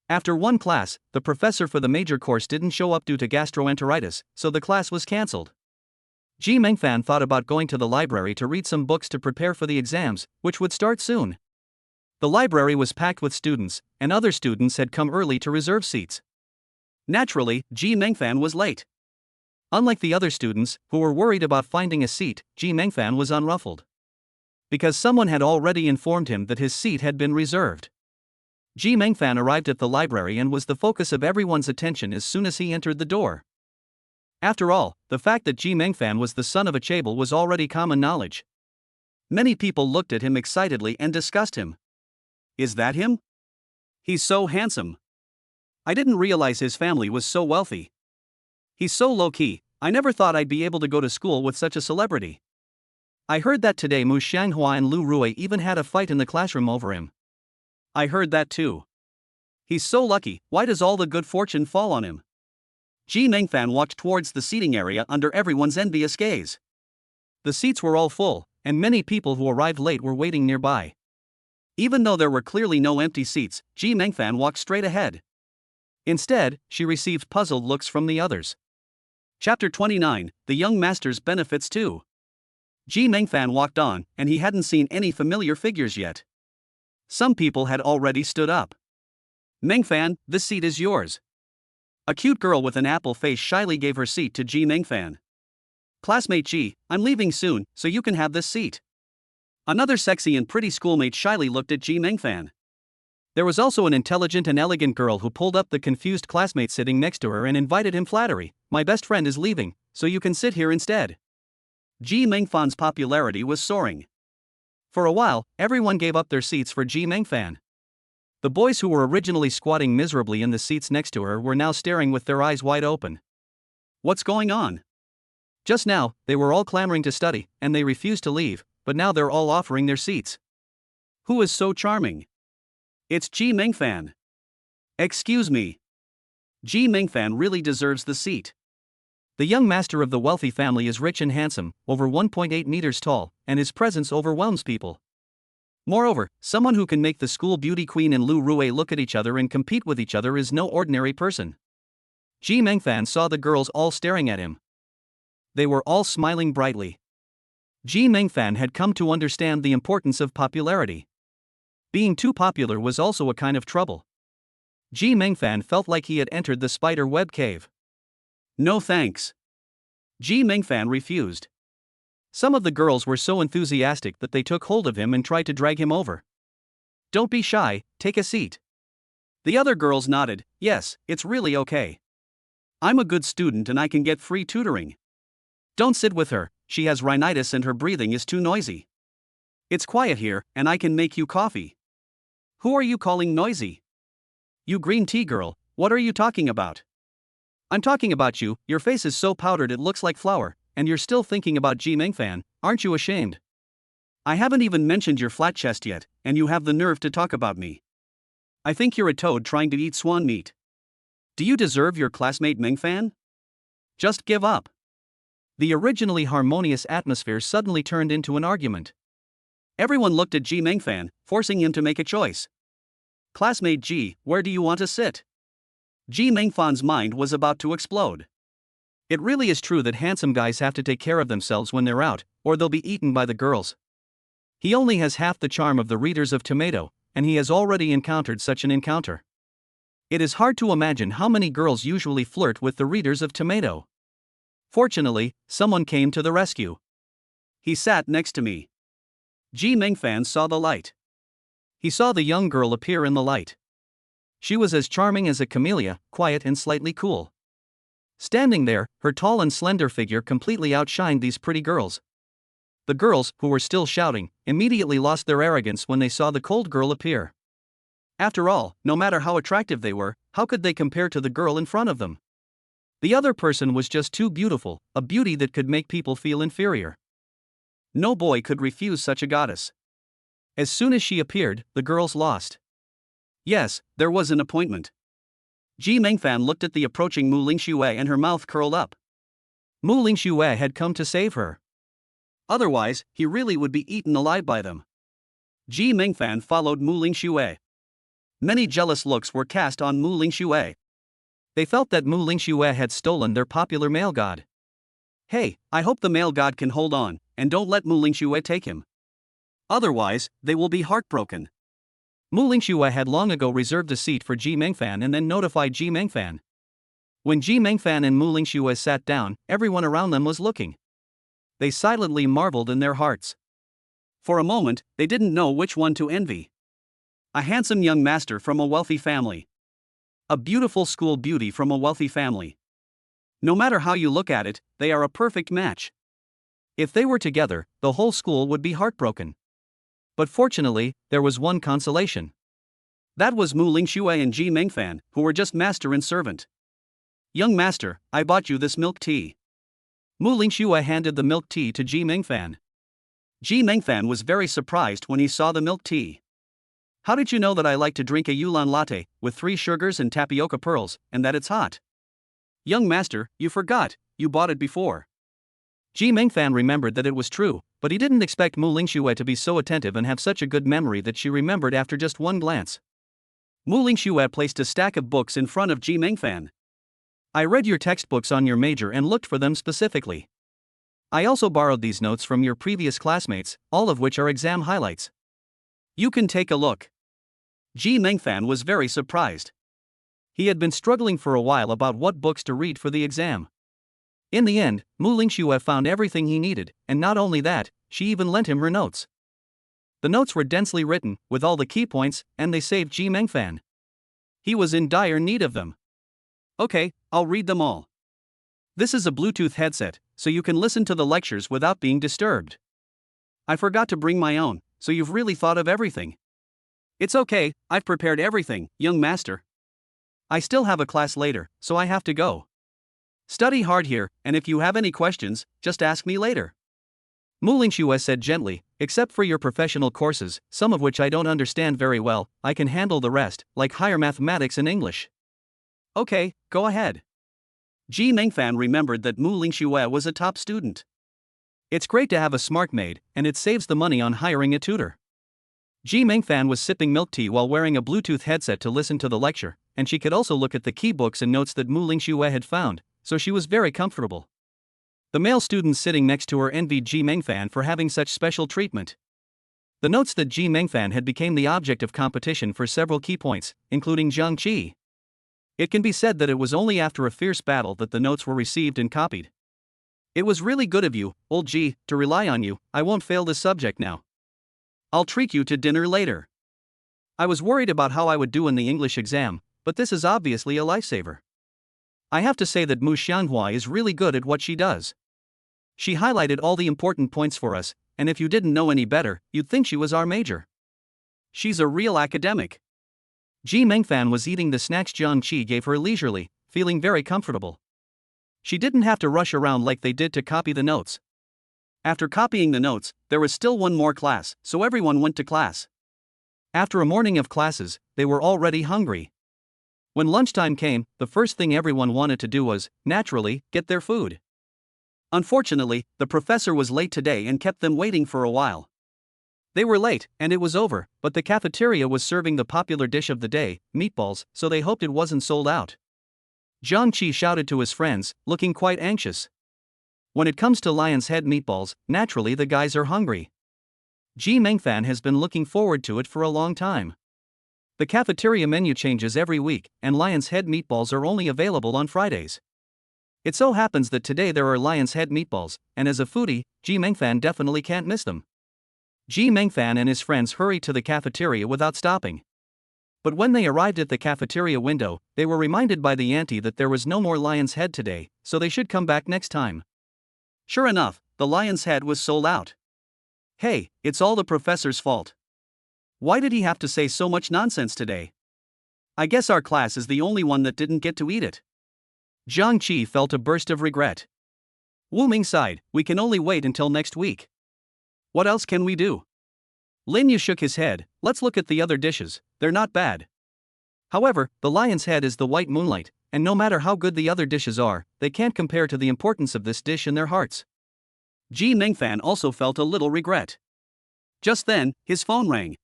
After one class, the professor for the major course didn't show up due to gastroenteritis, so the class was cancelled. Ji Mengfan thought about going to the library to read some books to prepare for the exams, which would start soon. The library was packed with students, and other students had come early to reserve seats. Naturally, Ji Mengfan was late. Unlike the other students, who were worried about finding a seat, Ji Mengfan was unruffled. Because someone had already informed him that his seat had been reserved. Ji Mengfan arrived at the library and was the focus of everyone's attention as soon as he entered the door. After all, the fact that Ji Mengfan was the son of a chaebol was already common knowledge. Many people looked at him excitedly and discussed him. Is that him? He's so handsome. I didn't realize his family was so wealthy. He's so low-key, I never thought I'd be able to go to school with such a celebrity. I heard that today Mu Xianghua and Lu Rui even had a fight in the classroom over him. I heard that too. He's so lucky, why does all the good fortune fall on him? Ji Mengfan walked towards the seating area under everyone's envious gaze. The seats were all full, and many people who arrived late were waiting nearby. Even though there were clearly no empty seats, Ji Mengfan walked straight ahead. Instead, she received puzzled looks from the others. Chapter 29, The Young Master's Benefits Too. Ji Mengfan walked on, and he hadn't seen any familiar figures yet. Some people had already stood up. Mengfan, this seat is yours. A cute girl with an apple face shyly gave her seat to Ji Mengfan. Classmate Ji, I'm leaving soon, so you can have this seat. Another sexy and pretty schoolmate shyly looked at Ji Mengfan. There was also an intelligent and elegant girl who pulled up the confused classmate sitting next to her and invited him flattery. My best friend is leaving, so you can sit here instead. Ji Mengfan's popularity was soaring. For a while, everyone gave up their seats for Ji Mengfan. The boys who were originally squatting miserably in the seats next to her were now staring with their eyes wide open. What's going on? Just now, they were all clamoring to study, and they refused to leave, but now they're all offering their seats. Who is so charming? It's Ji Mengfan. Excuse me. Ji Mengfan really deserves the seat. The young master of the wealthy family is rich and handsome, over 1.8 meters tall, and his presence overwhelms people. Moreover, someone who can make the school beauty queen and Lu Rui look at each other and compete with each other is no ordinary person. Ji Mengfan saw the girls all staring at him. They were all smiling brightly. Ji Mengfan had come to understand the importance of popularity. Being too popular was also a kind of trouble. Ji Mengfan felt like he had entered the spider web cave. No thanks. Ji Mengfan refused. Some of the girls were so enthusiastic that they took hold of him and tried to drag him over. Don't be shy, take a seat. The other girls nodded. Yes, it's really okay. I'm a good student and I can get free tutoring. Don't sit with her, she has rhinitis and her breathing is too noisy. It's quiet here, and I can make you coffee. Who are you calling noisy? You green tea girl, what are you talking about? I'm talking about you, your face is so powdered it looks like flour, and you're still thinking about Ji Mengfan, aren't you ashamed? I haven't even mentioned your flat chest yet, and you have the nerve to talk about me. I think you're a toad trying to eat swan meat. Do you deserve your classmate Mengfan? Just give up. The originally harmonious atmosphere suddenly turned into an argument. Everyone looked at Ji Mengfan, forcing him to make a choice. Classmate Ji, where do you want to sit? Ji Mengfan's mind was about to explode. It really is true that handsome guys have to take care of themselves when they're out, or they'll be eaten by the girls. He only has half the charm of the readers of Tomato, and he has already encountered such an encounter. It is hard to imagine how many girls usually flirt with the readers of Tomato. Fortunately, someone came to the rescue. He sat next to me. Ji Mengfan saw the light. He saw the young girl appear in the light. She was as charming as a camellia, quiet and slightly cool. Standing there, her tall and slender figure completely outshined these pretty girls. The girls, who were still shouting, immediately lost their arrogance when they saw the cold girl appear. After all, no matter how attractive they were, how could they compare to the girl in front of them? The other person was just too beautiful, a beauty that could make people feel inferior. No boy could refuse such a goddess. As soon as she appeared, the girls lost. Yes, there was an appointment. Ji Mengfan looked at the approaching Mu Lingxue and her mouth curled up. Mu Lingxue had come to save her. Otherwise, he really would be eaten alive by them. Ji Mengfan followed Mu Lingxue. Many jealous looks were cast on Mu Lingxue. They felt that Mu Lingxue had stolen their popular male god. Hey, I hope the male god can hold on, and don't let Mu Lingxue take him. Otherwise, they will be heartbroken. Mu Lingxue had long ago reserved a seat for Ji Mengfan and then notified Ji Mengfan. When Ji Mengfan and Mu Lingxue sat down, everyone around them was looking. They silently marveled in their hearts. For a moment, they didn't know which one to envy. A handsome young master from a wealthy family. A beautiful school beauty from a wealthy family. No matter how you look at it, they are a perfect match. If they were together, the whole school would be heartbroken. But fortunately, there was one consolation. That was Mu Lingxue and Ji Mengfan, who were just master and servant. Young master, I bought you this milk tea. Mu Lingxue handed the milk tea to Ji Mengfan. Ji Mengfan was very surprised when he saw the milk tea. How did you know that I like to drink a Yulon latte, with 3 sugars and tapioca pearls, and that it's hot? Young master, you forgot, you bought it before. Ji Mengfan remembered that it was true, but he didn't expect Mu Lingxue to be so attentive and have such a good memory that she remembered after just one glance. Mu Lingxue placed a stack of books in front of Ji Mengfan. I read your textbooks on your major and looked for them specifically. I also borrowed these notes from your previous classmates, all of which are exam highlights. You can take a look. Ji Mengfan was very surprised. He had been struggling for a while about what books to read for the exam. In the end, Mu Lingxue found everything he needed, and not only that, she even lent him her notes. The notes were densely written, with all the key points, and they saved Ji Mengfan. He was in dire need of them. Okay, I'll read them all. This is a Bluetooth headset, so you can listen to the lectures without being disturbed. I forgot to bring my own, so you've really thought of everything. It's okay, I've prepared everything, young master. I still have a class later, so I have to go. Study hard here, and if you have any questions, just ask me later. Mu Lingxue said gently, except for your professional courses, some of which I don't understand very well, I can handle the rest, like higher mathematics and English. Okay, go ahead. Ji Mengfan remembered that Mu Lingxue was a top student. It's great to have a smart maid, and it saves the money on hiring a tutor. Ji Mengfan was sipping milk tea while wearing a Bluetooth headset to listen to the lecture, and she could also look at the key books and notes that Mu Lingxue had found, so she was very comfortable. The male students sitting next to her envied Ji Mengfan for having such special treatment. The notes that Ji Mengfan had became the object of competition for several key points, including Zhang Qi. It can be said that it was only after a fierce battle that the notes were received and copied. It was really good of you, old Ji, to rely on you. I won't fail this subject now. I'll treat you to dinner later. I was worried about how I would do in the English exam, but this is obviously a lifesaver. I have to say that Mu Xianghua is really good at what she does. She highlighted all the important points for us, and if you didn't know any better, you'd think she was our major. She's a real academic. Ji Mengfan was eating the snacks Jiang Qi gave her leisurely, feeling very comfortable. She didn't have to rush around like they did to copy the notes. After copying the notes, there was still one more class, so everyone went to class. After a morning of classes, they were already hungry. When lunchtime came, the first thing everyone wanted to do was, naturally, get their food. Unfortunately, the professor was late today and kept them waiting for a while. They were late, and it was over, but the cafeteria was serving the popular dish of the day, meatballs, so they hoped it wasn't sold out. Jiang Qi shouted to his friends, looking quite anxious. When it comes to lion's head meatballs, naturally the guys are hungry. Ji Mengfan has been looking forward to it for a long time. The cafeteria menu changes every week, and lion's head meatballs are only available on Fridays. It so happens that today there are lion's head meatballs, and as a foodie, Ji Mengfan definitely can't miss them. Ji Mengfan and his friends hurried to the cafeteria without stopping. But when they arrived at the cafeteria window, they were reminded by the auntie that there was no more lion's head today, so they should come back next time. Sure enough, the lion's head was sold out. Hey, it's all the professor's fault. Why did he have to say so much nonsense today? I guess our class is the only one that didn't get to eat it. Jiang Qi felt a burst of regret. Wu Ming sighed, we can only wait until next week. What else can we do? Lin Yu shook his head, let's look at the other dishes, they're not bad. However, the lion's head is the white moonlight, and no matter how good the other dishes are, they can't compare to the importance of this dish in their hearts. Ji Mengfan also felt a little regret. Just then, his phone rang.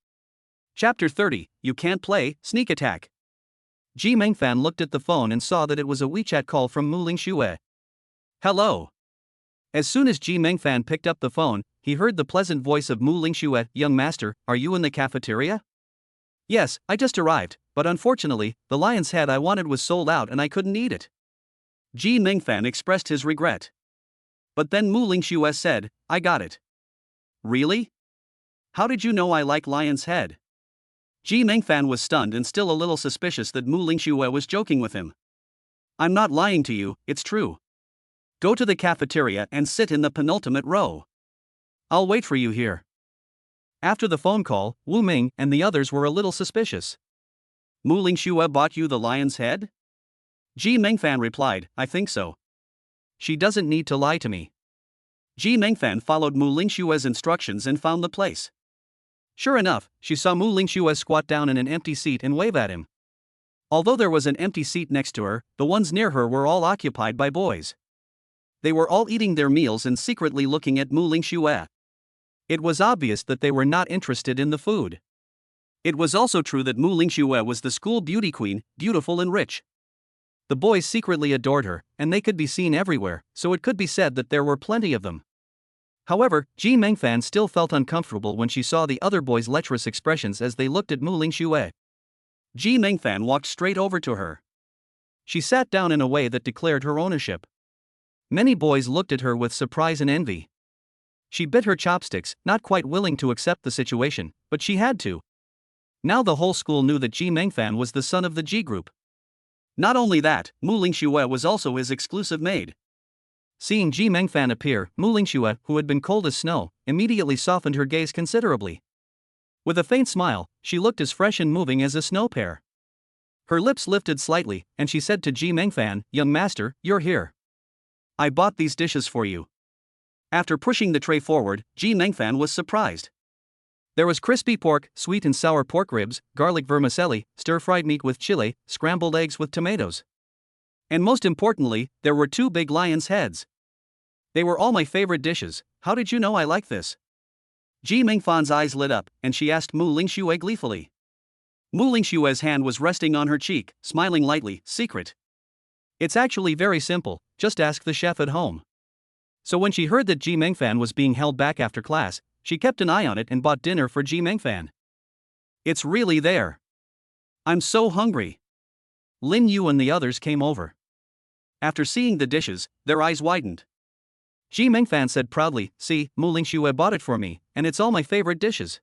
Chapter 30, You Can't Play, Sneak Attack. Ji Mengfan looked at the phone and saw that it was a WeChat call from Mu Lingxue. Hello. As soon as Ji Mengfan picked up the phone, he heard the pleasant voice of Mu Lingxue, young master, are you in the cafeteria? Yes, I just arrived, but unfortunately, the lion's head I wanted was sold out and I couldn't eat it. Ji Mengfan expressed his regret. But then Mu Lingxue said, I got it. Really? How did you know I like lion's head? Ji Mengfan was stunned and still a little suspicious that Mu Lingxue was joking with him. I'm not lying to you, it's true. Go to the cafeteria and sit in the penultimate row. I'll wait for you here. After the phone call, Wu Ming and the others were a little suspicious. Mu Lingxue bought you the lion's head? Ji Mengfan replied, I think so. She doesn't need to lie to me. Ji Mengfan followed Mu Lingxue's instructions and found the place. Sure enough, she saw Mu Lingxue squat down in an empty seat and wave at him. Although there was an empty seat next to her, the ones near her were all occupied by boys. They were all eating their meals and secretly looking at Mu Lingxue. It was obvious that they were not interested in the food. It was also true that Mu Lingxue was the school beauty queen, beautiful and rich. The boys secretly adored her, and they could be seen everywhere, so it could be said that there were plenty of them. However, Ji Mengfan still felt uncomfortable when she saw the other boys' lecherous expressions as they looked at Mu Lingxue. Ji Mengfan walked straight over to her. She sat down in a way that declared her ownership. Many boys looked at her with surprise and envy. She bit her chopsticks, not quite willing to accept the situation, but she had to. Now the whole school knew that Ji Mengfan was the son of the Ji group. Not only that, Mu Lingxue was also his exclusive maid. Seeing Ji Mengfan appear, Mu Lingxue, who had been cold as snow, immediately softened her gaze considerably. With a faint smile, she looked as fresh and moving as a snow pear. Her lips lifted slightly, and she said to Ji Mengfan, young master, you're here. I bought these dishes for you. After pushing the tray forward, Ji Mengfan was surprised. There was crispy pork, sweet and sour pork ribs, garlic vermicelli, stir-fried meat with chile, scrambled eggs with tomatoes. And most importantly, there were 2 big lion's heads. They were all my favorite dishes. How did you know I like this? Ji Mengfan's eyes lit up, and she asked Mu Lingxue gleefully. Mu Lingxue's hand was resting on her cheek, smiling lightly, secret. It's actually very simple, just ask the chef at home. So when she heard that Ji Mengfan was being held back after class, she kept an eye on it and bought dinner for Ji Mengfan. It's really there. I'm so hungry. Lin Yu and the others came over. After seeing the dishes, their eyes widened. Ji Mengfan said proudly, see, Mu Lingxue bought it for me, and it's all my favorite dishes.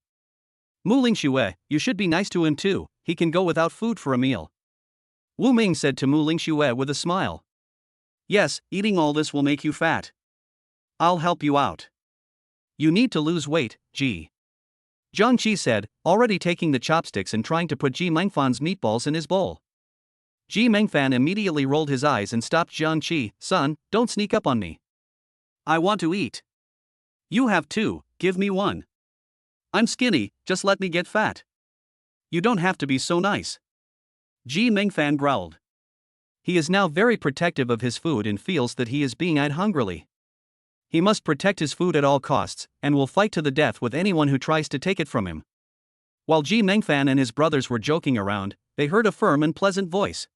Mu Lingxue, you should be nice to him too, he can go without food for a meal. Wu Ming said to Mu Lingxue with a smile. Yes, eating all this will make you fat. I'll help you out. You need to lose weight, Ji. Jiangqi said, already taking the chopsticks and trying to put Ji Mengfan's meatballs in his bowl. Ji Mengfan immediately rolled his eyes and stopped Jiangqi. Son, don't sneak up on me. I want to eat. You have two, give me one. I'm skinny, just let me get fat. You don't have to be so nice. Ji Mengfan growled. He is now very protective of his food and feels that he is being eyed hungrily. He must protect his food at all costs, and will fight to the death with anyone who tries to take it from him. While Ji Mengfan and his brothers were joking around, they heard a firm and pleasant voice.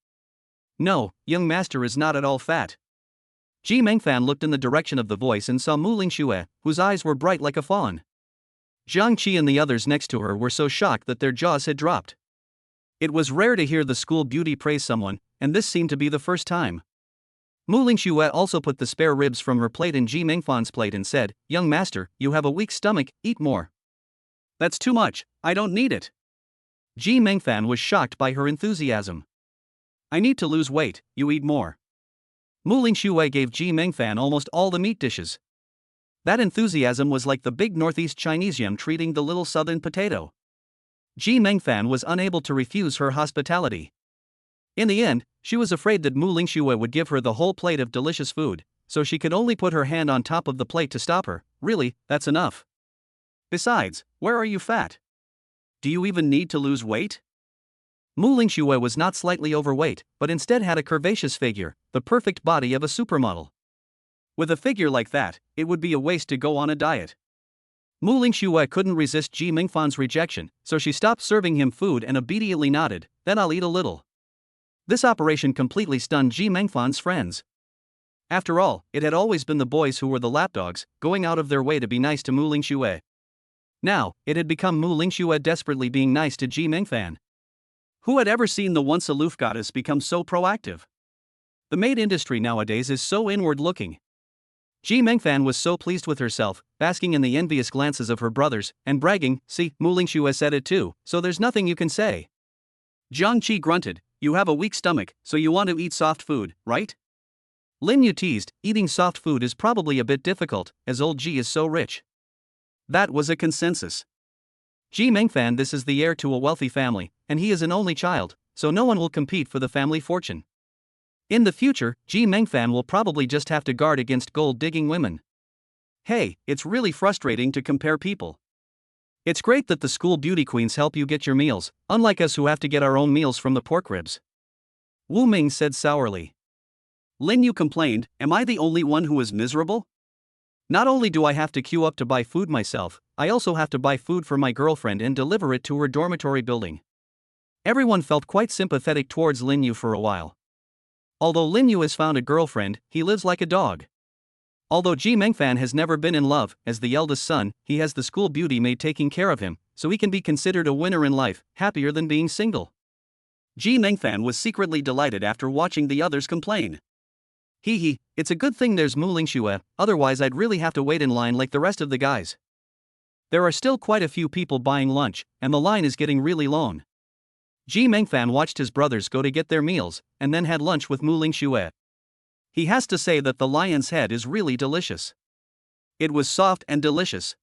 No, young master is not at all fat. Ji Mengfan looked in the direction of the voice and saw Mu Lingxue, whose eyes were bright like a fawn. Jiangqi and the others next to her were so shocked that their jaws had dropped. It was rare to hear the school beauty praise someone, and this seemed to be the first time. Mu Lingxue also put the spare ribs from her plate in Ji Mengfan's plate and said, Young master, you have a weak stomach, eat more. That's too much, I don't need it. Ji Mengfan was shocked by her enthusiasm. I need to lose weight, you eat more. Mu Lingxue gave Ji Mengfan almost all the meat dishes. That enthusiasm was like the big northeast Chinese yam treating the little southern potato. Ji Mengfan was unable to refuse her hospitality. In the end, she was afraid that Mu Lingxue would give her the whole plate of delicious food, so she could only put her hand on top of the plate to stop her. Really, that's enough. Besides, where are you fat? Do you even need to lose weight? Mu Lingxue was not slightly overweight, but instead had a curvaceous figure, the perfect body of a supermodel. With a figure like that, it would be a waste to go on a diet. Mu Lingxue couldn't resist Ji Mengfan's rejection, so she stopped serving him food and obediently nodded, then I'll eat a little. This operation completely stunned Ji Mengfan's friends. After all, it had always been the boys who were the lapdogs, going out of their way to be nice to Mu Lingxue. Now, it had become Mu Lingxue desperately being nice to Ji Mengfan. Who had ever seen the once aloof goddess become so proactive? The maid industry nowadays is so inward-looking. Ji Mengfan was so pleased with herself, basking in the envious glances of her brothers, and bragging, see, Mu Lingxue said it too, so there's nothing you can say. Jiangqi grunted, you have a weak stomach, so you want to eat soft food, right? Lin Yu teased, eating soft food is probably a bit difficult, as old Ji is so rich. That was a consensus. Ji Mengfan this is the heir to a wealthy family, and he is an only child, so no one will compete for the family fortune. In the future, Ji Mengfan will probably just have to guard against gold-digging women. Hey, it's really frustrating to compare people. It's great that the school beauty queens help you get your meals, unlike us who have to get our own meals from the pork ribs. Wu Ming said sourly. Lin Yu complained, am I the only one who is miserable? Not only do I have to queue up to buy food myself, I also have to buy food for my girlfriend and deliver it to her dormitory building. Everyone felt quite sympathetic towards Lin Yu for a while. Although Lin Yu has found a girlfriend, he lives like a dog. Although Ji Mengfan has never been in love, as the eldest son, he has the school beauty maid taking care of him, so he can be considered a winner in life, happier than being single. Ji Mengfan was secretly delighted after watching the others complain. Hee, it's a good thing there's Mu Lingxue, otherwise I'd really have to wait in line like the rest of the guys. There are still quite a few people buying lunch, and the line is getting really long. Ji Mengfan watched his brothers go to get their meals, and then had lunch with Mu Lingxue. He has to say that the lion's head is really delicious. It was soft and delicious.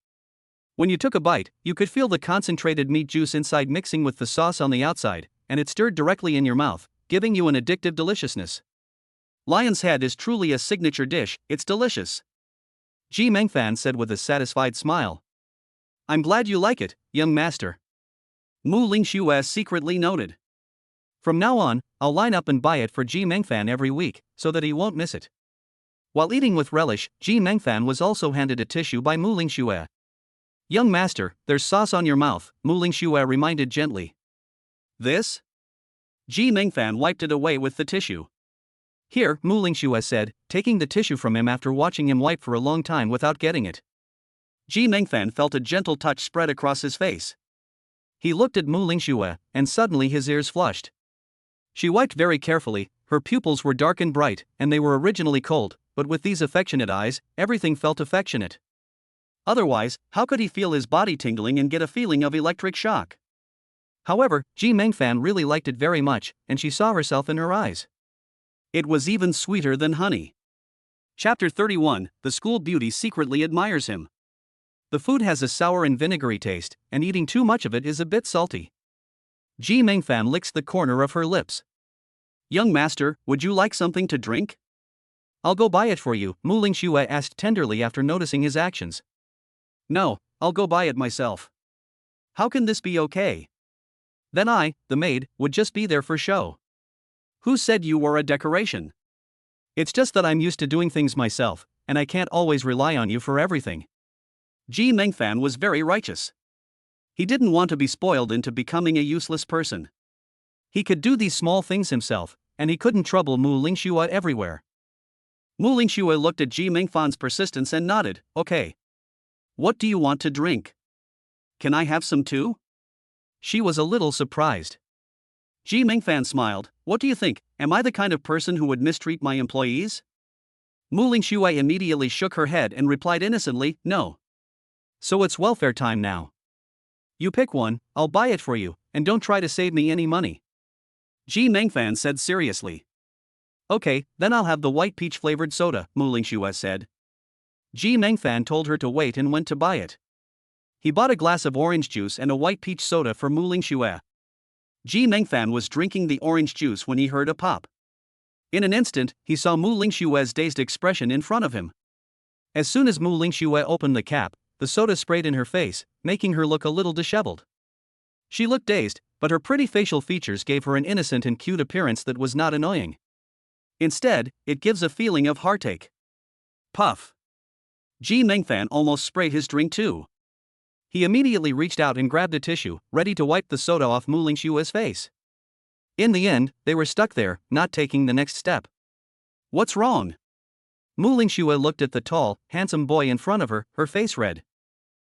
When you took a bite, you could feel the concentrated meat juice inside mixing with the sauce on the outside, and it stirred directly in your mouth, giving you an addictive deliciousness. Lion's head is truly a signature dish, it's delicious. Ji Mengfan said with a satisfied smile. I'm glad you like it, young master. Mu Lingxue secretly noted. From now on, I'll line up and buy it for Ji Mengfan every week, so that he won't miss it. While eating with relish, Ji Mengfan was also handed a tissue by Mu Lingxue. Young master, there's sauce on your mouth, Mu Lingxue reminded gently. This? Ji Mengfan wiped it away with the tissue. Here, Mu Lingxue said, taking the tissue from him after watching him wipe for a long time without getting it. Ji Mengfan felt a gentle touch spread across his face. He looked at Mu Lingxue, and suddenly his ears flushed. She wiped very carefully, her pupils were dark and bright, and they were originally cold, but with these affectionate eyes, everything felt affectionate. Otherwise, how could he feel his body tingling and get a feeling of electric shock? However, Ji Mengfan really liked it very much, and she saw herself in her eyes. It was even sweeter than honey. Chapter 31, The School Beauty Secretly Admires Him. The food has a sour and vinegary taste, and eating too much of it is a bit salty. Ji Mingfan licks the corner of her lips. Young master, would you like something to drink? I'll go buy it for you, Mu Lingxue asked tenderly after noticing his actions. No, I'll go buy it myself. How can this be okay? Then I, the maid, would just be there for show. Who said you were a decoration? It's just that I'm used to doing things myself, and I can't always rely on you for everything. Ji Mingfan was very righteous. He didn't want to be spoiled into becoming a useless person. He could do these small things himself, and he couldn't trouble Mu Lingxue everywhere. Mu Lingxue looked at Ji Mingfan's persistence and nodded, okay. What do you want to drink? Can I have some too? She was a little surprised. Ji Mingfan smiled, what do you think, am I the kind of person who would mistreat my employees? Mu Lingxue immediately shook her head and replied innocently, no. So it's welfare time now. You pick one, I'll buy it for you, and don't try to save me any money. Ji Mingfan said seriously. Okay, then I'll have the white peach flavored soda, Mu Lingxue said. Ji Mingfan told her to wait and went to buy it. He bought a glass of orange juice and a white peach soda for Mu Lingxue. Ji Mingfan was drinking the orange juice when he heard a pop. In an instant, he saw Mu Lingxue's dazed expression in front of him. As soon as Mu Lingxue opened the cap, the soda sprayed in her face, making her look a little disheveled. She looked dazed, but her pretty facial features gave her an innocent and cute appearance that was not annoying. Instead, it gives a feeling of heartache. Puff. Ji Mingfan almost sprayed his drink too. He immediately reached out and grabbed a tissue, ready to wipe the soda off Mu Lingxue's face. In the end, they were stuck there, not taking the next step. What's wrong? Mu Lingxue looked at the tall, handsome boy in front of her, her face red.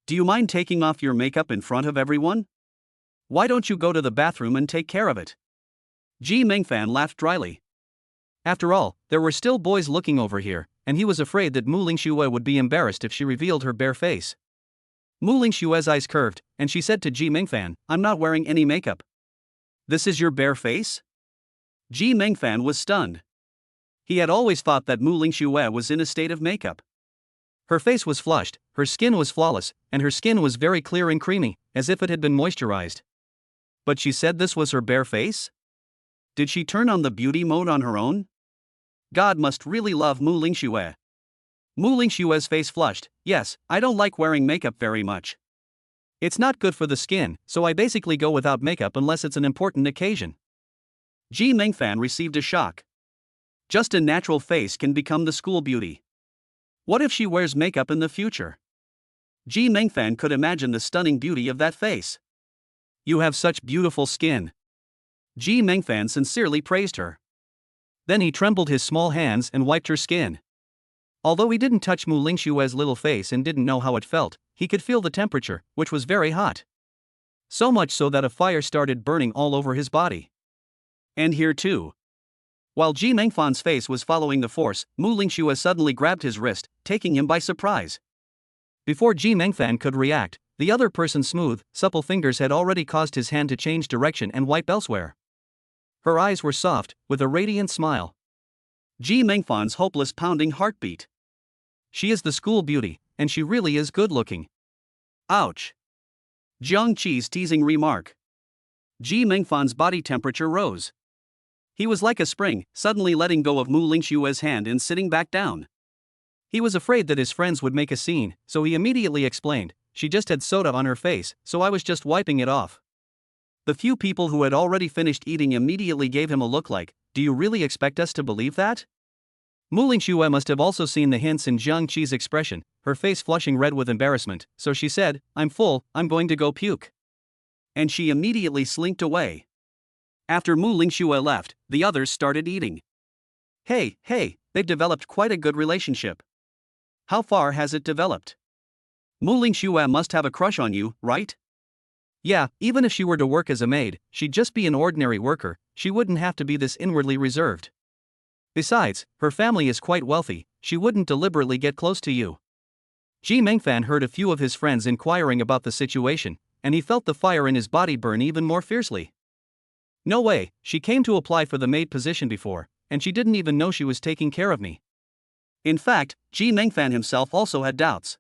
Do you mind taking off your makeup in front of everyone? Why don't you go to the bathroom and take care of it? Ji Mingfan laughed dryly. After all, there were still boys looking over here, and he was afraid that Mu Lingxue would be embarrassed if she revealed her bare face. Mu Lingxue's eyes curved, and she said to Ji Mingfan, I'm not wearing any makeup. This is your bare face? Ji Mingfan was stunned. He had always thought that Mu Lingxue was in a state of makeup. Her face was flushed, her skin was flawless, and her skin was very clear and creamy, as if it had been moisturized. But she said this was her bare face? Did she turn on the beauty mode on her own? God must really love Mu Lingxue. Mu Lingxue's face flushed. Yes, I don't like wearing makeup very much. It's not good for the skin, so I basically go without makeup unless it's an important occasion. Ji Mingfan received a shock. Just a natural face can become the school beauty. What if she wears makeup in the future? Ji Mingfan could imagine the stunning beauty of that face. You have such beautiful skin. Ji Mingfan sincerely praised her. Then he trembled his small hands and wiped her skin. Although he didn't touch Mu Lingxue's little face and didn't know how it felt, he could feel the temperature, which was very hot. So much so that a fire started burning all over his body. And here too. While Ji Mingfan's face was following the force, Mu Lingxue suddenly grabbed his wrist, taking him by surprise. Before Ji Mingfan could react, the other person's smooth, supple fingers had already caused his hand to change direction and wipe elsewhere. Her eyes were soft, with a radiant smile. Ji Mingfan's hopeless pounding heartbeat. She is the school beauty, and she really is good-looking. Ouch. Jiang Qi's teasing remark. Ji Mingfan's body temperature rose. He was like a spring, suddenly letting go of Mu Lingxue's hand and sitting back down. He was afraid that his friends would make a scene, so he immediately explained, she just had soda on her face, so I was just wiping it off. The few people who had already finished eating immediately gave him a look like, do you really expect us to believe that? Mu Lingxue must have also seen the hints in Jiang Qi's expression, her face flushing red with embarrassment, so she said, I'm full, I'm going to go puke. And she immediately slinked away. After Mu Lingxue left, the others started eating. Hey, they've developed quite a good relationship. How far has it developed? Mu Lingxue must have a crush on you, right? Yeah, even if she were to work as a maid, she'd just be an ordinary worker, she wouldn't have to be this inwardly reserved. Besides, her family is quite wealthy, she wouldn't deliberately get close to you. Ji Mingfan heard a few of his friends inquiring about the situation, and he felt the fire in his body burn even more fiercely. No way, she came to apply for the maid position before, and she didn't even know she was taking care of me. In fact, Ji Mingfan himself also had doubts.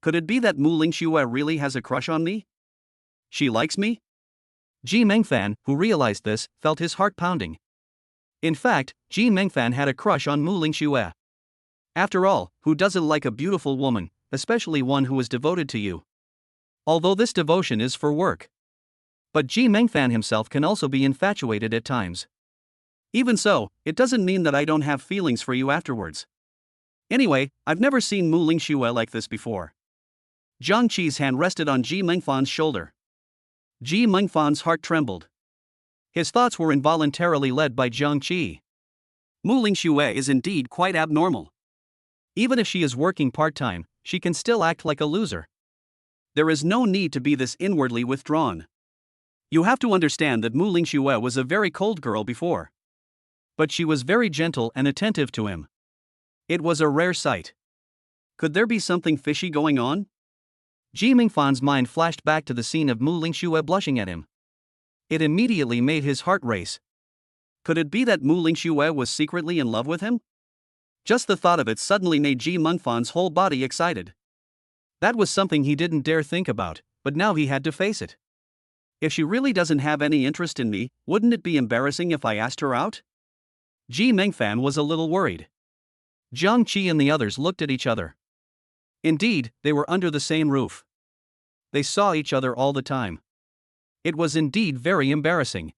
Could it be that Mu Lingxue really has a crush on me? She likes me? Ji Mengfan, who realized this, felt his heart pounding. In fact, Ji Mengfan had a crush on Mu Lingxue. After all, who doesn't like a beautiful woman, especially one who is devoted to you? Although this devotion is for work. But Ji Mengfan himself can also be infatuated at times. Even so, it doesn't mean that I don't have feelings for you afterwards. Anyway, I've never seen Mu Lingxue like this before. Jiang Qi's hand rested on Ji Mengfan's shoulder. Ji Mengfan's heart trembled. His thoughts were involuntarily led by Jiang Qi. Mu Lingxue is indeed quite abnormal. Even if she is working part-time, she can still act like a loser. There is no need to be this inwardly withdrawn. You have to understand that Mu Lingxue was a very cold girl before. But she was very gentle and attentive to him. It was a rare sight. Could there be something fishy going on? Ji Mingfan's mind flashed back to the scene of Mu Lingxue blushing at him. It immediately made his heart race. Could it be that Mu Lingxue was secretly in love with him? Just the thought of it suddenly made Ji Mengfan's whole body excited. That was something he didn't dare think about, but now he had to face it. If she really doesn't have any interest in me, wouldn't it be embarrassing if I asked her out? Ji Mengfan was a little worried. Jiang Qi and the others looked at each other. Indeed, they were under the same roof. They saw each other all the time. It was indeed very embarrassing.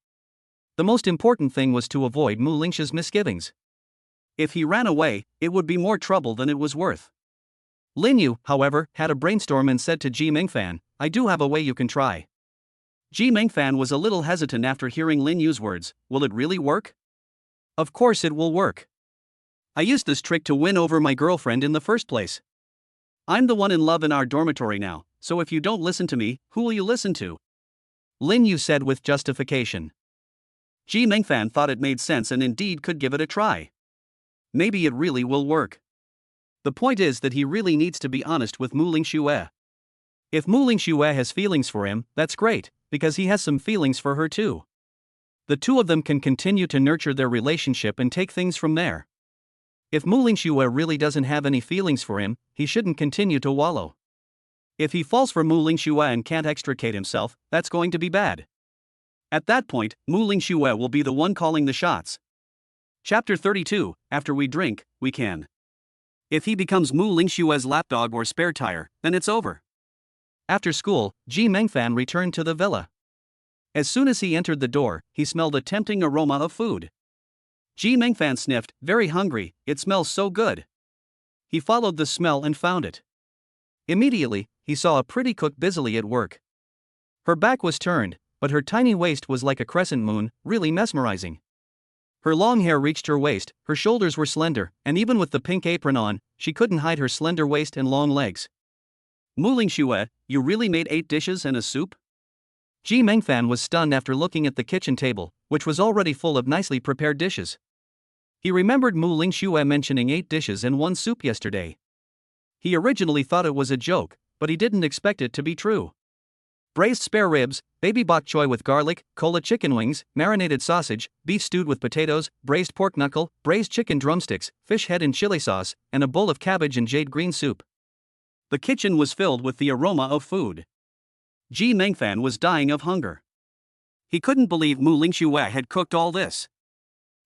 The most important thing was to avoid Mu Lingxue's misgivings. If he ran away, it would be more trouble than it was worth. Lin Yu, however, had a brainstorm and said to Ji Mengfan, "I do have a way you can try." Ji Mengfan was a little hesitant after hearing Lin Yu's words. Will it really work? Of course it will work. I used this trick to win over my girlfriend in the first place. I'm the one in love in our dormitory now, so if you don't listen to me, who will you listen to? Lin Yu said with justification. Ji Mengfan thought it made sense and indeed could give it a try. Maybe it really will work. The point is that he really needs to be honest with Mu Lingxue. If Mu Lingxue has feelings for him, that's great, because he has some feelings for her too. The two of them can continue to nurture their relationship and take things from there. If Mu Lingxue really doesn't have any feelings for him, he shouldn't continue to wallow. If he falls for Mu Lingxue and can't extricate himself, that's going to be bad. At that point, Mu Lingxue will be the one calling the shots. Chapter 32, After we drink, we can. If he becomes Mu Lingxue's lapdog or spare tire, then it's over. After school, Ji Mengfan returned to the villa. As soon as he entered the door, he smelled a tempting aroma of food. Ji Mengfan sniffed, very hungry, it smells so good. He followed the smell and found it. Immediately, he saw a pretty cook busily at work. Her back was turned, but her tiny waist was like a crescent moon, really mesmerizing. Her long hair reached her waist, her shoulders were slender, and even with the pink apron on, she couldn't hide her slender waist and long legs. Mu Lingxue, you really made 8 dishes and a soup? Ji Mengfan was stunned after looking at the kitchen table, which was already full of nicely prepared dishes. He remembered Mu Lingxue mentioning 8 dishes and 1 soup yesterday. He originally thought it was a joke, but he didn't expect it to be true. Braised spare ribs, baby bok choy with garlic, cola chicken wings, marinated sausage, beef stewed with potatoes, braised pork knuckle, braised chicken drumsticks, fish head in chili sauce, and a bowl of cabbage and jade green soup. The kitchen was filled with the aroma of food. Ji Mengfan was dying of hunger. He couldn't believe Mu Lingxue had cooked all this.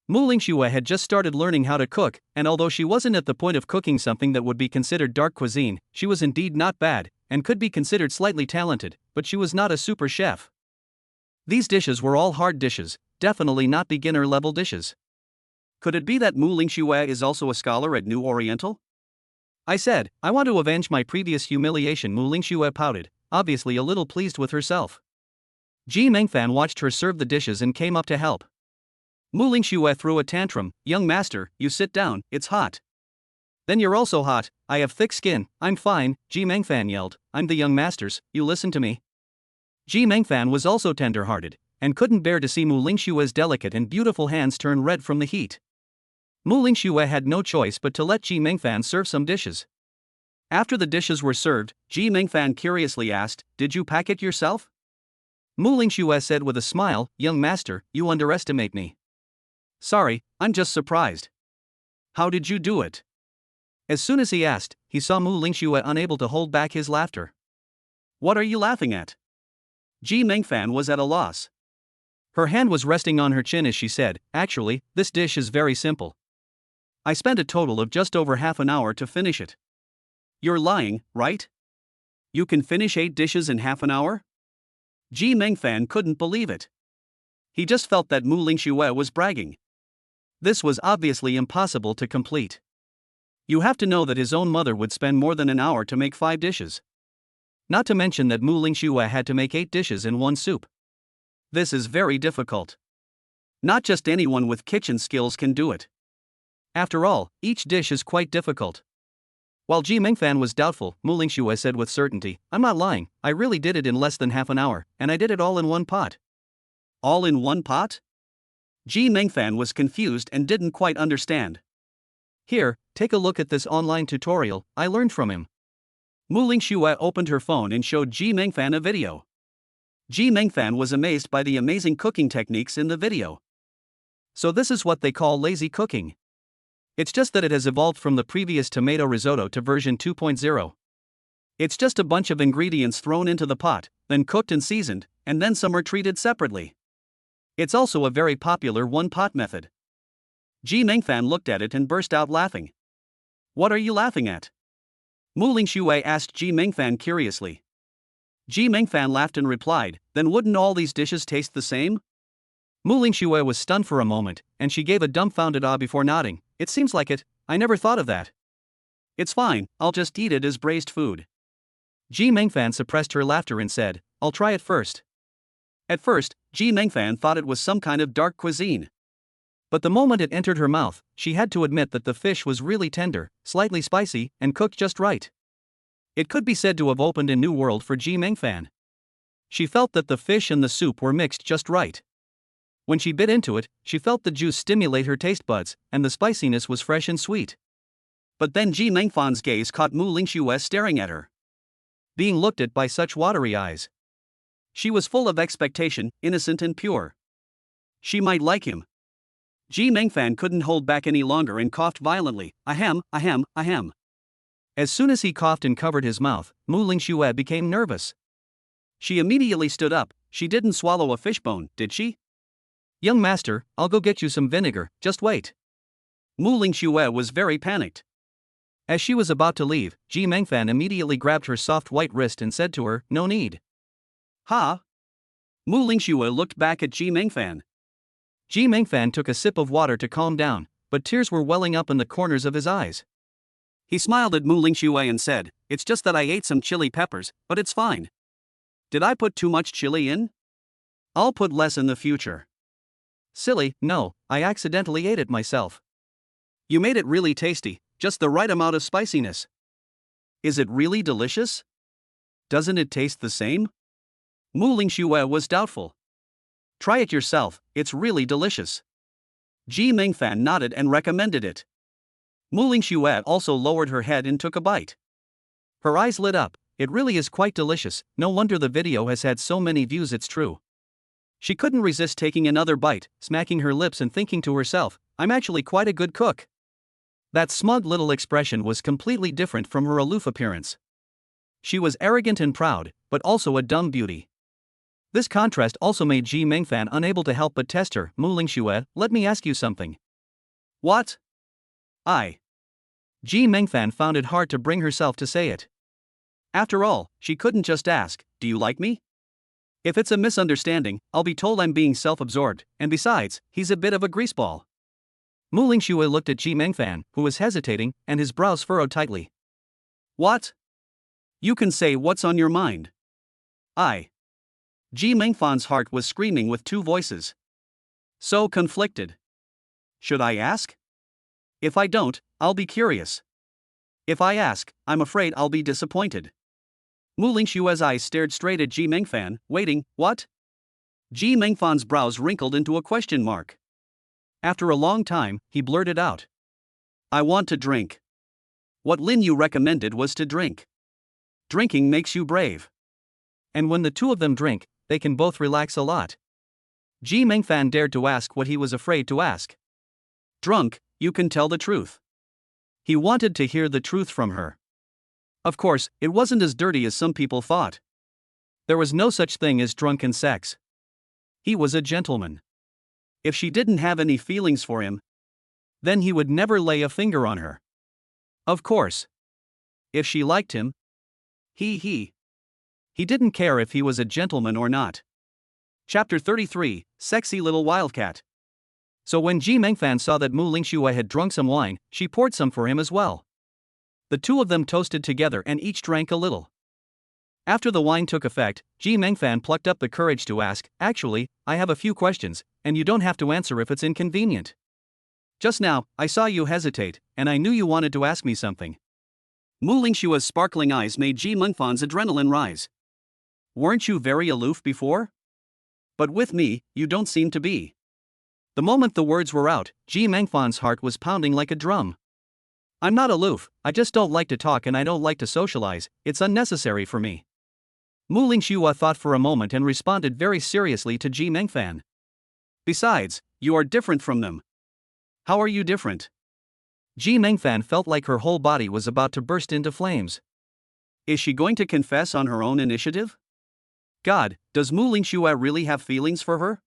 Mu Lingxue had just started learning how to cook, and although she wasn't at the point of cooking something that would be considered dark cuisine, she was indeed not bad, and could be considered slightly talented, but she was not a super chef. These dishes were all hard dishes, definitely not beginner-level dishes. Could it be that Mu Lingxue is also a scholar at New Oriental? I said, I want to avenge my previous humiliation. Mu Lingxue pouted, obviously a little pleased with herself. Ji Mengfan watched her serve the dishes and came up to help. Mu Lingxue threw a tantrum. Young master, you sit down, it's hot. Then you're also hot. I have thick skin. I'm fine, Ji Mengfan yelled. I'm the young masters, you listen to me. Ji Mengfan was also tender-hearted, and couldn't bear to see Mu Lingxue's delicate and beautiful hands turn red from the heat. Mu Lingxue had no choice but to let Ji Mengfan serve some dishes. After the dishes were served, Ji Mengfan curiously asked, Did you pack it yourself? Mu Lingxue said with a smile, Young master, you underestimate me. Sorry, I'm just surprised. How did you do it? As soon as he asked, he saw Mu Lingxue unable to hold back his laughter. What are you laughing at? Ji Mengfan was at a loss. Her hand was resting on her chin as she said, actually, this dish is very simple. I spent a total of just over half an hour to finish it. You're lying, right? You can finish 8 dishes in half an hour? Ji Mengfan couldn't believe it. He just felt that Mu Lingxue was bragging. This was obviously impossible to complete. You have to know that his own mother would spend more than an hour to make 5 dishes. Not to mention that Mu Lingxue had to make 8 dishes in one soup. This is very difficult. Not just anyone with kitchen skills can do it. After all, each dish is quite difficult. While Ji Mengfan was doubtful, Mu Lingxue said with certainty, I'm not lying, I really did it in less than half an hour, and I did it all in one pot. All in one pot? Ji Mengfan was confused and didn't quite understand. Here, take a look at this online tutorial I learned from him. Mu Lingxue opened her phone and showed Ji Mengfan a video. Ji Mengfan was amazed by the amazing cooking techniques in the video. So this is what they call lazy cooking. It's just that it has evolved from the previous tomato risotto to version 2.0. It's just a bunch of ingredients thrown into the pot, then cooked and seasoned, and then some are treated separately. It's also a very popular one-pot method. Ji Mengfan looked at it and burst out laughing. What are you laughing at? Mu Lingxue asked Ji Mengfan curiously. Ji Mengfan laughed and replied, then wouldn't all these dishes taste the same? Mu Lingxue was stunned for a moment, and she gave a dumbfounded ah before nodding. It seems like it, I never thought of that. It's fine, I'll just eat it as braised food. Ji Mengfan suppressed her laughter and said, I'll try it first. At first, Ji Mengfan thought it was some kind of dark cuisine. But the moment it entered her mouth, she had to admit that the fish was really tender, slightly spicy, and cooked just right. It could be said to have opened a new world for Ji Mengfan. She felt that the fish and the soup were mixed just right. When she bit into it, she felt the juice stimulate her taste buds, and the spiciness was fresh and sweet. But then Ji Mengfan's gaze caught Mu Lingxue staring at her. Being looked at by such watery eyes. She was full of expectation, innocent and pure. She might like him. Ji Mengfan couldn't hold back any longer and coughed violently, ahem, ahem, ahem. As soon as he coughed and covered his mouth, Mu Lingxue became nervous. She immediately stood up. She didn't swallow a fishbone, did she? Young master, I'll go get you some vinegar, just wait. Mu Lingxue was very panicked. As she was about to leave, Ji Mengfan immediately grabbed her soft white wrist and said to her, no need. Ha? Mu Lingxue looked back at Ji Mengfan. Ji Mengfan took a sip of water to calm down, but tears were welling up in the corners of his eyes. He smiled at Mu Lingxue and said, it's just that I ate some chili peppers, but it's fine. Did I put too much chili in? I'll put less in the future. Silly, no, I accidentally ate it myself. You made it really tasty, just the right amount of spiciness. Is it really delicious? Doesn't it taste the same? Mu Lingxue was doubtful. Try it yourself, it's really delicious. Ji Mengfan nodded and recommended it. Mu Lingxue also lowered her head and took a bite. Her eyes lit up, it really is quite delicious, no wonder the video has had so many views, it's true. She couldn't resist taking another bite, smacking her lips and thinking to herself, I'm actually quite a good cook. That smug little expression was completely different from her aloof appearance. She was arrogant and proud, but also a dumb beauty. This contrast also made Ji Mengfan unable to help but test her. Mu Lingxue, let me ask you something. What? Ji Mengfan found it hard to bring herself to say it. After all, she couldn't just ask, do you like me? If it's a misunderstanding, I'll be told I'm being self-absorbed, and besides, he's a bit of a greaseball. Mu Lingxue looked at Ji Mengfan, who was hesitating, and his brows furrowed tightly. What? You can say what's on your mind. Ji Mengfan's heart was screaming with two voices. So conflicted. Should I ask? If I don't, I'll be curious. If I ask, I'm afraid I'll be disappointed. Mu Lingxue's eyes stared straight at Ji Mengfan, waiting, what? Ji Mengfan's brows wrinkled into a question mark. After a long time, he blurted out. I want to drink. What Lin Yu recommended was to drink. Drinking makes you brave. And when the two of them drink, they can both relax a lot. Ji Mengfan dared to ask what he was afraid to ask. Drunk, you can tell the truth. He wanted to hear the truth from her. Of course, it wasn't as dirty as some people thought. There was no such thing as drunken sex. He was a gentleman. If she didn't have any feelings for him, then he would never lay a finger on her. Of course. If she liked him, he didn't care if he was a gentleman or not. Chapter 33, Sexy Little Wildcat. So when Ji Mengfan saw that Mu Lingxue had drunk some wine, she poured some for him as well. The two of them toasted together and each drank a little. After the wine took effect, Ji Mengfan plucked up the courage to ask, "Actually, I have a few questions, and you don't have to answer if it's inconvenient. Just now, I saw you hesitate, and I knew you wanted to ask me something." Mu Lingxue's sparkling eyes made Ji Mengfan's adrenaline rise. "Weren't you very aloof before? But with me, you don't seem to be." The moment the words were out, Ji Mengfan's heart was pounding like a drum. "I'm not aloof, I just don't like to talk and I don't like to socialize, it's unnecessary for me." Mu Lingxue thought for a moment and responded very seriously to Ji Mengfan. "Besides, you are different from them." "How are you different?" Ji Mengfan felt like her whole body was about to burst into flames. Is she going to confess on her own initiative? God, does Mu Lingxue really have feelings for her?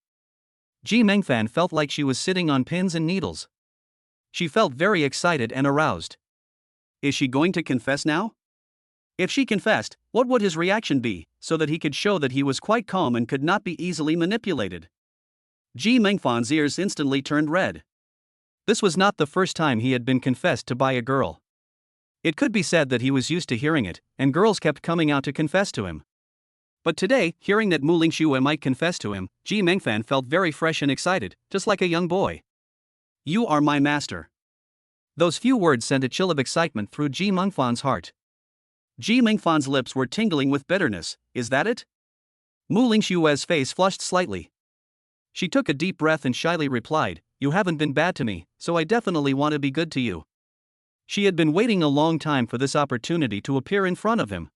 Ji Mengfan felt like she was sitting on pins and needles. She felt very excited and aroused. Is she going to confess now? If she confessed, what would his reaction be, so that he could show that he was quite calm and could not be easily manipulated? Ji Mengfan's ears instantly turned red. This was not the first time he had been confessed to by a girl. It could be said that he was used to hearing it, and girls kept coming out to confess to him. But today, hearing that Mu Lingxue might confess to him, Ji Mengfan felt very fresh and excited, just like a young boy. "You are my master." Those few words sent a chill of excitement through Ji Mengfan's heart. Ji Mengfan's lips were tingling with bitterness. Is that it? Mu Lingxue's face flushed slightly. She took a deep breath and shyly replied, "You haven't been bad to me, so I definitely want to be good to you." She had been waiting a long time for this opportunity to appear in front of him.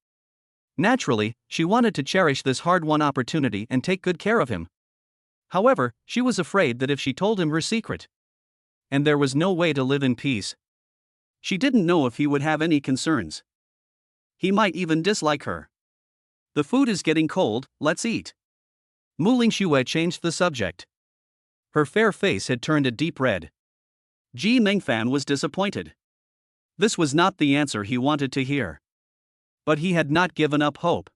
Naturally, she wanted to cherish this hard-won opportunity and take good care of him. However, she was afraid that if she told him her secret, and there was no way to live in peace. She didn't know if he would have any concerns. He might even dislike her. "The food is getting cold, let's eat." Mu Lingxue changed the subject. Her fair face had turned a deep red. Ji Mengfan was disappointed. This was not the answer he wanted to hear. But he had not given up hope.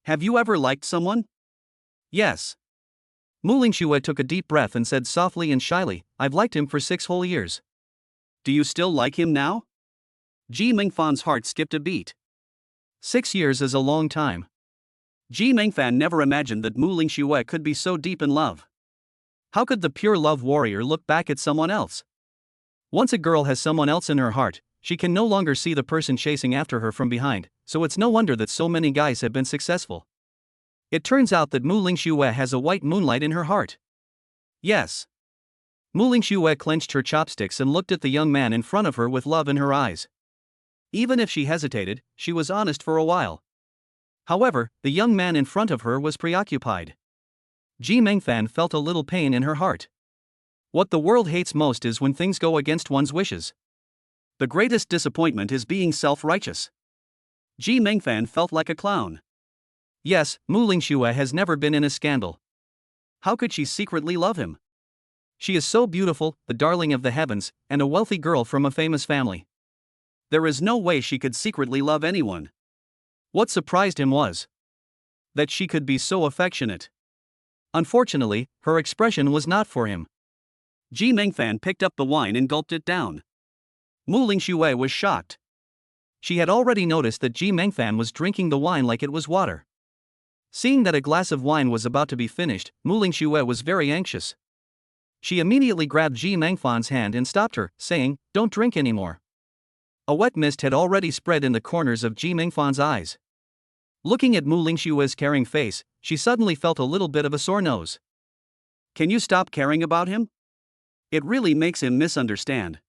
"Have you ever liked someone?" "Yes." Mu Lingxue took a deep breath and said softly and shyly, "I've liked him for 6 whole years." "Do you still like him now?" Ji Mengfan's heart skipped a beat. 6 years is a long time. Ji Mengfan never imagined that Mu Lingxue could be so deep in love. How could the pure love warrior look back at someone else? Once a girl has someone else in her heart, she can no longer see the person chasing after her from behind, so it's no wonder that so many guys have been successful. It turns out that Mu Lingxue has a white moonlight in her heart. Yes. Mu Lingxue clenched her chopsticks and looked at the young man in front of her with love in her eyes. Even if she hesitated, she was honest for a while. However, the young man in front of her was preoccupied. Ji Mengfan felt a little pain in her heart. What the world hates most is when things go against one's wishes. The greatest disappointment is being self-righteous. Ji Mengfan felt like a clown. Yes, Mu Lingxue has never been in a scandal. How could she secretly love him? She is so beautiful, the darling of the heavens, and a wealthy girl from a famous family. There is no way she could secretly love anyone. What surprised him was that she could be so affectionate. Unfortunately, her expression was not for him. Ji Mengfan picked up the wine and gulped it down. Mu Lingxue was shocked. She had already noticed that Ji Mengfan was drinking the wine like it was water. Seeing that a glass of wine was about to be finished, Mu Lingxue was very anxious. She immediately grabbed Ji Mengfan's hand and stopped her, saying, "Don't drink anymore." A wet mist had already spread in the corners of Ji Mengfan's eyes. Looking at Mu Lingxue's caring face, she suddenly felt a little bit of a sore nose. Can you stop caring about him? It really makes him misunderstand.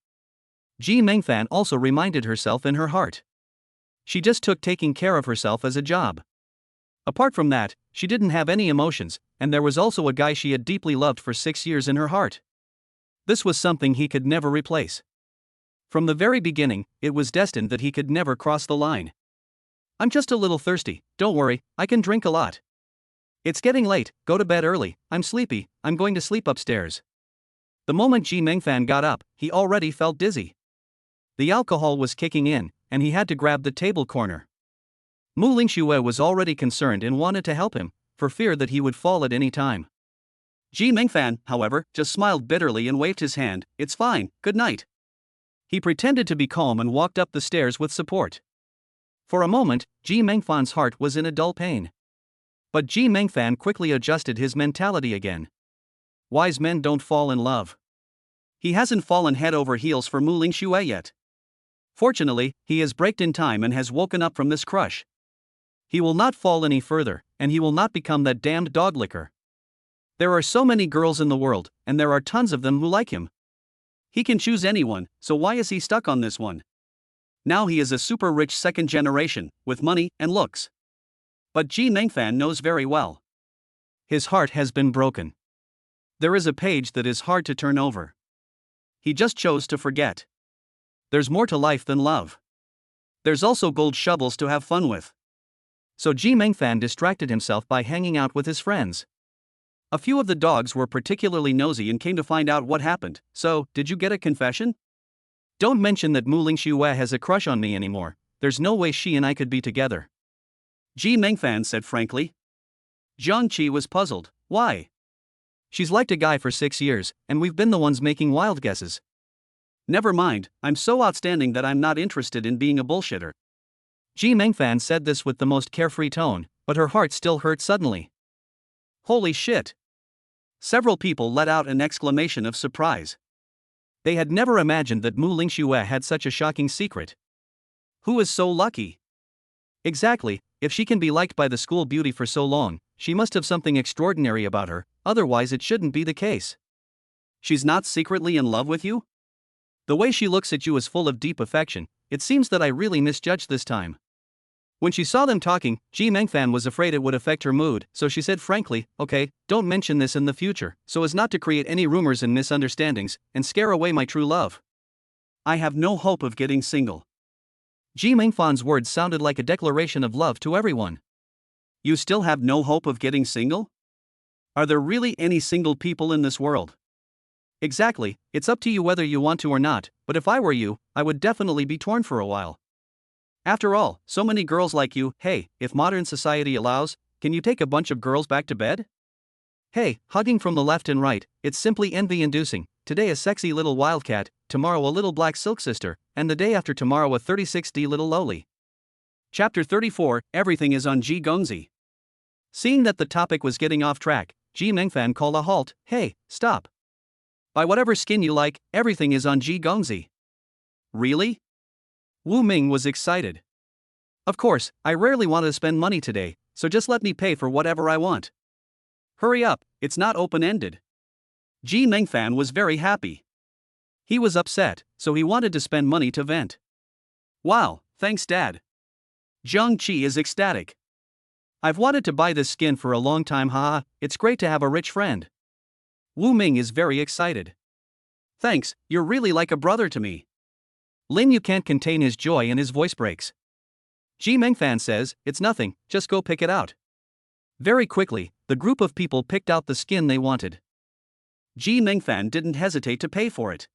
Ji Mengfan also reminded herself in her heart. She just took taking care of herself as a job. Apart from that, she didn't have any emotions, and there was also a guy she had deeply loved for 6 years in her heart. This was something he could never replace. From the very beginning, it was destined that he could never cross the line. I'm just a little thirsty, don't worry, I can drink a lot. It's getting late, go to bed early, I'm sleepy, I'm going to sleep upstairs. The moment Ji Mengfan got up, he already felt dizzy. The alcohol was kicking in, and he had to grab the table corner. Mu Lingxue was already concerned and wanted to help him, for fear that he would fall at any time. Ji Mengfan, however, just smiled bitterly and waved his hand, it's fine, good night. He pretended to be calm and walked up the stairs with support. For a moment, Ji Mengfan's heart was in a dull pain. But Ji Mengfan quickly adjusted his mentality again. Wise men don't fall in love. He hasn't fallen head over heels for Mu Lingxue yet. Fortunately, he has braked in time and has woken up from this crush. He will not fall any further, and he will not become that damned dog licker. There are so many girls in the world, and there are tons of them who like him. He can choose anyone, so why is he stuck on this one? Now he is a super rich second generation, with money and looks. But Ji Mengfan knows very well. His heart has been broken. There is a page that is hard to turn over. He just chose to forget. There's more to life than love. There's also gold shovels to have fun with. So Ji Mengfan distracted himself by hanging out with his friends. A few of the dogs were particularly nosy and came to find out what happened. So, did you get a confession? Don't mention that Mu Lingxue has a crush on me anymore. There's no way she and I could be together. Ji Mengfan said frankly. Jiang Qi was puzzled. Why? She's liked a guy for 6 years, and we've been the ones making wild guesses. Never mind, I'm so outstanding that I'm not interested in being a bullshitter. Ji Mengfan said this with the most carefree tone, but her heart still hurt suddenly. Holy shit! Several people let out an exclamation of surprise. They had never imagined that Mu Lingxue had such a shocking secret. Who is so lucky? Exactly, if she can be liked by the school beauty for so long, she must have something extraordinary about her, otherwise it shouldn't be the case. She's not secretly in love with you? The way she looks at you is full of deep affection. It seems that I really misjudged this time. When she saw them talking, Ji Mengfan was afraid it would affect her mood, so she said frankly, okay, don't mention this in the future, so as not to create any rumors and misunderstandings, and scare away my true love. I have no hope of getting single. Ji Mengfan's words sounded like a declaration of love to everyone. You still have no hope of getting single? Are there really any single people in this world? Exactly, it's up to you whether you want to or not, but if I were you, I would definitely be torn for a while. After all, so many girls like you, hey, if modern society allows, can you take a bunch of girls back to bed? Hey, hugging from the left and right, it's simply envy-inducing. Today a sexy little wildcat, tomorrow a little black silk sister, and the day after tomorrow a 36D little lowly. Chapter 34, Everything is on Ji Gongzi. Seeing that the topic was getting off track, Ji Mengfan called a halt. Hey, stop. By whatever skin you like, everything is on Ji Gongzi. Really? Wu Ming was excited. Of course, I rarely want to spend money today, so just let me pay for whatever I want. Hurry up, it's not open-ended. Ji Mengfan was very happy. He was upset, so he wanted to spend money to vent. Wow, thanks Dad. Jiang Qi is ecstatic. I've wanted to buy this skin for a long time, haha, it's great to have a rich friend. Wu Ming is very excited. Thanks, you're really like a brother to me. Lin Yu can't contain his joy and his voice breaks. Ji Mengfan says, it's nothing, just go pick it out. Very quickly, the group of people picked out the skin they wanted. Ji Mengfan didn't hesitate to pay for it.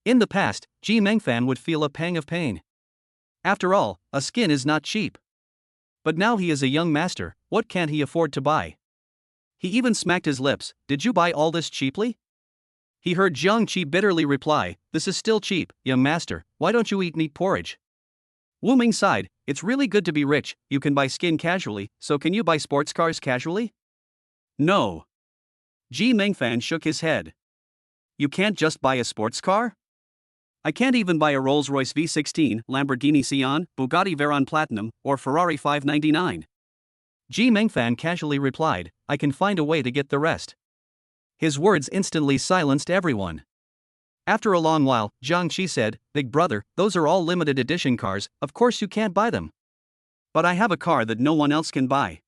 In the past, Ji Mengfan would feel a pang of pain. After all, a skin is not cheap. But now he is a young master, what can't he afford to buy? He even smacked his lips. Did you buy all this cheaply? He heard Jiang Qi bitterly reply, this is still cheap, young master, why don't you eat meat porridge? Wu Ming sighed, it's really good to be rich, you can buy skin casually, so can you buy sports cars casually? No. Ji Mengfan shook his head. You can't just buy a sports car? I can't even buy a Rolls-Royce V16, Lamborghini Sian, Bugatti Veyron Platinum, or Ferrari 599. Ji Mengfan casually replied, I can find a way to get the rest. His words instantly silenced everyone. After a long while, Jiang Qi said, Big brother, those are all limited edition cars, of course you can't buy them. But I have a car that no one else can buy.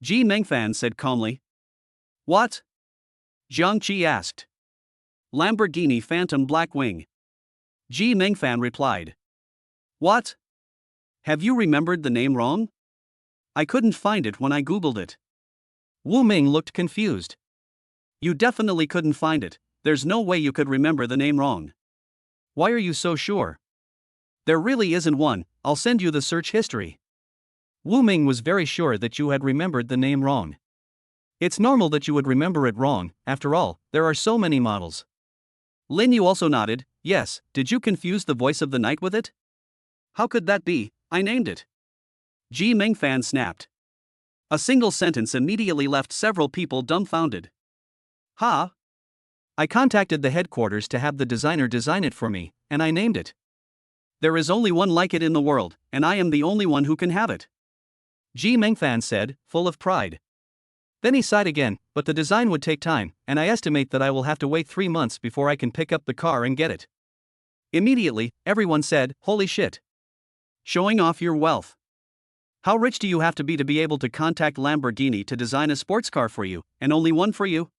Ji Mengfan said calmly. What? Jiang Qi asked. Lamborghini Phantom Blackwing. Ji Mengfan replied. What? Have you remembered the name wrong? I couldn't find it when I googled it. Wu Ming looked confused. You definitely couldn't find it, there's no way you could remember the name wrong. Why are you so sure? There really isn't one, I'll send you the search history. Wu Ming was very sure that you had remembered the name wrong. It's normal that you would remember it wrong, after all, there are so many models. Lin Yu also nodded. Yes, did you confuse the voice of the night with it? How could that be? I named it. Ji Mengfan snapped. A single sentence immediately left several people dumbfounded. Huh? I contacted the headquarters to have the designer design it for me, and I named it. There is only one like it in the world, and I am the only one who can have it. Ji Mengfan said, full of pride. Then he sighed again, but the design would take time, and I estimate that I will have to wait 3 months before I can pick up the car and get it. Immediately, everyone said, holy shit. Showing off your wealth. How rich do you have to be able to contact Lamborghini to design a sports car for you, and only one for you?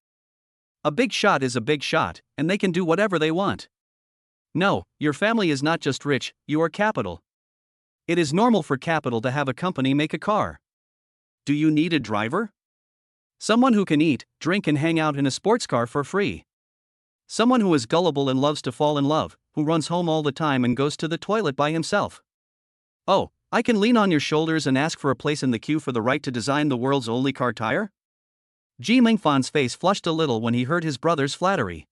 A big shot is a big shot, and they can do whatever they want. No, your family is not just rich, you are capital. It is normal for capital to have a company make a car. Do you need a driver? Someone who can eat, drink and hang out in a sports car for free. Someone who is gullible and loves to fall in love, who runs home all the time and goes to the toilet by himself. Oh, I can lean on your shoulders and ask for a place in the queue for the right to design the world's only car tire? Ji Mengfan's face flushed a little when he heard his brother's flattery.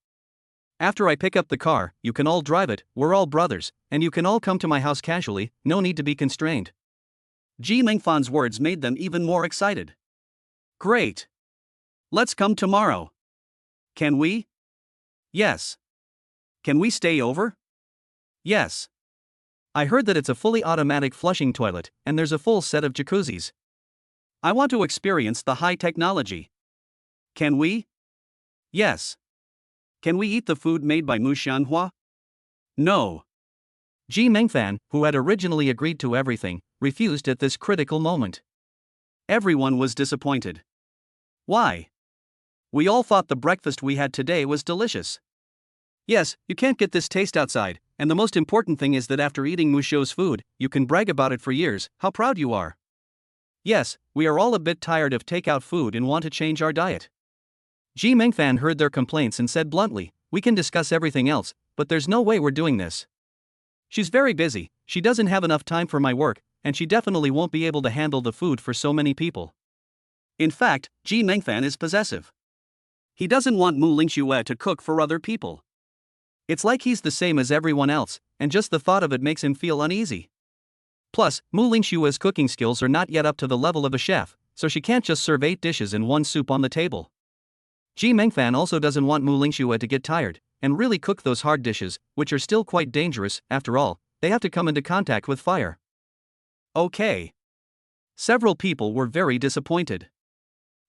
After I pick up the car, you can all drive it, we're all brothers, and you can all come to my house casually, no need to be constrained. Ji Mengfan's words made them even more excited. Great. Let's come tomorrow. Can we? Yes. Can we stay over? Yes. I heard that it's a fully automatic flushing toilet, and there's a full set of jacuzzis. I want to experience the high technology. Can we? Yes. Can we eat the food made by Mu Xianhua? No. Ji Mengfan, who had originally agreed to everything, refused at this critical moment. Everyone was disappointed. Why? We all thought the breakfast we had today was delicious. Yes, you can't get this taste outside, and the most important thing is that after eating Musho's food, you can brag about it for years, how proud you are. Yes, we are all a bit tired of takeout food and want to change our diet. Ji Mengfan heard their complaints and said bluntly, we can discuss everything else, but there's no way we're doing this. She's very busy, she doesn't have enough time for my work, and she definitely won't be able to handle the food for so many people. In fact, Ji Mengfan is possessive. He doesn't want Mu Lingxue to cook for other people. It's like he's the same as everyone else, and just the thought of it makes him feel uneasy. Plus, Mu Lingxue's cooking skills are not yet up to the level of a chef, so she can't just serve 8 dishes and 1 soup on the table. Ji Mengfan also doesn't want Mu Lingxue to get tired and really cook those hard dishes, which are still quite dangerous, after all, they have to come into contact with fire. Okay. Several people were very disappointed.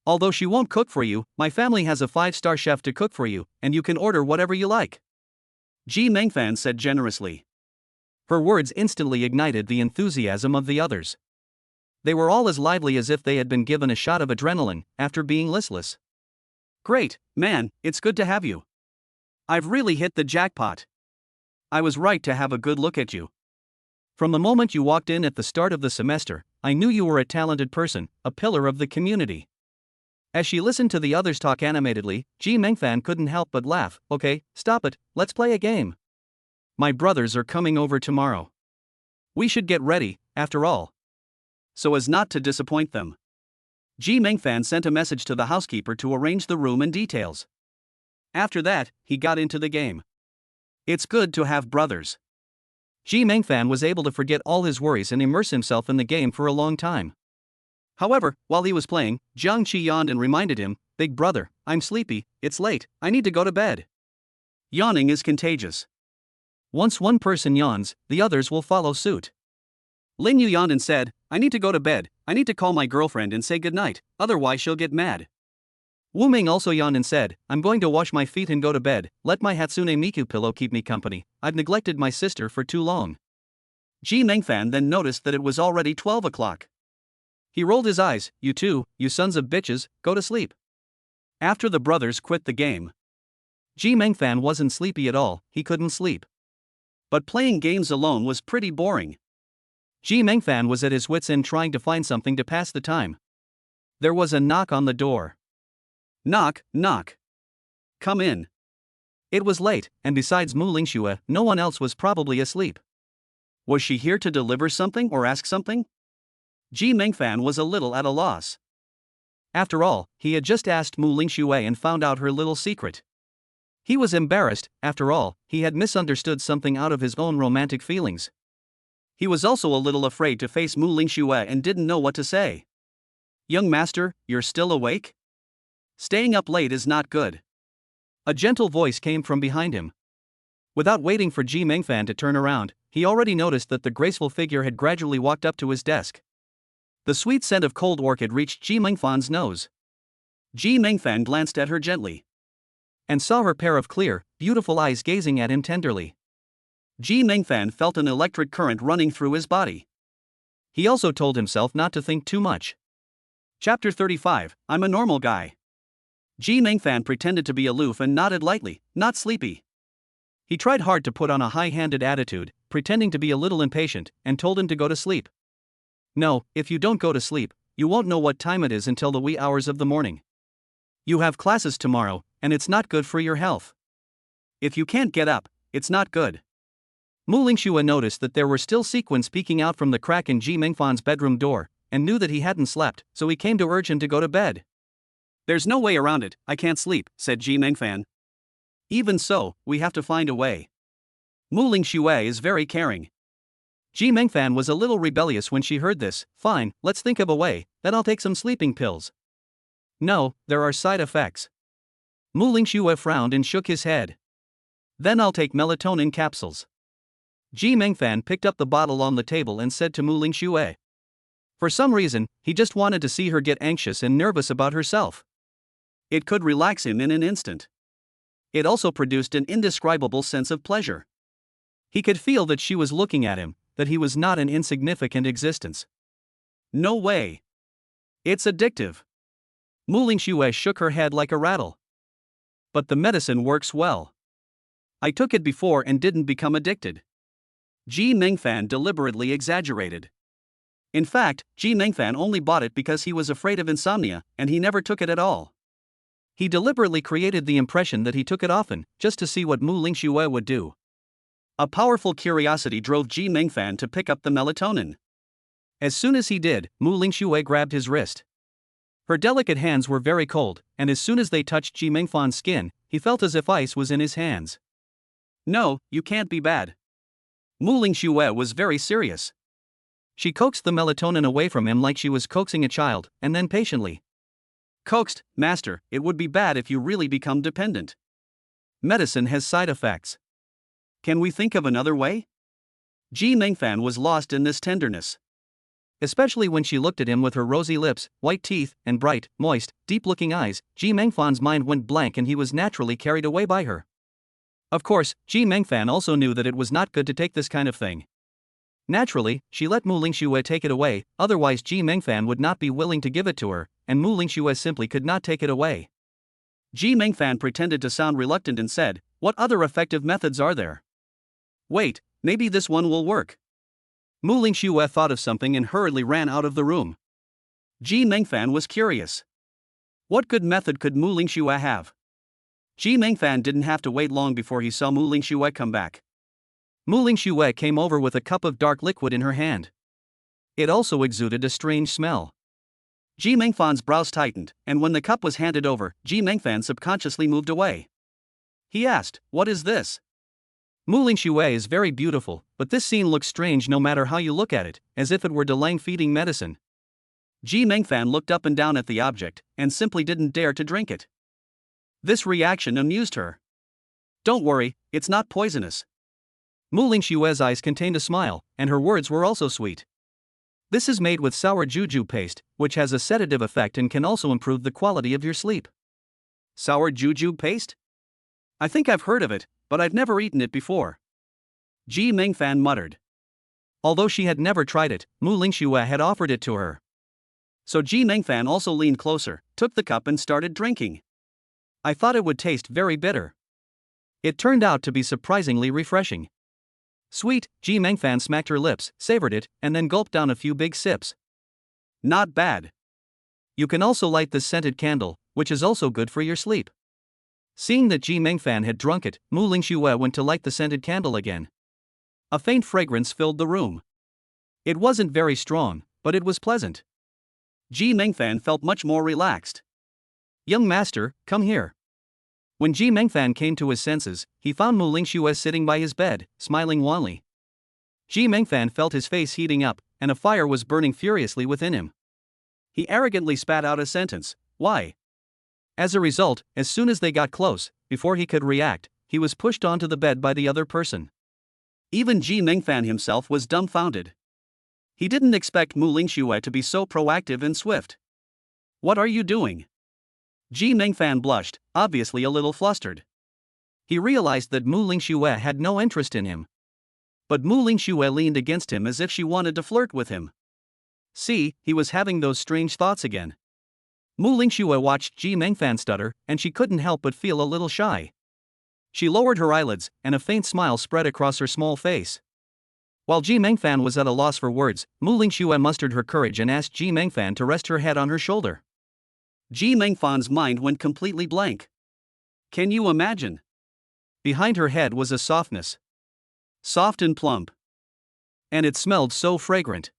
Although she won't cook for you, my family has a 5-star chef to cook for you, and you can order whatever you like. Ji Mengfan said generously. Her words instantly ignited the enthusiasm of the others. They were all as lively as if they had been given a shot of adrenaline after being listless. Great, man, it's good to have you. I've really hit the jackpot. I was right to have a good look at you. From the moment you walked in at the start of the semester, I knew you were a talented person, a pillar of the community. As she listened to the others talk animatedly, Ji Mengfan couldn't help but laugh. Okay, stop it, let's play a game. My brothers are coming over tomorrow. We should get ready, after all. So as not to disappoint them. Ji Mengfan sent a message to the housekeeper to arrange the room and details. After that, he got into the game. It's good to have brothers. Ji Mengfan was able to forget all his worries and immerse himself in the game for a long time. However, while he was playing, Jiang Qi yawned and reminded him, Big brother, I'm sleepy, it's late, I need to go to bed. Yawning is contagious. Once one person yawns, the others will follow suit. Lin Yu yawned and said, I need to go to bed, I need to call my girlfriend and say goodnight, otherwise she'll get mad. Wu Ming also yawned and said, I'm going to wash my feet and go to bed, let my Hatsune Miku pillow keep me company, I've neglected my sister for too long. Ji Mengfan then noticed that it was already 12 o'clock. He rolled his eyes, you two, you sons of bitches, go to sleep. After the brothers quit the game, Ji Mengfan wasn't sleepy at all, he couldn't sleep. But playing games alone was pretty boring. Ji Mengfan was at his wits' end trying to find something to pass the time. There was a knock on the door. Knock, knock. Come in. It was late, and besides Mu Lingxue, no one else was probably asleep. Was she here to deliver something or ask something? Ji Mengfan was a little at a loss. After all, he had just asked Mu Lingxue and found out her little secret. He was embarrassed. After all, he had misunderstood something out of his own romantic feelings. He was also a little afraid to face Mu Lingxue and didn't know what to say. Young master, you're still awake? Staying up late is not good. A gentle voice came from behind him. Without waiting for Ji Mengfan to turn around, he already noticed that the graceful figure had gradually walked up to his desk. The sweet scent of cold orchid reached Ji Mengfan's nose. Ji Mengfan glanced at her gently and saw her pair of clear, beautiful eyes gazing at him tenderly. Ji Mengfan felt an electric current running through his body. He also told himself not to think too much. Chapter 35, I'm a normal guy. Ji Mengfan pretended to be aloof and nodded lightly, not sleepy. He tried hard to put on a high-handed attitude, pretending to be a little impatient, and told him to go to sleep. No, if you don't go to sleep, you won't know what time it is until the wee hours of the morning. You have classes tomorrow, and it's not good for your health. If you can't get up, it's not good. Mu Lingxue noticed that there were still sequins peeking out from the crack in Ji Mengfan's bedroom door, and knew that he hadn't slept, so he came to urge him to go to bed. There's no way around it, I can't sleep, said Ji Mengfan. Even so, we have to find a way. Mu Lingxue is very caring. Ji Mengfan was a little rebellious when she heard this. Fine, let's think of a way, then I'll take some sleeping pills. No, there are side effects. Mu Lingxue frowned and shook his head. Then I'll take melatonin capsules. Ji Mengfan picked up the bottle on the table and said to Mu Lingxue. For some reason, he just wanted to see her get anxious and nervous about herself. It could relax him in an instant. It also produced an indescribable sense of pleasure. He could feel that she was looking at him, that he was not an insignificant existence. No way. It's addictive. Mu Lingxue shook her head like a rattle. But the medicine works well. I took it before and didn't become addicted. Ji Mengfan deliberately exaggerated. In fact, Ji Mengfan only bought it because he was afraid of insomnia, and he never took it at all. He deliberately created the impression that he took it often, just to see what Mu Lingxue would do. A powerful curiosity drove Ji Mengfan to pick up the melatonin. As soon as he did, Mu Lingxue grabbed his wrist. Her delicate hands were very cold, and as soon as they touched Ji Mengfan's skin, he felt as if ice was in his hands. No, you can't be bad. Mu Lingxue was very serious. She coaxed the melatonin away from him like she was coaxing a child, and then patiently. Coaxed, master, it would be bad if you really become dependent. Medicine has side effects. Can we think of another way? Ji Mengfan was lost in this tenderness. Especially when she looked at him with her rosy lips, white teeth, and bright, moist, deep-looking eyes, Ji Mengfan's mind went blank and he was naturally carried away by her. Of course, Ji Mengfan also knew that it was not good to take this kind of thing. Naturally, she let Mu Lingxue take it away, otherwise Ji Mengfan would not be willing to give it to her, and Mu Lingxue simply could not take it away. Ji Mengfan pretended to sound reluctant and said, "What other effective methods are there? Wait, maybe this one will work." Mu Lingxue thought of something and hurriedly ran out of the room. Ji Mengfan was curious. What good method could Mu Lingxue have? Ji Mengfan didn't have to wait long before he saw Mu Lingxue come back. Mu Lingxue came over with a cup of dark liquid in her hand. It also exuded a strange smell. Ji Mengfan's brows tightened, and when the cup was handed over, Ji Mengfan subconsciously moved away. He asked, "What is this?" Mu Lingxue is very beautiful, but this scene looks strange no matter how you look at it, as if it were delaying feeding medicine. Ji Mengfan looked up and down at the object, and simply didn't dare to drink it. This reaction amused her. Don't worry, it's not poisonous. Mu Lingxue's eyes contained a smile, and her words were also sweet. This is made with sour juju paste, which has a sedative effect and can also improve the quality of your sleep. Sour juju paste? I think I've heard of it, but I've never eaten it before. Ji Mengfan muttered. Although she had never tried it, Mu Lingxue had offered it to her. So Ji Mengfan also leaned closer, took the cup and started drinking. I thought it would taste very bitter. It turned out to be surprisingly refreshing. Sweet, Ji Mengfan smacked her lips, savored it, and then gulped down a few big sips. Not bad. You can also light this scented candle, which is also good for your sleep. Seeing that Ji Mengfan had drunk it, Mu Lingxue went to light the scented candle again. A faint fragrance filled the room. It wasn't very strong, but it was pleasant. Ji Mengfan felt much more relaxed. Young master, come here. When Ji Mengfan came to his senses, he found Mu Lingxue sitting by his bed, smiling wanly. Ji Mengfan felt his face heating up, and a fire was burning furiously within him. He arrogantly spat out a sentence, "Why?" As a result, as soon as they got close, before he could react, he was pushed onto the bed by the other person. Even Ji Mengfan himself was dumbfounded. He didn't expect Mu Lingxue to be so proactive and swift. What are you doing? Ji Mengfan blushed, obviously a little flustered. He realized that Mu Lingxue had no interest in him. But Mu Lingxue leaned against him as if she wanted to flirt with him. See, he was having those strange thoughts again. Mu Lingxue watched Ji Mengfan stutter, and she couldn't help but feel a little shy. She lowered her eyelids, and a faint smile spread across her small face. While Ji Mengfan was at a loss for words, Mu Lingxue mustered her courage and asked Ji Mengfan to rest her head on her shoulder. Ji Mengfan's mind went completely blank. Can you imagine? Behind her head was a softness. Soft and plump. And it smelled so fragrant.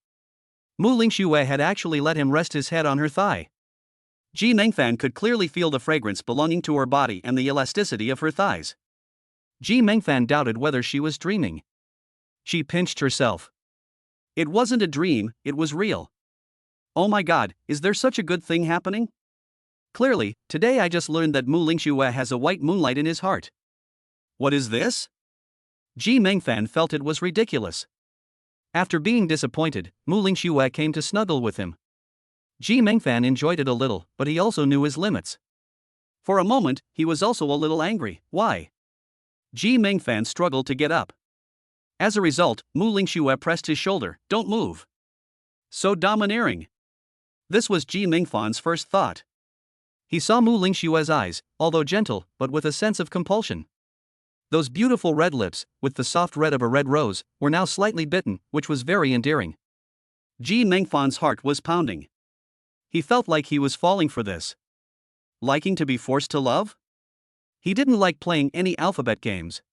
Mu Lingxue had actually let him rest his head on her thigh. Ji Mengfan could clearly feel the fragrance belonging to her body and the elasticity of her thighs. Ji Mengfan doubted whether she was dreaming. She pinched herself. It wasn't a dream, it was real. Oh my god, is there such a good thing happening? Clearly, today I just learned that Mu Lingxue has a white moonlight in his heart. What is this? Ji Mengfan felt it was ridiculous. After being disappointed, Mu Lingxue came to snuggle with him. Ji Mengfan enjoyed it a little, but he also knew his limits. For a moment, he was also a little angry. Why? Ji Mengfan struggled to get up. As a result, Mu Lingxue pressed his shoulder. Don't move. So domineering. This was Ji Mengfan's first thought. He saw Mu Lingxue's eyes, although gentle, but with a sense of compulsion. Those beautiful red lips, with the soft red of a red rose, were now slightly bitten, which was very endearing. Ji Mengfan's heart was pounding. He felt like he was falling for this. Liking to be forced to love? He didn't like playing any alphabet games.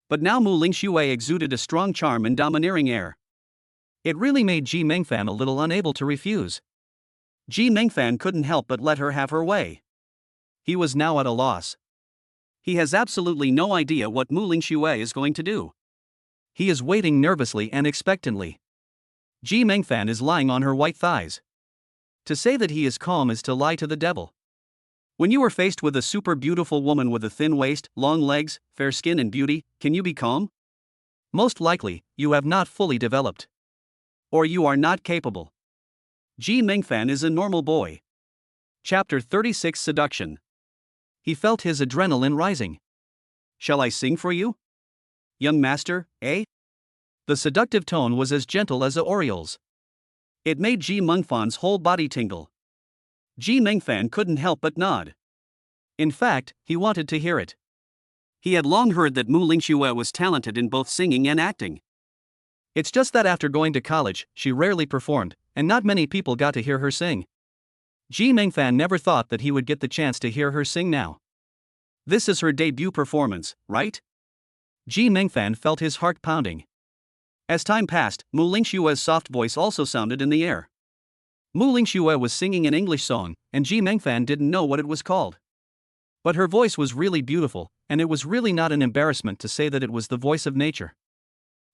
But now Mu Lingxue exuded a strong charm and domineering air. It really made Ji Mengfan a little unable to refuse. Ji Mengfan couldn't help but let her have her way. He was now at a loss. He has absolutely no idea what Mu Lingxue is going to do. He is waiting nervously and expectantly. Ji Mengfan is lying on her white thighs. To say that he is calm is to lie to the devil. When you are faced with a super beautiful woman with a thin waist, long legs, fair skin and beauty, can you be calm? Most likely, you have not fully developed. Or you are not capable. Ji Mengfan is a normal boy. Chapter 36 Seduction. He felt his adrenaline rising. Shall I sing for you? Young master, eh? The seductive tone was as gentle as a oriole's. It made Ji Mengfan's whole body tingle. Ji Mengfan couldn't help but nod. In fact, he wanted to hear it. He had long heard that Mu Lingxue was talented in both singing and acting. It's just that after going to college, she rarely performed, and not many people got to hear her sing. Ji Mengfan never thought that he would get the chance to hear her sing now. This is her debut performance, right? Ji Mengfan felt his heart pounding. As time passed, Mu Lingxue's soft voice also sounded in the air. Mu Lingxue was singing an English song, and Ji Mengfan didn't know what it was called. But her voice was really beautiful, and it was really not an embarrassment to say that it was the voice of nature.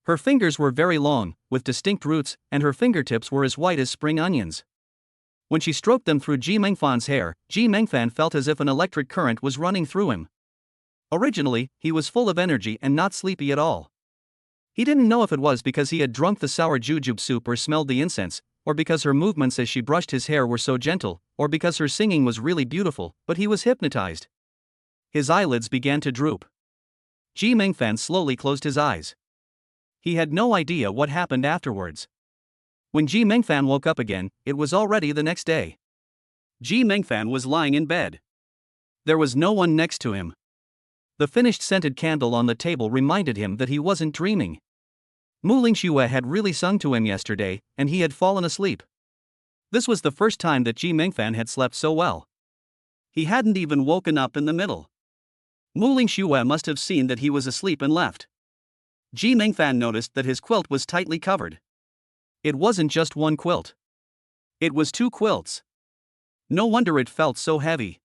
Her fingers were very long, with distinct roots, and her fingertips were as white as spring onions. When she stroked them through Ji Mengfan's hair, Ji Mengfan felt as if an electric current was running through him. Originally, he was full of energy and not sleepy at all. He didn't know if it was because he had drunk the sour jujube soup or smelled the incense, or because her movements as she brushed his hair were so gentle, or because her singing was really beautiful, but he was hypnotized. His eyelids began to droop. Ji Mengfan slowly closed his eyes. He had no idea what happened afterwards. When Ji Mengfan woke up again, it was already the next day. Ji Mengfan was lying in bed. There was no one next to him. The finished scented candle on the table reminded him that he wasn't dreaming. Mu Lingxue had really sung to him yesterday, and he had fallen asleep. This was the first time that Ji Mingfan had slept so well. He hadn't even woken up in the middle. Mu Lingxue must have seen that he was asleep and left. Ji Mingfan noticed that his quilt was tightly covered. It wasn't just one quilt. It was 2 quilts. No wonder it felt so heavy.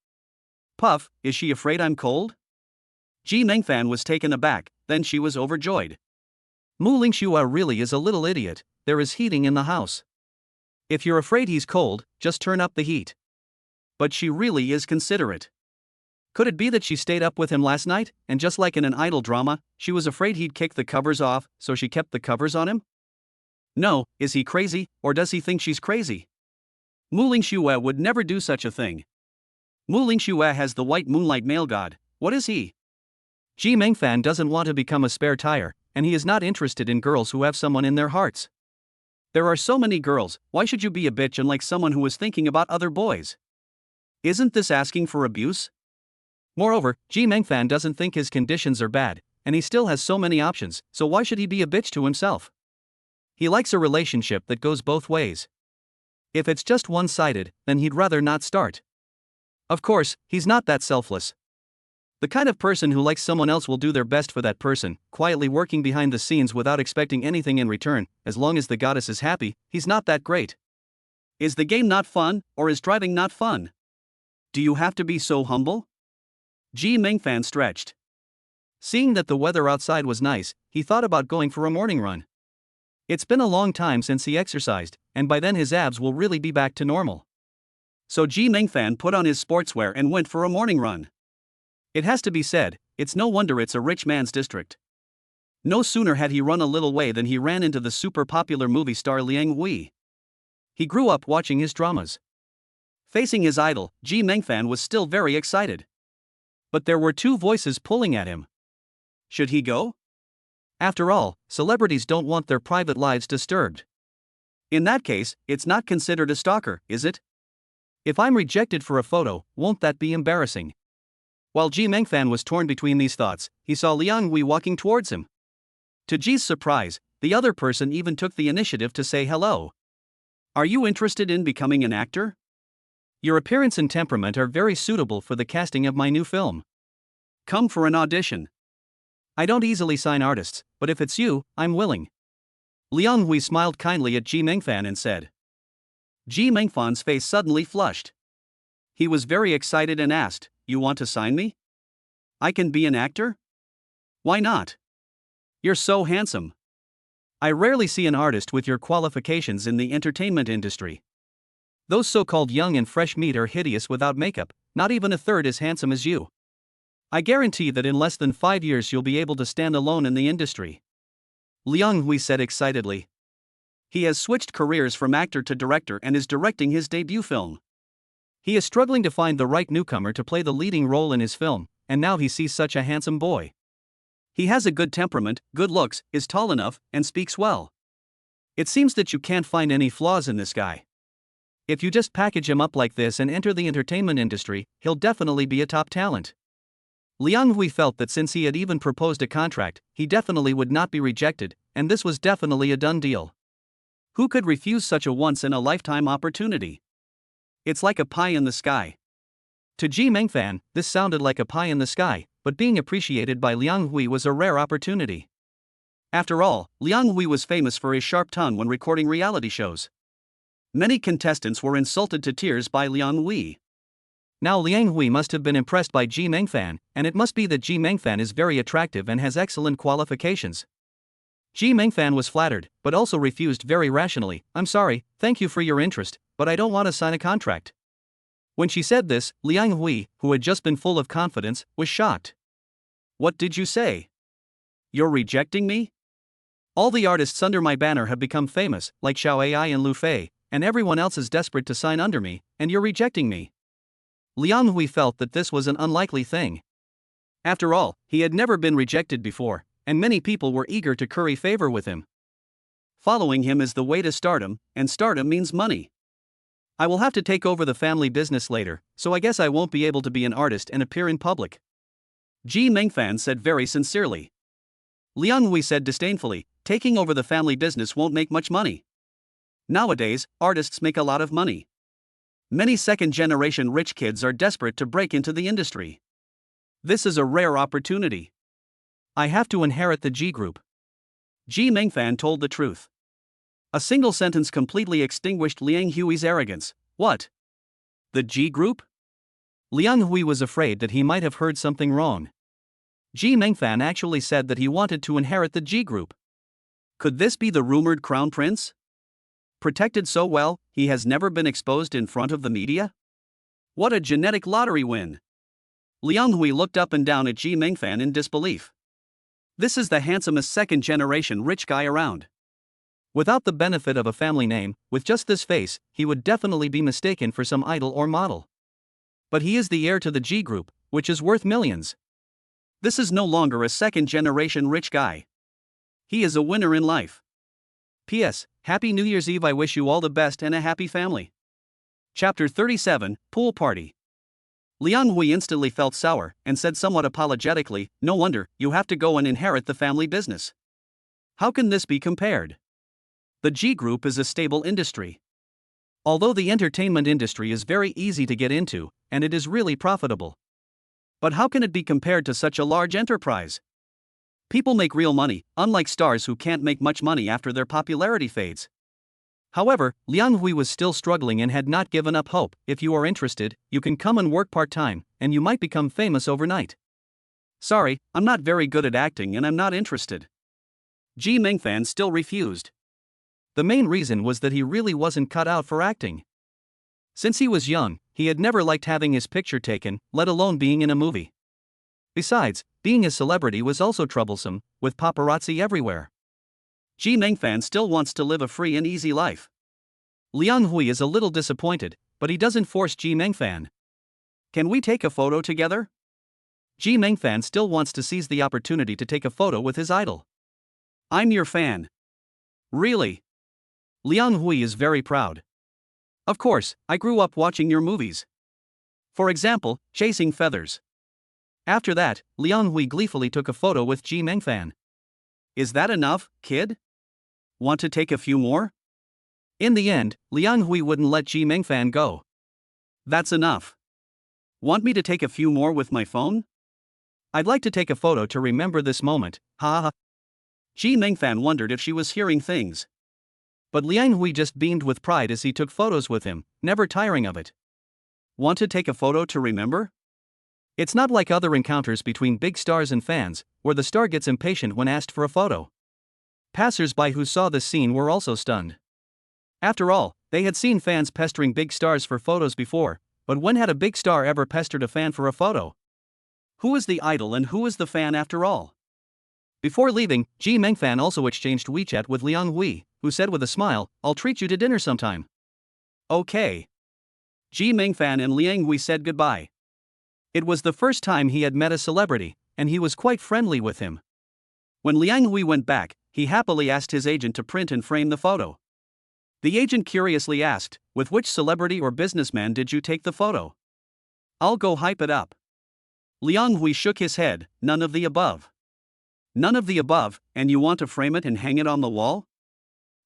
Puff, is she afraid I'm cold? Ji Mingfan was taken aback, then she was overjoyed. Mu Lingxue really is a little idiot, there is heating in the house. If you're afraid he's cold, just turn up the heat. But she really is considerate. Could it be that she stayed up with him last night, and just like in an idol drama, she was afraid he'd kick the covers off, so she kept the covers on him? No, is he crazy, or does he think she's crazy? Mu Lingxue would never do such a thing. Mu Lingxue has the white moonlight male god, what is he? Ji Mingfan doesn't want to become a spare tire, and he is not interested in girls who have someone in their hearts. There are so many girls, why should you be a bitch and like someone who is thinking about other boys? Isn't this asking for abuse? Moreover, Ji Mingfan doesn't think his conditions are bad, and he still has so many options, so why should he be a bitch to himself? He likes a relationship that goes both ways. If it's just one-sided, then he'd rather not start. Of course, he's not that selfless. The kind of person who likes someone else will do their best for that person, quietly working behind the scenes without expecting anything in return. As long as the goddess is happy, he's not that great. Is the game not fun, or is driving not fun? Do you have to be so humble? Ji Mingfan stretched. Seeing that the weather outside was nice, he thought about going for a morning run. It's been a long time since he exercised, and by then his abs will really be back to normal. So Ji Mingfan put on his sportswear and went for a morning run. It has to be said, it's no wonder it's a rich man's district. No sooner had he run a little way than he ran into the super popular movie star Liang Hui. He grew up watching his dramas. Facing his idol, Ji Mingfan was still very excited. But there were 2 voices pulling at him. Should he go? After all, celebrities don't want their private lives disturbed. In that case, it's not considered a stalker, is it? If I'm rejected for a photo, won't that be embarrassing? While Ji Mingfan was torn between these thoughts, he saw Liang Hui walking towards him. To Ji's surprise, the other person even took the initiative to say hello. Are you interested in becoming an actor? Your appearance and temperament are very suitable for the casting of my new film. Come for an audition. I don't easily sign artists, but if it's you, I'm willing. Liang Hui smiled kindly at Ji Mingfan and said. Ji Mingfan's face suddenly flushed. He was very excited and asked, you want to sign me? I can be an actor? Why not? You're so handsome. I rarely see an artist with your qualifications in the entertainment industry. Those so-called young and fresh meat are hideous without makeup, not even a third as handsome as you. I guarantee that in less than 5 years you'll be able to stand alone in the industry. Liang Hui said excitedly. He has switched careers from actor to director and is directing his debut film. He is struggling to find the right newcomer to play the leading role in his film, and now he sees such a handsome boy. He has a good temperament, good looks, is tall enough, and speaks well. It seems that you can't find any flaws in this guy. If you just package him up like this and enter the entertainment industry, he'll definitely be a top talent. Liang Hui felt that since he had even proposed a contract, he definitely would not be rejected, and this was definitely a done deal. Who could refuse such a once-in-a-lifetime opportunity? It's like a pie in the sky. To Ji Mingfan, this sounded like a pie in the sky, but being appreciated by Liang Hui was a rare opportunity. After all, Liang Hui was famous for his sharp tongue when recording reality shows. Many contestants were insulted to tears by Liang Hui. Now Liang Hui must have been impressed by Ji Mingfan, and it must be that Ji Mingfan is very attractive and has excellent qualifications. Ji Mingfan was flattered, but also refused very rationally. I'm sorry, thank you for your interest, but I don't want to sign a contract. When she said this, Liang Hui, who had just been full of confidence, was shocked. What did you say? You're rejecting me? All the artists under my banner have become famous, like Xiao Ai and Lu Fei, and everyone else is desperate to sign under me, and you're rejecting me. Liang Hui felt that this was an unlikely thing. After all, he had never been rejected before, and many people were eager to curry favor with him. Following him is the way to stardom, and stardom means money. I will have to take over the family business later, so I guess I won't be able to be an artist and appear in public. Ji Mingfan said very sincerely. Liang Hui said disdainfully, taking over the family business won't make much money. Nowadays, artists make a lot of money. Many second-generation rich kids are desperate to break into the industry. This is a rare opportunity. I have to inherit the G Group. Ji Mengfan told the truth. A single sentence completely extinguished Liang Hui's arrogance. What? The G Group? Liang Hui was afraid that he might have heard something wrong. Ji Mengfan actually said that he wanted to inherit the G Group. Could this be the rumored crown prince? Protected so well, he has never been exposed in front of the media? What a genetic lottery win! Liang Hui looked up and down at Ji Mengfan in disbelief. This is the handsomest second-generation rich guy around. Without the benefit of a family name, with just this face, he would definitely be mistaken for some idol or model. But he is the heir to the G Group, which is worth millions. This is no longer a second-generation rich guy. He is a winner in life. P.S. Happy New Year's Eve. I wish you all the best and a happy family. Chapter 37, Pool Party. Liang Hui instantly felt sour and said somewhat apologetically, no wonder, you have to go and inherit the family business. How can this be compared? The G Group is a stable industry. Although the entertainment industry is very easy to get into, and it is really profitable. But how can it be compared to such a large enterprise? People make real money, unlike stars who can't make much money after their popularity fades. However, Liang Hui was still struggling and had not given up hope. If you are interested, you can come and work part-time, and you might become famous overnight. Sorry, I'm not very good at acting and I'm not interested. Ji Mengfan still refused. The main reason was that he really wasn't cut out for acting. Since he was young, he had never liked having his picture taken, let alone being in a movie. Besides, being a celebrity was also troublesome, with paparazzi everywhere. Ji Mengfan still wants to live a free and easy life. Liang Hui is a little disappointed, but he doesn't force Ji Mengfan. Can we take a photo together? Ji Mengfan still wants to seize the opportunity to take a photo with his idol. I'm your fan. Really? Liang Hui is very proud. Of course, I grew up watching your movies. For example, Chasing Feathers. After that, Liang Hui gleefully took a photo with Ji Mengfan. Is that enough, kid? Want to take a few more? In the end, Liang Hui wouldn't let Ji Mengfan go. That's enough. Want me to take a few more with my phone? I'd like to take a photo to remember this moment, ha ha. Ji Mengfan wondered if she was hearing things. But Liang Hui just beamed with pride as he took photos with him, never tiring of it. Want to take a photo to remember? It's not like other encounters between big stars and fans, where the star gets impatient when asked for a photo. Passers-by who saw this scene were also stunned. After all, they had seen fans pestering big stars for photos before, but when had a big star ever pestered a fan for a photo? Who is the idol and who is the fan after all? Before leaving, Ji Mengfan also exchanged WeChat with Liang Hui, who said with a smile, I'll treat you to dinner sometime. Okay. Ji Mengfan and Liang Hui said goodbye. It was the first time he had met a celebrity, and he was quite friendly with him. When Liang Hui went back, he happily asked his agent to print and frame the photo. The agent curiously asked, with which celebrity or businessman did you take the photo? I'll go hype it up. Liang Hui shook his head, none of the above. None of the above, and you want to frame it and hang it on the wall?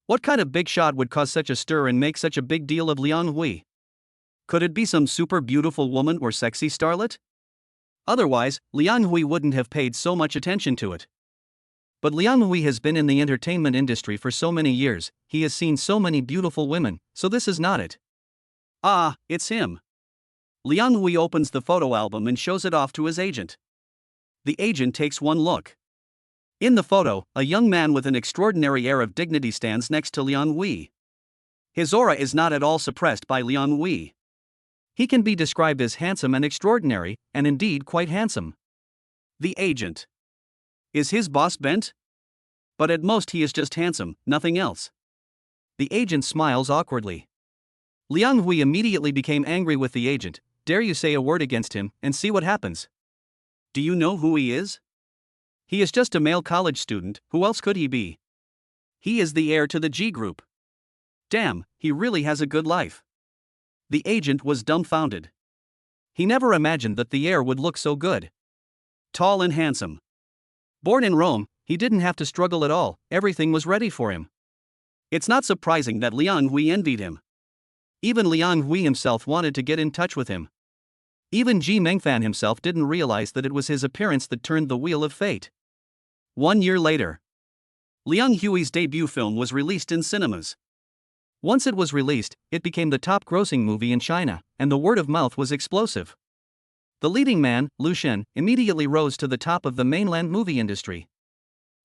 What kind of big shot would cause such a stir and make such a big deal of Liang Hui? Could it be some super beautiful woman or sexy starlet? Otherwise, Liang Hui wouldn't have paid so much attention to it. But Liang Hui has been in the entertainment industry for so many years, he has seen so many beautiful women, so this is not it. Ah, it's him. Liang Hui opens the photo album and shows it off to his agent. The agent takes one look. In the photo, a young man with an extraordinary air of dignity stands next to Liang Hui. His aura is not at all suppressed by Liang Hui. He can be described as handsome and extraordinary, and indeed quite handsome. The agent. Is his boss bent? But at most he is just handsome, nothing else. The agent smiles awkwardly. Liang Hui immediately became angry with the agent. Dare you say a word against him, and see what happens. Do you know who he is? He is just a male college student, who else could he be? He is the heir to the G Group. Damn, he really has a good life. The agent was dumbfounded. He never imagined that the heir would look so good. Tall and handsome. Born in Rome, he didn't have to struggle at all, everything was ready for him. It's not surprising that Liang Hui envied him. Even Liang Hui himself wanted to get in touch with him. Even Ji Mengfan himself didn't realize that it was his appearance that turned the wheel of fate. 1 year later, Liang Hui's debut film was released in cinemas. Once it was released, it became the top-grossing movie in China, and the word of mouth was explosive. The leading man, Lu Xun, immediately rose to the top of the mainland movie industry.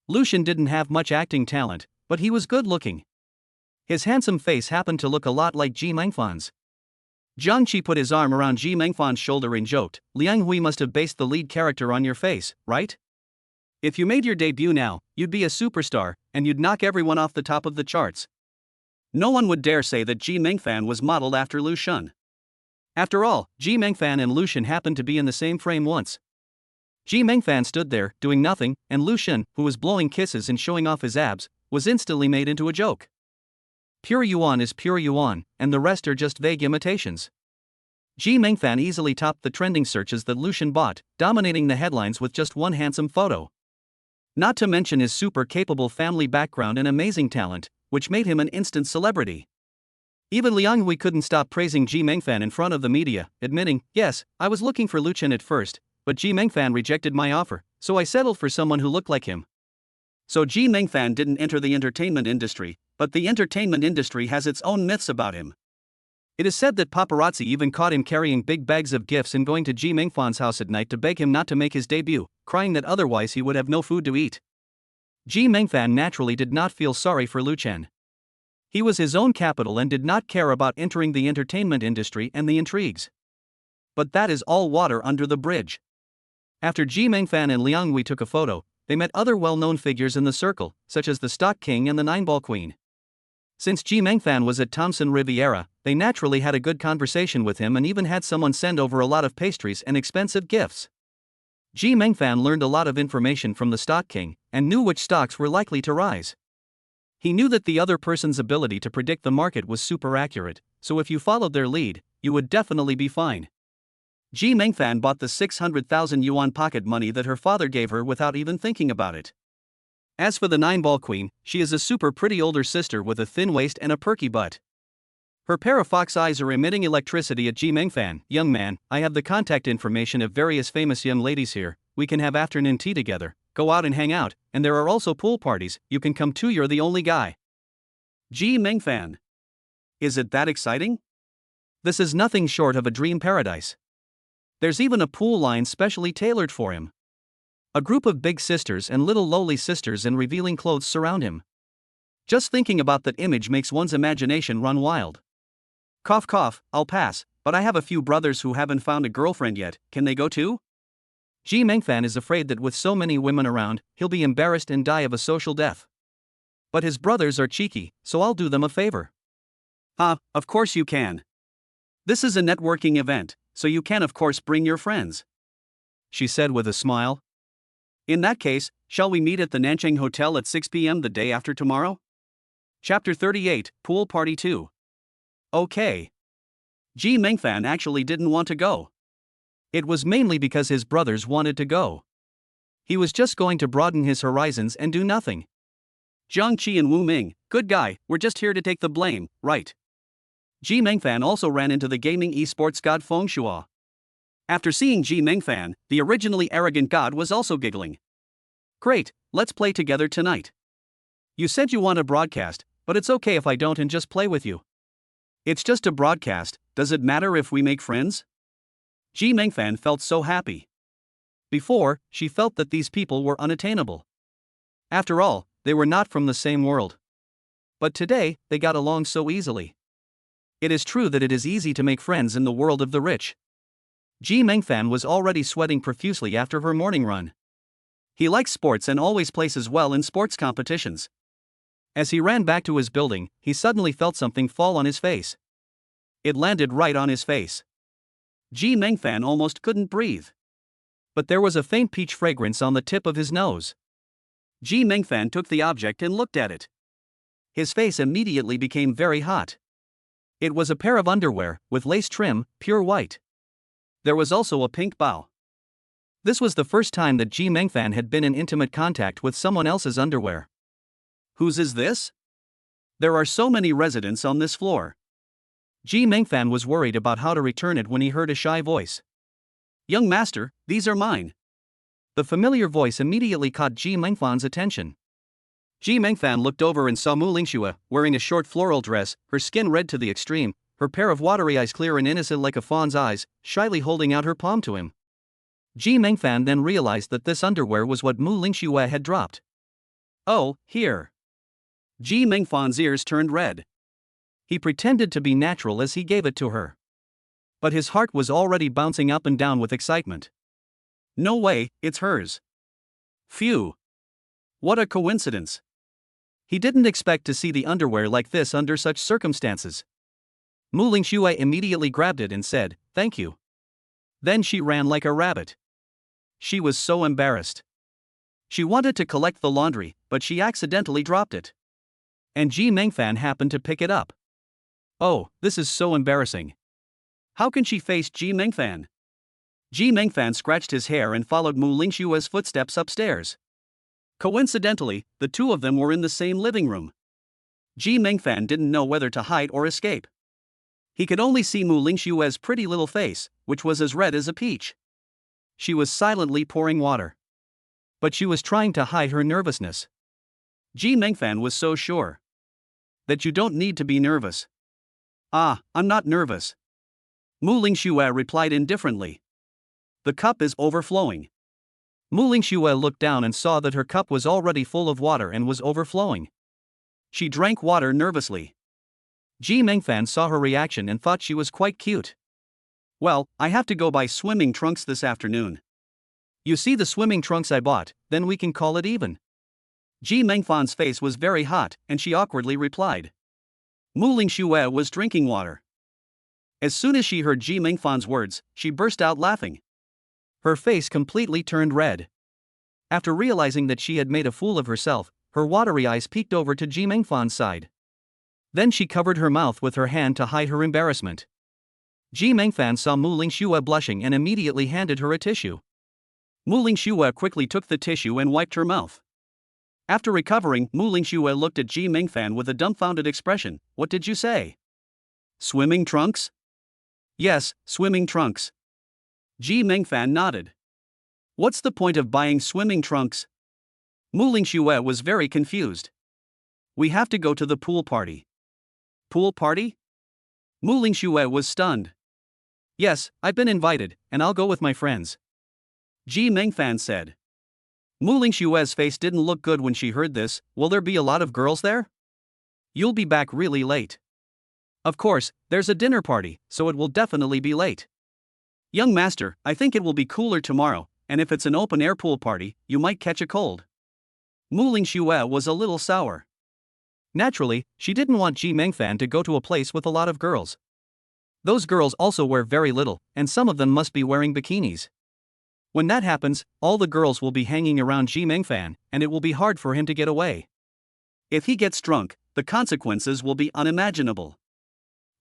Lu Xun didn't have much acting talent, but he was good-looking. His handsome face happened to look a lot like Ji Mengfan's. Jiang Qi put his arm around Ji Mengfan's shoulder and joked, "Liang Hui must have based the lead character on your face, right? If you made your debut now, you'd be a superstar, and you'd knock everyone off the top of the charts." No one would dare say that Ji Mengfan was modeled after Lu Xun. After all, Ji Mengfan and Lu Xun happened to be in the same frame once. Ji Mengfan stood there, doing nothing, and Lu Xun, who was blowing kisses and showing off his abs, was instantly made into a joke. Pure yuan is pure yuan, and the rest are just vague imitations. Ji Mengfan easily topped the trending searches that Lu Xun bought, dominating the headlines with just one handsome photo. Not to mention his super capable family background and amazing talent, which made him an instant celebrity. Even Liang Hui couldn't stop praising Ji Mengfan in front of the media, admitting, "Yes, I was looking for Lu Xun at first, but Ji Mengfan rejected my offer, so I settled for someone who looked like him." So Ji Mengfan didn't enter the entertainment industry, but the entertainment industry has its own myths about him. It is said that paparazzi even caught him carrying big bags of gifts and going to Ji Mengfan's house at night to beg him not to make his debut, crying that otherwise he would have no food to eat. Ji Mengfan naturally did not feel sorry for Lu Xun. He was his own capital and did not care about entering the entertainment industry and the intrigues. But that is all water under the bridge. After Ji Mengfan and Liang Hui took a photo, they met other well-known figures in the circle, such as the Stock King and the Nineball Queen. Since Ji Mengfan was at Thomson Riviera, they naturally had a good conversation with him and even had someone send over a lot of pastries and expensive gifts. Ji Mengfan learned a lot of information from the Stock King, and knew which stocks were likely to rise. He knew that the other person's ability to predict the market was super accurate, so if you followed their lead, you would definitely be fine. Ji Mengfan bought the 600,000 yuan pocket money that her father gave her without even thinking about it. As for the Nineball Queen, she is a super pretty older sister with a thin waist and a perky butt. Her pair of fox eyes are emitting electricity at Ji Mengfan. "Young man, I have the contact information of various famous young ladies here, we can have afternoon tea together, go out and hang out, and there are also pool parties, you can come too, you're the only guy." Ji Mengfan. Is it that exciting? This is nothing short of a dream paradise. There's even a pool line specially tailored for him. A group of big sisters and little lowly sisters in revealing clothes surround him. Just thinking about that image makes one's imagination run wild. Cough cough, I'll pass, but I have a few brothers who haven't found a girlfriend yet, can they go too? Ji Mengfan is afraid that with so many women around, he'll be embarrassed and die of a social death. But his brothers are cheeky, so I'll do them a favor. Of course you can. This is a networking event, so you can of course bring your friends, she said with a smile. In that case, shall we meet at the Nanchang Hotel at 6 p.m. the day after tomorrow? Chapter 38, Pool Party 2. Okay. Ji Mengfan actually didn't want to go. It was mainly because his brothers wanted to go. He was just going to broaden his horizons and do nothing. Jiang Qi and Wu Ming, good guy, we're just here to take the blame, right? Ji Mengfan also ran into the gaming esports god Feng Shuo. After seeing Ji Mengfan, the originally arrogant god was also giggling. Great, let's play together tonight. You said you want a broadcast, but it's okay if I don't and just play with you. It's just a broadcast, does it matter if we make friends? Ji Mengfan felt so happy. Before, she felt that these people were unattainable. After all, they were not from the same world. But today, they got along so easily. It is true that it is easy to make friends in the world of the rich. Ji Mengfan was already sweating profusely after her morning run. He likes sports and always places well in sports competitions. As he ran back to his building, he suddenly felt something fall on his face. It landed right on his face. Ji Mengfan almost couldn't breathe. But there was a faint peach fragrance on the tip of his nose. Ji Mengfan took the object and looked at it. His face immediately became very hot. It was a pair of underwear, with lace trim, pure white. There was also a pink bow. This was the first time that Ji Mengfan had been in intimate contact with someone else's underwear. Whose is this? There are so many residents on this floor. Ji Mengfan was worried about how to return it when he heard a shy voice. Young master, these are mine. The familiar voice immediately caught Ji Mengfan's attention. Ji Mengfan looked over and saw Mu Lingxue, wearing a short floral dress, her skin red to the extreme, her pair of watery eyes clear and innocent like a fawn's eyes, shyly holding out her palm to him. Ji Mengfan then realized that this underwear was what Mu Lingxue had dropped. Oh, here. Ji Mengfan's ears turned red. He pretended to be natural as he gave it to her. But his heart was already bouncing up and down with excitement. No way, it's hers. Phew. What a coincidence. He didn't expect to see the underwear like this under such circumstances. Mu Lingxue immediately grabbed it and said, "Thank you." Then she ran like a rabbit. She was so embarrassed. She wanted to collect the laundry, but she accidentally dropped it. And Ji Mengfan happened to pick it up. Oh, this is so embarrassing. How can she face Ji Mengfan? Ji Mengfan scratched his hair and followed Mu Lingxue's footsteps upstairs. Coincidentally, the two of them were in the same living room. Ji Mengfan didn't know whether to hide or escape. He could only see Mu Lingxue's pretty little face, which was as red as a peach. She was silently pouring water. But she was trying to hide her nervousness. Ji Mengfan was so sure that you don't need to be nervous. Ah, I'm not nervous. Mu Lingxue replied indifferently. The cup is overflowing. Mu Lingxue looked down and saw that her cup was already full of water and was overflowing. She drank water nervously. Ji Mengfan saw her reaction and thought she was quite cute. Well, I have to go buy swimming trunks this afternoon. You see the swimming trunks I bought, then we can call it even. Ji Mengfan's face was very hot, and she awkwardly replied. Mu Lingxue was drinking water. As soon as she heard Ji Mengfan's words, she burst out laughing. Her face completely turned red. After realizing that she had made a fool of herself, her watery eyes peeked over to Ji Mengfan's side. Then she covered her mouth with her hand to hide her embarrassment. Ji Mengfan saw Mu Lingxue blushing and immediately handed her a tissue. Mu Lingxue quickly took the tissue and wiped her mouth. After recovering, Mu Lingxue looked at Ji Mengfan with a dumbfounded expression. What did you say? Swimming trunks? Yes, swimming trunks. Ji Mengfan nodded. What's the point of buying swimming trunks? Mu Lingxue was very confused. We have to go to the pool party. Pool party? Mu Lingxue was stunned. Yes, I've been invited, and I'll go with my friends. Ji Mengfan said. Mu Lingxue's face didn't look good when she heard this. Will there be a lot of girls there? You'll be back really late. Of course, there's a dinner party, so it will definitely be late. Young master, I think it will be cooler tomorrow, and if it's an open-air pool party, you might catch a cold. Mu Lingxue was a little sour. Naturally, she didn't want Ji Mengfan to go to a place with a lot of girls. Those girls also wear very little, and some of them must be wearing bikinis. When that happens, all the girls will be hanging around Ji Mengfan, and it will be hard for him to get away. If he gets drunk, the consequences will be unimaginable.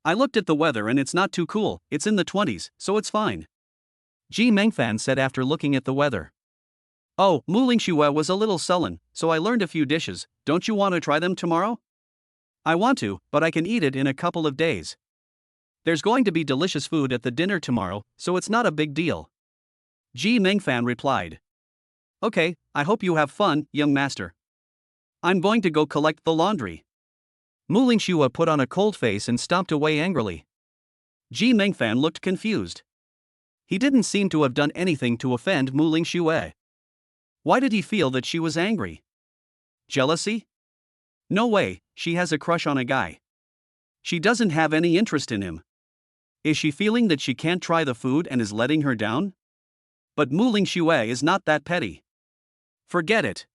I looked at the weather and it's not too cool, it's in the 20s, so it's fine. Ji Mengfan said after looking at the weather. Oh, Mu Lingxue was a little sullen, so I learned a few dishes. Don't you want to try them tomorrow? I want to, but I can eat it in a couple of days. There's going to be delicious food at the dinner tomorrow, so it's not a big deal. Ji Mengfan replied. Okay, I hope you have fun, young master. I'm going to go collect the laundry. Mu Lingxue put on a cold face and stomped away angrily. Ji Mengfan looked confused. He didn't seem to have done anything to offend Mu Lingxue. Why did he feel that she was angry? Jealousy? No way, she has a crush on a guy. She doesn't have any interest in him. Is she feeling that she can't try the food and is letting her down? But Mu Lingxue is not that petty. Forget it.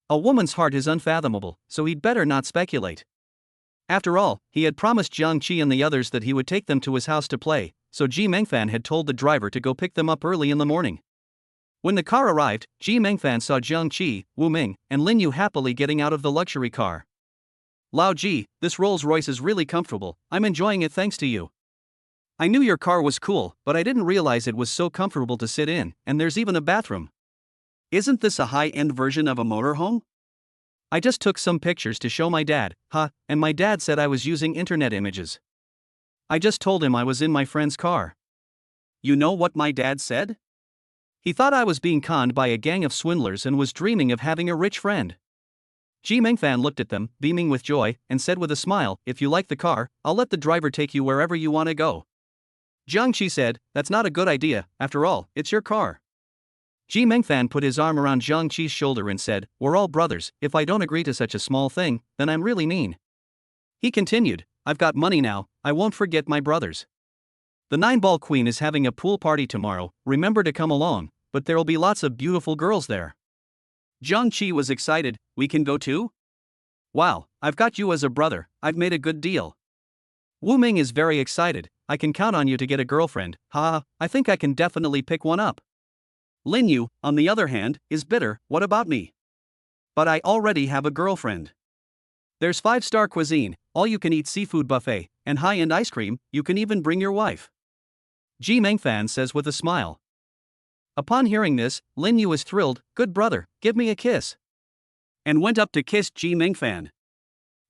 A woman's heart is unfathomable, so he'd better not speculate. After all, he had promised Jiang Qi and the others that he would take them to his house to play, so Ji Mengfan had told the driver to go pick them up early in the morning. When the car arrived, Ji Mengfan saw Jiang Qi, Wu Ming, and Lin Yu happily getting out of the luxury car. Lao Ji, this Rolls-Royce is really comfortable, I'm enjoying it thanks to you. I knew your car was cool, but I didn't realize it was so comfortable to sit in, and there's even a bathroom. Isn't this a high-end version of a motorhome? I just took some pictures to show my dad, and my dad said I was using internet images. I just told him I was in my friend's car. You know what my dad said? He thought I was being conned by a gang of swindlers and was dreaming of having a rich friend. Ji Mengfan looked at them, beaming with joy, and said with a smile, if you like the car, I'll let the driver take you wherever you want to go. Jiang Qi said, that's not a good idea, after all, it's your car. Ji Mengfan put his arm around Jiang Qi's shoulder and said, we're all brothers, if I don't agree to such a small thing, then I'm really mean. He continued, I've got money now, I won't forget my brothers. The 9-ball queen is having a pool party tomorrow, remember to come along, but there'll be lots of beautiful girls there. Jiang Qi was excited, we can go too? Wow, I've got you as a brother, I've made a good deal. Wu Ming is very excited, I can count on you to get a girlfriend, I think I can definitely pick one up. Lin Yu, on the other hand, is bitter, what about me? But I already have a girlfriend. There's 5-star cuisine, all-you-can-eat seafood buffet, and high-end ice cream, you can even bring your wife. Ji Mengfan says with a smile. Upon hearing this, Lin Yu is thrilled, good brother, give me a kiss. And went up to kiss Ji Mengfan.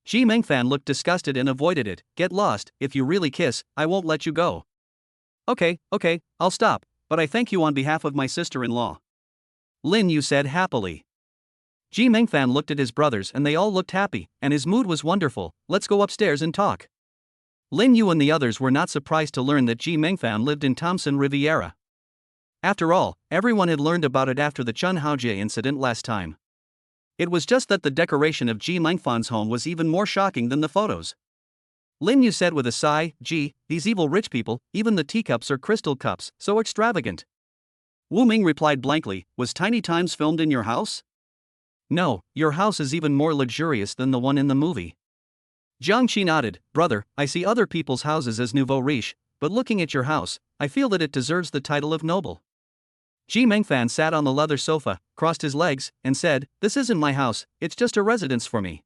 Ji Mengfan looked disgusted and avoided it, get lost, if you really kiss, I won't let you go. Okay, I'll stop, but I thank you on behalf of my sister-in-law. Lin Yu said happily. Ji Mengfan looked at his brothers and they all looked happy, and his mood was wonderful, let's go upstairs and talk. Lin Yu and the others were not surprised to learn that Ji Mengfan lived in Thompson Riviera. After all, everyone had learned about it after the Chun Haojie incident last time. It was just that the decoration of Ji Mengfan's home was even more shocking than the photos. Lin Yu said with a sigh, gee, these evil rich people, even the teacups are crystal cups, so extravagant. Wu Ming replied blankly, was Tiny Times filmed in your house? No, your house is even more luxurious than the one in the movie. Jiang Qi nodded, brother, I see other people's houses as nouveau riche, but looking at your house, I feel that it deserves the title of noble. Ji Mengfan sat on the leather sofa, crossed his legs, and said, this isn't my house, it's just a residence for me.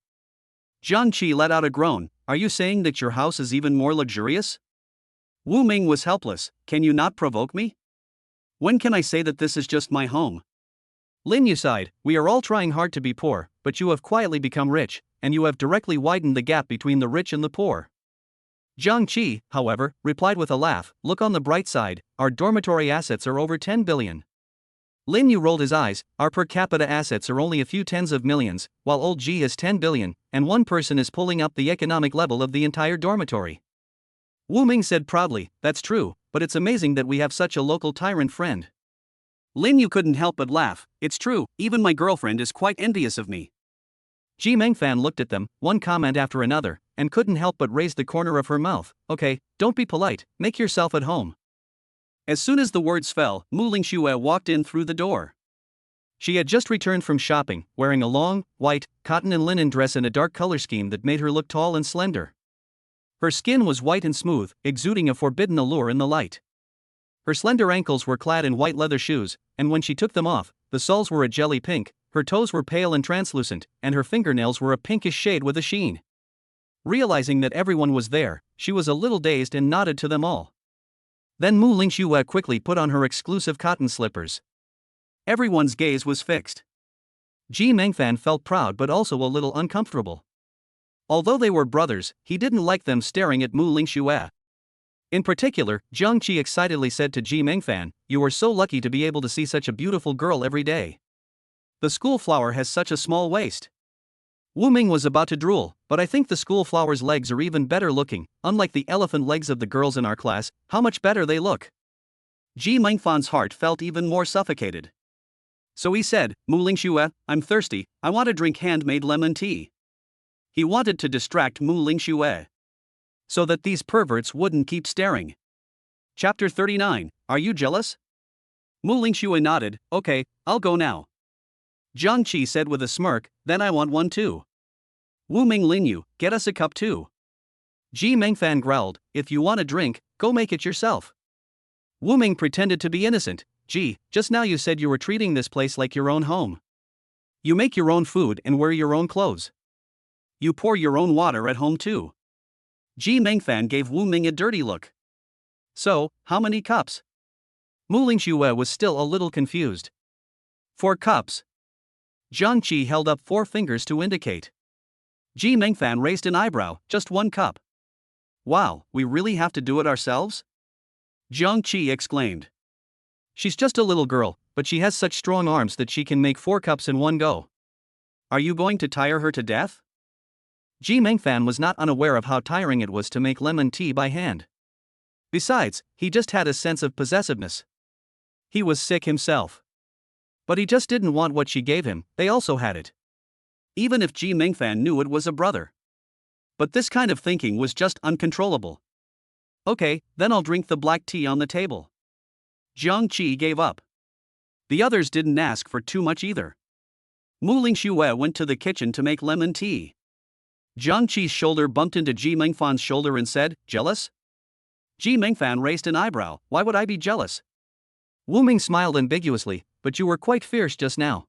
Jiang Qi let out a groan, are you saying that your house is even more luxurious? Wu Ming was helpless, can you not provoke me? When can I say that this is just my home? Lin Yu sighed, we are all trying hard to be poor, but you have quietly become rich, and you have directly widened the gap between the rich and the poor. Jiang Qi, however, replied with a laugh, look on the bright side, our dormitory assets are over 10 billion. Lin Yu rolled his eyes, our per capita assets are only a few tens of millions, while old G has 10 billion, and one person is pulling up the economic level of the entire dormitory. Wu Ming said proudly, that's true, but it's amazing that we have such a local tyrant friend. Lin Yu couldn't help but laugh, it's true, even my girlfriend is quite envious of me. Ji Mengfan looked at them, one comment after another, and couldn't help but raise the corner of her mouth, okay, don't be polite, make yourself at home. As soon as the words fell, Mu Lingxue walked in through the door. She had just returned from shopping, wearing a long, white, cotton and linen dress in a dark color scheme that made her look tall and slender. Her skin was white and smooth, exuding a forbidden allure in the light. Her slender ankles were clad in white leather shoes, and when she took them off, the soles were a jelly pink, her toes were pale and translucent, and her fingernails were a pinkish shade with a sheen. Realizing that everyone was there, she was a little dazed and nodded to them all. Then Mu Lingxue quickly put on her exclusive cotton slippers. Everyone's gaze was fixed. Ji Mengfan felt proud but also a little uncomfortable. Although they were brothers, he didn't like them staring at Mu Lingxue. In particular, Jiang Qi excitedly said to Ji Mengfan, you are so lucky to be able to see such a beautiful girl every day. The school flower has such a small waist. Wu Ming was about to drool, but I think the school flower's legs are even better looking, unlike the elephant legs of the girls in our class, how much better they look. Ji Mengfan's heart felt even more suffocated. So he said, Mu Lingxue, I'm thirsty, I want to drink handmade lemon tea. He wanted to distract Mu Lingxue, so that these perverts wouldn't keep staring. Chapter 39, Are you jealous? Mu Lingxue nodded, okay, I'll go now. Jiang Qi said with a smirk, then I want one too. Wu Ming Lin Yu, get us a cup too. Ji Mengfan growled, if you want a drink, go make it yourself. Wu Ming pretended to be innocent, gee, just now you said you were treating this place like your own home. You make your own food and wear your own clothes. You pour your own water at home too. Ji Mengfan gave Wu Ming a dirty look. So, how many cups? Mu Lingxue was still a little confused. 4 cups. Jiang Qi held up 4 fingers to indicate. Ji Mengfan raised an eyebrow, just 1 cup. Wow, we really have to do it ourselves? Jiang Qi exclaimed. She's just a little girl, but she has such strong arms that she can make 4 cups in one go. Are you going to tire her to death? Ji Mengfan was not unaware of how tiring it was to make lemon tea by hand. Besides, he just had a sense of possessiveness. He was sick himself. But he just didn't want what she gave him, they also had it. Even if Ji Mengfan knew it was a brother. But this kind of thinking was just uncontrollable. Okay, then I'll drink the black tea on the table. Jiang Qi gave up. The others didn't ask for too much either. Mu Lingxue went to the kitchen to make lemon tea. Jiang Qi's shoulder bumped into Ji Mengfan's shoulder and said, "Jealous?" Ji Mengfan raised an eyebrow. Why would I be jealous? Wu Ming smiled ambiguously, but you were quite fierce just now.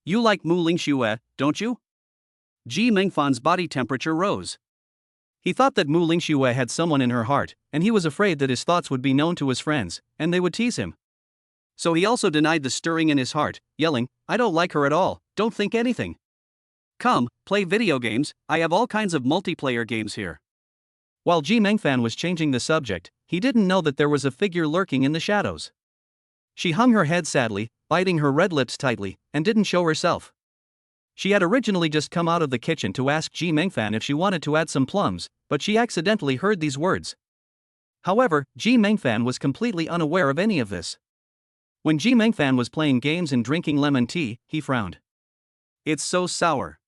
You like Mu Lingxue, don't you? Ji Mengfan's body temperature rose. He thought that Mu Lingxue had someone in her heart, and he was afraid that his thoughts would be known to his friends, and they would tease him. So he also denied the stirring in his heart, yelling, I don't like her at all, don't think anything. Come, play video games, I have all kinds of multiplayer games here. While Ji Mengfan was changing the subject, he didn't know that there was a figure lurking in the shadows. She hung her head sadly, biting her red lips tightly, and didn't show herself. She had originally just come out of the kitchen to ask Ji Mengfan if she wanted to add some plums, but she accidentally heard these words. However, Ji Mengfan was completely unaware of any of this. When Ji Mengfan was playing games and drinking lemon tea, he frowned. It's so sour.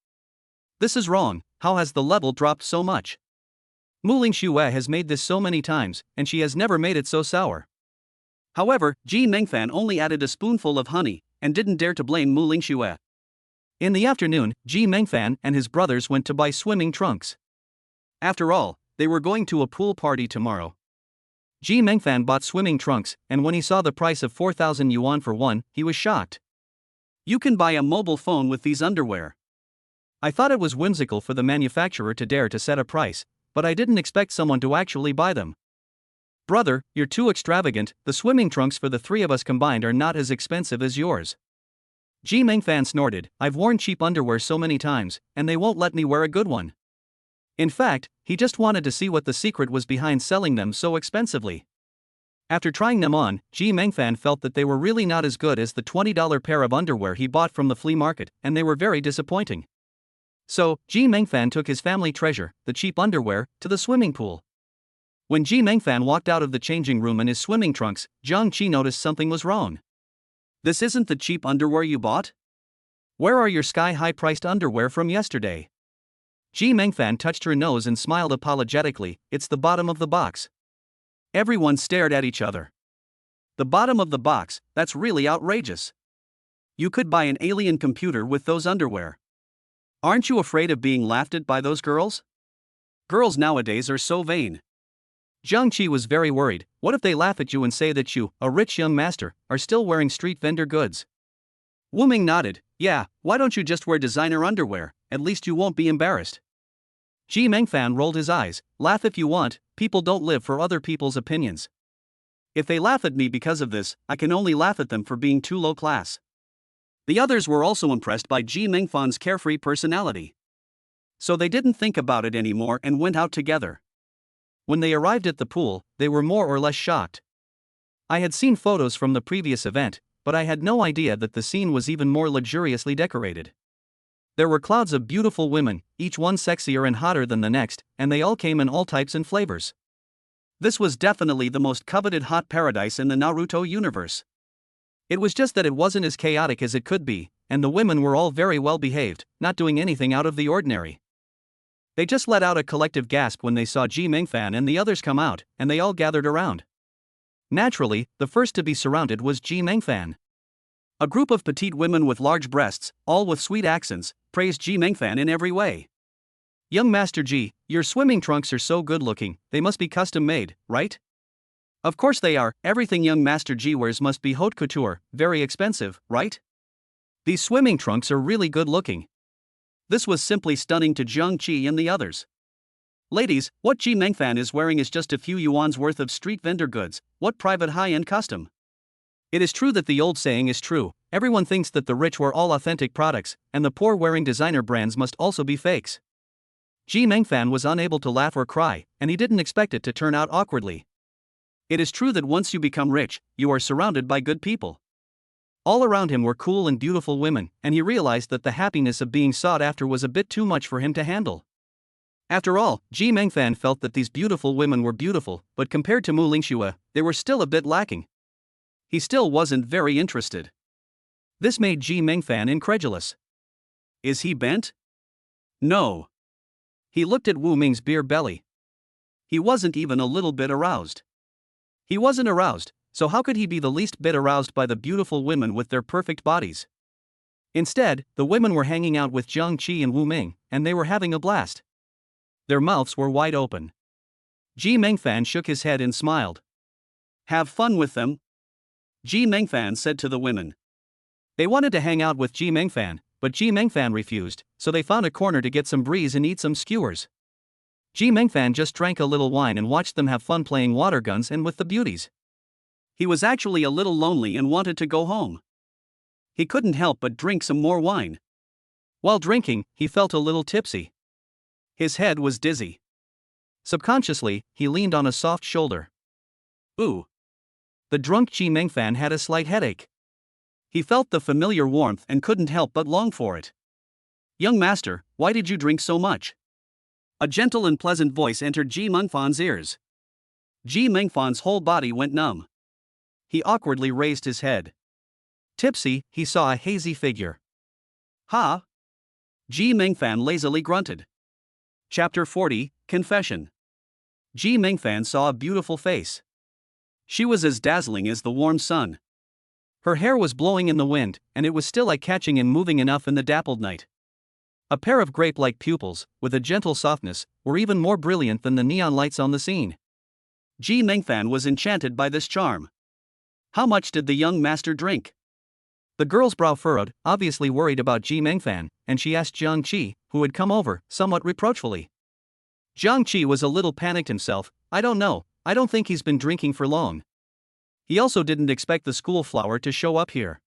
This is wrong, how has the level dropped so much? Mu Lingxue has made this so many times, and she has never made it so sour. However, Ji Mengfan only added a spoonful of honey, and didn't dare to blame Mu Lingxue. In the afternoon, Ji Mengfan and his brothers went to buy swimming trunks. After all, they were going to a pool party tomorrow. Ji Mengfan bought swimming trunks, and when he saw the price of 4,000 yuan for one, he was shocked. You can buy a mobile phone with these underwear. I thought it was whimsical for the manufacturer to dare to set a price, but I didn't expect someone to actually buy them. Brother, you're too extravagant, the swimming trunks for the 3 of us combined are not as expensive as yours. Ji Mengfan snorted, I've worn cheap underwear so many times, and they won't let me wear a good one. In fact, he just wanted to see what the secret was behind selling them so expensively. After trying them on, Ji Mengfan felt that they were really not as good as the $20 pair of underwear he bought from the flea market, and they were very disappointing. So, Ji Mengfan took his family treasure, the cheap underwear, to the swimming pool. When Ji Mengfan walked out of the changing room in his swimming trunks, Jiang Qi noticed something was wrong. This isn't the cheap underwear you bought? Where are your sky-high priced underwear from yesterday? Ji Mengfan touched her nose and smiled apologetically, it's the bottom of the box. Everyone stared at each other. The bottom of the box, that's really outrageous. You could buy an alien computer with those underwear. Aren't you afraid of being laughed at by those girls? Girls nowadays are so vain. Jiang Qi was very worried, what if they laugh at you and say that you, a rich young master, are still wearing street vendor goods? Wu Ming nodded, yeah, why don't you just wear designer underwear, at least you won't be embarrassed. Ji Mengfan rolled his eyes, laugh if you want, people don't live for other people's opinions. If they laugh at me because of this, I can only laugh at them for being too low class. The others were also impressed by Ji Mengfan's carefree personality. So they didn't think about it anymore and went out together. When they arrived at the pool, they were more or less shocked. I had seen photos from the previous event, but I had no idea that the scene was even more luxuriously decorated. There were clouds of beautiful women, each one sexier and hotter than the next, and they all came in all types and flavors. This was definitely the most coveted hot paradise in the Naruto universe. It was just that it wasn't as chaotic as it could be, and the women were all very well behaved, not doing anything out of the ordinary. They just let out a collective gasp when they saw Ji Mengfan and the others come out, and they all gathered around. Naturally, the first to be surrounded was Ji Mengfan. A group of petite women with large breasts, all with sweet accents, praised Ji Mengfan in every way. Young Master Ji, your swimming trunks are so good looking, they must be custom made, right? Of course they are, everything young Master Ji wears must be haute couture, very expensive, right? These swimming trunks are really good looking. This was simply stunning to Jiang Qi and the others. Ladies, what Ji Mengfan is wearing is just a few yuan's worth of street vendor goods, what private high-end custom. It is true that the old saying is true, everyone thinks that the rich wear all authentic products, and the poor wearing designer brands must also be fakes. Ji Mengfan was unable to laugh or cry, and he didn't expect it to turn out awkwardly. It is true that once you become rich, you are surrounded by good people. All around him were cool and beautiful women, and he realized that the happiness of being sought after was a bit too much for him to handle. After all, Ji Mengfan felt that these beautiful women were beautiful, but compared to Mu Lingxue, they were still a bit lacking. He still wasn't very interested. This made Ji Mengfan incredulous. Is he bent? No. He looked at Wu Ming's beer belly. He wasn't even a little bit aroused. He wasn't aroused, so how could he be the least bit aroused by the beautiful women with their perfect bodies? Instead, the women were hanging out with Jiang Qi and Wu Ming, and they were having a blast. Their mouths were wide open. Ji Mengfan shook his head and smiled. Have fun with them, Ji Mengfan said to the women. They wanted to hang out with Ji Mengfan, but Ji Mengfan refused, so they found a corner to get some breeze and eat some skewers. Ji Mengfan just drank a little wine and watched them have fun playing water guns and with the beauties. He was actually a little lonely and wanted to go home. He couldn't help but drink some more wine. While drinking, he felt a little tipsy. His head was dizzy. Subconsciously, he leaned on a soft shoulder. Ooh. The drunk Ji Mengfan had a slight headache. He felt the familiar warmth and couldn't help but long for it. Young master, why did you drink so much? A gentle and pleasant voice entered Ji Mengfan's ears. Ji Mengfan's whole body went numb. He awkwardly raised his head. Tipsy, he saw a hazy figure. Ha! Ji Mengfan lazily grunted. Chapter 40, Confession. Ji Mengfan saw a beautiful face. She was as dazzling as the warm sun. Her hair was blowing in the wind, and it was still eye-catching and moving enough in the dappled night. A pair of grape-like pupils, with a gentle softness, were even more brilliant than the neon lights on the scene. Ji Mengfan was enchanted by this charm. How much did the young master drink? The girl's brow furrowed, obviously worried about Ji Mengfan, and she asked Jiang Qi, who had come over, somewhat reproachfully. Jiang Qi was a little panicked himself. I don't know, I don't think he's been drinking for long. He also didn't expect the school flower to show up here.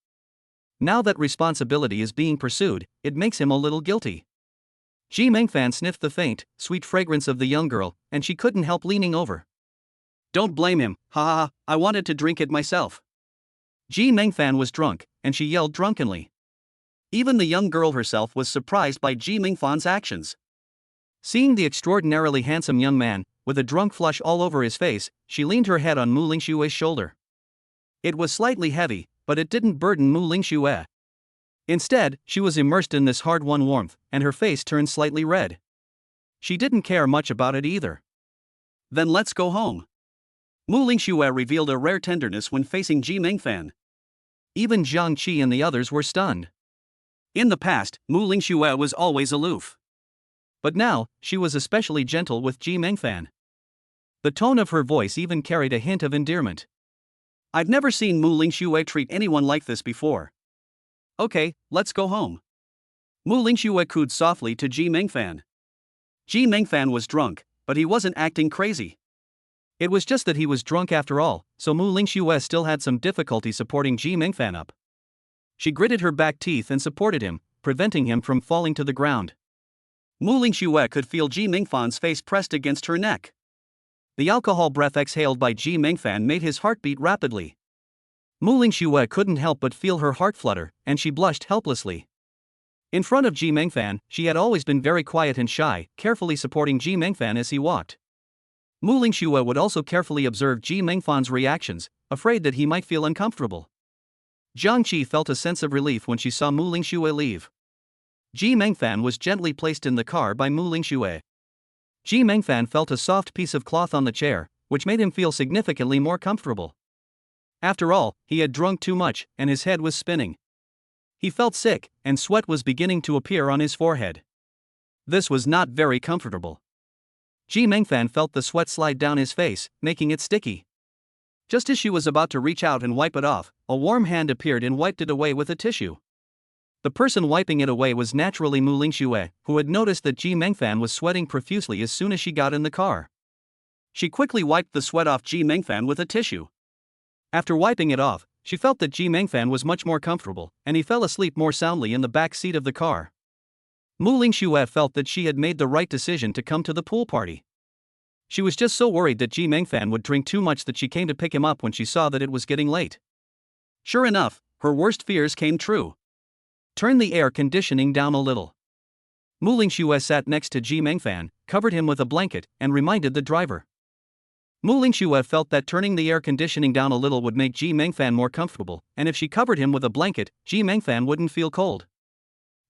Now that responsibility is being pursued, it makes him a little guilty. Ji Mengfan sniffed the faint, sweet fragrance of the young girl, and she couldn't help leaning over. Don't blame him, ha ha ha, I wanted to drink it myself. Ji Mengfan was drunk, and she yelled drunkenly. Even the young girl herself was surprised by Ji Mengfan's actions. Seeing the extraordinarily handsome young man, with a drunk flush all over his face, she leaned her head on Mu Lingxue's shoulder. It was slightly heavy, but it didn't burden Mu Lingxue. Instead, she was immersed in this hard-won warmth, and her face turned slightly red. She didn't care much about it either. Then let's go home. Mu Lingxue revealed a rare tenderness when facing Ji Mengfan. Even Jiang Qi and the others were stunned. In the past, Mu Lingxue was always aloof. But now, she was especially gentle with Ji Mengfan. The tone of her voice even carried a hint of endearment. I've never seen Mu Lingxue treat anyone like this before. Okay, let's go home. Mu Lingxue cooed softly to Ji Mengfan. Ji Mengfan was drunk, but he wasn't acting crazy. It was just that he was drunk after all, so Mu Lingxue still had some difficulty supporting Ji Mengfan up. She gritted her back teeth and supported him, preventing him from falling to the ground. Mu Lingxue could feel Ji Mengfan's face pressed against her neck. The alcohol breath exhaled by Ji Mengfan made his heart beat rapidly. Mu Lingxue couldn't help but feel her heart flutter, and she blushed helplessly. In front of Ji Mengfan, she had always been very quiet and shy, carefully supporting Ji Mengfan as he walked. Mu Lingxue would also carefully observe Ji Mengfan's reactions, afraid that he might feel uncomfortable. Jiang Qi felt a sense of relief when she saw Mu Lingxue leave. Ji Mengfan was gently placed in the car by Mu Lingxue. Ji Mengfan felt a soft piece of cloth on the chair, which made him feel significantly more comfortable. After all, he had drunk too much, and his head was spinning. He felt sick, and sweat was beginning to appear on his forehead. This was not very comfortable. Ji Mengfan felt the sweat slide down his face, making it sticky. Just as she was about to reach out and wipe it off, a warm hand appeared and wiped it away with a tissue. The person wiping it away was naturally Mu Lingxue, who had noticed that Ji Mengfan was sweating profusely as soon as she got in the car. She quickly wiped the sweat off Ji Mengfan with a tissue. After wiping it off, she felt that Ji Mengfan was much more comfortable, and he fell asleep more soundly in the back seat of the car. Mu Lingxue felt that she had made the right decision to come to the pool party. She was just so worried that Ji Mengfan would drink too much that she came to pick him up when she saw that it was getting late. Sure enough, her worst fears came true. Turn the air conditioning down a little. Mu Lingxue sat next to Ji Mengfan, covered him with a blanket, and reminded the driver. Mu Lingxue felt that turning the air conditioning down a little would make Ji Mengfan more comfortable, and if she covered him with a blanket, Ji Mengfan wouldn't feel cold.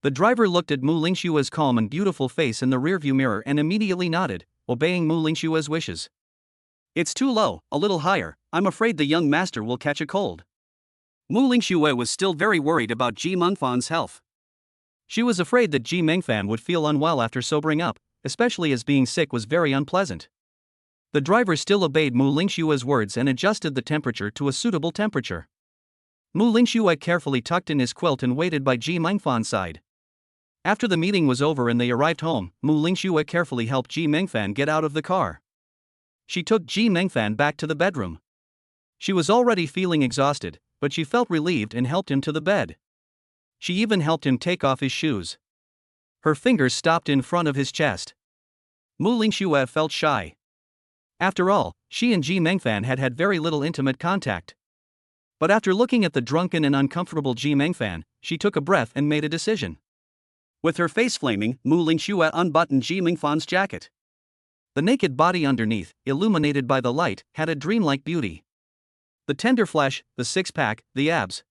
The driver looked at Mu Lingxue's calm and beautiful face in the rearview mirror and immediately nodded, obeying Mu Lingxue's wishes. It's too low, a little higher, I'm afraid the young master will catch a cold. Mu Lingxue was still very worried about Ji Mengfan's health. She was afraid that Ji Mengfan would feel unwell after sobering up, especially as being sick was very unpleasant. The driver still obeyed Mu Lingxue's words and adjusted the temperature to a suitable temperature. Mu Lingxue carefully tucked in his quilt and waited by Ji Mengfan's side. After the meeting was over and they arrived home, Mu Lingxue carefully helped Ji Mengfan get out of the car. She took Ji Mengfan back to the bedroom. She was already feeling exhausted, but she felt relieved and helped him to the bed. She even helped him take off his shoes. Her fingers stopped in front of his chest. Mu Lingxue felt shy. After all, she and Ji Mengfan had had very little intimate contact. But after looking at the drunken and uncomfortable Ji Mengfan, she took a breath and made a decision. With her face flaming, Mu Lingxue unbuttoned Ji Mengfan's jacket. The naked body underneath, illuminated by the light, had a dreamlike beauty. The tender flesh, the six-pack, the abs.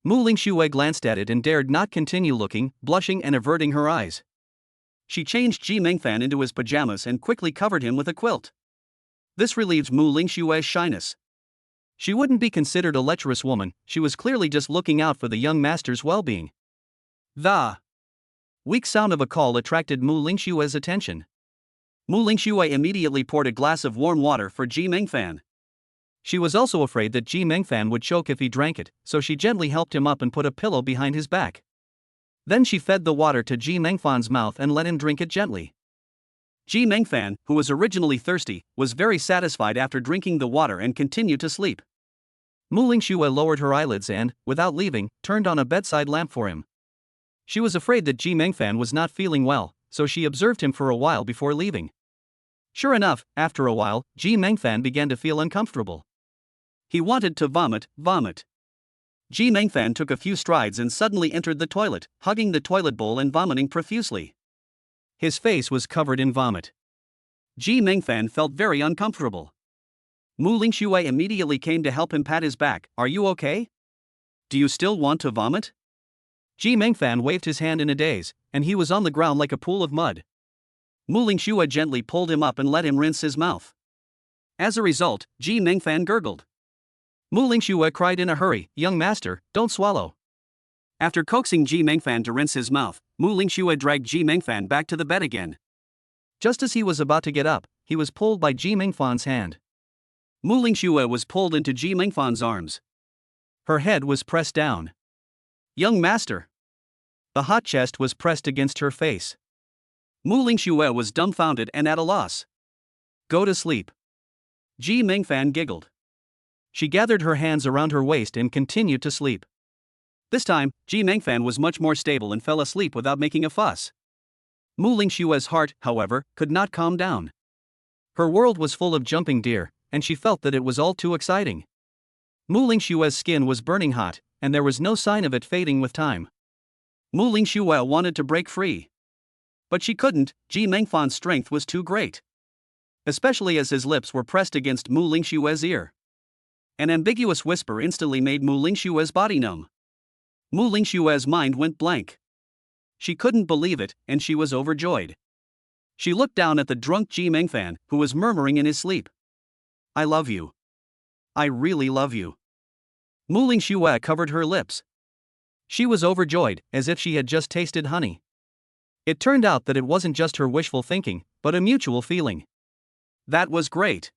Mu Lingxue glanced at it and dared not continue looking, blushing and averting her eyes. She changed Ji Mengfan into his pajamas and quickly covered him with a quilt. This relieved Mu Lingxue's shyness. She wouldn't be considered a lecherous woman, she was clearly just looking out for the young master's well-being. The weak sound of a call attracted Mu Lingxue's attention. Mu Lingxue immediately poured a glass of warm water for Ji Mengfan. She was also afraid that Ji Mengfan would choke if he drank it, so she gently helped him up and put a pillow behind his back. Then she fed the water to Ji Mengfan's mouth and let him drink it gently. Ji Mengfan, who was originally thirsty, was very satisfied after drinking the water and continued to sleep. Mu Lingxue lowered her eyelids and, without leaving, turned on a bedside lamp for him. She was afraid that Ji Mengfan was not feeling well, so she observed him for a while before leaving. Sure enough, after a while, Ji Mengfan began to feel uncomfortable. He wanted to vomit. Ji Mengfan took a few strides and suddenly entered the toilet, hugging the toilet bowl and vomiting profusely. His face was covered in vomit. Ji Mengfan felt very uncomfortable. Mu Lingxue immediately came to help him pat his back. Are you okay? Do you still want to vomit? Ji Mengfan waved his hand in a daze, and he was on the ground like a pool of mud. Mu Lingxue gently pulled him up and let him rinse his mouth. As a result, Ji Mengfan gurgled. Mu Lingxue cried in a hurry, "Young master, don't swallow." After coaxing Ji Mengfan to rinse his mouth, Mu Lingxue dragged Ji Mengfan back to the bed again. Just as he was about to get up, he was pulled by Ji Mengfan's hand. Mu Lingxue was pulled into Ji Mengfan's arms. Her head was pressed down. "Young master." The hot chest was pressed against her face. Mu Lingxue was dumbfounded and at a loss. "Go to sleep." Ji Mengfan giggled. She gathered her hands around her waist and continued to sleep. This time, Ji Mengfan was much more stable and fell asleep without making a fuss. Mu Lingxue's heart, however, could not calm down. Her world was full of jumping deer, and she felt that it was all too exciting. Mu Lingxue's skin was burning hot, and there was no sign of it fading with time. Mu Lingxue wanted to break free. But she couldn't, Ji Mengfan's strength was too great. Especially as his lips were pressed against Mu Lingxue's ear. An ambiguous whisper instantly made Mu Lingxue's body numb. Mu Lingxue's mind went blank. She couldn't believe it, and she was overjoyed. She looked down at the drunk Ji Mengfan, who was murmuring in his sleep. "I love you. I really love you." Mu Lingxue covered her lips. She was overjoyed, as if she had just tasted honey. It turned out that it wasn't just her wishful thinking, but a mutual feeling. That was great.